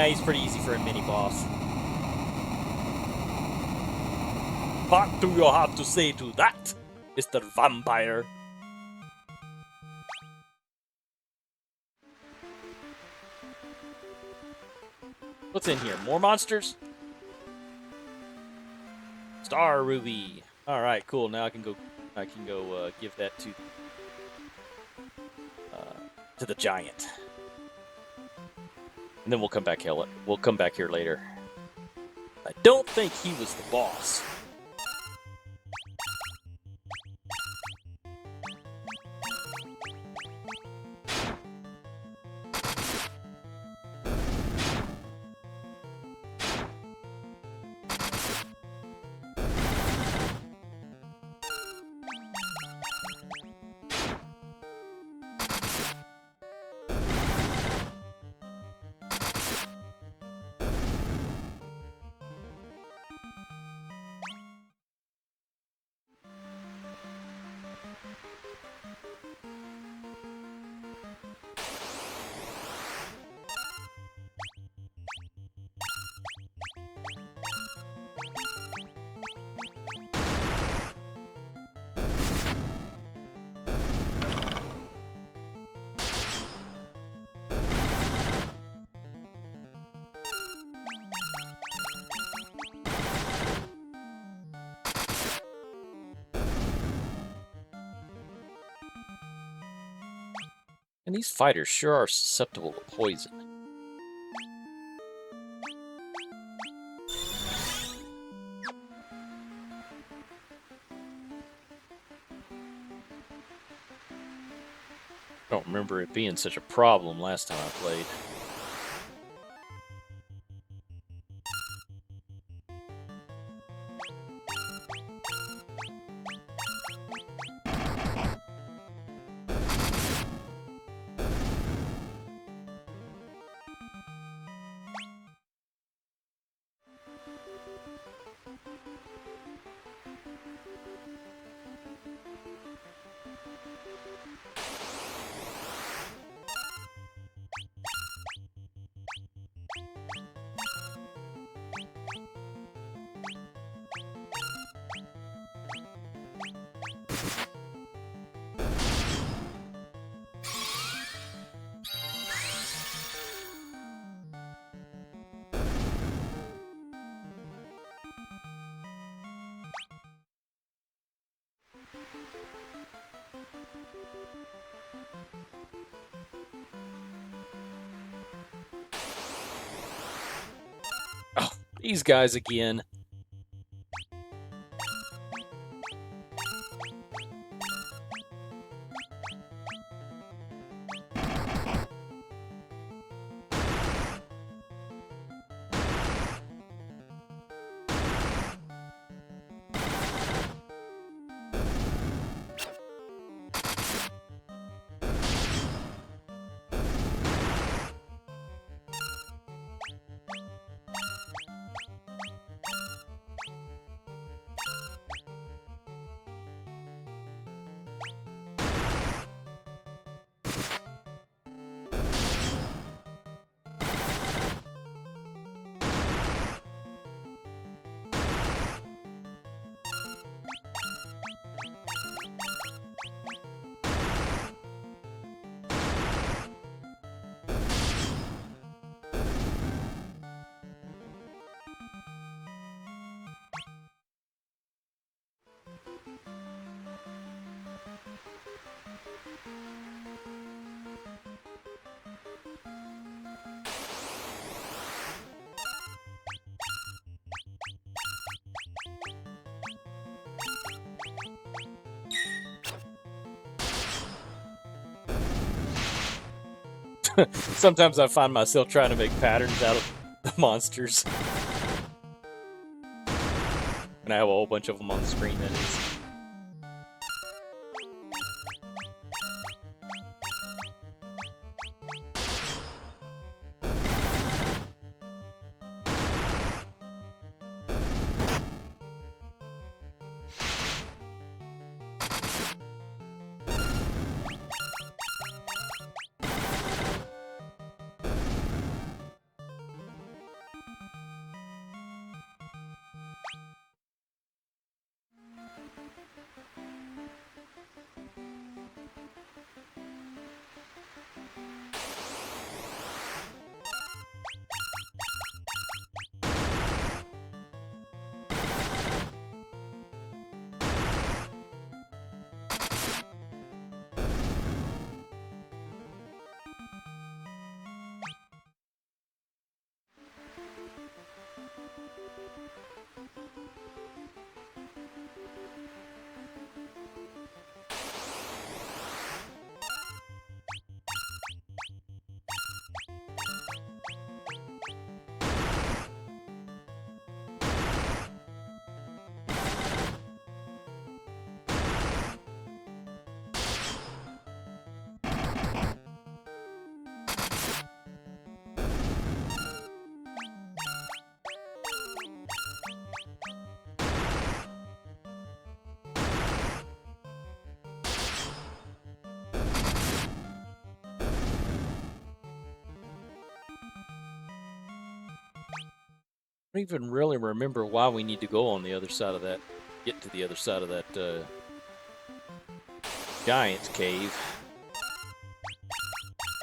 He's pretty easy for a mini-boss. What do you have to say to that, Mr. Vampire? What's in here? More monsters? Star Ruby. All right, cool. Now I can go give that to the giant. And then we'll come back here. We'll come back here later. I don't think he was the boss. And these fighters sure are susceptible to poison. I don't remember it being such a problem last time I played. Oh, these guys again. Sometimes I find myself trying to make patterns out of the monsters. And I have a whole bunch of them on the screen, that is. I don't even really remember why we need to go on the other side of that, get to the other side of that giant's cave.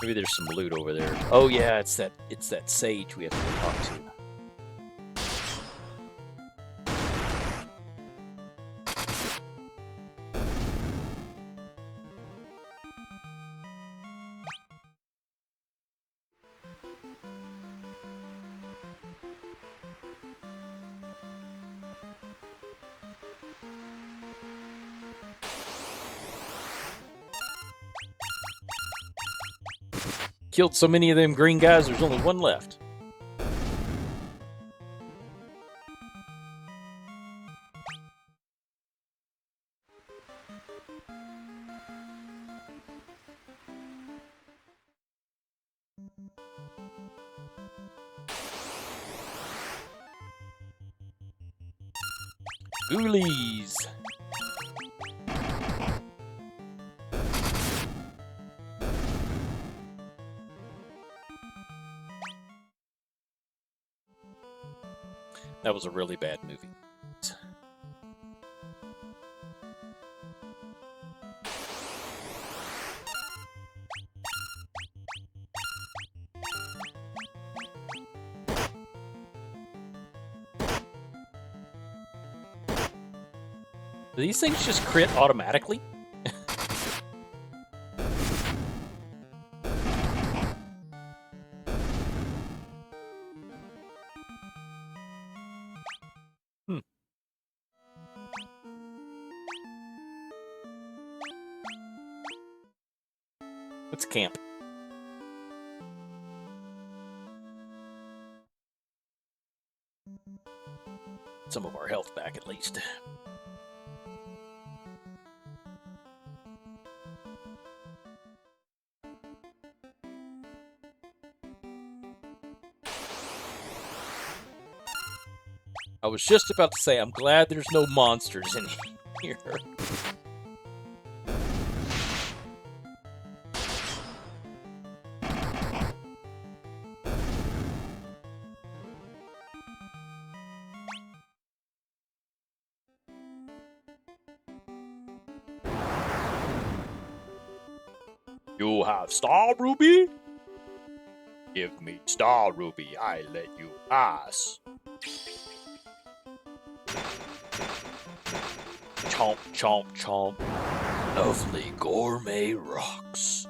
Maybe there's some loot over there. Oh yeah, it's that sage we have to go talk to. Killed so many of them green guys, there's only one left. Ghoulies! That was a really bad movie. Do these things just crit automatically? Let's camp. Some of our health back, at least. I was just about to say, I'm glad there's no monsters in here. You have Star Ruby? Give me Star Ruby, I let you pass. Chomp, chomp, chomp. Lovely gourmet rocks.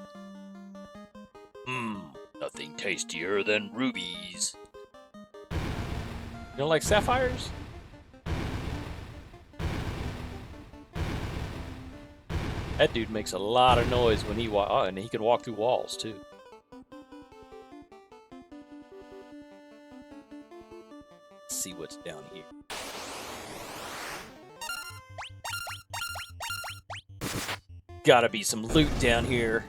Nothing tastier than rubies. You don't like sapphires? That dude makes a lot of noise when he and he can walk through walls too. Let's see what's down here. Gotta be some loot down here.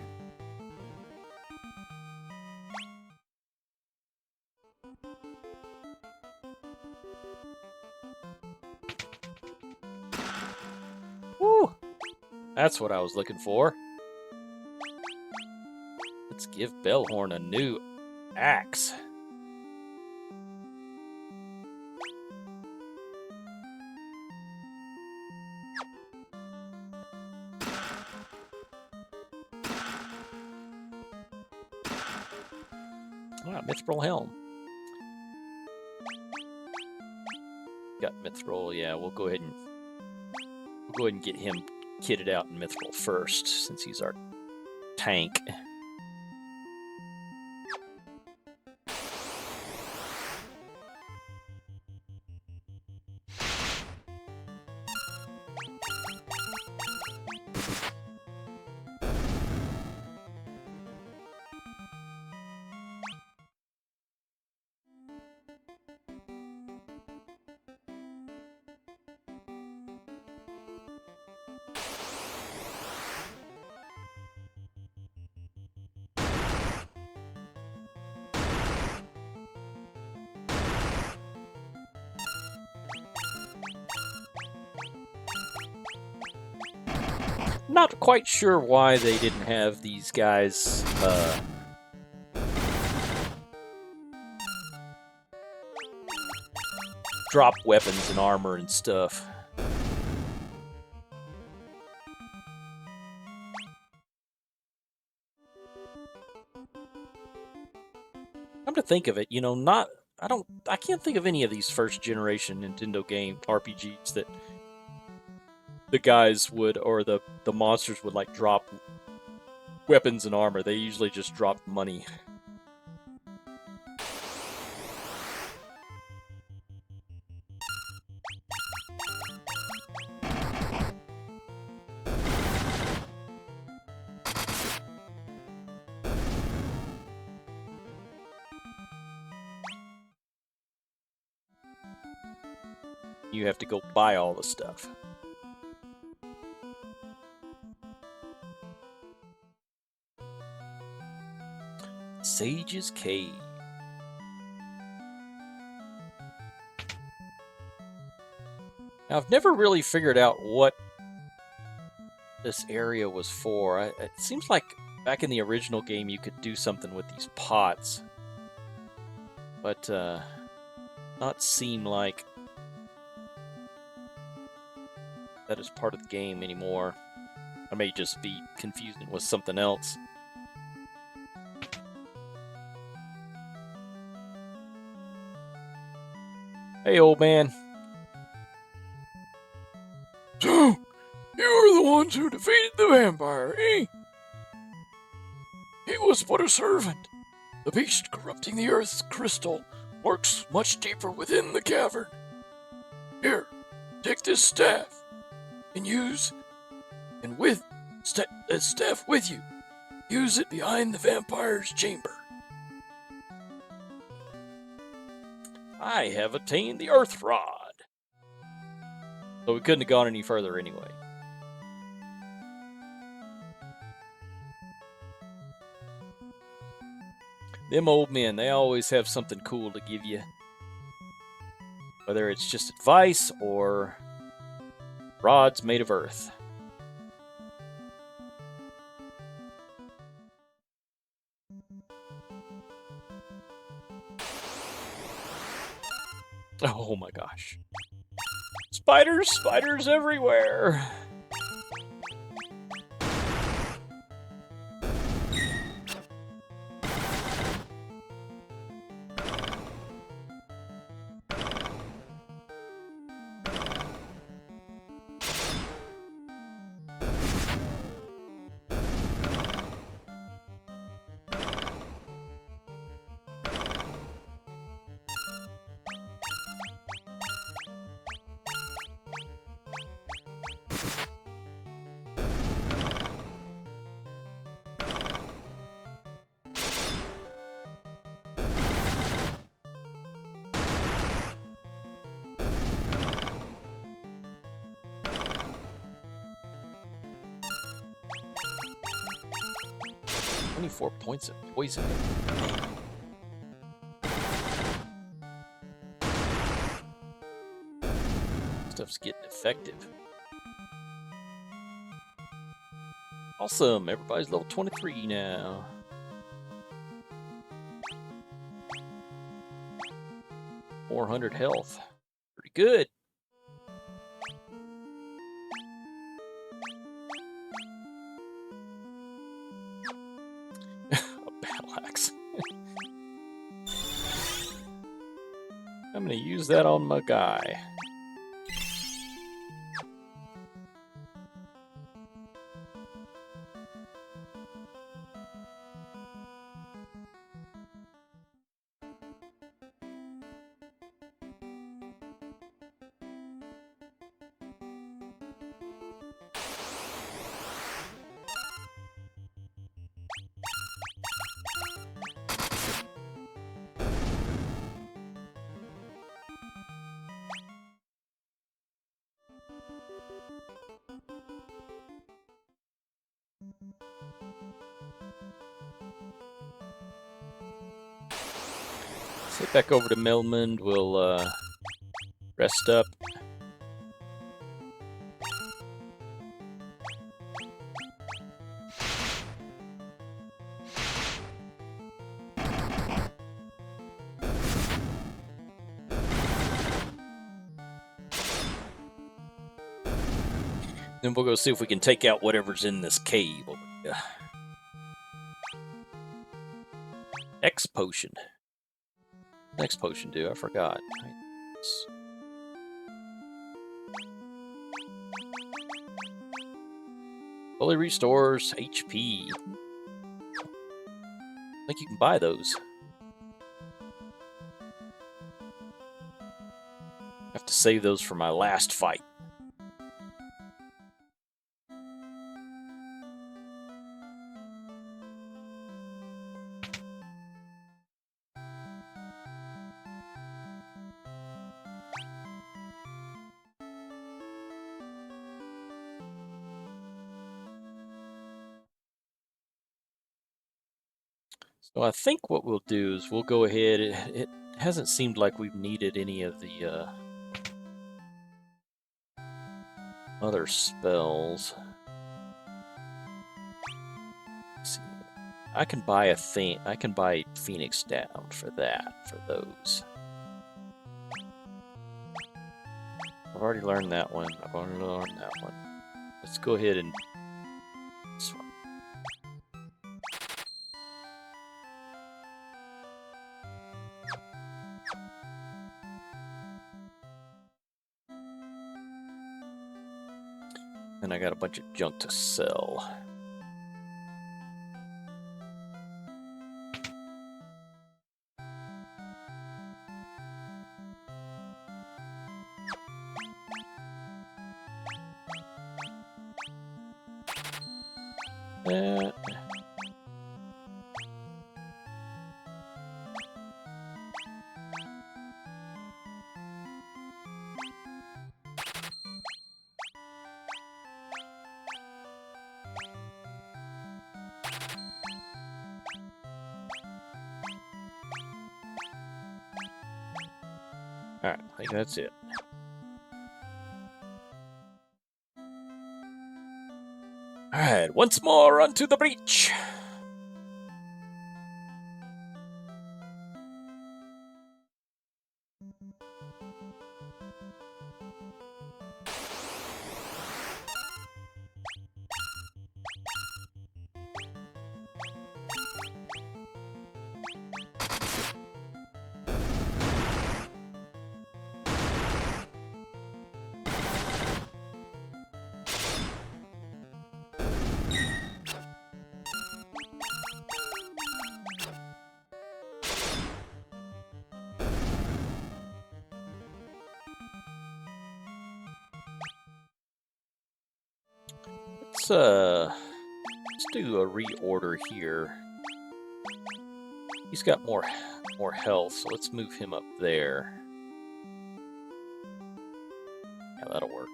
Woo! That's what I was looking for. Let's give Bellhorn a new axe. Ah, Mithril helm. Got Mithril, yeah, we'll go ahead and get him kitted out in Mithril first, since he's our tank. Not quite sure why they didn't have these guys drop weapons and armor and stuff. Come to think of it, you know, I can't think of any of these first generation Nintendo game RPGs that the guys would, or the monsters would, like, drop weapons and armor. They usually just dropped money. You have to go buy all the stuff. Sage's Cave. Now, I've never really figured out what this area was for. It seems like back in the original game you could do something with these pots. But, not seem like that is part of the game anymore. I may just be confusing it with something else. Hey, old man. So, you're the ones who defeated the vampire, eh? He was but a servant. The beast corrupting the earth's crystal works much deeper within the cavern. Here, take this staff, and that staff with you. Use it behind the vampire's chamber. I have attained the Earth Rod. So we couldn't have gone any further anyway. Them old men, they always have something cool to give you. Whether it's just advice or rods made of earth. Oh my gosh. Spiders, spiders everywhere. Points of poison. Stuff's getting effective. Awesome, everybody's level 23 now. $400 health. Pretty good. I'm gonna use that on my guy. Let's head back over to Melmond. We'll rest up. Then we'll go see if we can take out whatever's in this cave over here. X potion. Next potion do? I forgot. Fully restores HP. I think you can buy those. I have to save those for my last fight. So I think what we'll do is we'll go ahead. It hasn't seemed like we've needed any of the other spells. Let's see. I can buy I can buy Phoenix down for those. I've already learned that one. I've already learned that one. Let's go ahead and this one. And I got a bunch of junk to sell. Alright, I think that's it. Alright, once more onto the breach! Let's do a reorder here. He's got more health, so let's move him up there. Yeah, that'll work.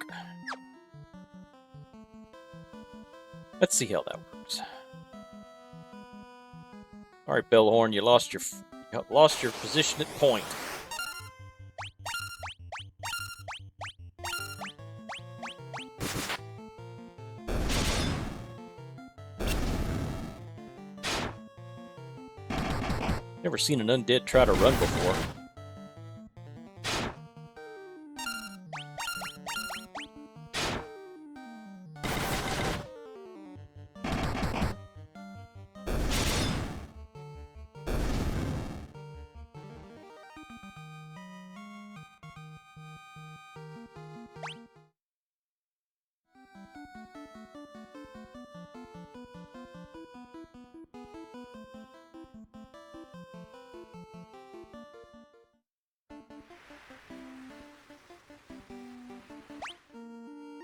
Let's see how that works. All right, Bellhorn, you lost your position at point. Never seen an undead try to run before.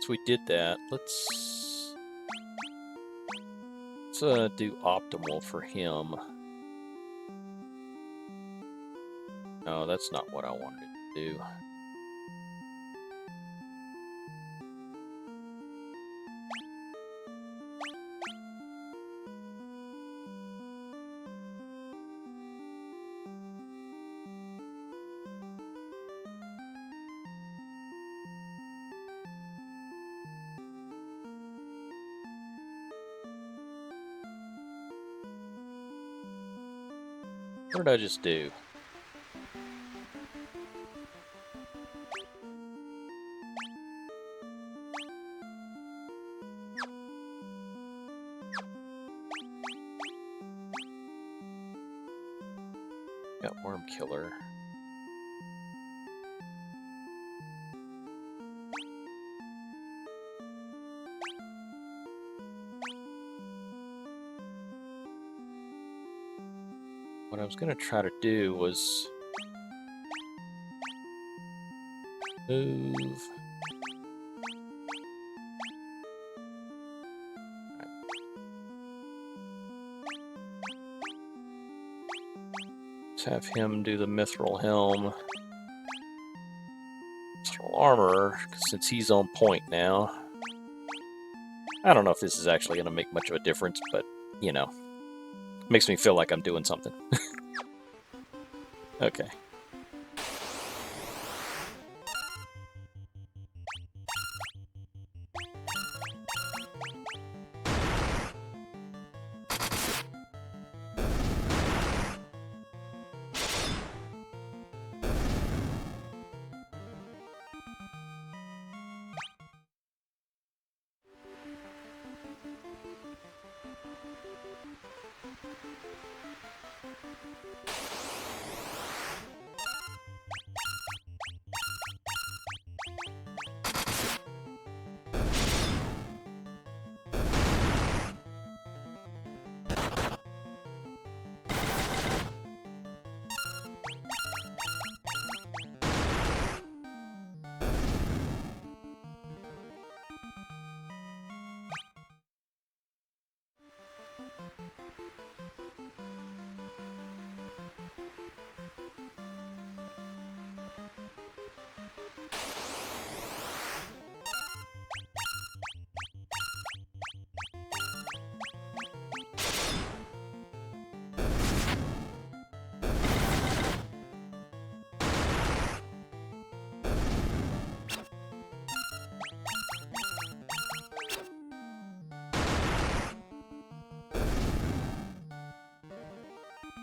We did that. Let's do optimal for him. No, that's not what I wanted to do. What did I just do? Got Worm Killer. What I was going to try to do was move. Let's have him do the Mithril Helm. Mithril Armor, since he's on point now. I don't know if this is actually going to make much of a difference, but, you know. Makes me feel like I'm doing something. Okay.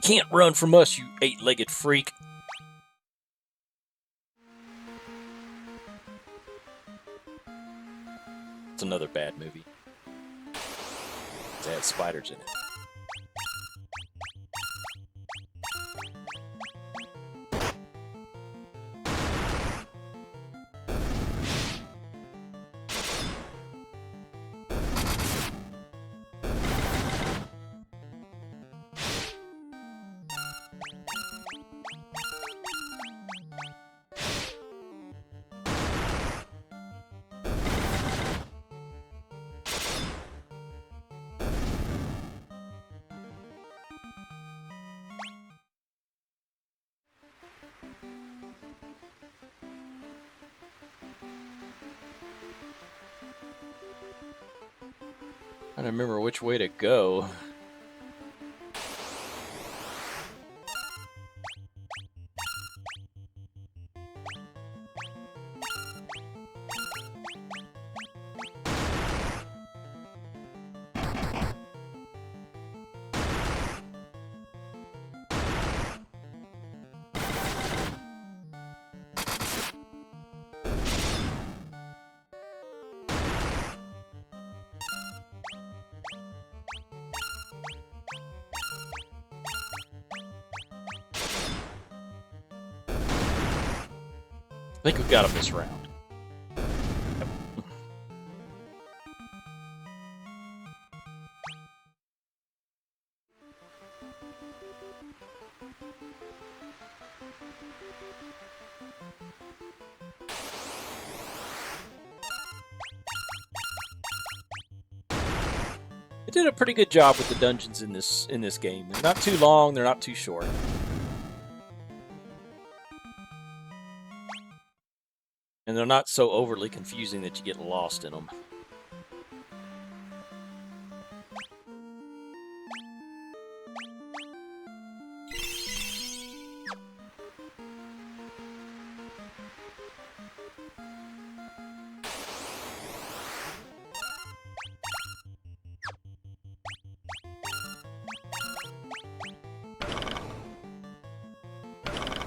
Can't run from us, you eight-legged freak. It's another bad movie. It had spiders in it. I don't remember which way to go. I think we got him this round. They did a pretty good job with the dungeons in this game. They're not too long, they're not too short. And they're not so overly confusing that you get lost in them.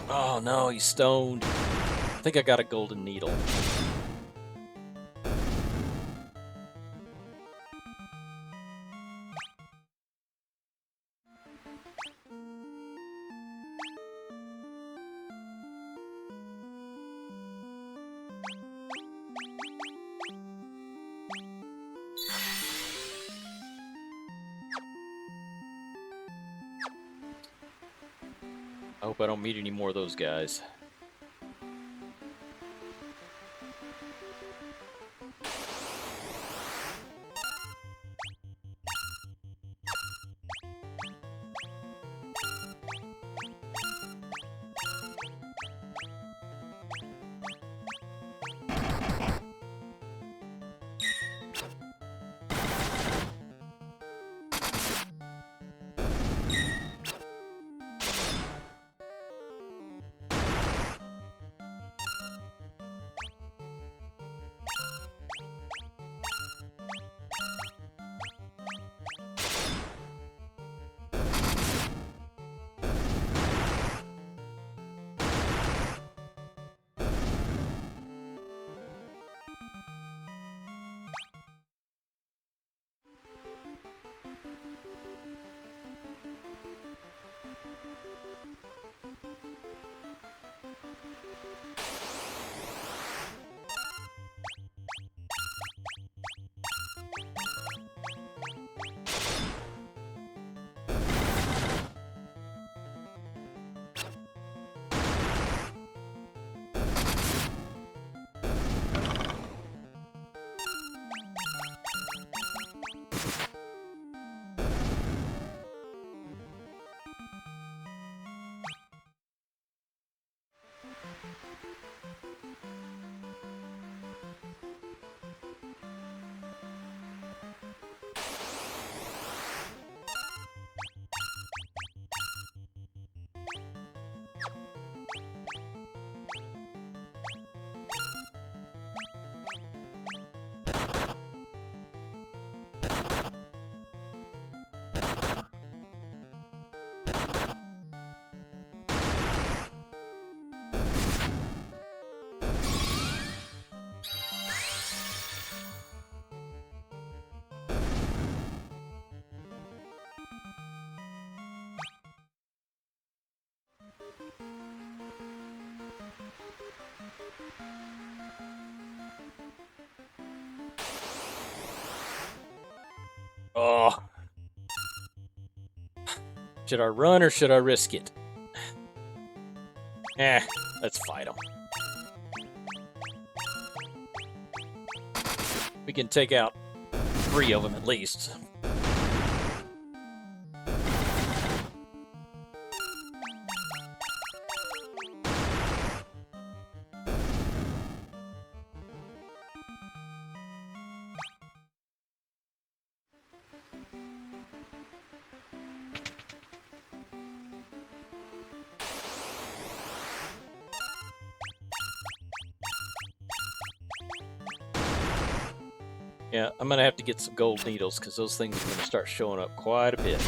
Oh no, he's stoned. I think I got a golden needle. I hope I don't meet any more of those guys. Oh. Should I run or should I risk it? Let's fight them. We can take out 3 of them at least. Yeah, I'm gonna have to get some gold needles because those things are gonna start showing up quite a bit.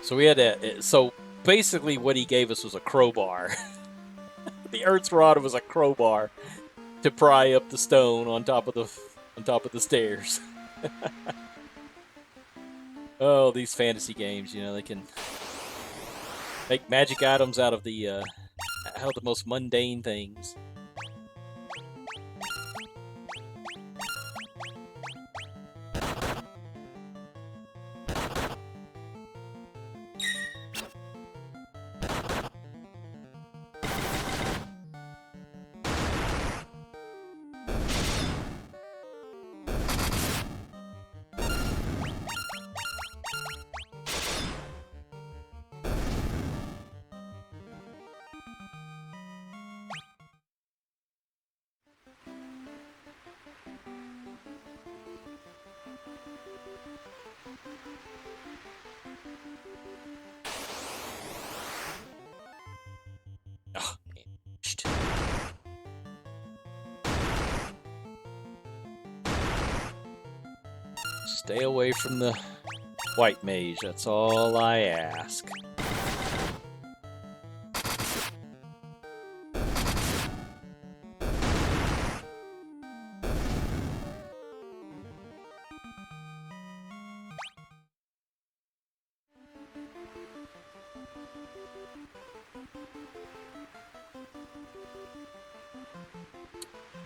So we had to. So basically, what he gave us was a crowbar. The Earth's rod was a crowbar to pry up the stone on top of the stairs. Oh, these fantasy games, you know, they can make magic items out of the most mundane things. Oh, man. Stay away from the white mage, that's all I ask.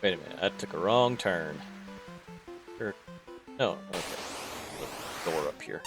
Wait a minute, I took a wrong turn. No, okay. The door up here.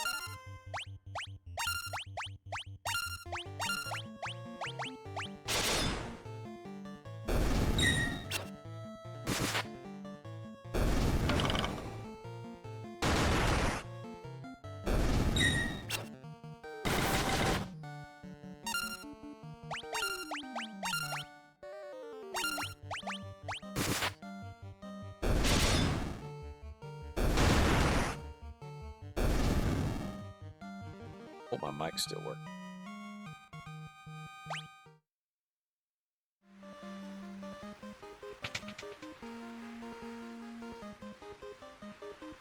Oh, my mic still works.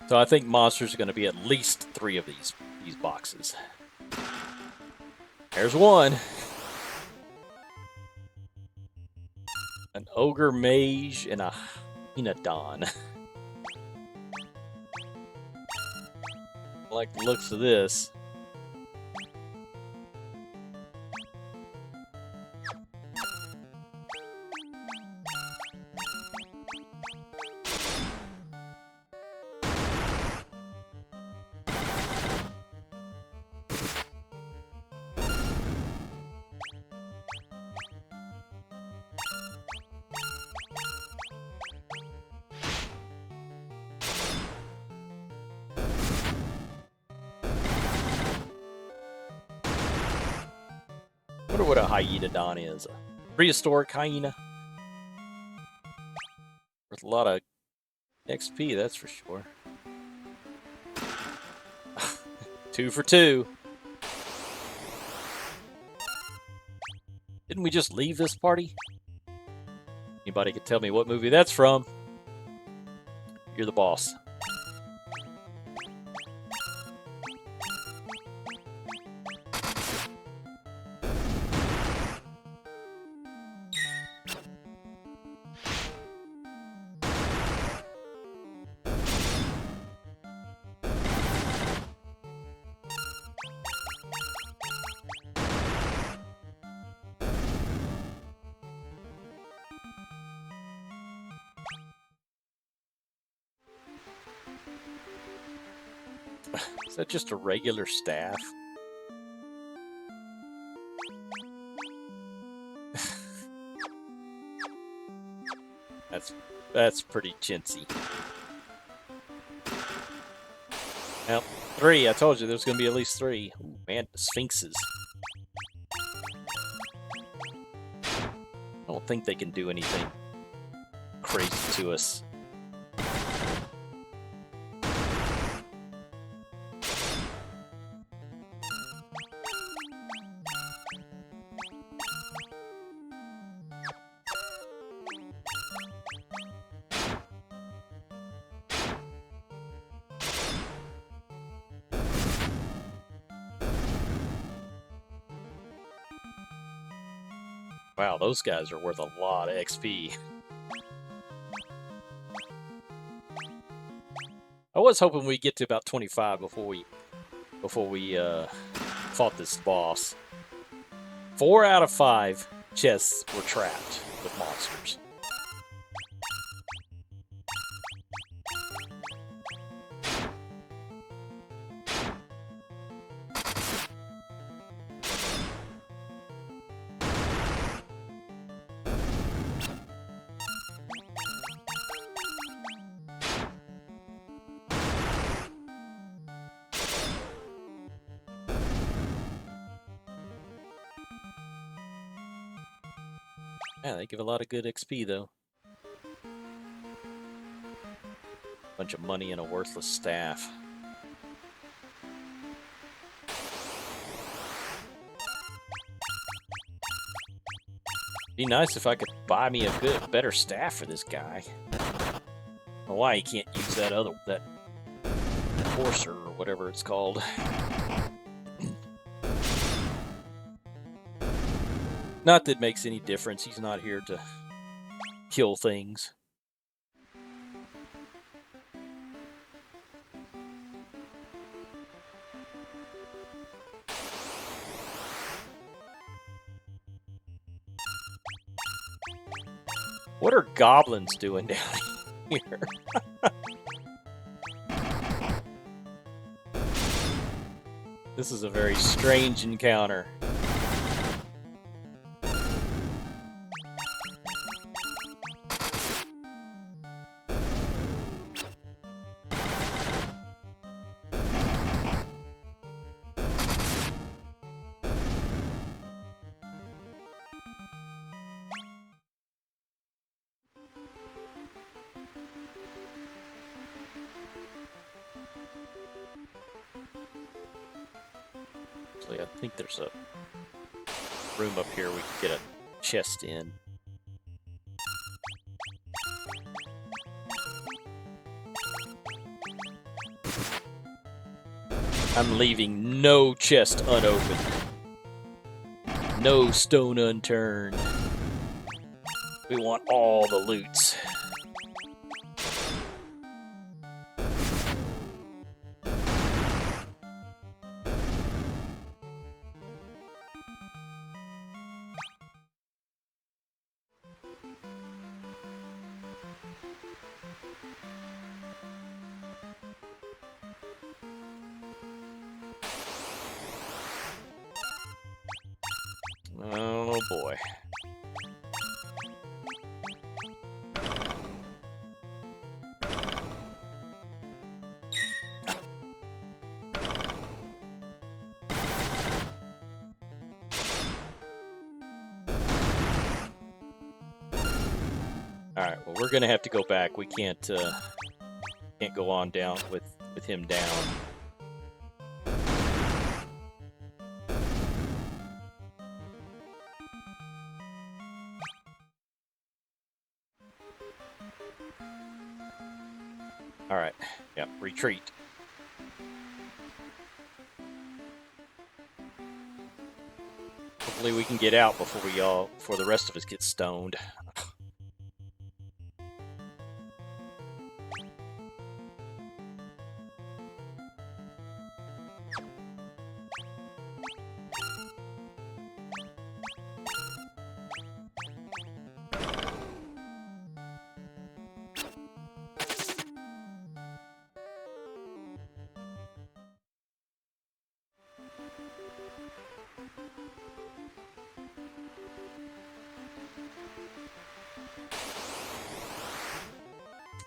So I think monsters are going to be at least 3 of these boxes. There's one. An ogre mage and a Hynodon. I like the looks of this. I wonder what a Hynodon is. A prehistoric hyena. Worth a lot of XP, that's for sure. 2 for 2. Didn't we just leave this party? Anybody could tell me what movie that's from? You're the boss. Is that just a regular staff? That's pretty chintzy. Well, 3. I told you there's going to be at least 3. Ooh, man, the sphinxes. I don't think they can do anything crazy to us. Wow, those guys are worth a lot of XP. I was hoping we'd get to about 25 before we fought this boss. 4 out of 5 chests were trapped with monsters. Yeah, they give a lot of good XP, though. Bunch of money and a worthless staff. Be nice if I could buy me a better staff for this guy. I don't know why he can't use that courser or whatever it's called. Not that it makes any difference. He's not here to kill things. What are goblins doing down here? This is a very strange encounter. Actually, I think there's a room up here we can get a chest in. I'm leaving no chest unopened. No stone unturned. We want all the loots. Oh boy. Alright, well we're gonna have to go back. We can't go on down with him down. Alright, yep, retreat. Hopefully we can get out before the rest of us get stoned.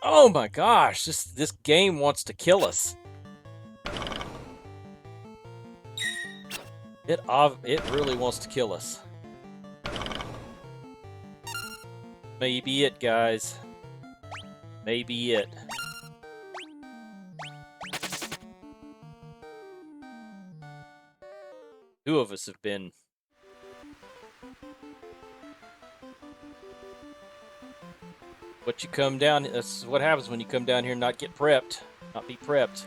Oh my gosh, this game wants to kill us. It really wants to kill us. Maybe it, guys. Maybe it. Two of us have been. What you come down, that's what happens when you come down here and not get prepped. Not be prepped.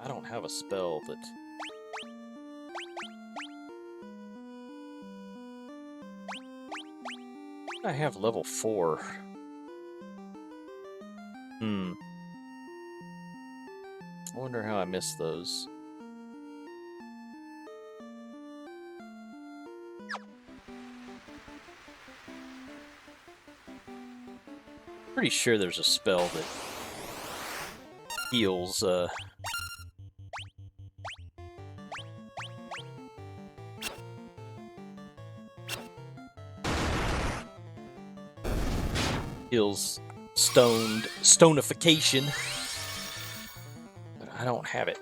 I don't have a spell that. I have level 4. I wonder how I missed those. Pretty sure there's a spell that heals, heals stonification, but I don't have it.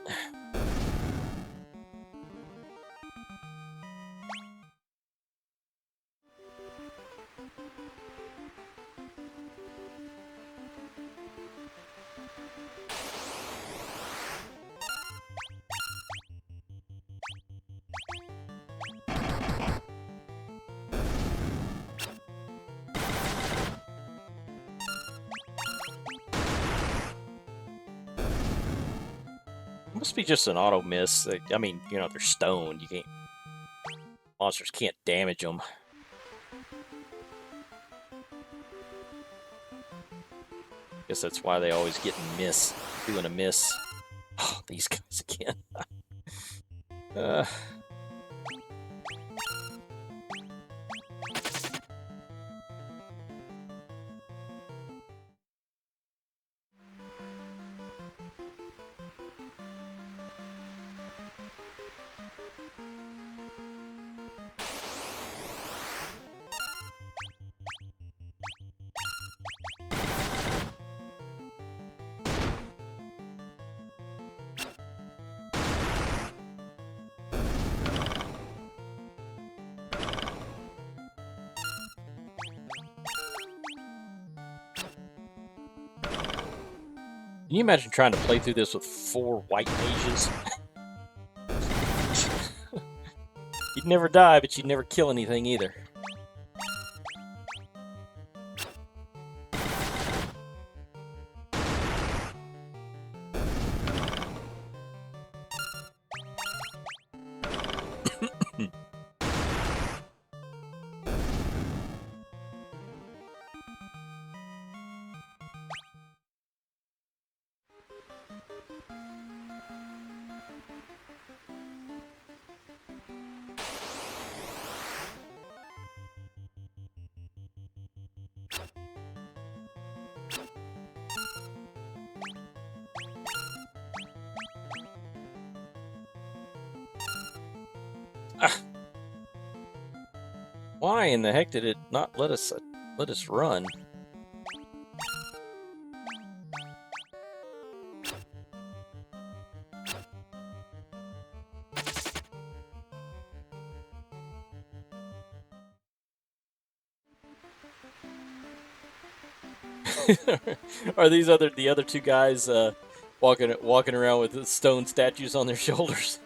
Must be just an auto miss. I mean, you know, they're stoned. You can't. Monsters can't damage them. Guess that's why they always get miss. Doing a miss. Oh, these guys again. Can you imagine trying to play through this with 4 white mages? You'd never die, but you'd never kill anything either. Why in the heck did it not let us run? Are these the other 2 guys walking around with stone statues on their shoulders?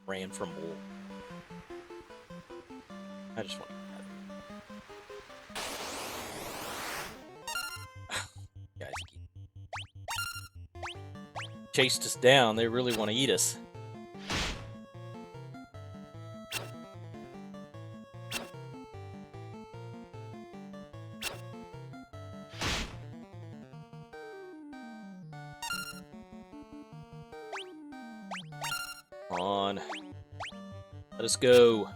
ran from wool. I just want to guys keep chased us down. They really want to eat us. Come on. Let us go.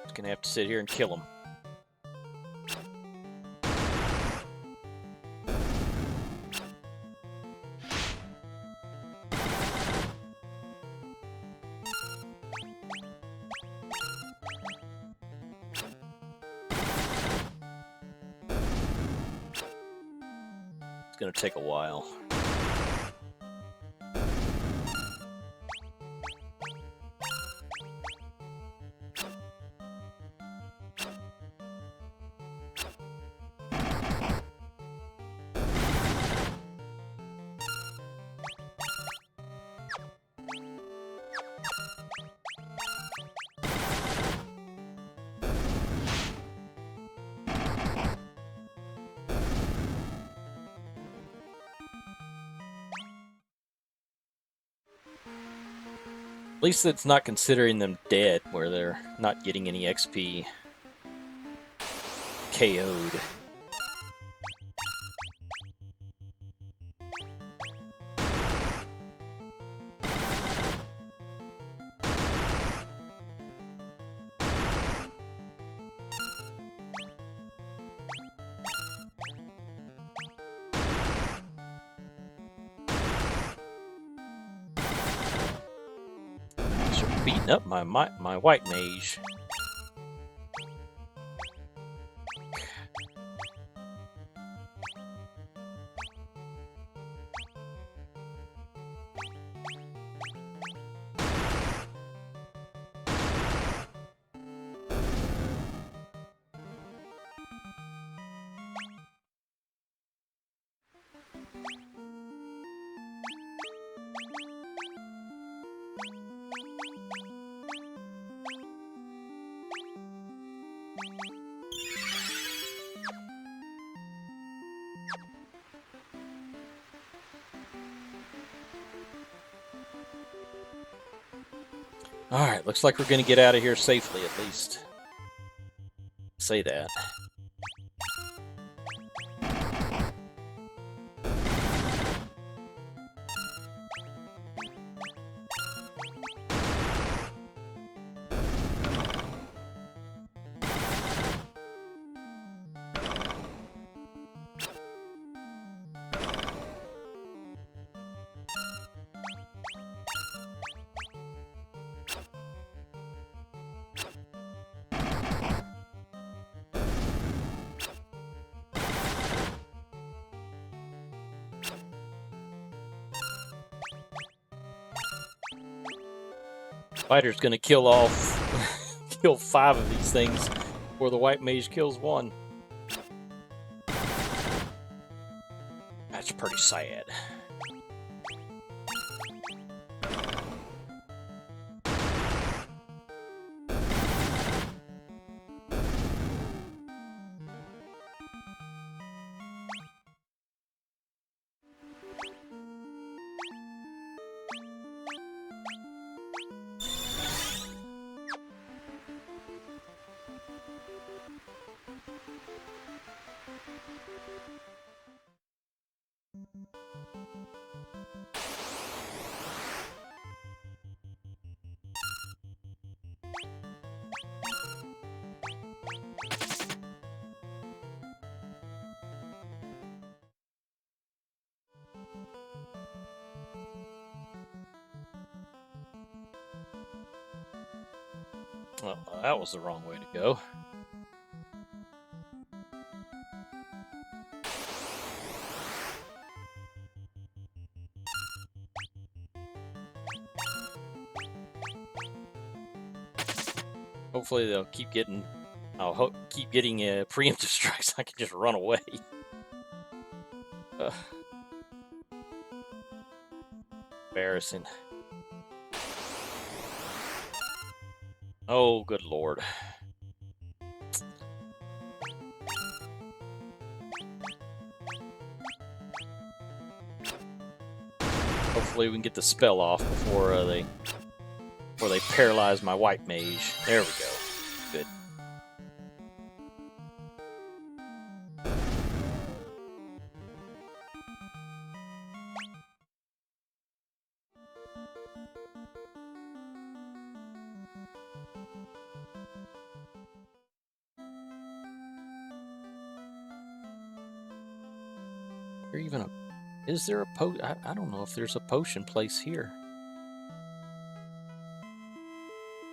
Just gonna have to sit here and kill him. It's gonna take a while. At least it's not considering them dead, where they're not getting any XP KO'd. Beating up my white mage. Alright, looks like we're gonna get out of here safely, at least. Say that. Fighter's gonna kill kill 5 of these things before the white mage kills 1. That's pretty sad. Well, that was the wrong way to go. Hopefully they'll keep getting. Keep getting preemptive strikes. I can just run away. Embarrassing. Oh, good lord. Hopefully we can get the spell off before they paralyze my white mage. There we go. Good. Is there a I don't know if there's a potion place here.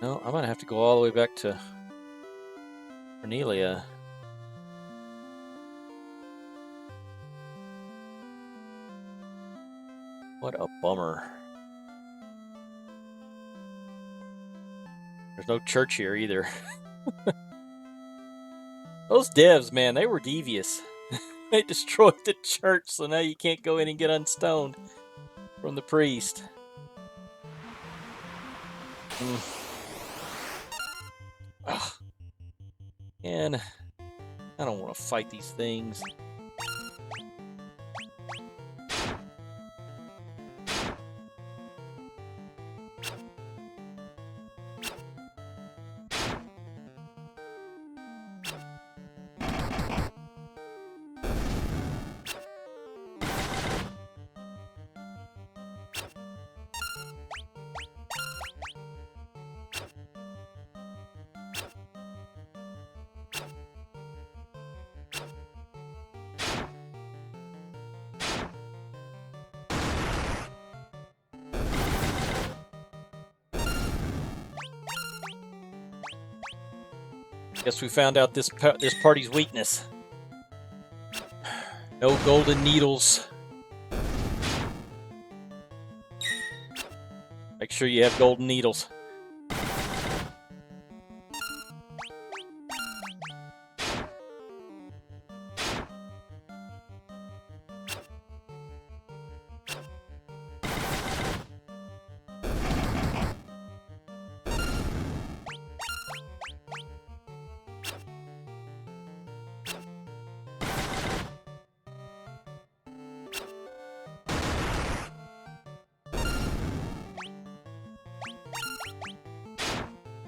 No, I'm gonna have to go all the way back to Cornelia. What a bummer. There's no church here either. Those devs, man, they were devious. They destroyed the church, so now you can't go in and get unstoned from the priest. Ugh. And I don't want to fight these things. Guess we found out this party's weakness. No golden needles. Make sure you have golden needles.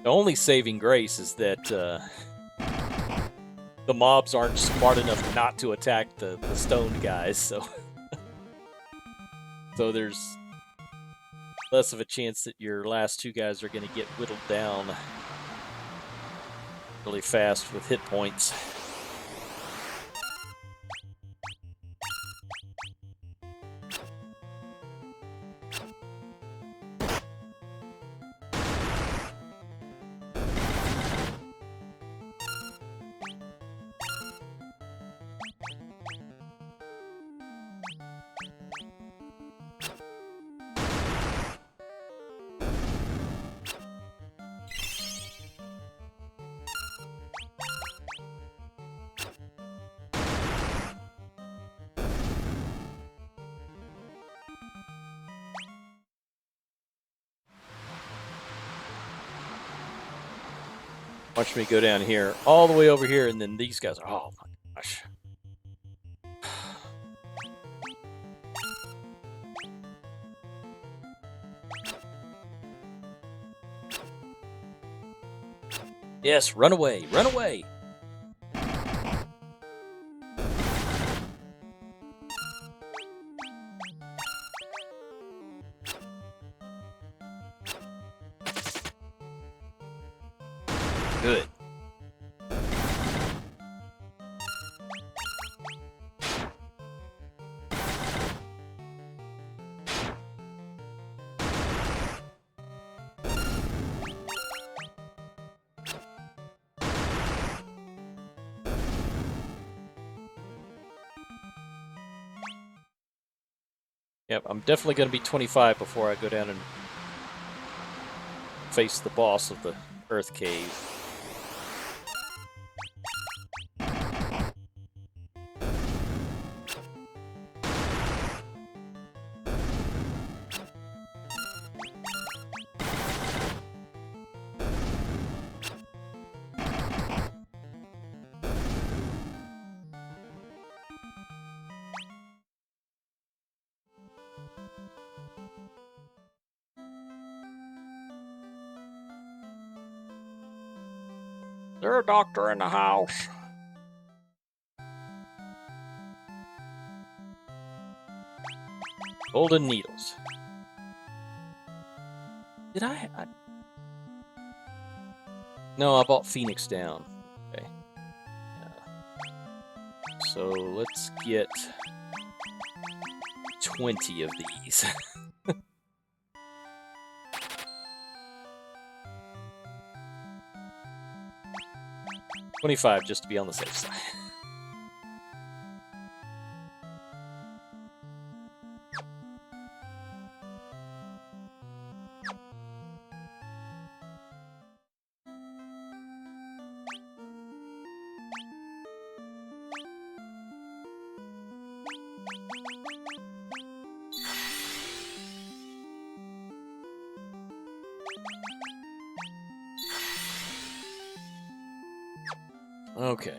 The only saving grace is that the mobs aren't smart enough not to attack the stoned guys, so so there's less of a chance that your last two guys are going to get whittled down really fast with hit points. Watch me go down here, all the way over here, and then these guys are, oh my gosh. Yes, run away, run away! Good. Yep, I'm definitely going to be 25 before I go down and face the boss of the Earth Cave. there a doctor in the house? Golden needles. Did I... No, I bought Phoenix Down. Okay. So let's get 20 of these. 25 just to be on the safe side. Okay.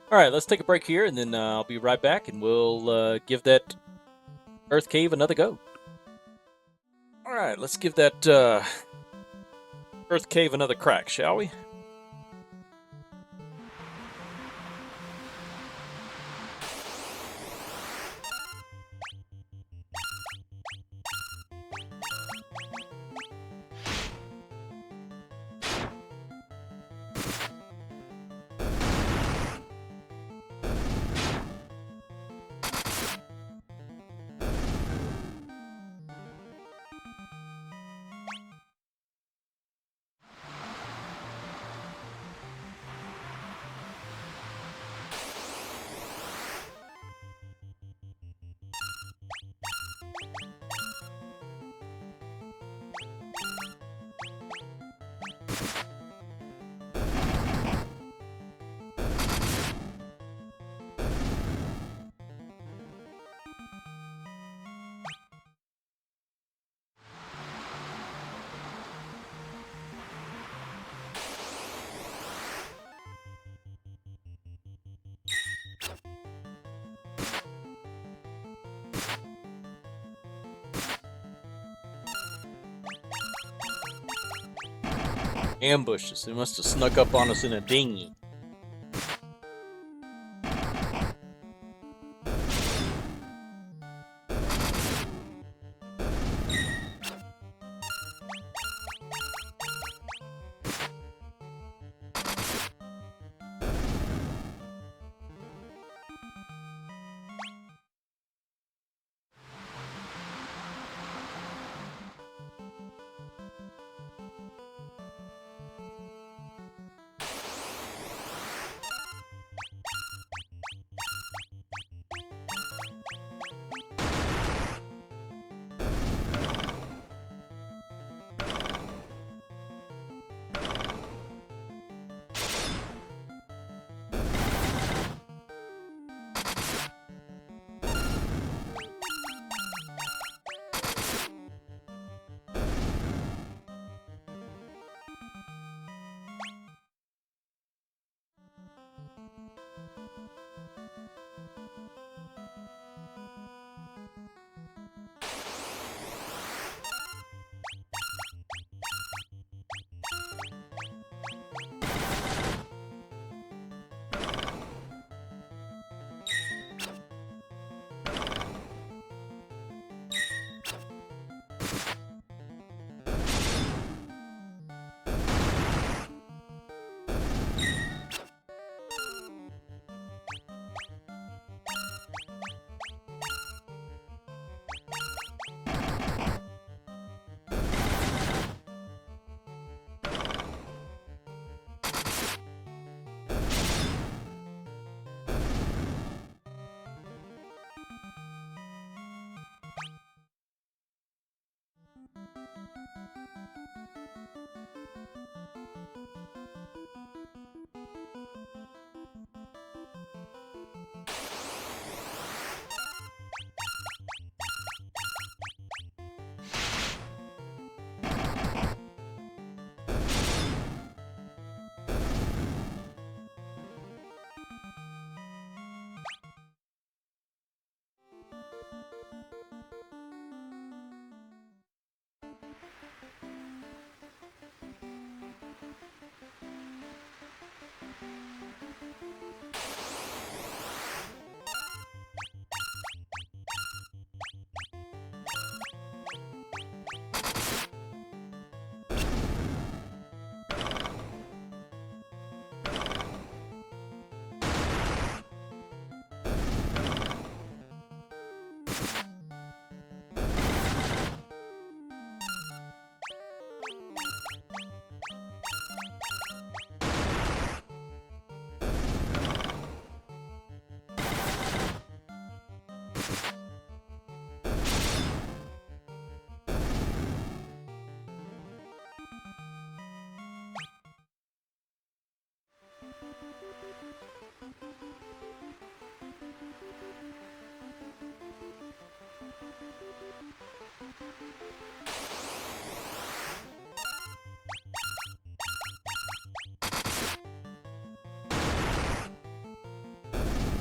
All right, let's take a break here, and then I'll be right back, and we'll give that Earth Cave another go. All right, let's give that Earth Cave another crack, shall we? Ambushes. They must have snuck up on us in a dinghy.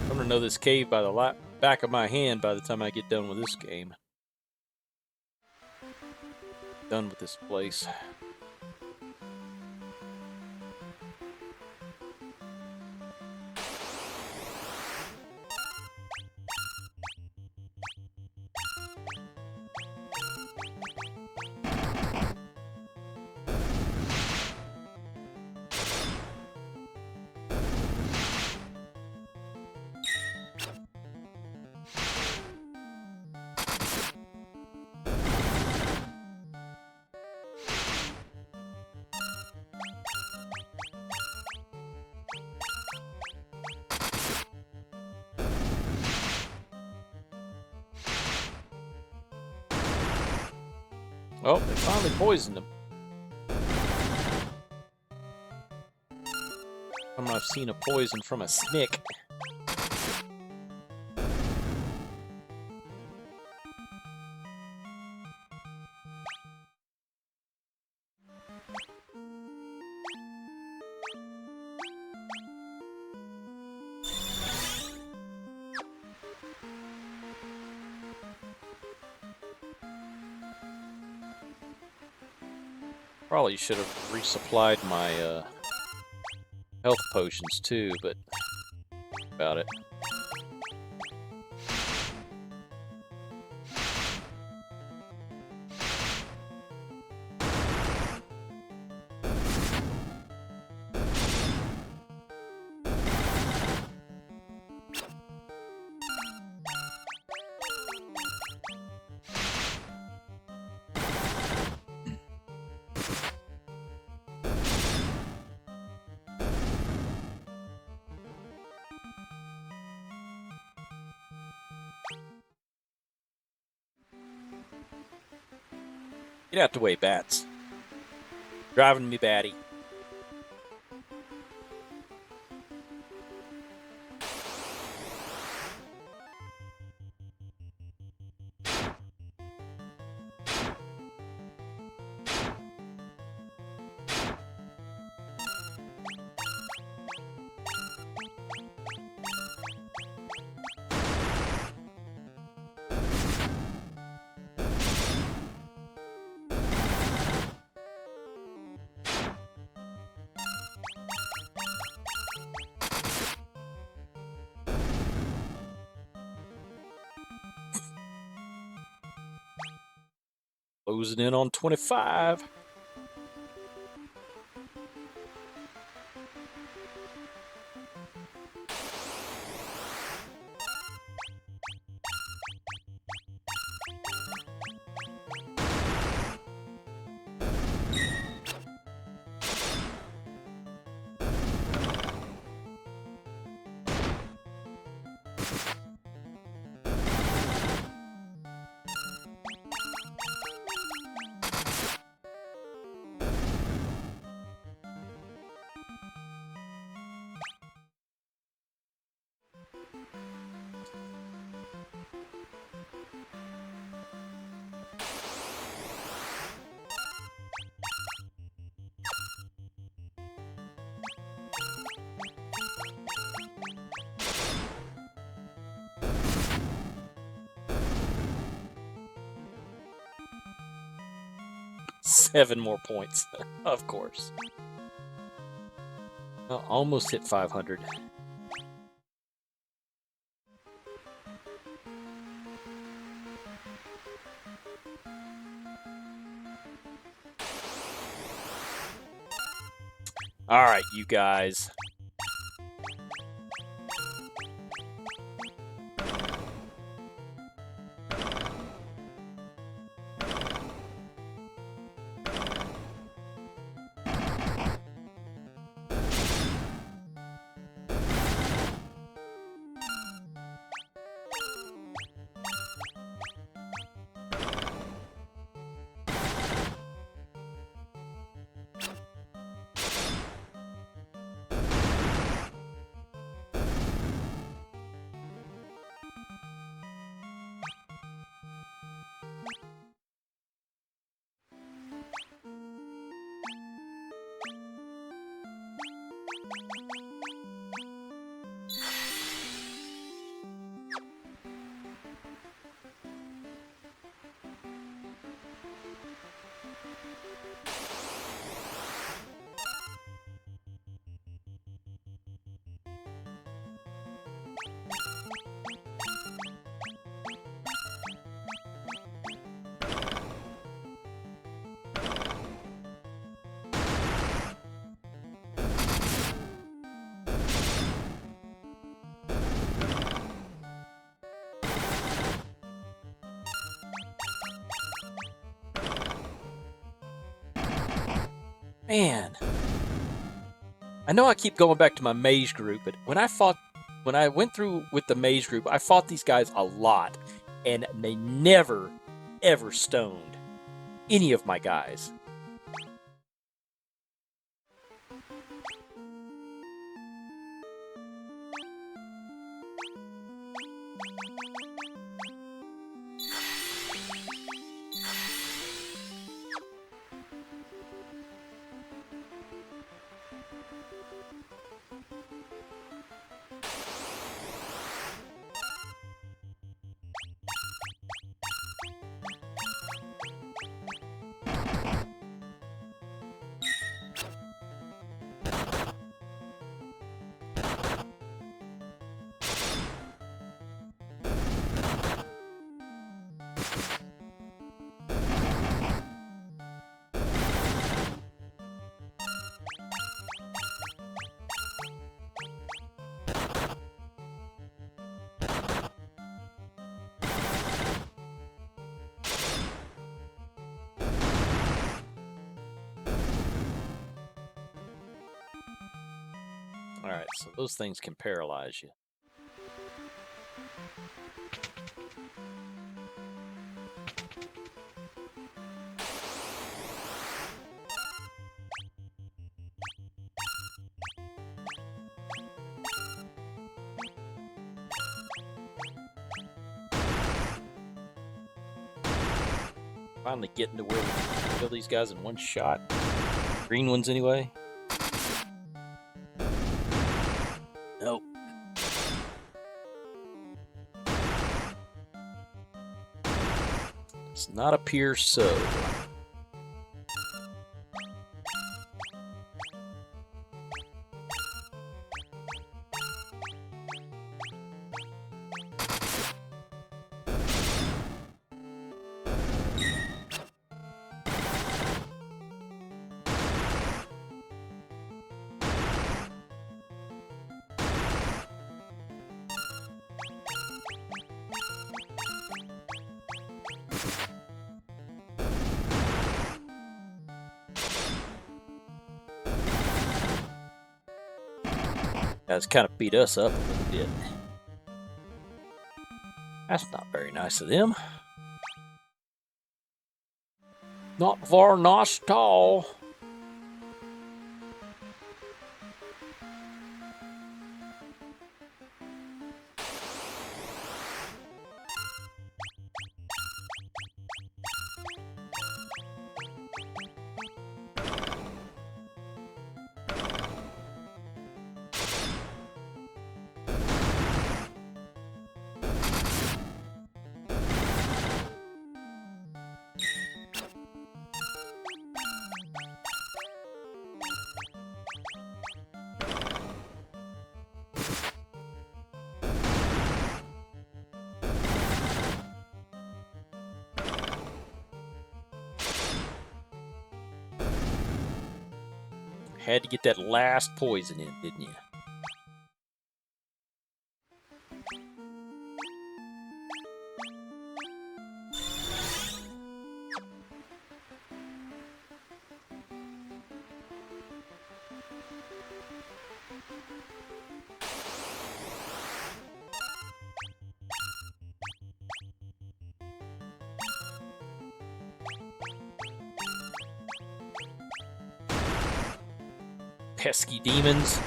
I'm gonna know this cave by the back of my hand by the time I get done with this game. Done with this place. Oh, they finally poisoned him. I've seen a poison from a snick. Probably should have resupplied my health potions too, but about it. Get out the way, bats. Driving me batty. Closing in on 25. Seven more points, of course. Well, almost hit 500. All right, you guys. Man, I know I keep going back to my mage group, but when I went through with the mage group, I fought these guys a lot, and they never, ever stoned any of my guys. Alright, so those things can paralyze you. Finally getting to where we can kill these guys in one shot. Green ones, anyway. Nope. Does not appear so. That's kind of beat us up a little bit. That's not very nice of them. Not very nice at all. Had to get that last poison in, didn't you? Pesky demons.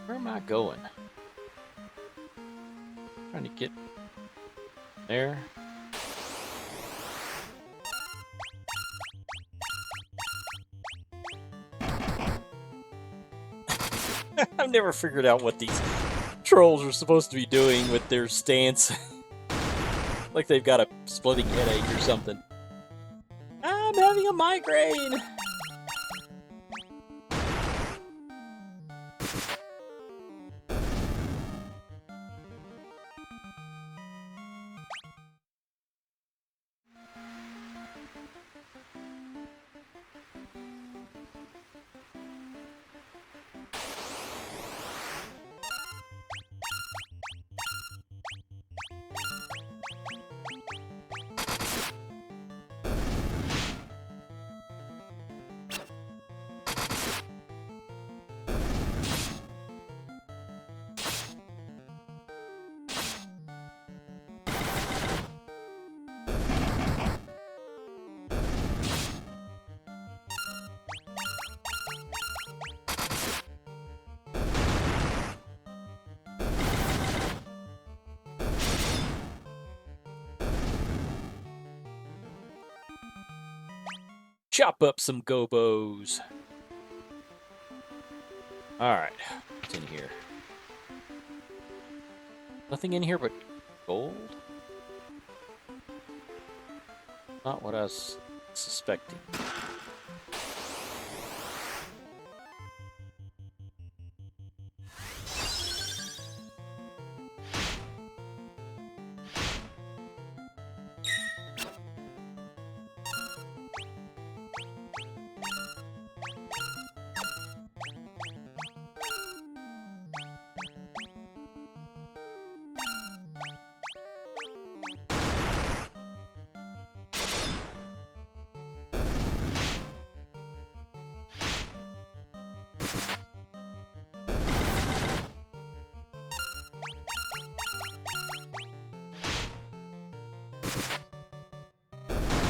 Where am I going? Trying to get there. I've never figured out what these trolls are supposed to be doing with their stance. Like they've got a splitting headache or something. I'm having a migraine! Chop up some gobos. Alright, what's in here? Nothing in here but gold? Not what I was suspecting.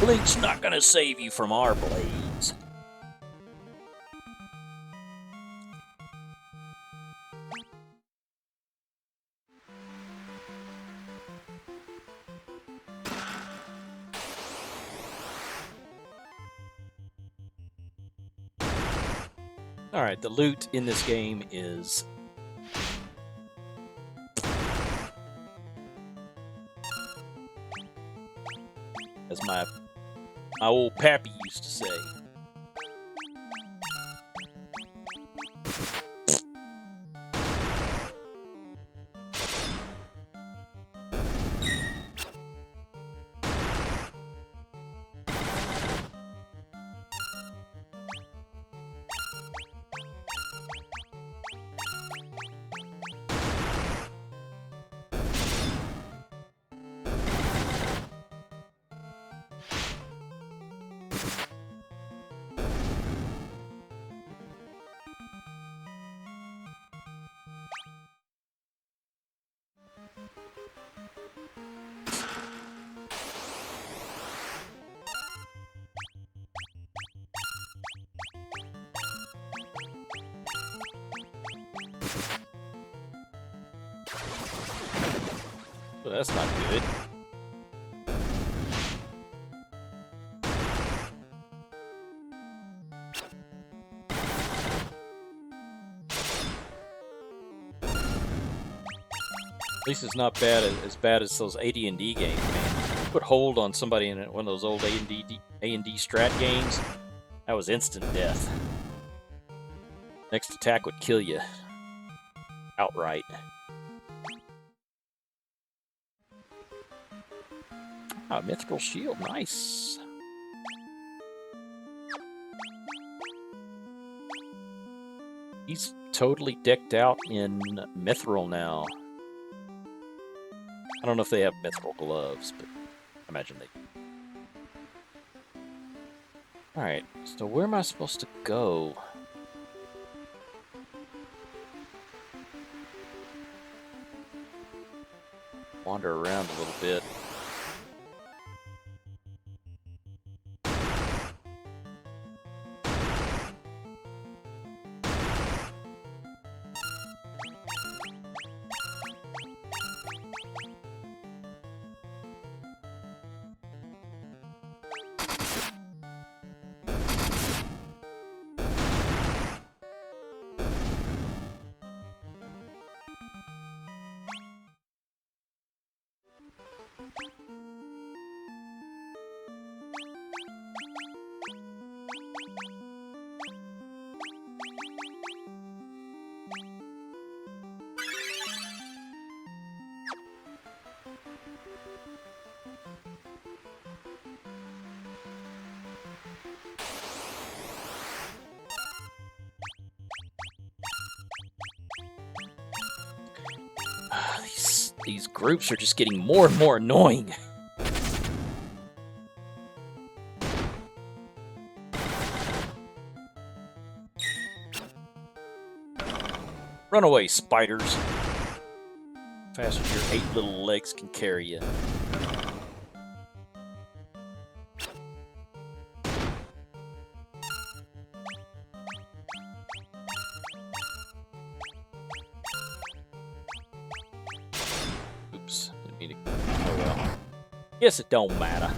Blink's not gonna save you from our blades. Alright, the loot in this game is as my old pappy used to say. Well, that's not good. At least it's not as bad as those AD&D games, man. Put hold on somebody in one of those old A&D strat games. That was instant death. Next attack would kill you outright. Ah, mythical shield, nice. He's totally decked out in mithril now. I don't know if they have mithril gloves, but I imagine they do. Alright, so where am I supposed to go? Wander around a little bit. These groups are just getting more and more annoying. Run away, spiders. Fast as your 8 little legs can carry you. Oops, didn't mean to. Oh well. Guess it don't matter.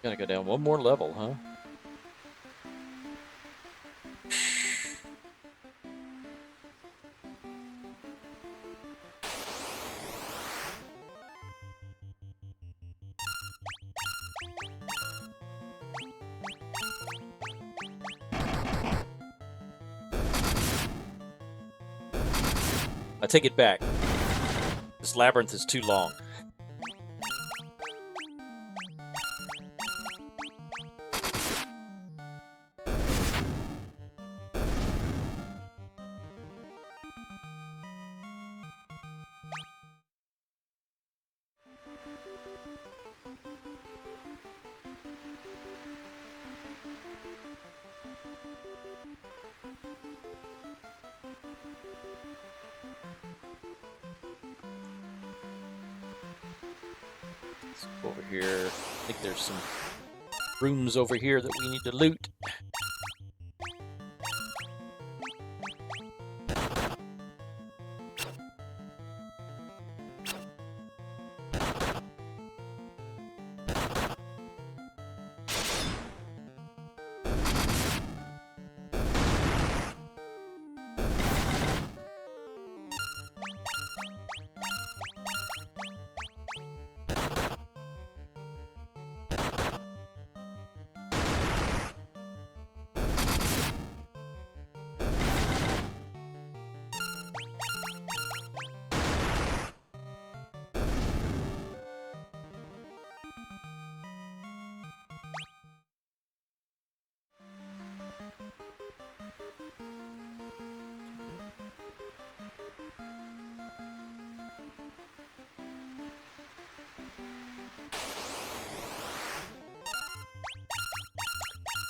Gonna go down one more level, huh? I take it back. This labyrinth is too long. Let's go over here. I think there's some rooms over here that we need to loot.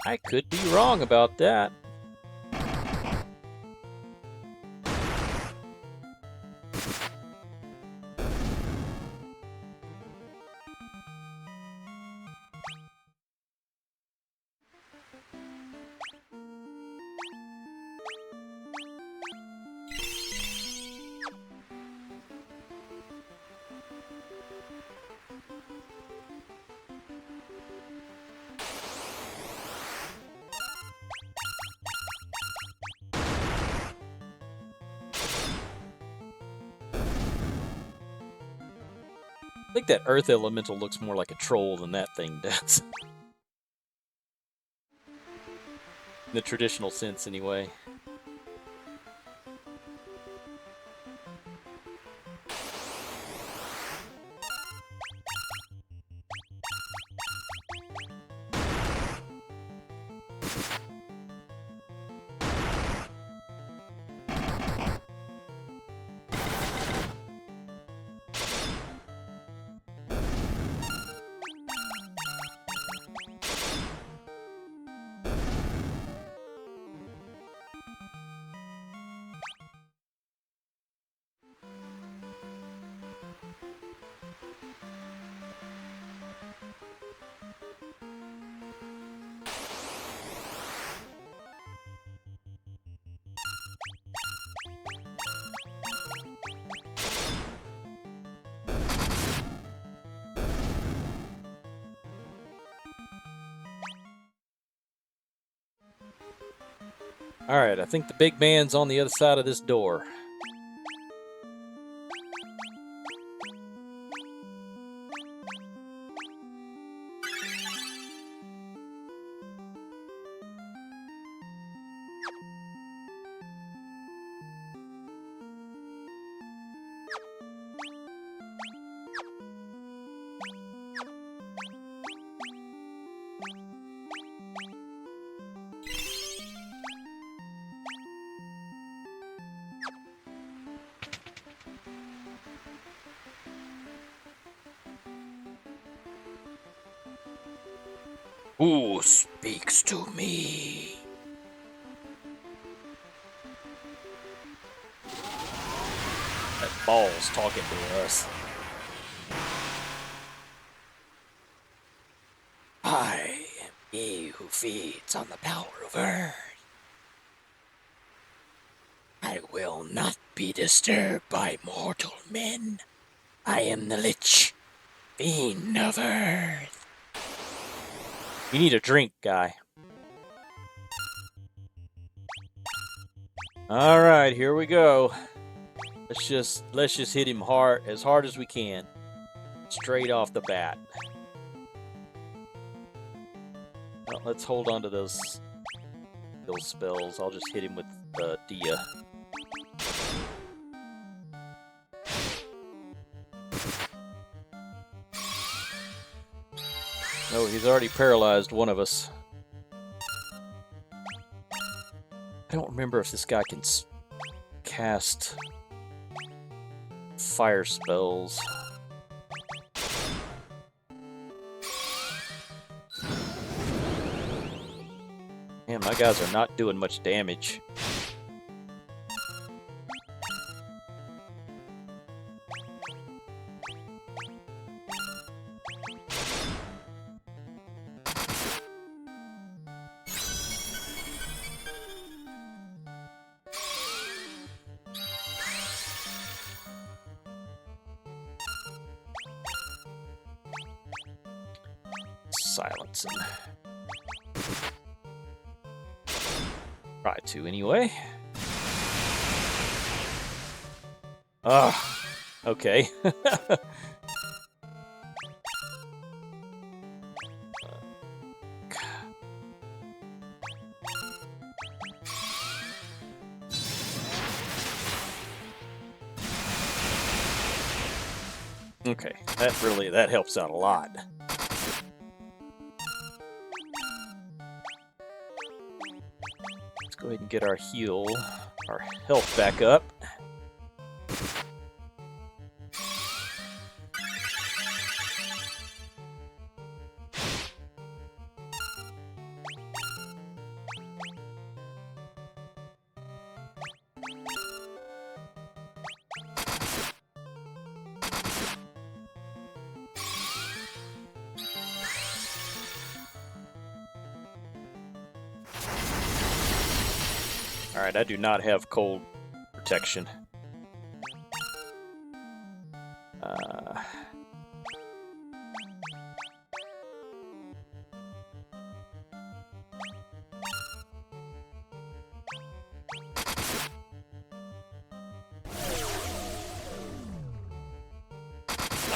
I could be wrong about that. I think that earth elemental looks more like a troll than that thing does. In the traditional sense, anyway. Alright, I think the big man's on the other side of this door. Who speaks to me? That ball's talking to us. I am he who feeds on the power of Earth. I will not be disturbed by mortal men. I am the Lich, fiend of Earth. You need a drink, guy. All right, here we go. Let's just hit him as hard as we can, straight off the bat. Well, let's hold on to those spells. I'll just hit him with Dia. No, he's already paralyzed one of us. I don't remember if this guy can cast fire spells. Man, my guys are not doing much damage. Silencing. Try to anyway. Ah, okay. Okay, that helps out a lot. Let's go ahead and get our health back up. Alright, I do not have cold protection.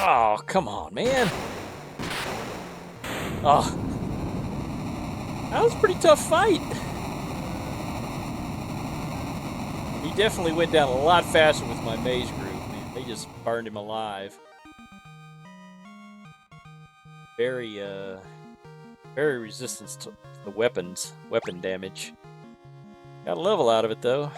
Oh, come on, man. Oh. That was a pretty tough fight. He definitely went down a lot faster with my mage group, man. They just burned him alive. Very resistant to the weapon damage. Got a level out of it, though.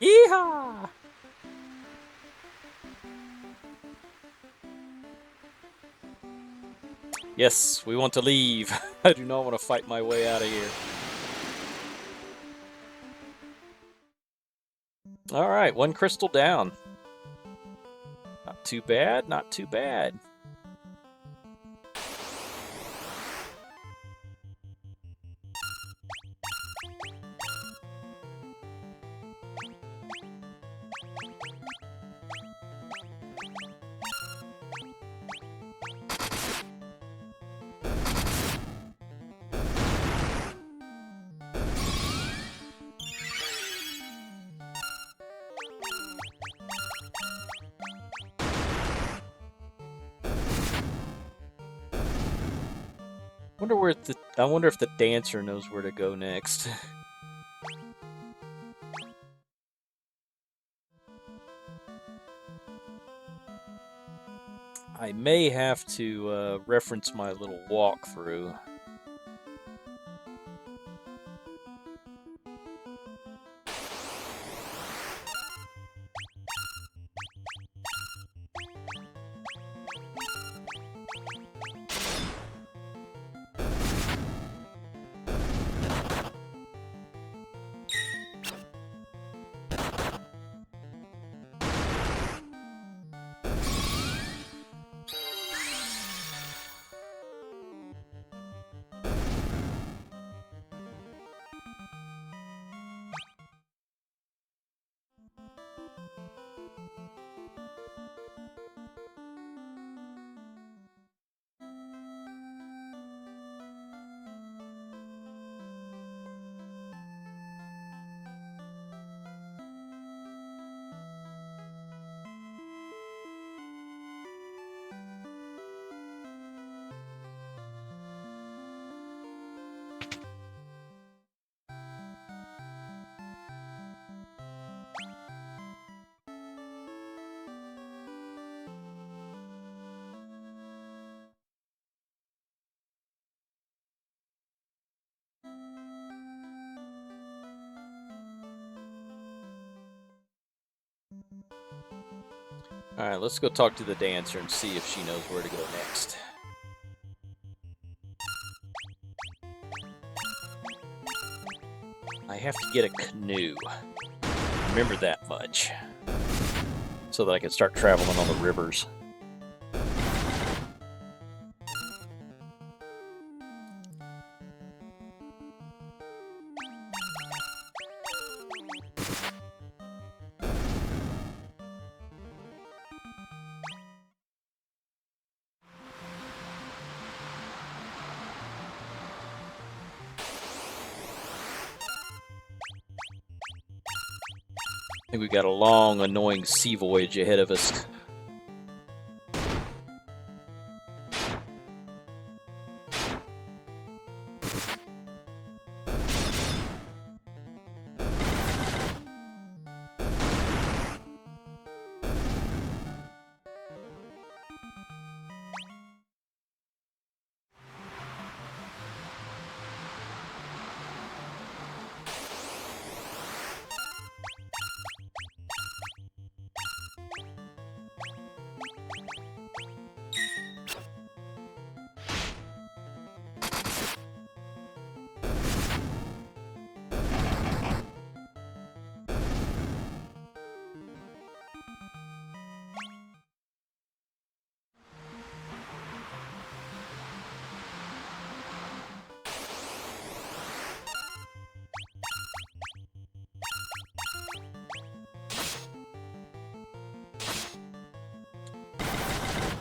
Yeehaw! Yes, we want to leave. I do not want to fight my way out of here. Alright, one crystal down. Not too bad, not too bad. I wonder if the dancer knows where to go next. I may have to reference my little walkthrough. Alright, let's go talk to the dancer and see if she knows where to go next. I have to get a canoe. Remember that much. So that I can start traveling on the rivers. I think we got a long, annoying sea voyage ahead of us.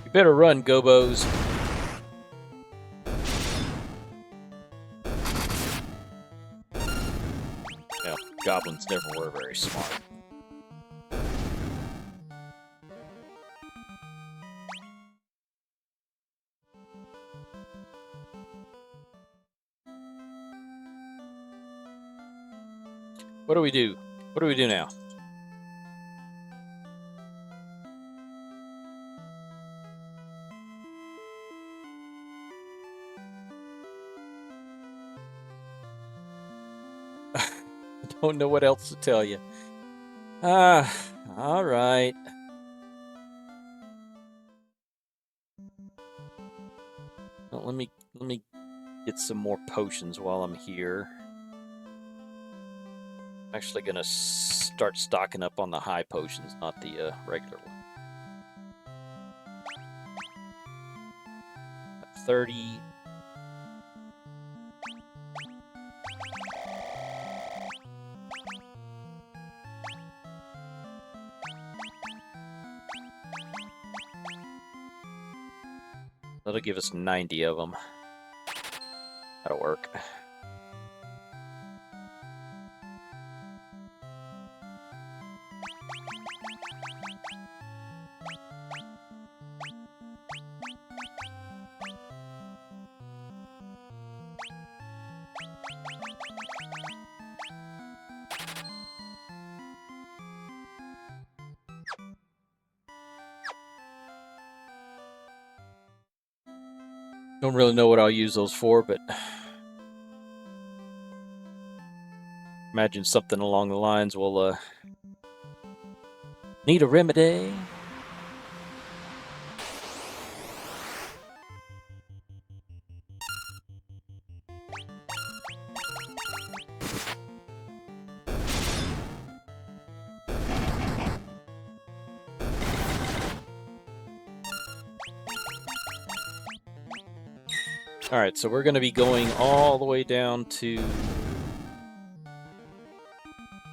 You better run, Gobos. Well, goblins never were very smart. What do we do? What do we do now? Don't know what else to tell you. All right. Well, let me get some more potions while I'm here. I'm actually gonna start stocking up on the high potions, not the regular one. 30. That'll give us 90 of them. That'll work. don't really know what I'll use those for, but imagine something along the lines will need a remedy. Alright, so we're going to be going all the way down to... We're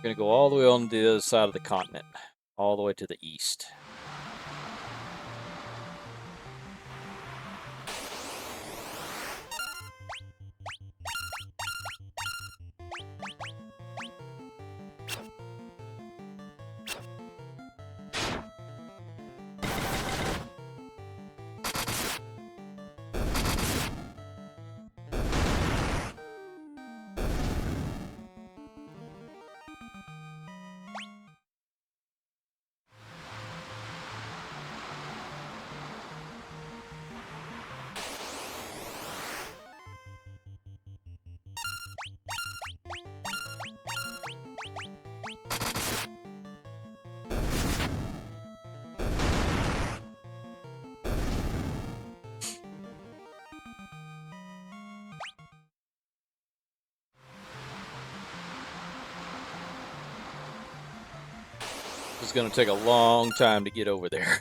going to go all the way on the other side of the continent. All the way to the east. It's going to take a long time to get over there.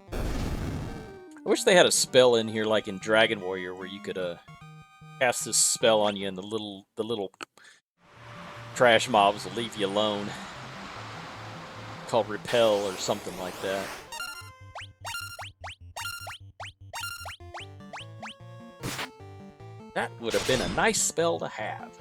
I wish they had a spell in here like in Dragon Warrior where you could cast this spell on you and the little trash mobs will leave you alone. Called Repel or something like that. That would have been a nice spell to have.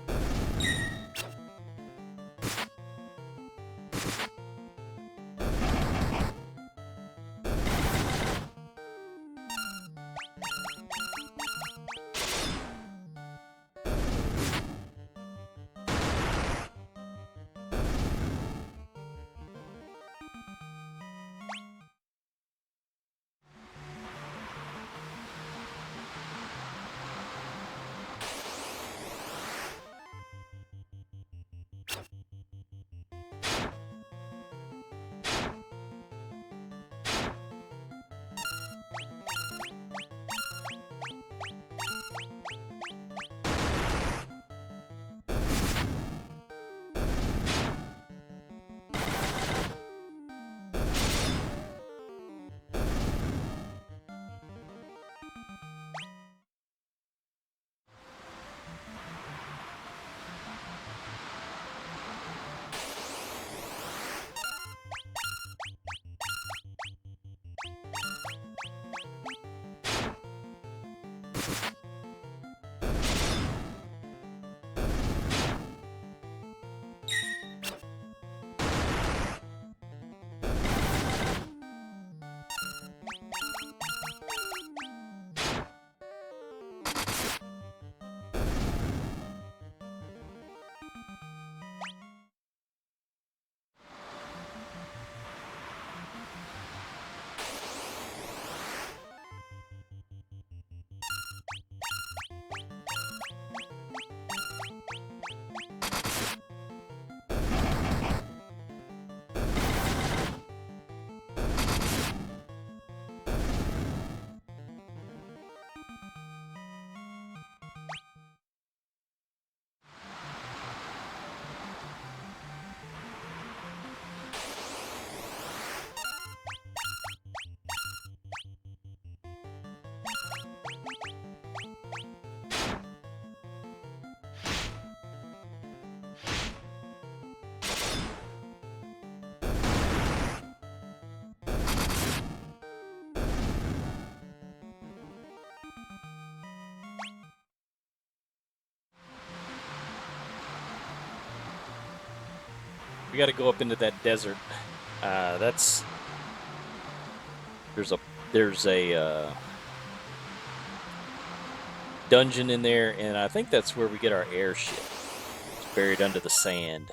We got to go up into that desert. There's a dungeon in there, and I think that's where we get our airship. It's buried under the sand.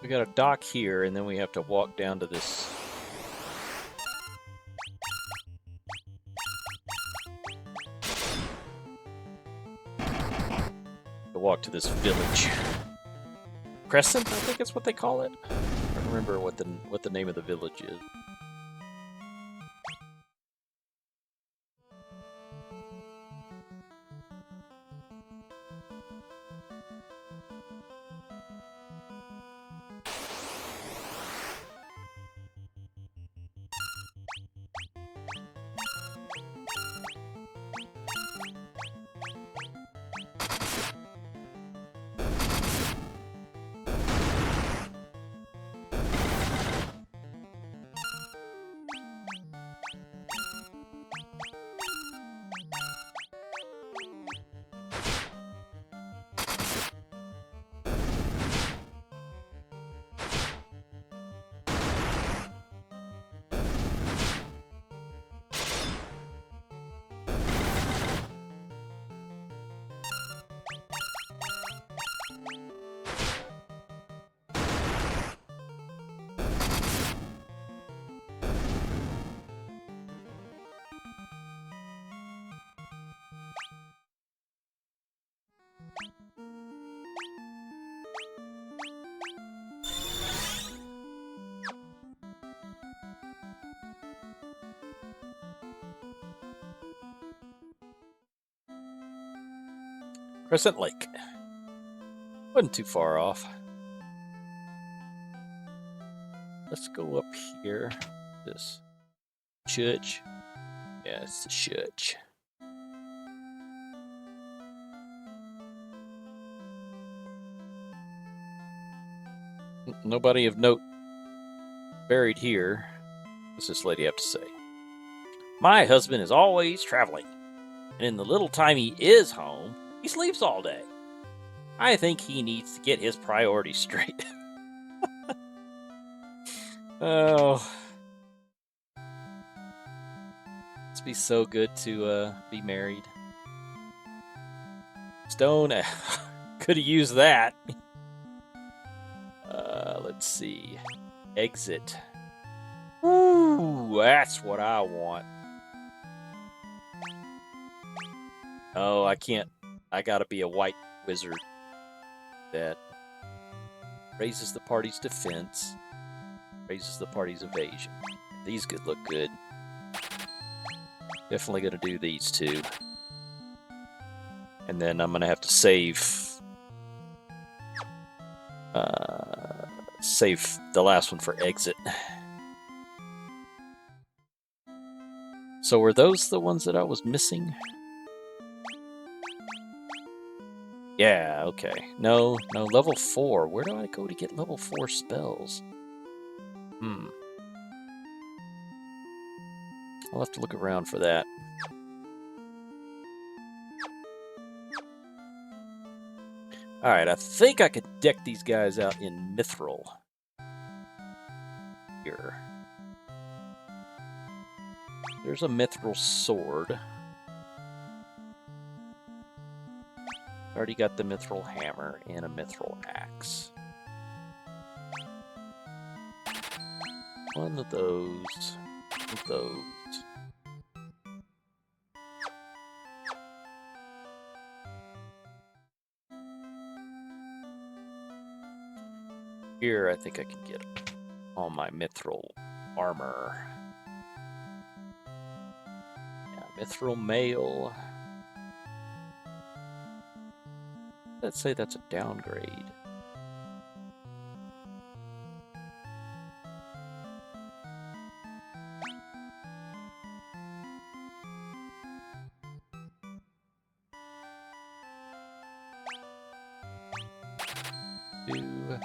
We got a dock here, and then we have to walk down to this. To walk to this village. Crescent, I think that's what they call it. I don't remember what the name of the village is. Crescent Lake. Wasn't too far off. Let's go up here. This church. Yeah, it's the church. Nobody of note buried here. What's this lady have to say? My husband is always traveling, and in the little time he is home, he sleeps all day. I think he needs to get his priorities straight. Oh. Must be so good to be married. Stone, could have used that. Let's see. Exit. Ooh, that's what I want. Oh, I can't. I gotta be a white wizard that raises the party's defense, raises the party's evasion. These could look good. Definitely gonna do these two. And then I'm gonna have to save save the last one for exit. So were those the ones that I was missing? Yeah, okay. No, level 4. Where do I go to get level 4 spells? We'll have to look around for that. Alright, I think I could deck these guys out in mithril. Here. There's a mithril sword. Already got the mithril hammer and a mithril axe. One of those. Of those. Here, I think I can get all my mithril armor. Yeah, mithril mail. Let's say that's a downgrade. Two.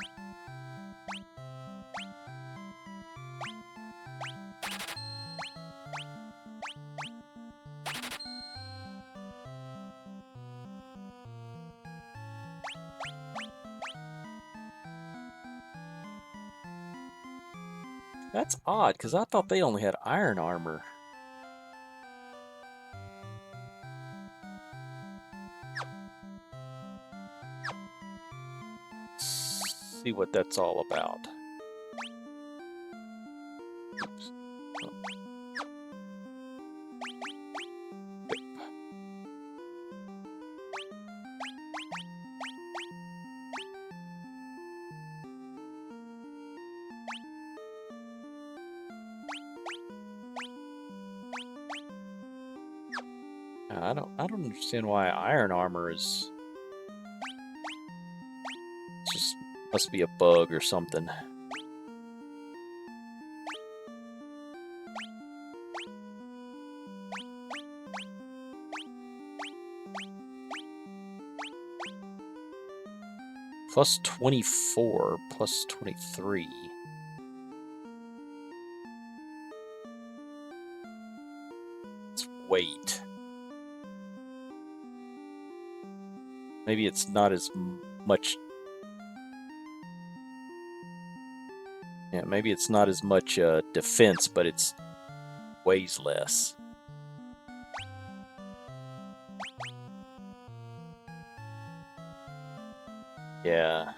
That's odd, because I thought they only had iron armor. Let's see what that's all about. Oops. Oh. I don't understand why iron armor is just must be a bug or something. Plus 24, plus 23. It's weight. Maybe it's not as much. Yeah, maybe it's not as much defense, but it's weighs less. Yeah.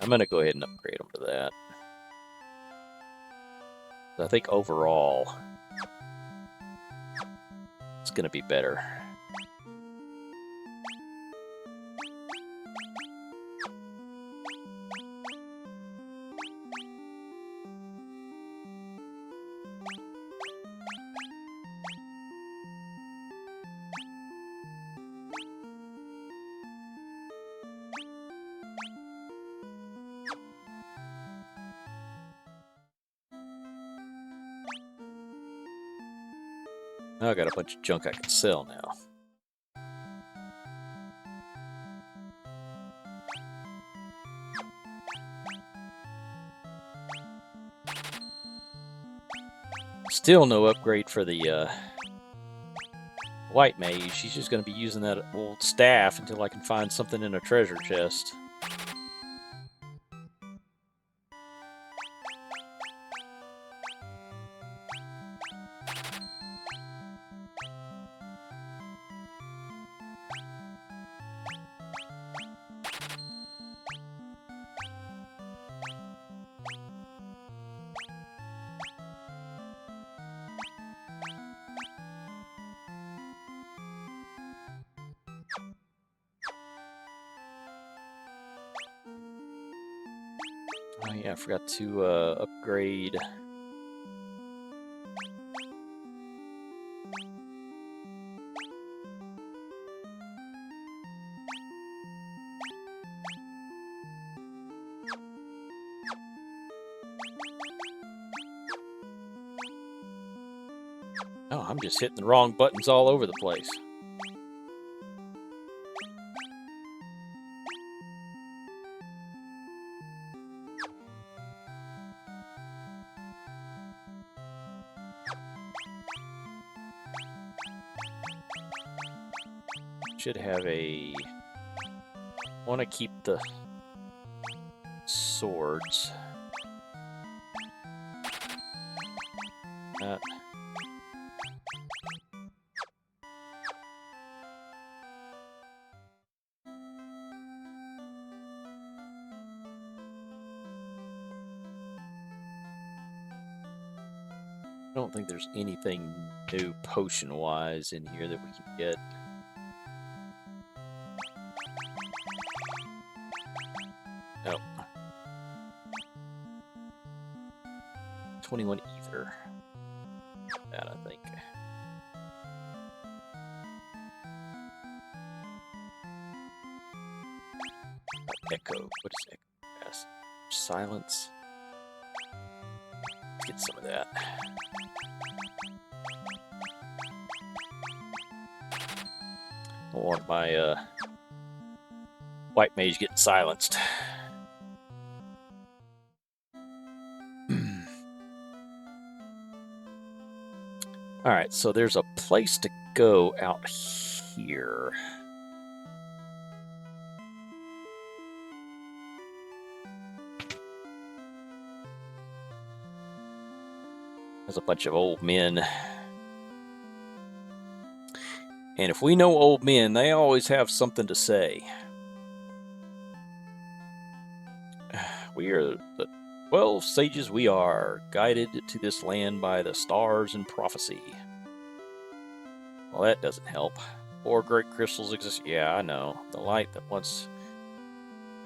I'm gonna go ahead and upgrade them to that. I think overall, it's gonna be better. Now I got a bunch of junk I can sell now. Still no upgrade for the white mage. She's just going to be using that old staff until I can find something in a treasure chest. Oh yeah, I forgot to upgrade. Oh, I'm just hitting the wrong buttons all over the place. should have a... want to keep the swords. I don't think there's anything new potion-wise in here that we can get. No. 21 ether. That, I think. Echo. What is echo? Yes. Silence. Let's get some of that. I want my white mage getting silenced. Alright, so there's a place to go out here. There's a bunch of old men. And if we know old men, they always have something to say. We are the 12 sages we are, guided to this land by the stars and prophecy. Well, that doesn't help. 4 great crystals exist. Yeah, I know. The light that once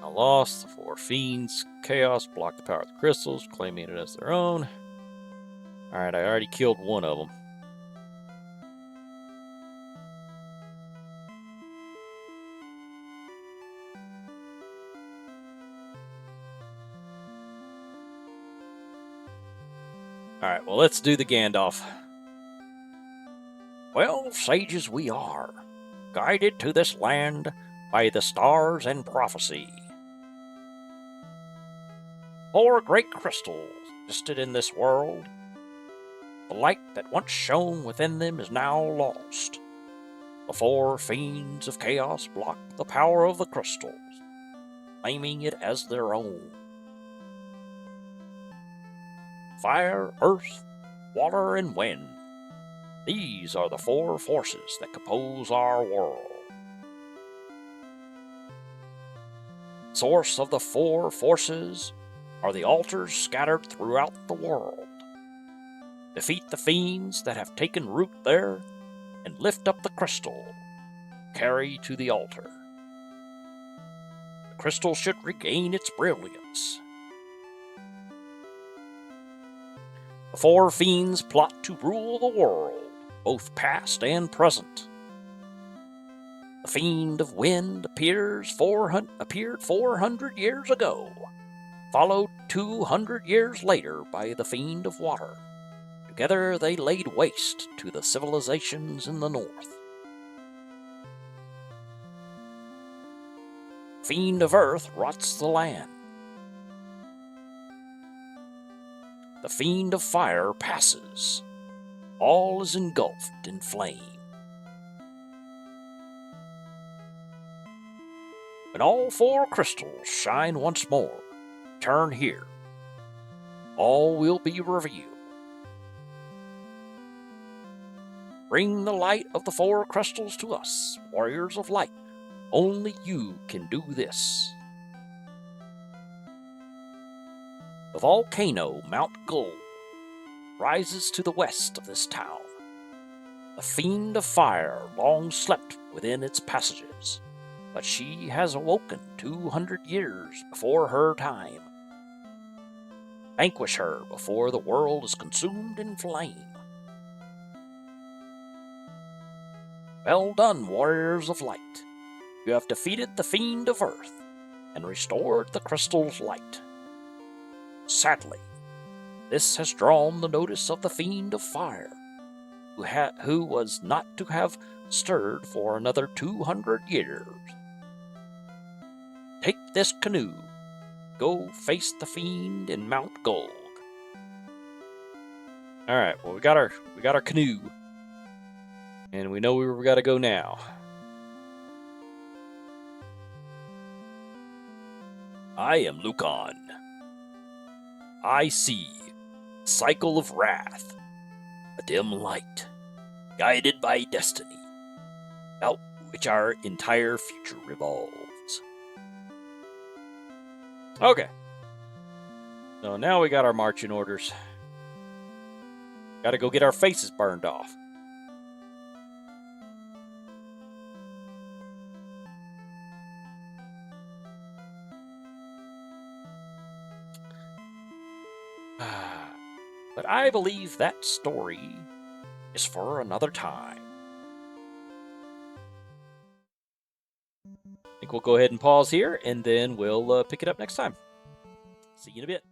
lost, the 4 fiends, chaos, block the power of the crystals, claiming it as their own. Alright, I already killed one of them. Alright, well, let's do the Gandalf. 12 sages we are, guided to this land by the stars and prophecy. 4 great crystals existed in this world. The light that once shone within them is now lost. The 4 fiends of chaos block the power of the crystals, claiming it as their own. Fire, earth, water, and wind. These are the 4 forces that compose our world. Source of the 4 forces are the altars scattered throughout the world. Defeat the fiends that have taken root there, and lift up the crystal. Carry to the altar. The crystal should regain its brilliance. The 4 fiends plot to rule the world, both past and present. The fiend of wind appeared 400 years ago, followed 200 years later by the fiend of water. Together they laid waste to the civilizations in the north. Fiend of earth rots the land. The fiend of fire passes. All is engulfed in flame. When all 4 crystals shine once more, turn here. All will be revealed. Bring the light of the 4 crystals to us, warriors of light. Only you can do this. The volcano Mount Gulp rises to the west of this town. The fiend of fire long slept within its passages, but she has awoken 200 years before her time. Vanquish her before the world is consumed in flame. Well done, warriors of light. You have defeated the fiend of earth and restored the crystal's light. Sadly, this has drawn the notice of the fiend of fire, who was not to have stirred for another 200 years. Take this canoe. Go face the fiend in Mount Gold. All right. Well, we got our canoe, and we know where we got to go now. I am Lucan. I see cycle of wrath, a dim light, guided by destiny, about which our entire future revolves. Okay. So now we got our marching orders. Gotta go get our faces burned off. But I believe that story is for another time. I think we'll go ahead and pause here, and then we'll pick it up next time. See you in a bit.